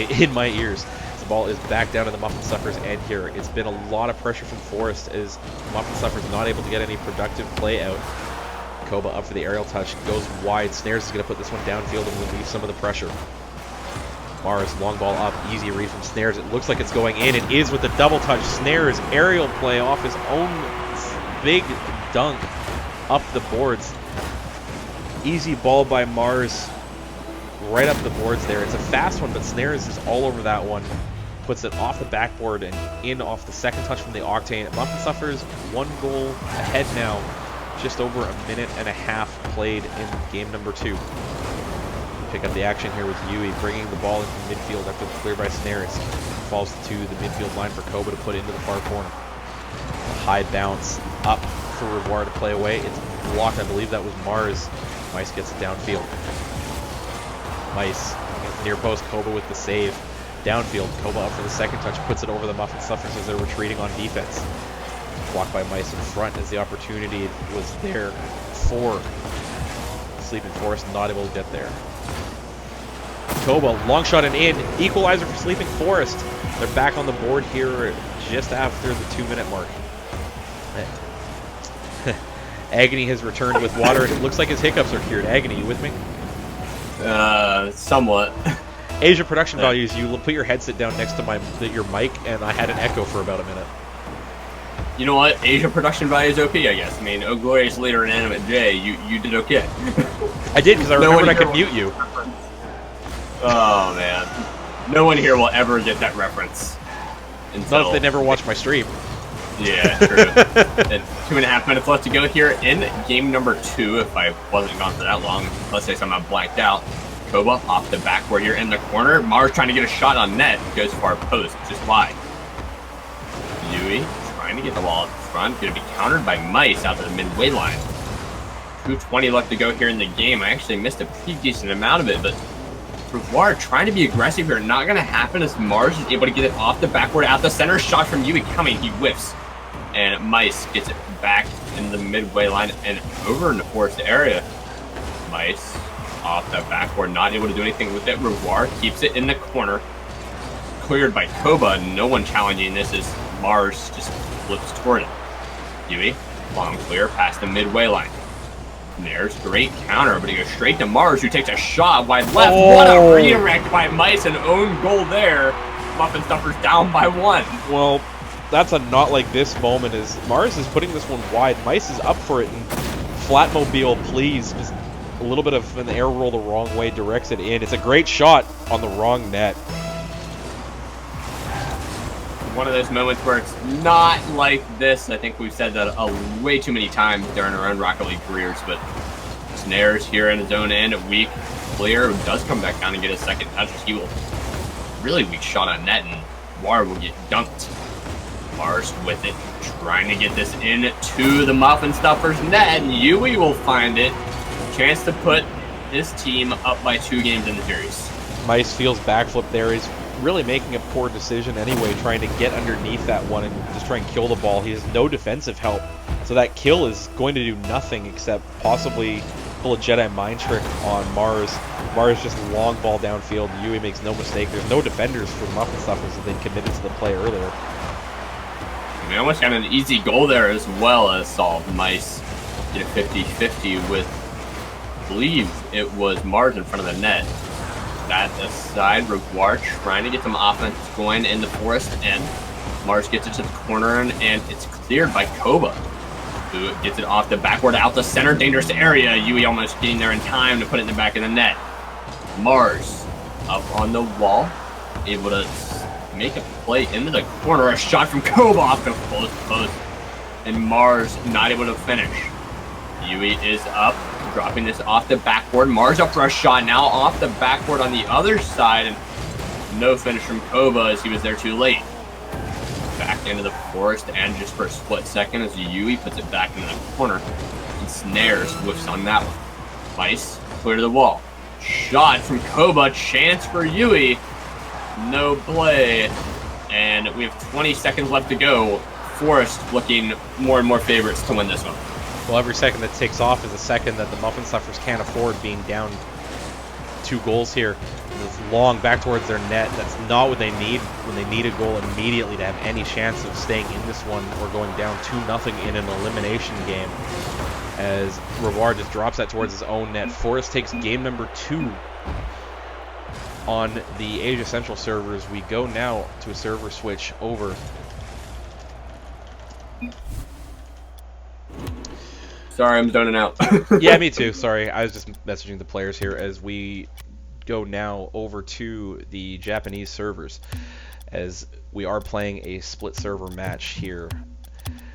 in my ears. The ball is back down to the Muffin Stuffers end here. It's been a lot of pressure from Forest as Muffin Stuffers not able to get any productive play out. Koba up for the aerial touch, goes wide. Snares is going to put this one downfield and relieve some of the pressure. Mars, long ball up, easy read from Snares. It looks like it's going in. It is with the double touch. Snares, aerial play off his own big dunk up the boards. Easy ball by Mars, right up the boards there. It's a fast one, but Snares is all over that one. Puts it off the backboard and in off the second touch from the Octane. Muffin Stuffers 1 goal ahead now. Just over a minute and a half played in game number 2. Pick up the action here with Yui, bringing the ball into midfield after the clear by Snares. Falls to the midfield line for Koba to put into the far corner. A high bounce up for Revoir to play away. It's blocked. I believe that was Mars. Mice gets it downfield. Mice against near post. Koba with the save. Downfield. Koba up for the second touch. Puts it over the Muffin Stuffers as they're retreating on defense. Blocked by Mice in front as the opportunity was there for Sleeping Forest. Not able to get there. Koba, long shot and in. Equalizer for Sleeping Forest. They're back on the board here just after the 2-minute mark. Agony has returned with water, and it looks like his hiccups are cured. Agony, you with me? Somewhat. Asia production values, you put your headset down next to your mic, and I had an echo for about a minute. You know what? Asia production value is OP, I guess. I mean, Oh Glorious Leader and Animate J, you did okay. I did, because I remembered I could mute you. Oh, man. No one here will ever get that reference. Not if they never watch my stream. Yeah, true. And 2.5 minutes left to go here in game number 2, if I wasn't gone for that long. Let's say somehow blanked out. Koba off the backward here in the corner. Mars trying to get a shot on net. Goes far post, just wide. Yui trying to get the ball up front. Going to be countered by Mice out to the midway line. 2:20 left to go here in the game. I actually missed a pretty decent amount of it, but Revoir trying to be aggressive here. Not going to happen as Mars is able to get it off the backward out the center. Shot from Yui coming. He whiffs. And Mice gets it back in the midway line and over in the forest area. Mice off that backward, not able to do anything with it. Revoir keeps it in the corner. Cleared by Koba. No one challenging this as Mars just flips toward it. Yui, long clear past the midway line. There's great counter, but he goes straight to Mars, who takes a shot wide left. Oh. What a redirect by Mice, an own goal there. Muffin Stuffers down by 1. Well, that's a not like this moment as Mars is putting this one wide. Mice is up for it, and Flatmobile, please, just a little bit of an air roll the wrong way, directs it in. It's a great shot on the wrong net. One of those moments where it's not like this. I think we've said that way too many times during our own Rocket League careers, but Snares here in his own end, weak. Clear does come back down and get a second touch. He will really weak shot on net, and War will get dunked. Mars with it, trying to get this in to the Muffin Stuffers net, and Yui will find it. Chance to put his team up by 2 games in the series. Mice feels backflip there. He's really making a poor decision anyway, trying to get underneath that one and just try and kill the ball. He has no defensive help, so that kill is going to do nothing except possibly pull a Jedi mind trick on Mars. Mars just long ball downfield. Yui makes no mistake. There's no defenders for the Muffin Stuffers that they committed to the play earlier. We almost got an easy goal there as well as saw Mice get a 50-50 with, I believe it was Mars in front of the net. That aside, Revoir trying to get some offense going in the forest, and Mars gets it to the corner, and it's cleared by Koba, who gets it off the backward out the center, dangerous area. Yui almost getting there in time to put it in the back of the net. Mars up on the wall, able to make a play into the corner. A shot from Koba off the close post, and Mars not able to finish. Yui is up, dropping this off the backboard. Mars up for a shot now off the backboard on the other side, and no finish from Koba as he was there too late. Back into the forest, and just for a split second as Yui puts it back into the corner. And Snares whiffs on that one. Mice clear to the wall. Shot from Koba, chance for Yui. No play, and we have 20 seconds left to go. Forest looking more and more favorites to win this one. Well, every second that takes off is a second that the Muffin Stuffers can't afford, being down 2 goals here. This long back towards their net, that's not what they need when they need a goal immediately to have any chance of staying in this one or going down 2-0 in an elimination game. As Revoir just drops that towards his own net. Forest takes game number 2 on the Asia Central servers. We go now to a server switch over. Sorry, I'm zoning out. Yeah, me too. Sorry, I was just messaging the players here as we go now over to the Japanese servers, as we are playing a split server match here.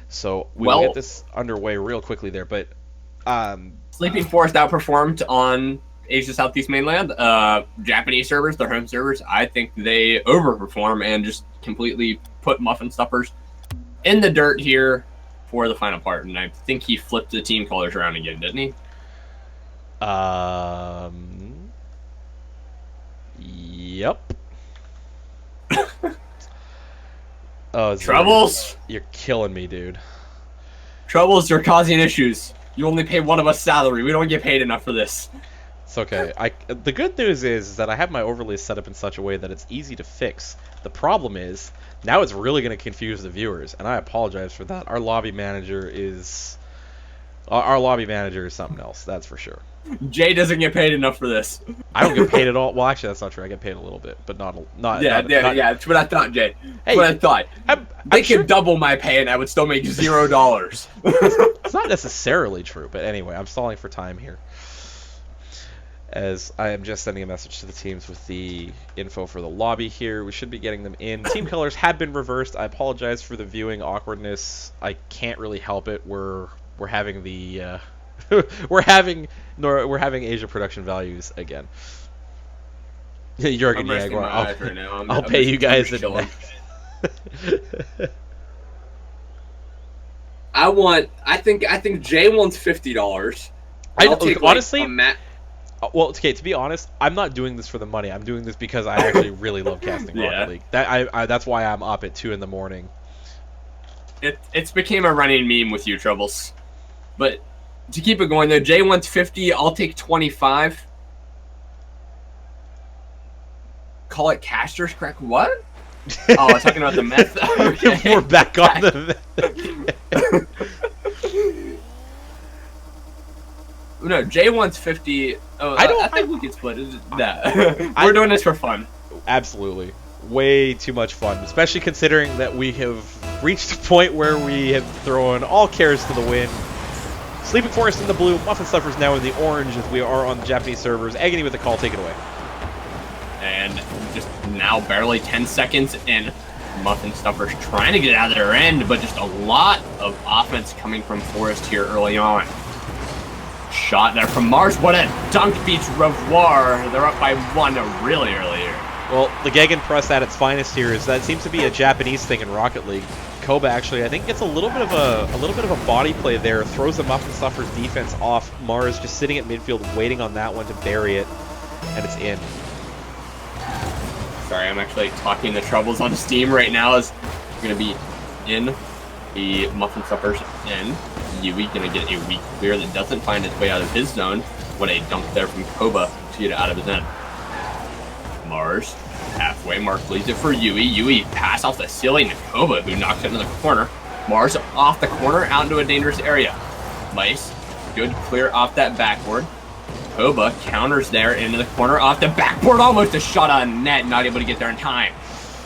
So we'll get this underway real quickly there, but Sleeping Forest outperformed on Asia Southeast Mainland. Japanese servers, their home servers, I think they overperform and just completely put Muffin Stuffers in the dirt here for the final part, and I think he flipped the team colors around again, didn't he? Yep. Oh, Troubles! You're killing me, dude. Troubles are causing issues. You only pay one of us salary. We don't get paid enough for this. It's okay. The good news is that I have my overlays set up in such a way that it's easy to fix. The problem is, now it's really going to confuse the viewers, and I apologize for that. Our lobby manager is something else, that's for sure. Jay doesn't get paid enough for this. I don't get paid at all. Well, actually, that's not true. I get paid a little bit, but not. Yeah, that's what I thought, Jay. Hey, That's what I thought. I'm They sure could double my pay, and I would still make $0. it's not necessarily true, but anyway, I'm stalling for time here. As I am just sending a message to the teams with the info for the lobby here. We should be getting them in. Team colors have been reversed. I apologize for the viewing awkwardness. I can't really help it. We're having the we're having Asia production values again. Jurgen Jaguar. I'll pay you guys in I think Jay wants $50. Honestly, well, okay. To be honest, I'm not doing this for the money. I'm doing this because I actually really love casting Rocket League. That's why I'm up at 2 in the morning. It's became a running meme with you, Troubles. But to keep it going, though, Jay wants 50. I'll take 25. Call it casters crack. What? Oh, I'm talking about the meth. Okay. We're back on the. No, Jay wants 50. Oh, I think we can split it. We're doing this for fun. Absolutely. Way too much fun, especially considering that we have reached a point where we have thrown all cares to the wind. Sleeping Forest in the blue, Muffin Stuffers now in the orange as we are on the Japanese servers. Agony with the call, take it away. And just now barely 10 seconds in. Muffin Stuffers trying to get out of their end, but just a lot of offense coming from Forest here early on. Shot there from Mars. What a dunk beats Revoir. They're up by 1 really early here. Well, the Gegenpress at its finest here is that seems to be a Japanese thing in Rocket League. Koba actually, I think, gets a little bit of a body play there. Throws the Muffin Stuffers defense off. Mars just sitting at midfield, waiting on that one to bury it, and it's in. Sorry, I'm actually talking the Troubles on Steam right now. Is going to be in the Muffin Stuffers end. Yui going to get a weak clear that doesn't find its way out of his zone. What a dunk there from Koba to get it out of his end. Mars, halfway mark, leads it for Yui. Yui pass off the ceiling to Koba, who knocks it into the corner. Mars off the corner, out into a dangerous area. Mice, good clear off that backboard. Koba counters there into the corner, off the backboard, almost a shot on net, not able to get there in time.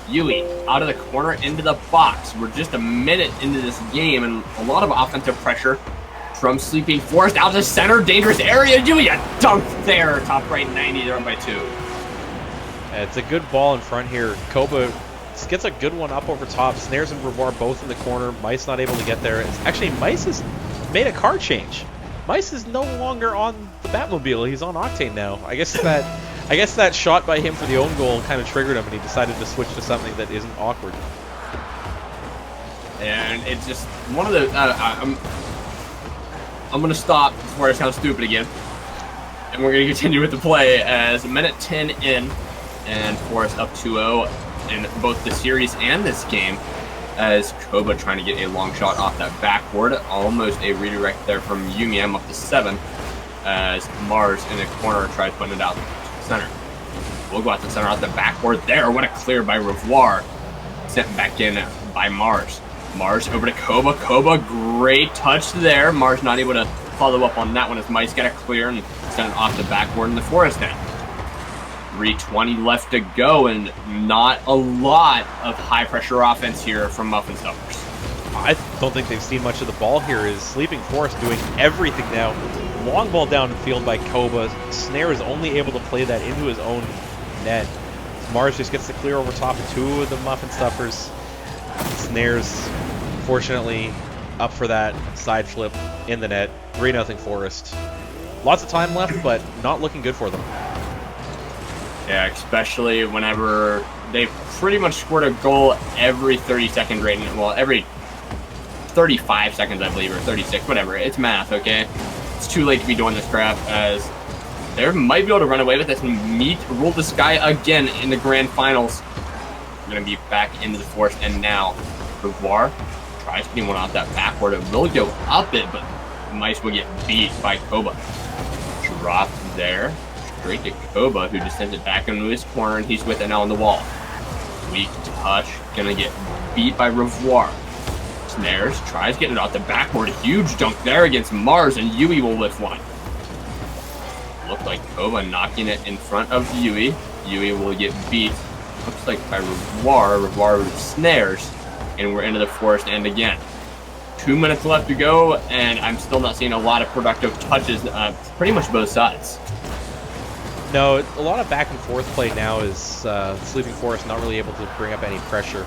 Yui out of the corner into the box. We're just a minute into this game, and a lot of offensive pressure from Sleeping Forest out to center, dangerous area. Yui, a dunk there, top right 90, they're up by 2. It's a good ball in front here. Koba gets a good one up over top. Snares and Revoir both in the corner. Mice not able to get there. Actually, Mice has made a car change. Mice is no longer on the Batmobile. He's on Octane now. I guess that shot by him for the own goal kind of triggered him, and he decided to switch to something that isn't awkward. And it's just one of the. I'm going to stop before I sound stupid again, and we're going to continue with the play as a minute 10 in, and Forest up 2-0 in both the series and this game. As Koba trying to get a long shot off that backboard. Almost a redirect there from Yumi. I'm up to 7. As Mars in the corner tries putting it out to the center. We'll go out to the center, out the backboard there. What a clear by Revoir. Sent back in by Mars. Mars over to Koba. Koba, great touch there. Mars not able to follow up on that one as Mice got a clear and sent it off the backboard in the Forest end. 3:20 left to go, and not a lot of high-pressure offense here from Muffin Stuffers. I don't think they've seen much of the ball here. Is Sleeping Forest doing everything now. Long ball down the field by Koba. Snare is only able to play that into his own net. Mars just gets the clear over top of 2 of the Muffin Stuffers. Snares, fortunately, up for that side flip in the net. 3-0 Forest. Lots of time left, but not looking good for them. Yeah, especially whenever they pretty much scored a goal every 30-second rating. Well, every 35 seconds, I believe, or 36, whatever. It's math, okay? It's too late to be doing this crap, as they might be able to run away with this and rule the sky again in the grand finals. We're going to be back into the forest, and now Revoir tries getting one off that backward. It will go up it, but Mice will get beat by Koba. Drop there. Straight to Koba, who just sends it back into his corner, and he's with it now on the wall. Weak touch. Gonna get beat by Revoir. Snares. Tries getting it off the backward. Huge dunk there against Mars, and Yui will lift one. Looked like Koba knocking it in front of Yui. Yui will get beat. Looks like by Revoir. Revoir with Snares. And we're into the forest end again. 2 minutes left to go, and I'm still not seeing a lot of productive touches, pretty much both sides. No, a lot of back and forth play now is Sleeping Forest not really able to bring up any pressure.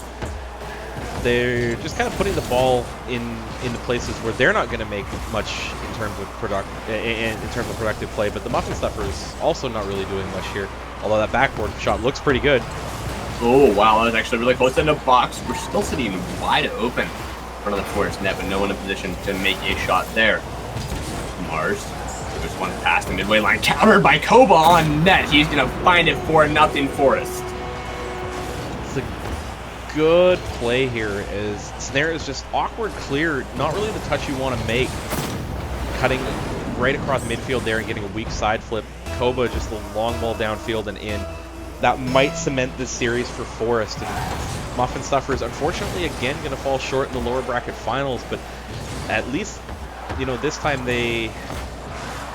They're just kind of putting the ball into places where they're not going to make much in terms of productive play, but the Muffin Stuffers also not really doing much here. Although that backboard shot looks pretty good. Oh wow, that was actually really close in the box. We're still sitting wide open in front of the Forest net, but no one in position to make a shot there. Mars, there's one past the midway line, countered by Koba on net. He's gonna find it 4-0 Forest. It's a good play here as Snare is just awkward clear, not really the touch you want to make. Cutting right across midfield there and getting a weak side flip. Koba just a long ball downfield and in. That might cement this series for Forest. And Muffin Stuffers, unfortunately, again, going to fall short in the lower bracket finals, but at least, you know, this time they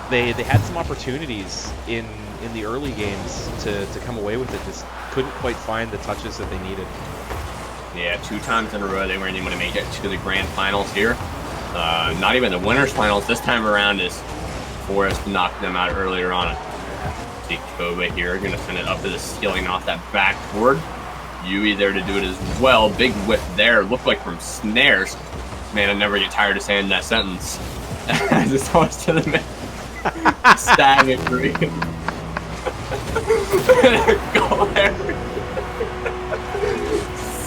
had some opportunities in the early games to come away with it. Just couldn't quite find the touches that they needed. Yeah, 2 times in a row they weren't even going to make it to the grand finals here. Not even the winners finals this time around, as Forest knocked them out earlier on. See Koba here, gonna send it up to the ceiling off that backboard. Yui there to do it as well. Big whip there, looked like from Snares. Man, I never get tired of saying that sentence. As it's almost to the man. Savagery. Go there.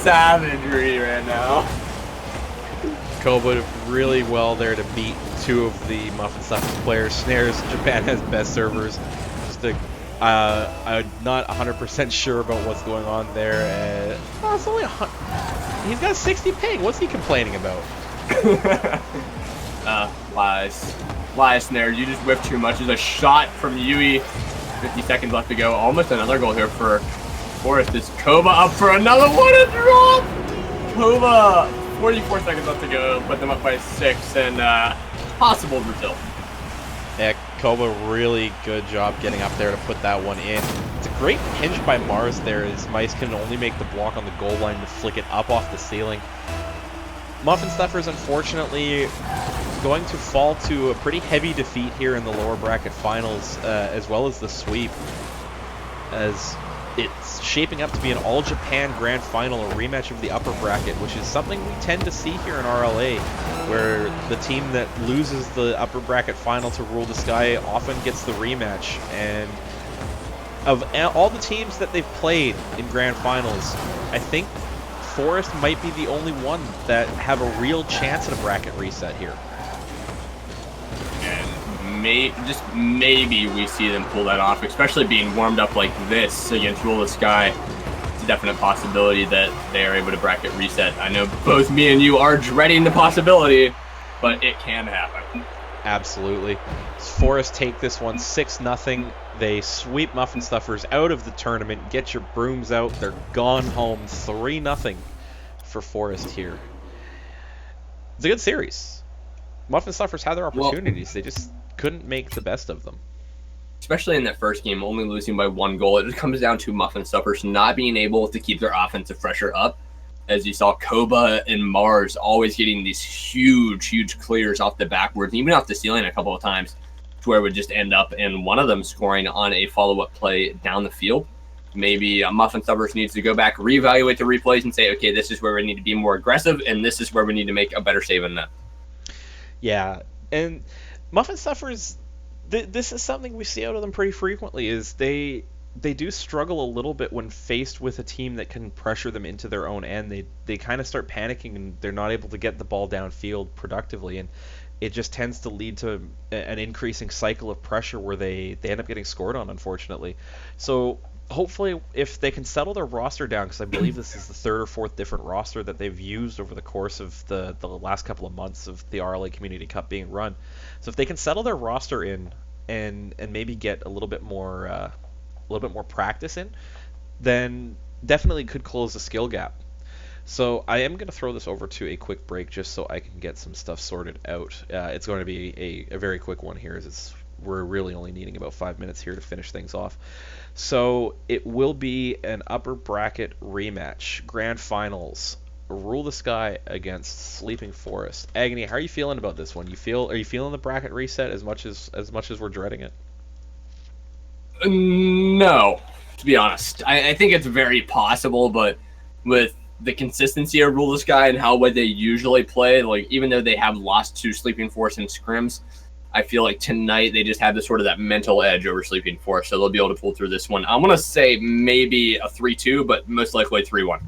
Savagery right now. Koba really well there to beat 2 of the Muffin Stuffers players. Snares, Japan has best servers. I'm not 100% sure about what's going on there. It's only he's got a 60 ping. What's he complaining about? Lies, Snare. You just whipped too much. There's a shot from Yui. 50 seconds left to go. Almost another goal here for Forest. Is Koba up for another one and drop? Koba, 44 seconds left to go. Put them up by 6 and possible Brazil. Yeah, Koba, really good job getting up there to put that one in. It's a great hinge by Mars there, as Mice can only make the block on the goal line to flick it up off the ceiling. Muffin Stuffers, unfortunately, going to fall to a pretty heavy defeat here in the lower bracket finals, as well as the sweep, as it's shaping up to be an all-Japan grand final, a rematch of the upper bracket, which is something we tend to see here in RLA, where the team that loses the upper bracket final to Rule the Sky often gets the rematch. And of all the teams that they've played in grand finals, I think Forest might be the only one that have a real chance at a bracket reset here. Just maybe we see them pull that off, especially being warmed up like this against Rule the Sky. It's a definite possibility that they are able to bracket reset. I know both me and you are dreading the possibility, but it can happen. Absolutely. Forest take this one 6-0. They sweep Muffin Stuffers out of the tournament. Get your brooms out. They're gone home. 3-0 for Forest here. It's a good series. Muffin Stuffers had their opportunities. They just couldn't make the best of them. Especially in that first game, only losing by 1 goal. It just comes down to Muffin Stuffers not being able to keep their offensive pressure up. As you saw, Koba and Mars always getting these huge clears off the backwards, even off the ceiling a couple of times, to where it would just end up in one of them scoring on a follow-up play down the field. Maybe Muffin Stuffers needs to go back, reevaluate the replays, and say, okay, this is where we need to be more aggressive, and this is where we need to make a better save in that. Yeah, and Muffin Stuffers, this is something we see out of them pretty frequently, is they they do struggle a little bit when faced with a team that can pressure them into their own end. They kind of start panicking and they're not able to get the ball downfield productively, and it just tends to lead to an increasing cycle of pressure where they end up getting scored on, unfortunately. So hopefully, if they can settle their roster down, because I believe this is the third or fourth different roster that they've used over the course of the last couple of months of the RLA Community Cup being run. So if they can settle their roster in and maybe get a little bit more practice in, then definitely could close the skill gap. So I am going to throw this over to a quick break just so I can get some stuff sorted out. It's going to be a very quick one here, as we're really only needing about 5 minutes here to finish things off. So it will be an upper bracket rematch, grand finals. Rule the Sky against Sleeping Forest. Agony, how are you feeling about this one? Are you feeling the bracket reset as much as we're dreading it? No, to be honest. I think it's very possible, but with the consistency of Rule the Sky and how well they usually play, like even though they have lost to Sleeping Forest in scrims, I feel like tonight they just have this sort of that mental edge over Sleeping Forest, so they'll be able to pull through this one. I'm going to say maybe a 3-2, but most likely 3-1.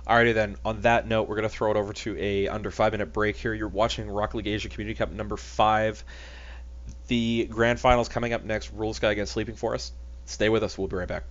Alrighty then, on that note, we're going to throw it over to a under 5 minute break here. You're watching Rocket League Asia Community Cup number 5. The grand finals coming up next, Rule the Sky against Sleeping Forest. Stay with us, we'll be right back.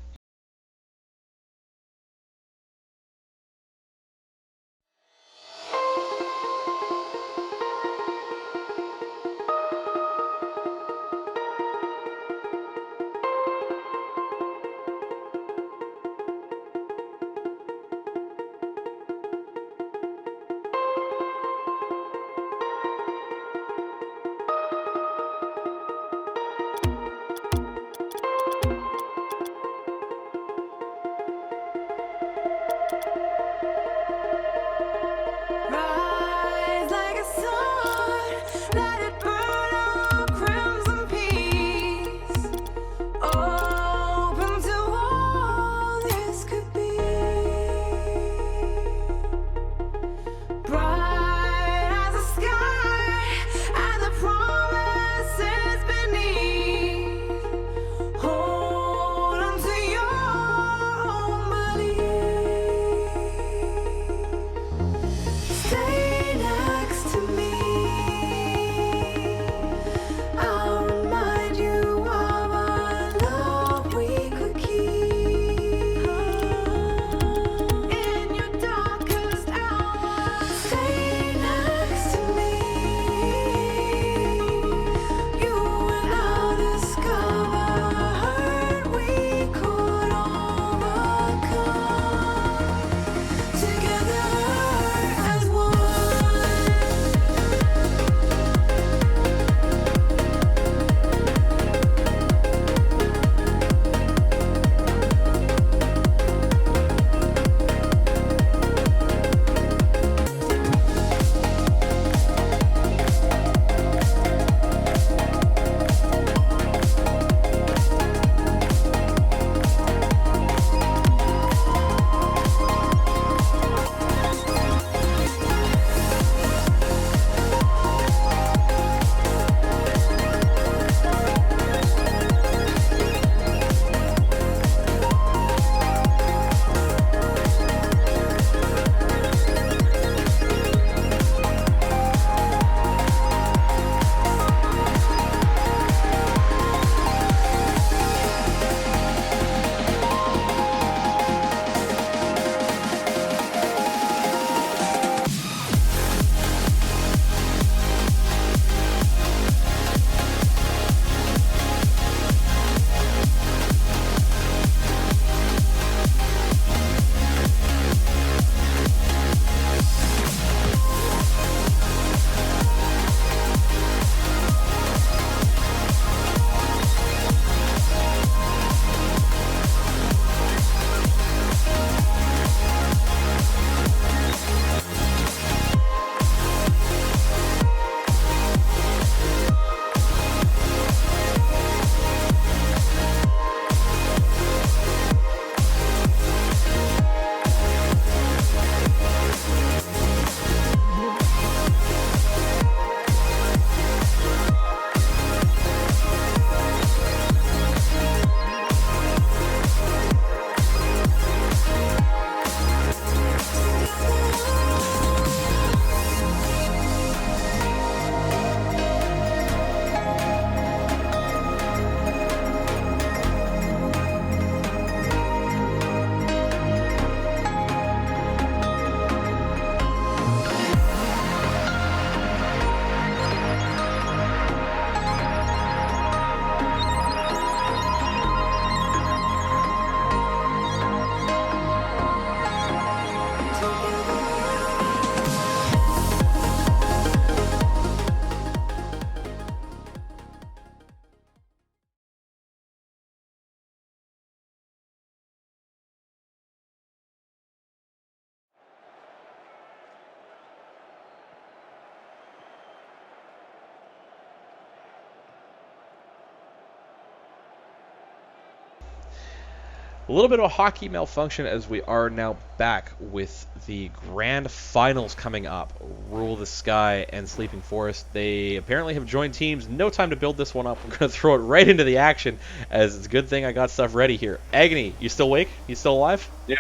A little bit of a hockey malfunction as we are now back with the grand finals coming up. Rule the Sky and Sleeping Forest. They apparently have joined teams. No time to build this one up. We're going to throw it right into the action, as it's a good thing I got stuff ready here. Agony, you still awake? You still alive? Yeah.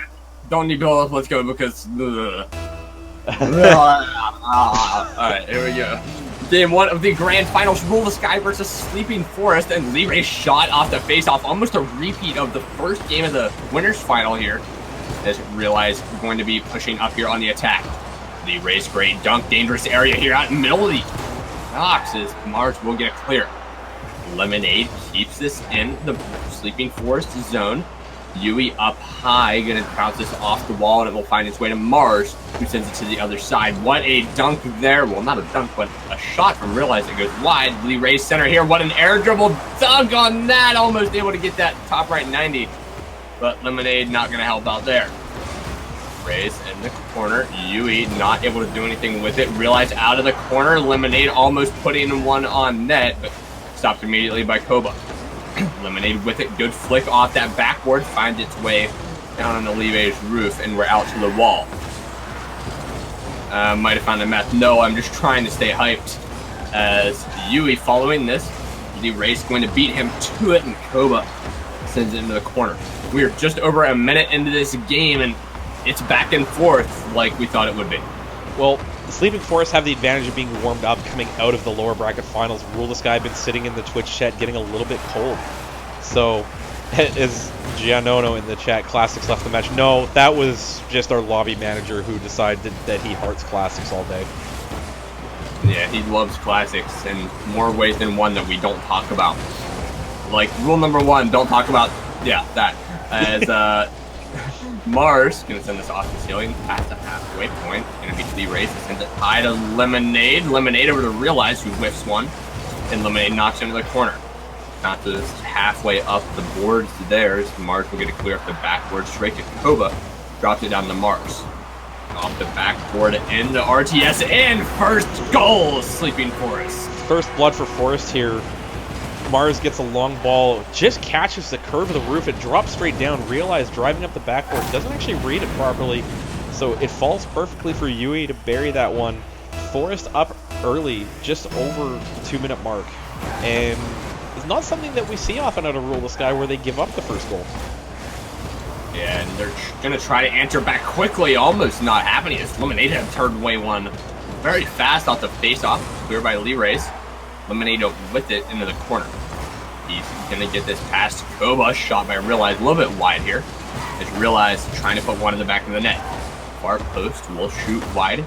Don't need build up. Let's go because. Alright, here we go. Game 1 of the grand finals, Rule the Sky versus Sleeping Forest, and Lee Ray shot off the face-off, almost a repeat of the first game of the winners final here. As Realize going to be pushing up here on the attack. Lee Ray's great dunk, dangerous area here out in the middle of the box as Mars will get clear. Lemonade keeps this in the Sleeping Forest zone. Yui up high, gonna bounce this off the wall, and it will find its way to Mars, who sends it to the other side. What a dunk there. Well, not a dunk, but a shot from Realize that goes wide. Lee Ray's center here. What an air dribble dunk on that. Almost able to get that top right 90. But Lemonade not gonna help out there. Rays in the corner. Yui not able to do anything with it. Realize out of the corner. Lemonade almost putting one on net, but stopped immediately by Koba. Lemonade with it, good flick off that backboard, finds its way down on the Levi's roof, and we're out to the wall. Might have found a meth. No, I'm just trying to stay hyped. As Yui following this, the race going to beat him to it, and Koba sends it into the corner. We are just over a minute into this game, and it's back and forth like we thought it would be. Well, the Sleeping Forest have the advantage of being warmed up coming out of the lower bracket finals. Rule the Sky been sitting in the Twitch chat getting a little bit cold. So, as Gianono in the chat, Classics left the match. No, that was just our lobby manager who decided that he hearts Classics all day. Yeah, he loves Classics in more ways than one that we don't talk about. Like, rule number 1, don't talk about, yeah, that. As, Mars gonna send this off the ceiling past the halfway point. Gonna be Lee Race to send it high to Lemonade. Lemonade over to Realize, who whiffs one. And Lemonade knocks into the corner. Not to this halfway up the boards to theirs. Mars will get it clear up the backboard straight to Koba. Drops it down to Mars. Off the backboard into RTS and first goal, Sleeping Forest. First blood for Forest here. Mars gets a long ball, just catches the curve of the roof, it drops straight down. Realize driving up the backboard, doesn't actually read it properly, so it falls perfectly for Yui to bury that one. Forest up early, just over the 2-minute mark, and it's not something that we see often out of Rule the Sky where they give up the first goal. Yeah, and they're gonna try to answer back quickly, almost not happening. As Lemonade have turned away one very fast off the face-off, cleared by Lee Race. Lemonade with it into the corner. He's gonna get this past Koba, shot by Realize, a little bit wide here. As Realize trying to put one in the back of the net. Far post will shoot wide.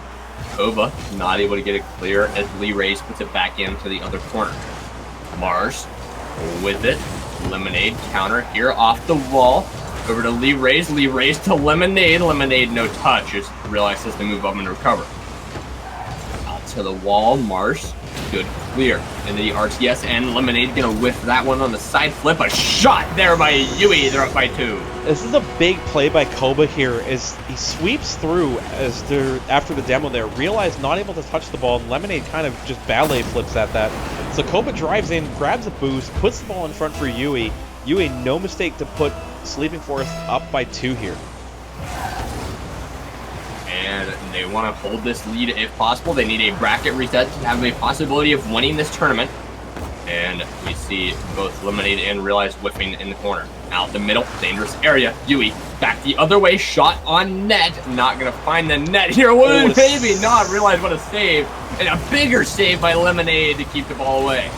Koba not able to get it clear as Lee Race puts it back into the other corner. Mars with it. Lemonade counter here off the wall. Over to Lee Race to Lemonade. Lemonade no touch as Realize has to move up and recover. Out to the wall, Mars. Good clear into the RTS, and Lemonade gonna whiff that one on the side flip. A shot there by Yui. They're up by 2. This is a big play by Koba here as he sweeps through as they're after the demo there. Realize not able to touch the ball, and Lemonade kind of just ballet flips at that. So Koba drives in, grabs a boost, puts the ball in front for Yui. Yui, no mistake to put Sleeping Forest up by 2 here. And they want to hold this lead if possible. They need a bracket reset to have a possibility of winning this tournament. And we see both Lemonade and Realize whiffing in the corner. Out the middle, dangerous area. Yui back the other way, shot on net. Not going to find the net here. What maybe not. Realize what a save. And a bigger save by Lemonade to keep the ball away.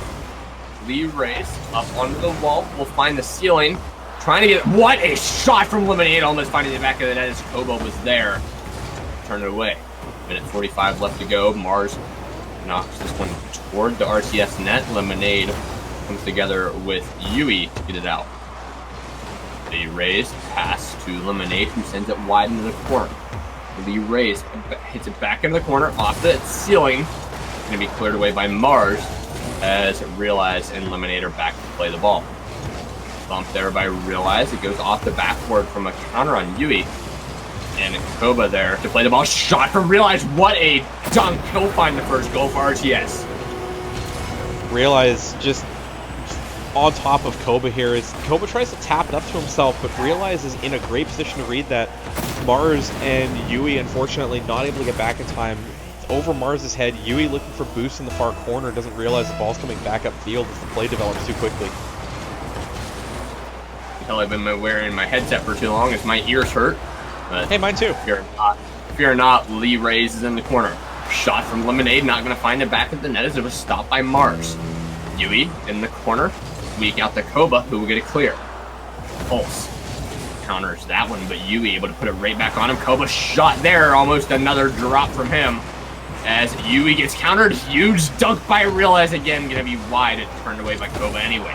Lee Race up onto the wall. Will find the ceiling. Trying to get... What a shot from Lemonade. Almost finding the back of the net as Koba was there. Turn it away. Minute 45 left to go. Mars knocks this one toward the RTS net. Lemonade comes together with Yui to get it out. The Rays pass to Lemonade, who sends it wide into the corner. The Rays hits it back into the corner off the ceiling. Going to be cleared away by Mars as Realize and Lemonade are back to play the ball. Bump there by Realize. It goes off the backboard from a counter on Yui. And Koba there to play the ball. Shot from Realize. What a dunk. He'll find the first goal for RTS. Realize just on top of Koba here is Koba tries to tap it up to himself, but realizes in a great position to read that Mars and Yui, unfortunately, not able to get back in time. It's over Mars's head. Yui looking for boost in the far corner, doesn't realize the ball's coming back upfield as the play develops too quickly. I've been wearing my headset for too long as my ears hurt. But Hey, mine too. fear not, Lee Rays is in the corner. Shot from Lemonade, not going to find it back at the net as it was stopped by Mars. Yui in the corner, weak out to Koba, who will get it clear. Pulse counters that one, but Yui able to put it right back on him. Koba shot there, almost another drop from him. As Yui gets countered, huge dunk by Realize again, going to be wide and turned away by Koba anyway.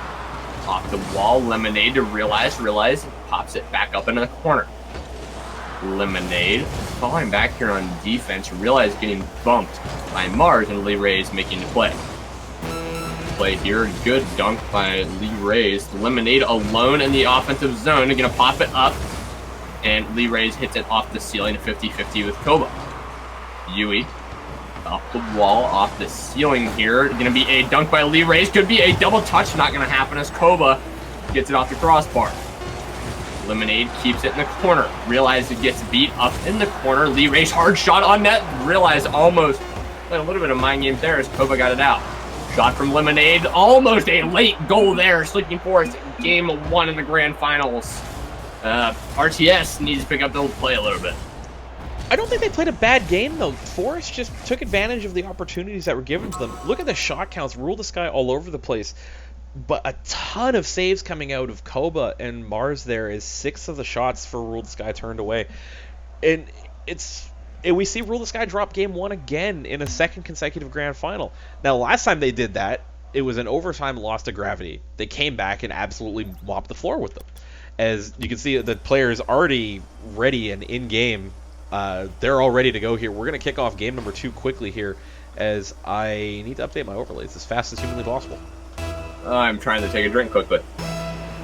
Off the wall, Lemonade to Realize pops it back up into the corner. Lemonade falling back here on defense, Realize getting bumped by Mars, and Lee Rays making the play. Play here, good dunk by Lee Rays. Lemonade alone in the offensive zone, gonna pop it up, and Lee Rays hits it off the ceiling, 50-50 with Koba. Yui off the wall, off the ceiling here. Gonna be a dunk by Lee Rays. Could be a double touch, not gonna happen as Koba gets it off the crossbar. Lemonade keeps it in the corner. Realize it gets beat up in the corner. Lee Rays hard shot on net. Realize almost played a little bit of mind games there as Koba got it out. Shot from Lemonade, almost a late goal there. Sleeping Forest, game 1 in the grand finals. RTS needs to pick up the play a little bit. I don't think they played a bad game, though. Forest just took advantage of the opportunities that were given to them. Look at the shot counts. Rule the Sky all over the place. But a ton of saves coming out of Koba and Mars there is 6 of the shots for Rule the Sky turned away. And we see Rule the Sky drop game 1 again in a second consecutive grand final. Now, last time they did that, it was an overtime loss to Gravity. They came back and absolutely mopped the floor with them. As you can see, the players already ready and in-game. They're all ready to go here. We're going to kick off game number 2 quickly here, as I need to update my overlays as fast as humanly possible. I'm trying to take a drink quickly.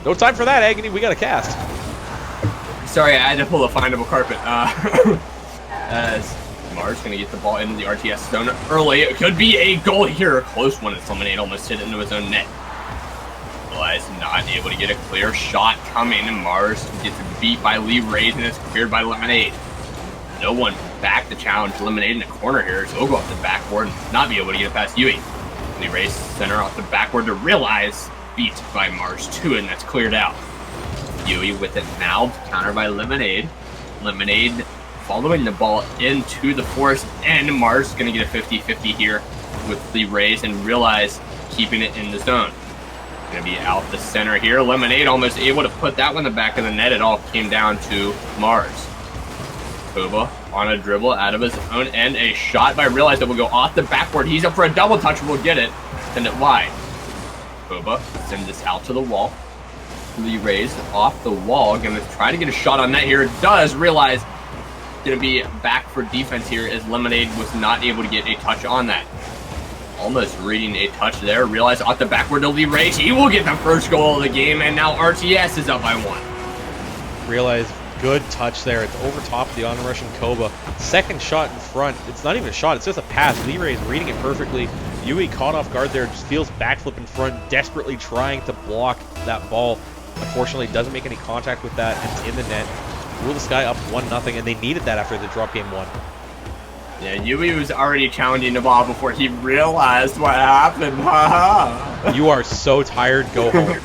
No time for that, Agony. We got a cast. Sorry, I had to pull a findable carpet. As Mars going to get the ball into the RTS zone early. It could be a goal here. A close one as Lemonade almost hit it into his own net. Realize not able to get a clear shot coming, and Mars gets beat by Lee Rays and is cleared by Lemonade. No one back to challenge Lemonade in the corner here, so he'll go off the backboard and not be able to get it past Yui. Lee Rays center off the backboard to Realize, beat by Mars 2, and that's cleared out. Yui with it now, countered by Lemonade. Lemonade following the ball into the Forest, and Mars is going to get a 50-50 here with Lee Rays, and Realize keeping it in the zone. Going to be out the center here. Lemonade almost able to put that one in the back of the net. It all came down to Mars. Koba on a dribble out of his own end. A shot by Realize that will go off the backboard. He's up for a double touch. Will get it. Send it wide. Koba sends this out to the wall. Lee Rays off the wall. Going to try to get a shot on net here. It does. Realize going to be back for defense here as Lemonade was not able to get a touch on that. Almost reading a touch there. Realize off the backward to Lee Rays. He will get the first goal of the game, and now RTS is up by 1. Realize good touch there. It's over top of the on-rushing Koba. Second shot in front. It's not even a shot. It's just a pass. Lee Rays reading it perfectly. Yui caught off guard there. Just feels backflip in front, desperately trying to block that ball. Unfortunately, doesn't make any contact with that, and it's in the net. Rule the Sky up 1-0, and they needed that after the drop game 1. Yeah, Yui was already challenging the ball before he realized what happened. You are so tired. Go home.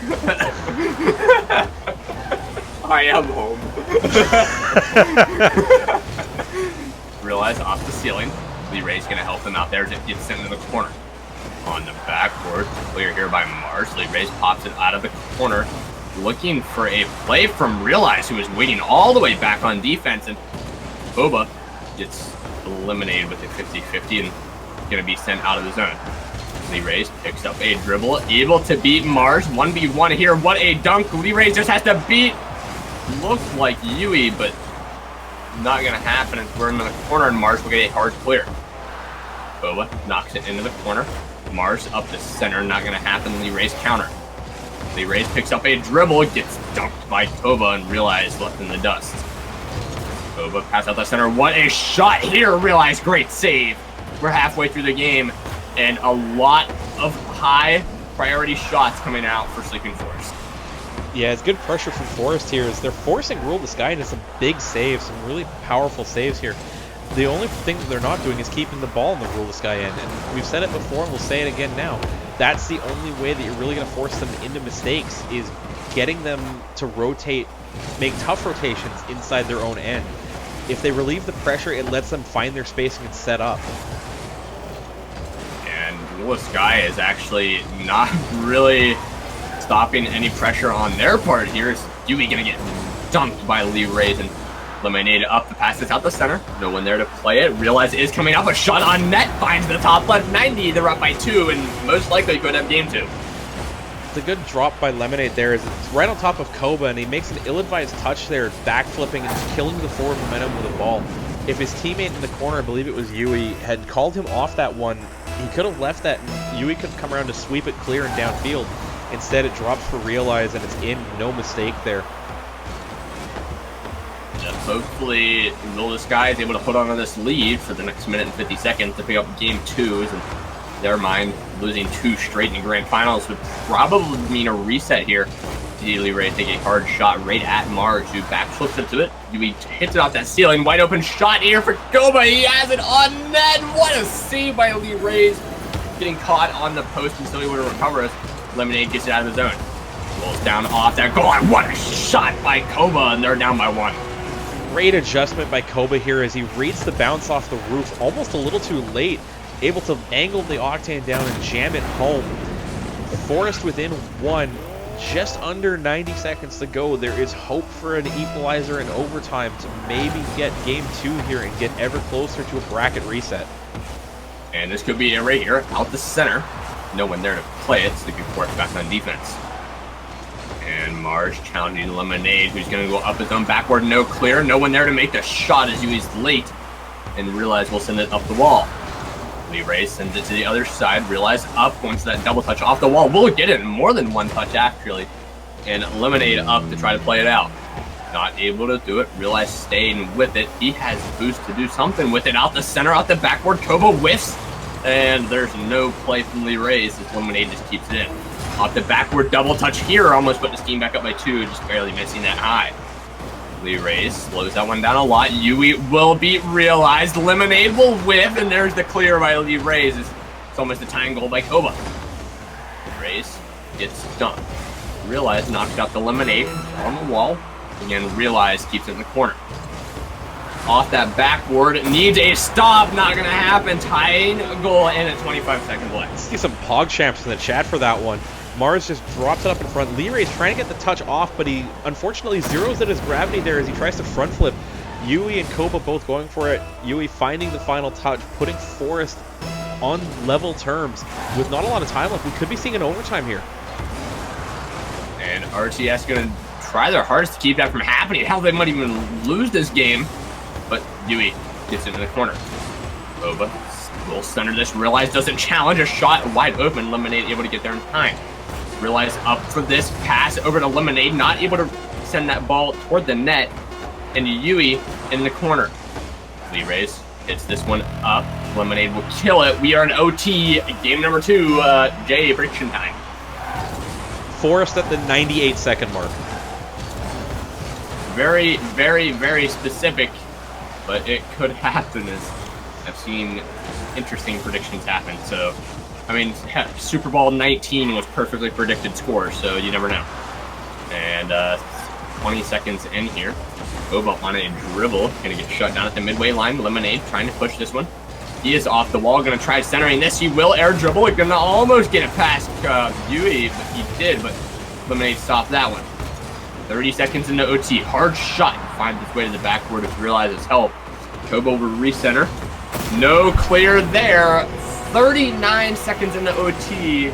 I am home. Realize off the ceiling. Lee Rays going to help him out there as it gets sent into the corner. On the backboard, clear here by Mars. Lee Rays pops it out of the corner. Looking for a play from Realize, who is waiting all the way back on defense. And Koba gets eliminated with a 50-50 and going to be sent out of the zone. Lee Rays picks up a dribble, able to beat Mars. 1v1 here. What a dunk. Lee Rays just has to beat. Looked like Yui, but not going to happen. It's we're in the corner, and Mars will get a hard clear. Koba knocks it into the corner. Mars up the center. Not going to happen. Lee Rays counter. Lee Rays picks up a dribble, gets dunked by Koba, and Realize left in the dust. Koba pass out the center. What a shot here. Realize great save. We're halfway through the game, and a lot of high priority shots coming out for Sleeping Forest. Yeah, it's good pressure from Forest here as they're forcing Rule the Sky into some big saves, some really powerful saves here. The only thing that they're not doing is keeping the ball in the Rule the Sky end, and we've said it before and we'll say it again now. That's the only way that you're really going to force them into mistakes, is getting them to rotate, make tough rotations inside their own end. If they relieve the pressure, it lets them find their spacing and set up. And Rule the Sky is actually not really stopping any pressure on their part here. Is Yui going to get dunked by Lee Rays, and Lemonade up the pass is out the center. No one there to play it. Realize is coming up. A shot on net finds the top left 90. They're up by 2 and most likely could have game 2. It's a good drop by Lemonade there. It's right on top of Koba, and he makes an ill-advised touch there, backflipping and killing the forward momentum with the ball. If his teammate in the corner, I believe it was Yui, had called him off that one, he could have left that, and Yui could come around to sweep it clear and downfield. Instead, it drops for Realize, and it's in. No mistake there. Hopefully, Rule the Sky is able to put on this lead for the next minute and 50 seconds to pick up game 2. And in their mind, losing 2 straight in grand finals would probably mean a reset here. Lee Ray take a hard shot right at Marge, who backflips into it. Yui hits it off that ceiling. Wide open shot here for Koba. He has it on net. What a save by Lee Rays. Getting caught on the post and still able to recover us. Lemonade gets it out of the zone. Rolls down off that goal. And what a shot by Koba, and they're down by 1. Great adjustment by Koba here as he reads the bounce off the roof almost a little too late, able to angle the Octane down and jam it home. Forest within 1, just under 90 seconds to go. There is hope for an equalizer in overtime to maybe get game 2 here and get ever closer to a bracket reset. And this could be it right here, out the center. No one there to play it, Sleeping Forest back on defense. And Marge challenging Lemonade, who's going to go up his own backward, no clear. No one there to make the shot as Yui's late. And Realize will send it up the wall. Lee Ray sends it to the other side. Realize up, going to that double touch off the wall. We'll get it, more than 1 touch actually. And Lemonade up to try to play it out. Not able to do it. Realize staying with it. He has boost to do something with it. Out the center, out the backward. Koba whiffs. And there's no play from Lee Rays as Lemonade just keeps it in. Off the backward double touch here, almost put this team back up by 2, just barely missing that high. Lee Rays slows that one down a lot. Yui will be Realized. Lemonade will whiff, and there's the clear by Lee Rays. It's almost a tying goal by Koba. Rays gets dunked. Realize knocks out the Lemonade on the wall. Again, Realize keeps it in the corner. Off that backward, needs a stop, not gonna happen. Tying a goal and a 25-second play. See some pog champs in the chat for that one. Mars just drops it up in front. Lee Ray's trying to get the touch off, but he unfortunately zeroes at his gravity there as he tries to front flip. Yui and Koba both going for it. Yui finding the final touch, putting Forest on level terms. With not a lot of time left, we could be seeing an overtime here. And RTS gonna try their hardest to keep that from happening. Hell, they might even lose this game. But Yui gets into the corner. Koba will center this. Realize doesn't challenge. A shot wide open. Lemonade able to get there in time. Realize up for this pass over to Lemonade. Not able to send that ball toward the net. And Yui in the corner. Lee Rays hits this one up. Lemonade will kill it. We are in OT. Game number 2. Jay, prediction time. Forest at the 98-second mark. Very, very, very specific. But it could happen, as I've seen interesting predictions happen. So, I mean, Super Bowl 19 was perfectly predicted score, so you never know. And 20 seconds in here. Koba on a dribble, gonna get shut down at the midway line. Lemonade trying to push this one. He is off the wall, gonna try centering this. He will air dribble. He's gonna almost get it past Yui, but he did, but Lemonade stopped that one. 30 seconds into OT. Hard shot. Finds its way to the backward if Realizes help. Koba will recenter. No clear there. 39 seconds into OT.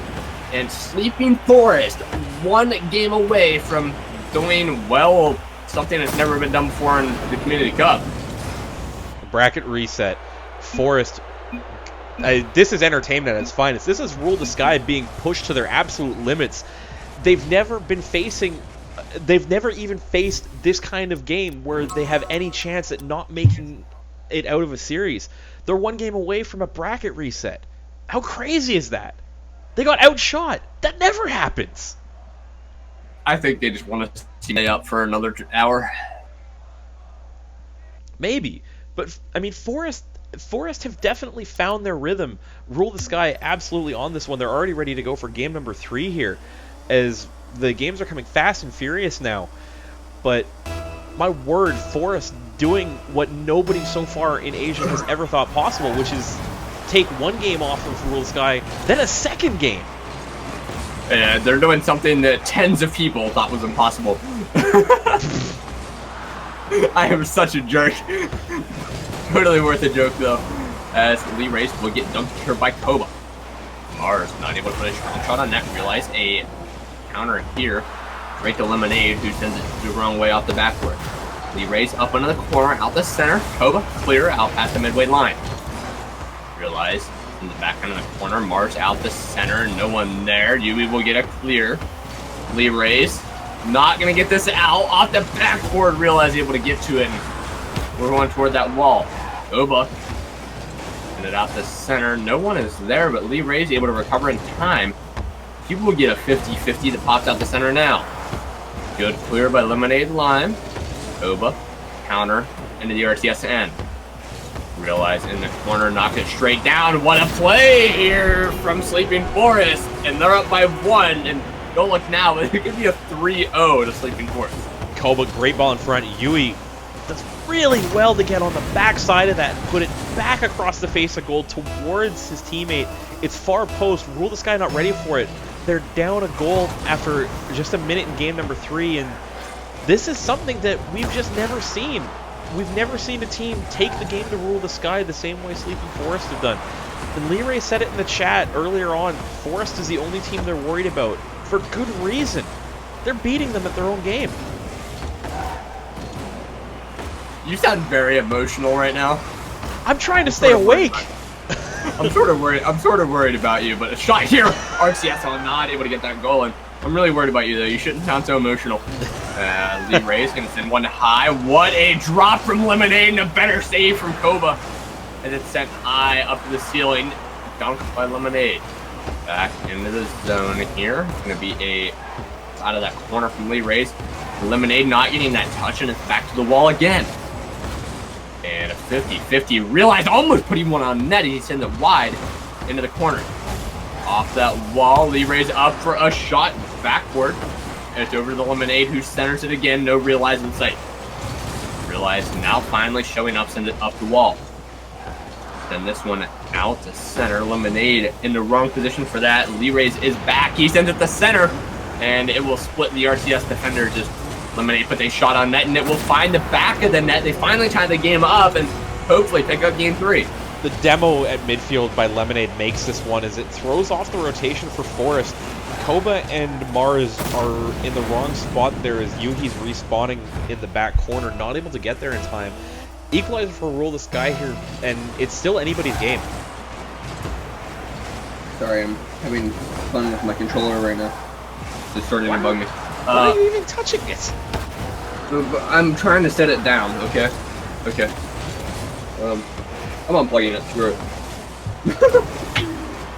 And Sleeping Forest, 1 game away from doing well, something that's never been done before in the Community Cup. Bracket reset. Forest. This is entertainment at its finest. This is Rule the Sky being pushed to their absolute limits. They've never even faced this kind of game where they have any chance at not making it out of a series. They're 1 game away from a bracket reset. How crazy is that? They got outshot. That never happens. I think they just want to stay up for another hour. Maybe. But, I mean, Forest have definitely found their rhythm. Rule the Sky absolutely on this one. They're already ready to go for game number 3 here, as the games are coming fast and furious now. But, my word, Forest doing what nobody so far in Asia has ever thought possible, which is take one game off of Rule the Sky, then a second game. And they're doing something that tens of people thought was impossible. I am such a jerk. Totally worth a joke though. As Lee Race will get dunked here by Koba. Mars not able to put a strong shot on net. Realize a counter here. Straight to Lemonade, who sends it the wrong way off the backboard. Lee Race up into the corner, out the center. Koba clear out past the midway line. Realize in the back end of the corner. Mars out the center. No one there. Yui will get a clear. Lee Race not gonna get this out off the backboard. Realize able to get to it. And we're going toward that wall. Koba and it out the center. No one is there, but Lee Ray's able to recover in time. He will get a 50-50 that pops out the center now. Good clear by Lemonade Lime. Koba counter into the RTS end. Realize in the corner, knock it straight down. What a play here from Sleeping Forest, and they're up by 1. And don't look now, but it could be a 3-0 to Sleeping Forest. Koba, great ball in front. Yui does really well to get on the backside of that and put it back across the face of goal towards his teammate. It's far post. Rule the Sky not ready for it. They're down a goal after just a minute in game number 3, and this is something that we've just never seen. We've never seen a team take the game to Rule the Sky the same way Sleeping Forest have done. And Lee Ray said it in the chat earlier on, Forest is the only team they're worried about. For good reason. They're beating them at their own game. You sound very emotional right now. I'm trying to stay awake. I'm sort of worried about you, but a shot here. RCS not able to get that goal, and I'm really worried about you though. You shouldn't sound so emotional. Lee Ray's gonna send one high. What a drop from Lemonade and a better save from Koba. And it's sent high up to the ceiling. Dunked by Lemonade. Back into the zone here. It's gonna be a out of that corner from Lee Ray's. Lemonade not getting that touch, and it's back to the wall again. And a 50-50. Realized almost putting one on net, and he sends it wide into the corner. Off that wall, Lee Ray's up for a shot backward. And it's over to the Lemonade, who centers it again. No Realize in sight. Realize now finally showing up, sends it up the wall. Then this one out to center. Lemonade in the wrong position for that. Lee Ray's is back. He sends it to center, and it will split the RTS defender. Just Lemonade put a shot on net, and it will find the back of the net. They finally tie the game up and hopefully pick up game 3. The demo at midfield by Lemonade makes this one as it throws off the rotation for Forest. Koba and Mars are in the wrong spot there as Yuhi's respawning in the back corner, not able to get there in time. Equalizer for Rule the Sky here, and it's still anybody's game. Sorry, I'm having fun with my controller right now. Just starting to bug me. Why are you even touching it? I'm trying to set it down, okay? Okay. I'm unplugging it, screw it.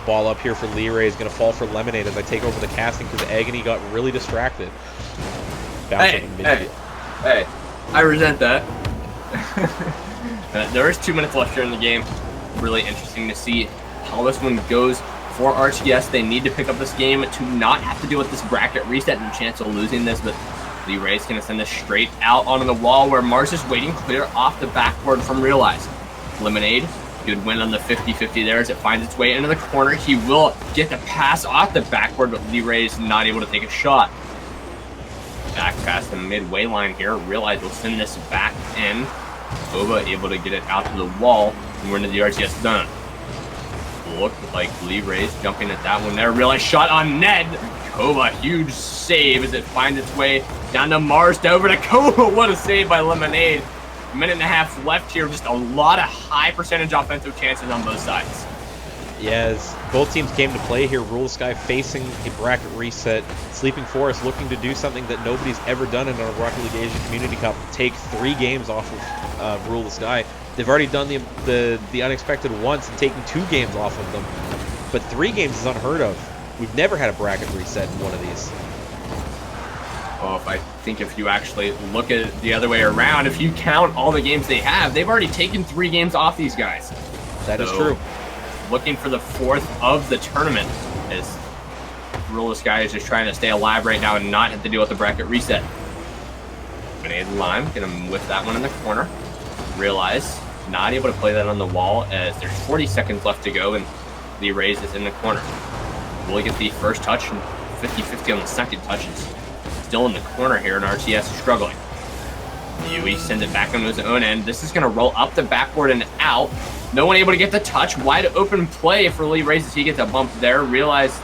Ball up here for Lee Ray is going to fall for Lemonade as I take over the casting because Agony got really distracted. Hey, I resent that. There is 2 minutes left here in the game. Really interesting to see how this one goes for RTS. They need to pick up this game to not have to deal with this bracket reset and chance of losing this, but Lee Ray's going to send this straight out onto the wall where Mars is waiting clear off the backboard from Realize. Lemonade, good win on the 50-50 there as it finds its way into the corner. He will get the pass off the backboard, but Lee Ray's not able to take a shot. Back past the midway line here. Realize will send this back in. Koba able to get it out to the wall, and we're into the RTS zone. Looked like Lee Ray's jumping at that one there. Realize shot on net. Koba, huge save as it finds its way down to Mars, to over to Koba. What a save by Lemonade. A minute and a half left here. Just a lot of high percentage offensive chances on both sides. Yes, both teams came to play here. Rule the Sky facing a bracket reset. Sleeping Forest looking to do something that nobody's ever done in a Rocket League Asia Community Cup. Take 3 games off of Rule the Sky. They've already done the unexpected once and taken 2 games off of them. But 3 games is unheard of. We've never had a bracket reset in one of these. Well, I think if you actually look at it the other way around, if you count all the games they have, they've already taken 3 games off these guys. That is true. Looking for the 4th of the tournament, as Ruleless Guy is just trying to stay alive right now and not have to deal with the bracket reset. Grenade Lime, gonna whip that one in the corner. Realize, not able to play that on the wall as there's 40 seconds left to go and Lee Rays is in the corner. Will he get the first touch and 50-50 on the second touch? It's still in the corner here, and RTS is struggling. Yui sends it back onto his own end. This is going to roll up the backboard and out. No one able to get the touch. Wide open play for Lee Rays as he gets a bump there. Realize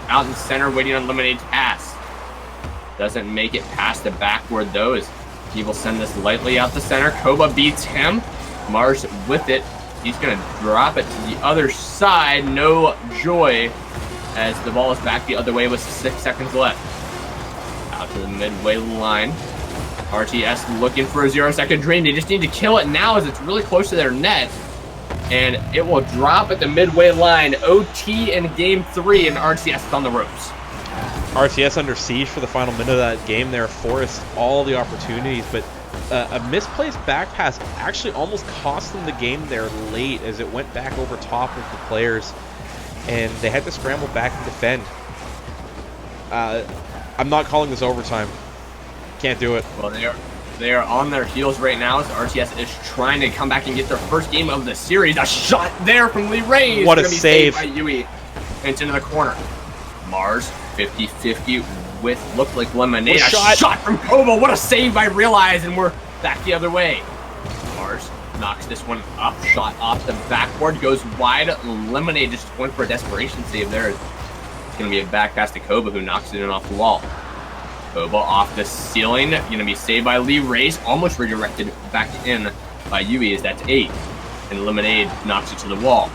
out in center, waiting on Lemonade's pass. Doesn't make it past the backboard, though, as he will send this lightly out the center. Koba beats him. Mars with it. He's going to drop it to the other side. No joy as the ball is back the other way with 6 seconds left. Out to the midway line. RTS looking for a 0-second dream. They just need to kill it now as it's really close to their net. And it will drop at the midway line. OT in game 3, and RTS is on the ropes. RTS under siege for the final minute of that game there. Forrest all the opportunities, but a misplaced back pass actually almost cost them the game there late as it went back over top of the players. And they had to scramble back and defend. I'm not calling this overtime. Can't do it. Well, they are on their heels right now as RTS is trying to come back and get their first game of the series. A shot there from Lee Rays. What a save by Yui. And it's into the corner. Mars 50-50 with looked like Lemonade. What a shot. shot From Koba. What a save by Realize, and we're back the other way. Mars knocks this one up. Shot off the backboard. Goes wide. Lemonade just went for a desperation save there. It's going to be a back pass to Koba, who knocks it in off the wall. Koba off the ceiling. Going to be saved by Lee Rays. Almost redirected back in by Yui as that's 8. And Lemonade knocks it to the wall.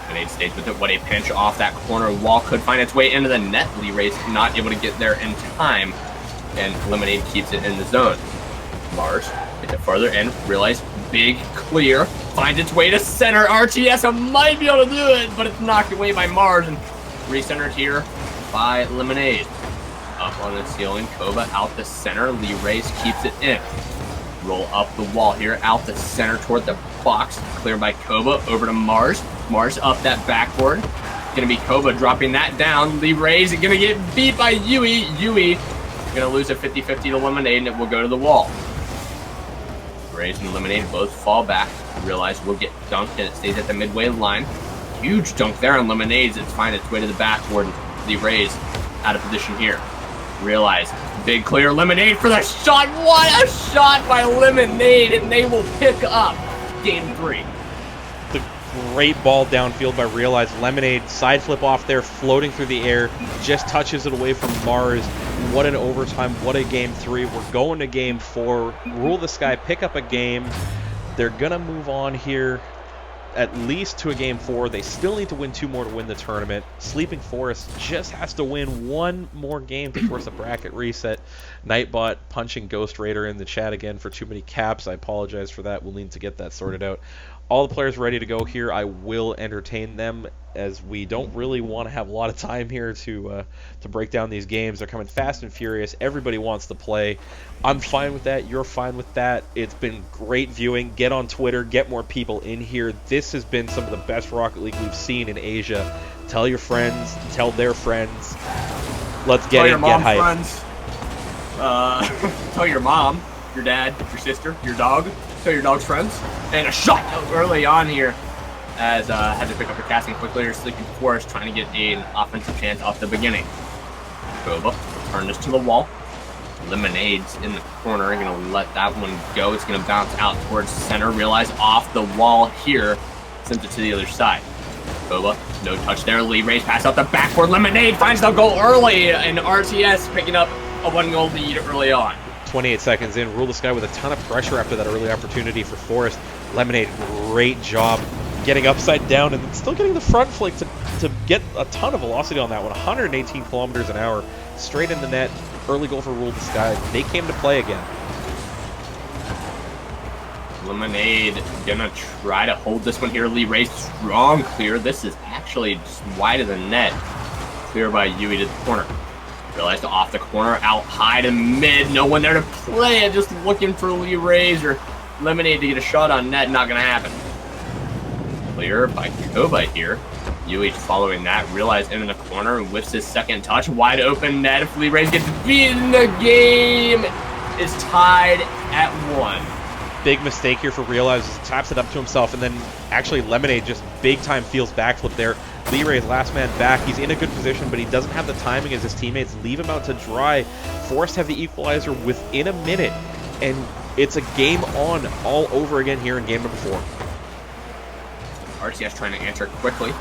Lemonade stays with it. What a pinch off that corner wall. Could find its way into the net. Lee Rays not able to get there in time. And Lemonade keeps it in the zone. Mars at the further end. Realize big clear. Finds its way to center. RTS might be able to do it, but it's knocked away by Mars. And recentered here by Lemonade. Up on the ceiling. Koba out the center. Lee Rays keeps it in. Roll up the wall here. Out the center toward the box. Cleared by Koba. Over to Mars. Mars up that backboard. Gonna be Koba dropping that down. Lee Rays gonna get beat by Yui. Yui gonna lose a 50-50 to Lemonade, and it will go to the wall. Rays and Lemonade both fall back. Realize we'll get dunked, and it stays at the midway line. Huge dunk there on Lemonade's. It's finding its way to the backboard. Lee Rays out of position here. Realize big clear. Lemonade for the shot. What a shot by Lemonade, and they will pick up game 3. The great ball downfield by Realize. Lemonade side flip off there, floating through the air, just touches it away from Mars. What an overtime. What a game 3. We're going to game 4. Rule the Sky pick up a game. They're gonna move on here at least to a game 4. They still need to win 2 more to win the tournament. Sleeping Forest just has to win 1 more game to force a bracket reset. Nightbot punching Ghost Raider in the chat again for too many caps. I apologize for that. We'll need to get that sorted out. All the players ready to go here. I will entertain them as we don't really want to have a lot of time here to break down these games. They're coming fast and furious. Everybody wants to play. I'm fine with that. You're fine with that. It's been great viewing. Get on Twitter. Get more people in here. This has been some of the best Rocket League we've seen in Asia. Tell your friends. Tell their friends. Let's get in. Get hyped. Tell your mom, your dad, your sister, your dog. Tell your dog's friends. And a shot early on here as had to pick up a casting quickly. Or Sleeping Forest trying to get an offensive chance off the beginning. Koba turn this to the wall. Lemonade's in the corner. Going to let that one go. It's going to bounce out towards center. Realize off the wall here. Sends it to the other side. Koba, no touch there. Lee Rays pass out the backboard. Lemonade finds the goal early. And RTS picking up a 1-goal lead early on. 28 seconds in. Rule the Sky with a ton of pressure after that early opportunity for Forest. Lemonade, great job getting upside down and still getting the front flick to get a ton of velocity on that one. 118 kilometers an hour. Straight in the net. Early goal for Rule the Sky. They came to play again. Lemonade gonna try to hold this one here. Lee Rays strong clear. This is actually just wide of the net. clear by Yui to the corner. Realized off the corner, out high to mid. No one there to play it. Just looking for Lee Rays or Lemonade to get a shot on net. Not going to happen. Clear by Koba here. Yui following that. Realized into the corner and whiffs his second touch. Wide open net. If Lee Rays gets beaten, the game is tied at 1. Big mistake here for Realize. Taps it up to himself, and then actually Lemonade just big time feels backflip there. Lee Ray's last man back. He's in a good position, but he doesn't have the timing as his teammates leave him out to dry. Forrest have the equalizer within a minute, and it's a game on all over again here in game number 4. RTS trying to answer quickly.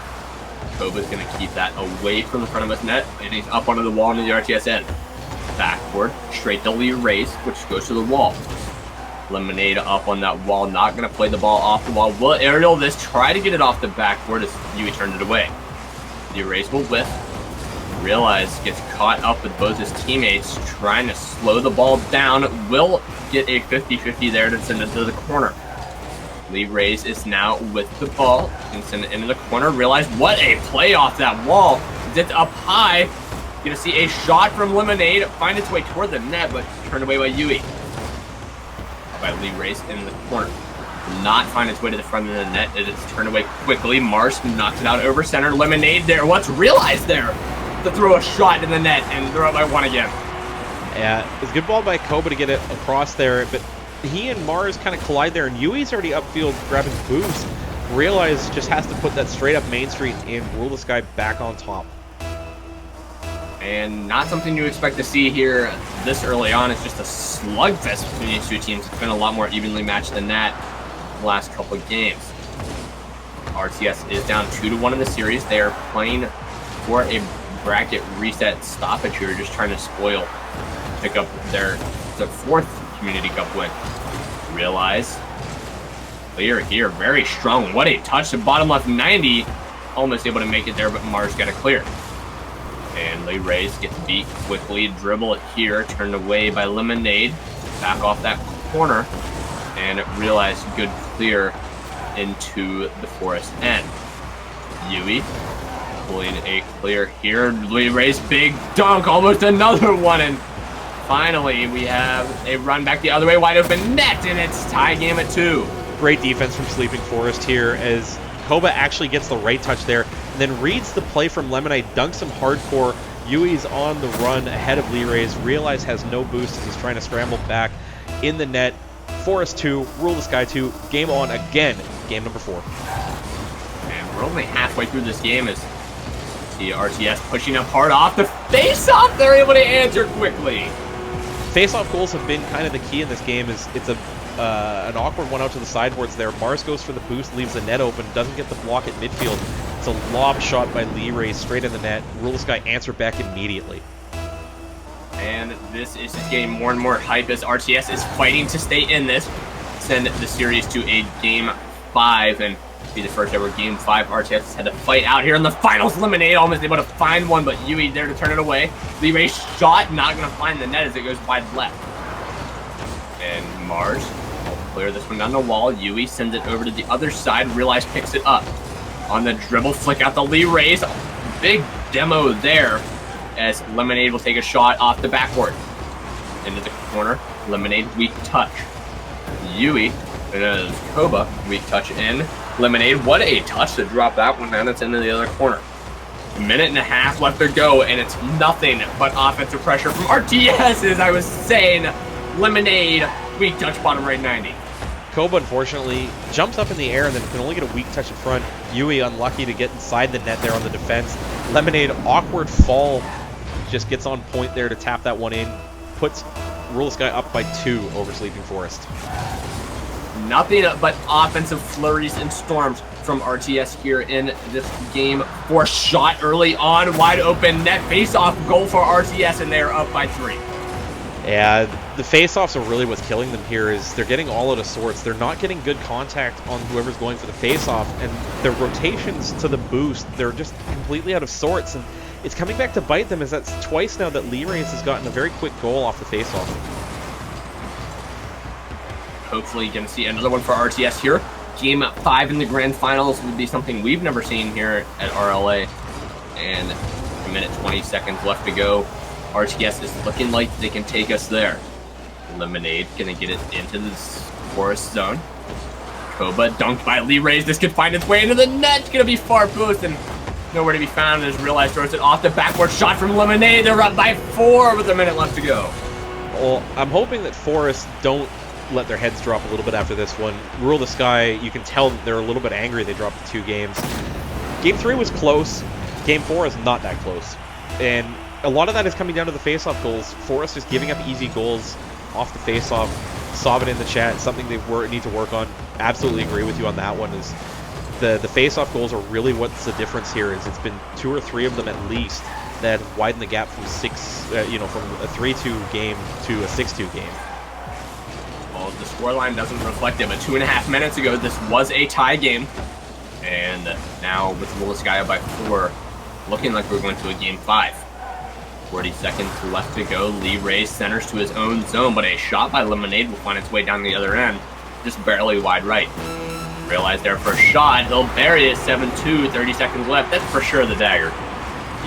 Koba's going to keep that away from the front of his net, and he's up onto the wall into the RTS end. Backboard, straight to Lee Rays, which goes to the wall. Lemonade up on that wall, not going to play the ball off the wall. Will aerial this, try to get it off the backboard as Yui turned it away. The erase will whiff. Realize gets caught up with both his teammates, trying to slow the ball down. Will get a 50-50 there to send it to the corner. Lee Rays is now with the ball and send it into the corner. Realize what a play off that wall. Zipped up high. Gonna see a shot from Lemonade find its way toward the net, but turned away by Yui. By Lee Rays in the corner. Will not find its way to the front of the net. It is turned away quickly. Mars knocks it out over center. Lemonade there. What's Realized there to throw a shot in the net and throw it by 1 again. Yeah, it's a good ball by Koba to get it across there, but he and Mars kind of collide there, and Yui's already upfield grabbing boost. Realize just has to put that straight up Main Street and rule this guy back on top. And not something you expect to see here this early on. It's just a slugfest between these two teams. It's been a lot more evenly matched than that the last couple of games. RTS is down 2-1 in the series. They are playing for a bracket reset stoppage here, just trying to pick up their 4th Community Cup win. Realize clear here, very strong. What a touch to bottom left 90. Almost able to make it there, but Mars got it clear. And Lee Rays gets beat quickly. Dribble it here, turned away by Lemonade. Back off that corner, and Realize good clear into the Forest end. Yui pulling a clear here. Lee Rays big dunk, almost another one, and finally we have a run back the other way, wide open net, and it's tie game at 2. Great defense from Sleeping Forest here as Koba actually gets the right touch there, and then reads the play from Lemonade, dunks him hardcore. Yui's on the run ahead of Lee Rays. Realize has no boost as he's trying to scramble back in the net. Forest 2, Rule the Sky 2, game on again, game number 4. And we're only halfway through this game as the RTS pushing up hard off the face-off. They're able to answer quickly. Face-off goals have been kind of the key in this game. It's an awkward one out to the sideboards there. Mars goes for the boost, leaves the net open, doesn't get the block at midfield. It's a lob shot by Lee Rays straight in the net. Rule the Sky answer back immediately. And this is just getting more and more hype as RTS is fighting to stay in this, send the series to a game 5, and be the first ever game 5 RTS has had to fight out here in the finals. Lemonade almost able to find one, but Yui there to turn it away. Lee Rays shot, not going to find the net as it goes wide left. And Mars will clear this one down the wall. Yui sends it over to the other side. Realize picks it up. On the dribble, flick out the Lee Rays. Big demo there as Lemonade will take a shot off the backboard. Into the corner. Lemonade, weak touch. Yui, Koba, weak touch in. Lemonade, what a touch to drop that one down. It's into the other corner. A minute and a half left to go, and it's nothing but offensive pressure from RTS, as I was saying. Lemonade, weak touch, bottom right 90. Koba, unfortunately, jumps up in the air and then can only get a weak touch in front. Yui unlucky to get inside the net there on the defense. Lemonade, awkward fall, just gets on point there to tap that one in. Puts Rule the Sky up by 2 over Sleeping Forest. Nothing but offensive flurries and storms from RTS here in this game. 4 shot early on, wide open net, face-off goal for RTS, and they're up by 3. Yeah, the face-offs are really what's killing them here. Is they're getting all out of sorts. They're not getting good contact on whoever's going for the face-off, and their rotations to the boost, they're just completely out of sorts, and it's coming back to bite them, as that's twice now that Lee Rays has gotten a very quick goal off the face-off. Hopefully you can see another one for RTS here. Game 5 in the grand finals would be something we've never seen here at RLA, and a minute, 20 seconds left to go. RTS is looking like they can take us there. Lemonade gonna get it into this forest zone. Koba dunked by Lee Rays. This could find its way into the net. It's gonna be far post and nowhere to be found. As Realize throws it off the backward shot from Lemonade. They're up by 4 with a minute left to go. Well, I'm hoping that Forest don't let their heads drop a little bit after this one. Rule the Sky, you can tell that they're a little bit angry they dropped the 2 games. Game 3 was close. Game 4 is not that close. And a lot of that is coming down to the face-off goals. Forest is giving up easy goals off the face-off. Saw it in the chat, something they need to work on. Absolutely agree with you on that one. Is the face-off goals are really what's the difference here. Is it's been 2 or 3 of them at least that have widened the gap from from a 3-2 game to a 6-2 game. Well, the scoreline doesn't reflect it, but 2.5 minutes ago, this was a tie game. And now with Rule the Sky up by 4, looking like we're going to a game 5. 40 seconds left to go. Lee Rays centers to his own zone, but a shot by Lemonade will find its way down the other end, just barely wide right. Realize their first shot, they'll bury it. 7-2, 30 seconds left. That's for sure the dagger.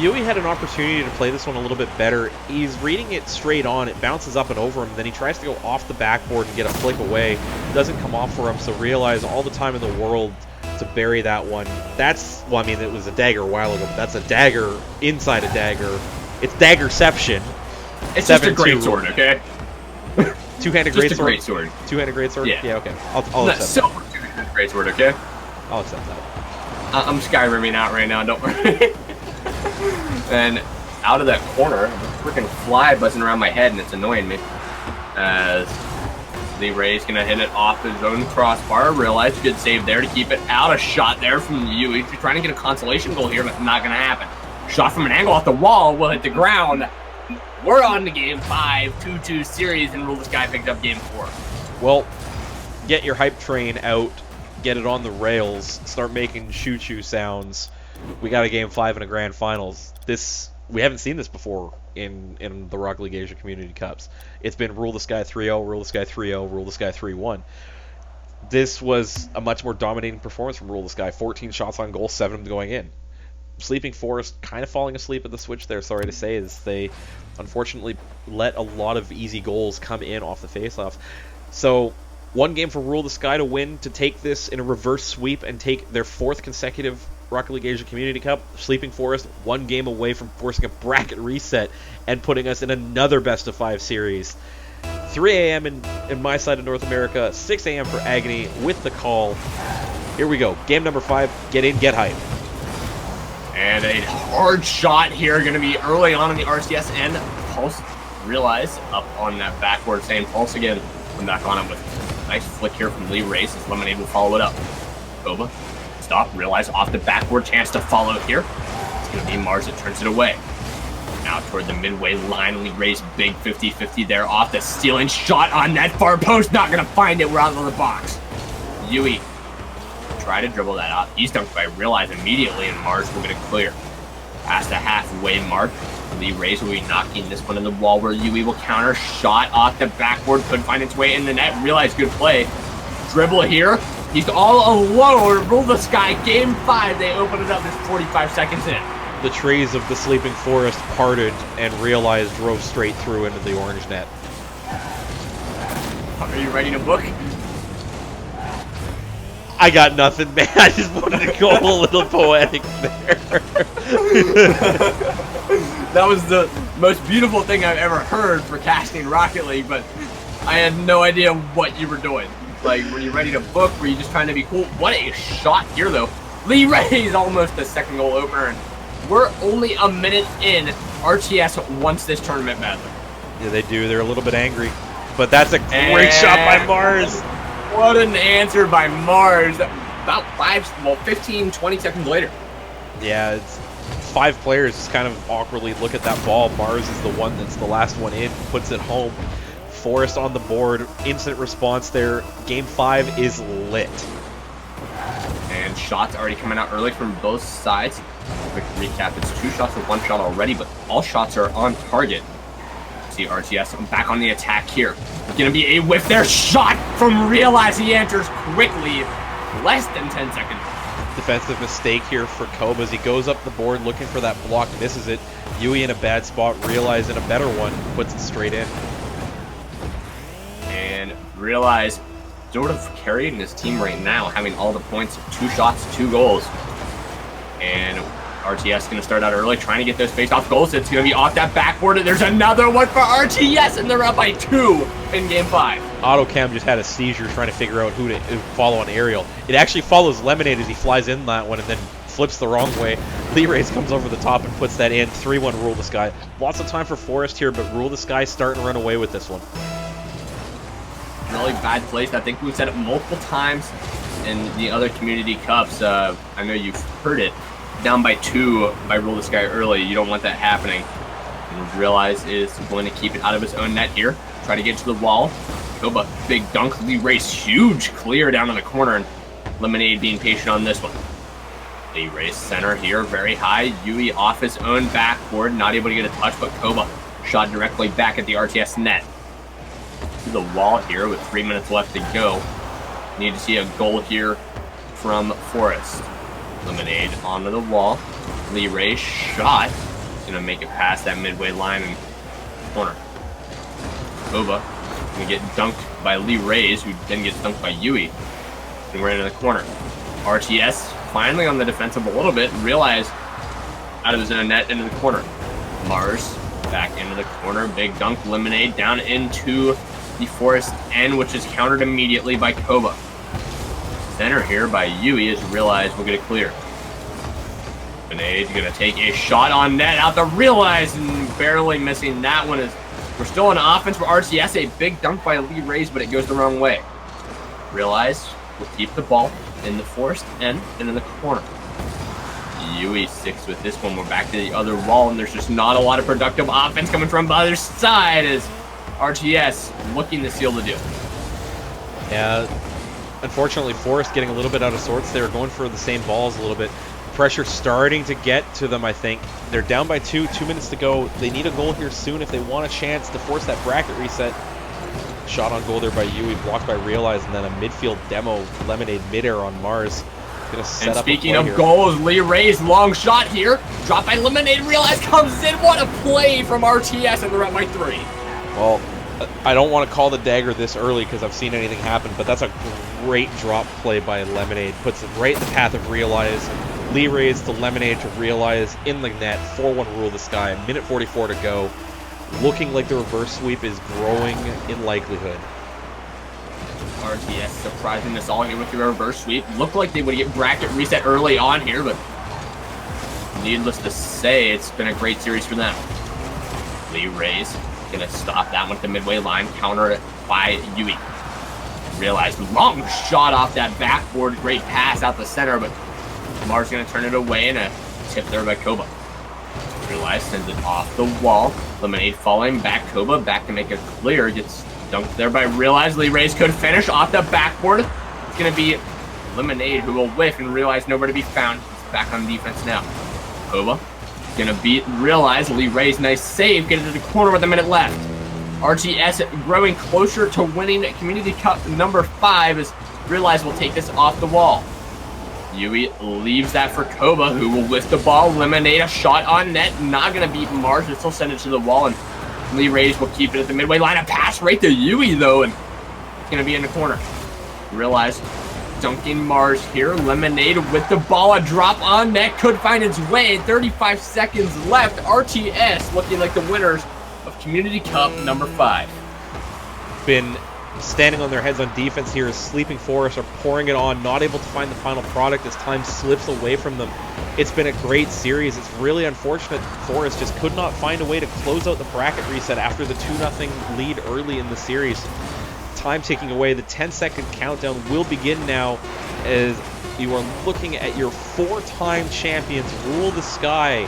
Yui had an opportunity to play this one a little bit better. He's reading it straight on. It bounces up and over him. Then he tries to go off the backboard and get a flick away. Doesn't come off for him, so Realize all the time in the world to bury that one. That's, well, I mean, it was a dagger a while ago, but that's a dagger inside a dagger. It's daggerception. It's just a great sword, okay? Two-handed Just a greatsword? great sword. Two-handed greatsword? Yeah. Okay. I'll accept that. Silver two-handed great sword, okay? I'll accept that. I'm Skyrimming out right now, don't worry. And out of that corner, a freaking fly buzzing around my head, and it's annoying me. As Lee Ray's gonna hit it off his own crossbar. Realize good save there to keep it out. A shot there from Yui. He's trying to get a consolation goal here, but not gonna happen. Shot from an angle off the wall will hit the ground. We're on to game 5, 2-2 series, and Rule the Sky picked up game 4. Well, get your hype train out, get it on the rails, start making choo-choo sounds. We got a game 5 in a grand finals. We haven't seen this before in the Rocket League Asia Community Cups. It's been Rule the Sky 3-0, Rule the Sky 3-0, Rule the Sky 3-1. This was a much more dominating performance from Rule the Sky. 14 shots on goal, 7 of them going in. Sleeping Forest kind of falling asleep at the switch there, sorry to say, as they unfortunately let a lot of easy goals come in off the faceoff. So, one game for Rule the Sky to win, to take this in a reverse sweep and take their 4th consecutive Rocket League Asia Community Cup. Sleeping Forest, 1 game away from forcing a bracket reset and putting us in another best-of-5 series. 3 a.m. in my side of North America, 6 a.m. for Agony with the call. Here we go. Game number 5. Get in, get hype. And a hard shot here, going to be early on in the RCS end. Pulse, Realize, up on that backward, saying Pulse again. Come back on it with a nice flick here from Lee Race, as Lemonade will follow it up. Koba, stop, Realize off the backward, chance to follow here. It's going to be Mars that turns it away. Now toward the midway line, Lee Race, big 50-50 there, off the stealing shot on that far post. Not going to find it, we're out of the box. Yui. Try to dribble that out. He's dunked by Realize immediately, and Mars will get it clear. Past the halfway mark, Lee Rays will be knocking this one in the wall where Yui will counter. Shot off the backboard, could find its way in the net. Realize good play. Dribble here. He's all alone. Rule the Sky. Game 5. They open it up. There's 45 seconds in. The trees of the Sleeping Forest parted, and Realize drove straight through into the orange net. Are you ready to book? I got nothing, man. I just wanted to go a little poetic there. That was the most beautiful thing I've ever heard for casting Rocket League, but I had no idea what you were doing. Like, were you ready to book? Were you just trying to be cool? What a shot here, though. Lee Rays almost the second goal opener, and we're only a minute in. RTS wants this tournament badly. Yeah, they do. They're a little bit angry. But that's a great shot by Mars. What an answer by Mars. About 15, 20 seconds later. Yeah, it's 5 players just kind of awkwardly look at that ball. Mars is the one that's the last one in, puts it home. Forest on the board, instant response there. Game 5 is lit. And shots already coming out early from both sides. Quick recap, it's 2 shots with 1 shot already, but all shots are on target. See RTS back on the attack here. Gonna be a whiff there. Shot from Realize. He enters quickly. Less than 10 seconds. The defensive mistake here for Koba as he goes up the board looking for that block, misses it. Yui in a bad spot, Realize in a better one, puts it straight in. And Realize sort of carrying his team right now, having all the points, 2 shots, 2 goals. And RTS going to start out early, trying to get those face-off goals. It's going to be off that backboard, and there's another one for RTS, and they're up by 2 in Game 5. AutoCam just had a seizure trying to figure out who to follow on aerial. It actually follows Lemonade as he flies in that one and then flips the wrong way. Lee Rays comes over the top and puts that in. 3-1 Rule the Sky. Lots of time for Forest here, but Rule the Sky starting to run away with this one. Really bad place. I think we've said it multiple times in the other community cups. I know you've heard it. Down by 2 by Rule the Sky early. You don't want that happening. And Realize is going to keep it out of his own net here. Try to get to the wall. Koba, big dunk. Lee Race, huge clear down in the corner. And Lemonade being patient on this one. Lee Race center here, very high. Yui off his own backboard, not able to get a touch, but Koba shot directly back at the RTS net. To the wall here with 3 minutes left to go. Need to see a goal here from Forest. Lemonade onto the wall. Lee Race shot. He's going to make it past that midway line and corner. Koba going to get dunked by Lee Rays, who then gets dunked by Yui. And we're into the corner. RTS finally on the defensive a little bit. Realize out of his own net into the corner. Mars back into the corner. Big dunk. Lemonade down into the Forest end, which is countered immediately by Koba. Center here by Yui is Realize will get it clear. Lemonade going to take a shot on net out to Realize and barely missing that one. Is we're still on offense for RTS. A big dunk by Lee Rays, but it goes the wrong way. Realize will keep the ball in the Forest end and in the corner. Yui 6 with this one. We're back to the other wall, and there's just not a lot of productive offense coming from the other side as RTS looking to seal the deal. Yeah, unfortunately, Forest getting a little bit out of sorts. They were going for the same balls a little bit. Pressure starting to get to them, I think. They're down by 2, 2 minutes to go. They need a goal here soon if they want a chance to force that bracket reset. Shot on goal there by Yui, blocked by Realize, and then a midfield demo, Lemonade midair on Mars. Gonna set and up speaking a of here. goals, Lee Rays, long shot here. Dropped by Lemonade, Realize comes in. What a play from RTS, and they're up by 3. Well, I don't want to call the dagger this early because I've seen anything happen, but that's a great drop play by Lemonade. Puts it right in the path of Realize. Lee Rays to Lemonade to Realize in the net. 4-1 Rule the Sky. Minute 44 to go. Looking like the reverse sweep is growing in likelihood. RTS surprising us all here with the reverse sweep. Looked like they would get bracket reset early on here, but needless to say, it's been a great series for them. Lee Rays gonna stop that one at the midway line, counter it by Yui. Realize long shot off that backboard, great pass out the center, but Mars gonna turn it away and a tip there by Koba. Realize sends it off the wall. Lemonade falling back. Koba back to make it clear. Gets dunked there by Realize. Lee Rays could finish off the backboard. It's going to be Lemonade who will whiff and Realize nowhere to be found. He's back on defense now. Koba going to beat Realize. Lee Rays, nice save. Get into the corner with a minute left. RTS growing closer to winning Community Cup number 5 as Realize will take this off the wall. Yui leaves that for Koba, who will lift the ball. Lemonade, a shot on net. Not going to beat Mars, but still send it to the wall. And Lee Rays will keep it at the midway line. A pass right to Yui, though, and it's going to be in the corner. Realize dunking Mars here. Lemonade with the ball. A drop on net. Could find its way. 35 seconds left. RTS looking like the winners of Community Cup number 5. Been standing on their heads on defense here as Sleeping Forest are pouring it on, not able to find the final product as time slips away from them. It's been a great series. It's really unfortunate Forest just could not find a way to close out the bracket reset after the 2-0 lead early in the series. Time ticking away. The 10-second countdown will begin now as you are looking at your 4-time champions Rule the Sky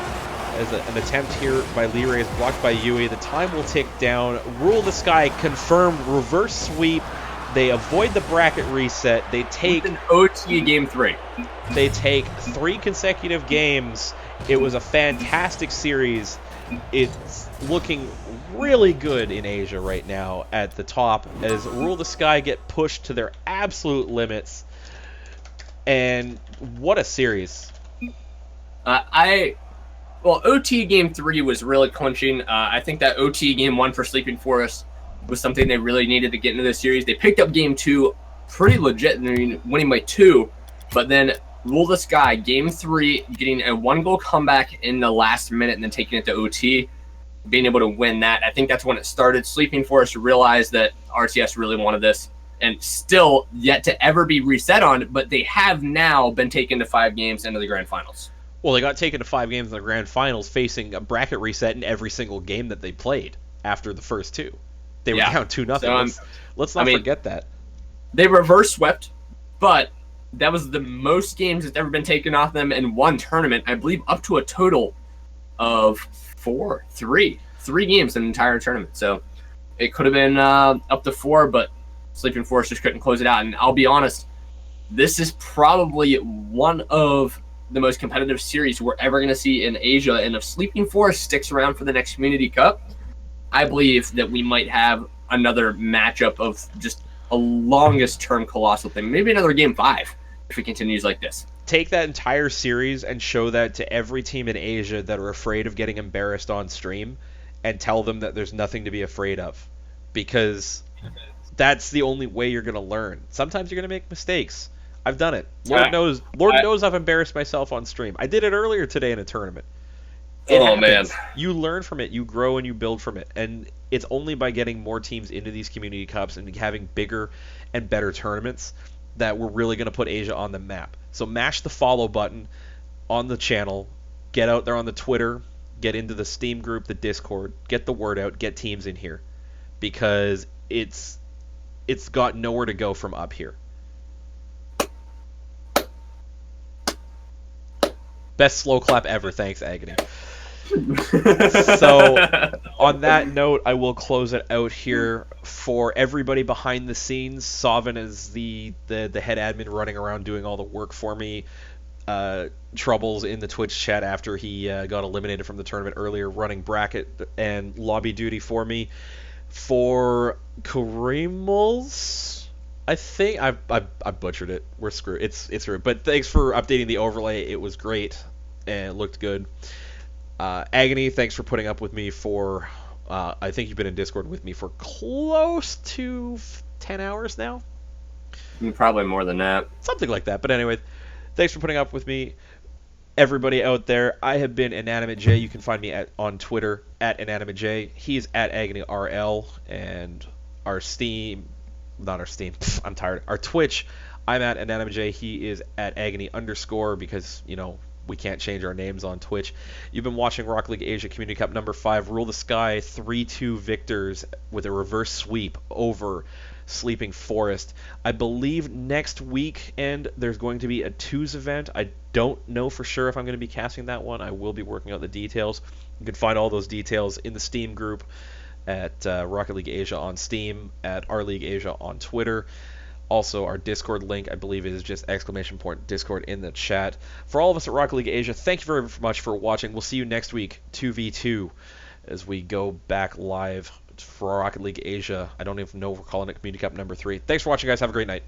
as an attempt here by Lee Rays, blocked by Yui. The time will tick down. Rule the Sky confirmed reverse sweep. They avoid the bracket reset. They take an OT game 3. They take 3 consecutive games. It was a fantastic series. It's looking really good in Asia right now at the top as Rule the Sky get pushed to their absolute limits. And what a series. Well, OT game 3 was really clinching. I think that OT game 1 for Sleeping Forest was something they really needed to get into the series. They picked up game 2 pretty legit, winning by 2, but then Rule the Sky, game 3, getting a 1-goal comeback in the last minute and then taking it to OT, being able to win that. I think that's when it started. Sleeping Forest realized that RTS really wanted this, and still yet to ever be reset on, but they have now been taken to 5 games into the grand finals. Well, they got taken to 5 games in the grand finals, facing a bracket reset in every single game that they played after the first 2. They were down 2-0. So, let's not forget that. They reverse swept, but that was the most games that's ever been taken off them in one tournament. I believe up to a total of 3 games in an entire tournament. So it could have been up to 4, but Sleeping Forest just couldn't close it out. And I'll be honest, this is probably one of the most competitive series we're ever going to see in Asia. And if Sleeping Forest sticks around for the next Community Cup, I believe that we might have another matchup of just a longest term colossal thing. Maybe another game 5 if it continues like this. Take that entire series and show that to every team in Asia that are afraid of getting embarrassed on stream, and tell them that there's nothing to be afraid of, because that's the only way you're going to learn. Sometimes you're going to make mistakes. I've done it. Lord knows I've embarrassed myself on stream. I did it earlier today in a tournament. It happens. Man. You learn from it, you grow, and you build from it. And it's only by getting more teams into these Community Cups and having bigger and better tournaments that we're really going to put Asia on the map. So mash the follow button on the channel, get out there on the Twitter, get into the Steam group, the Discord, get the word out, get teams in here, because it's got nowhere to go from up here. Best slow clap ever. Thanks, Agony. So, on that note, I will close it out here. For everybody behind the scenes, Savin is the head admin running around doing all the work for me. Troubles in the Twitch chat after he got eliminated from the tournament earlier, running bracket and lobby duty for me. For Karimals, I think I butchered it. We're screwed. It's screwed. But thanks for updating the overlay. It was great and it looked good. Agony, thanks for putting up with me for. I think you've been in Discord with me for close to 10 hours now. Probably more than that. Something like that. But anyway, thanks for putting up with me. Everybody out there, I have been Inanimate J. You can find me on Twitter at Inanimate J. He's at Agony RL, and our Steam. Not our Steam. I'm tired. Our Twitch, I'm at Inanimate J. He is at Agony _ because, we can't change our names on Twitch. You've been watching Rocket League Asia Community Cup number 5. Rule the Sky 3-2 victors with a reverse sweep over Sleeping Forest. I believe next weekend there's going to be a 2s event. I don't know for sure if I'm going to be casting that one. I will be working out the details. You can find all those details in the Steam group at Rocket League Asia on Steam, at Our League Asia on Twitter. Also, our Discord link, I believe, is just ! Discord in the chat. For all of us at Rocket League Asia, thank you very much for watching. We'll see you next week, 2v2, as we go back live for Rocket League Asia. I don't even know if we're calling it Community Cup number 3. Thanks for watching, guys. Have a great night.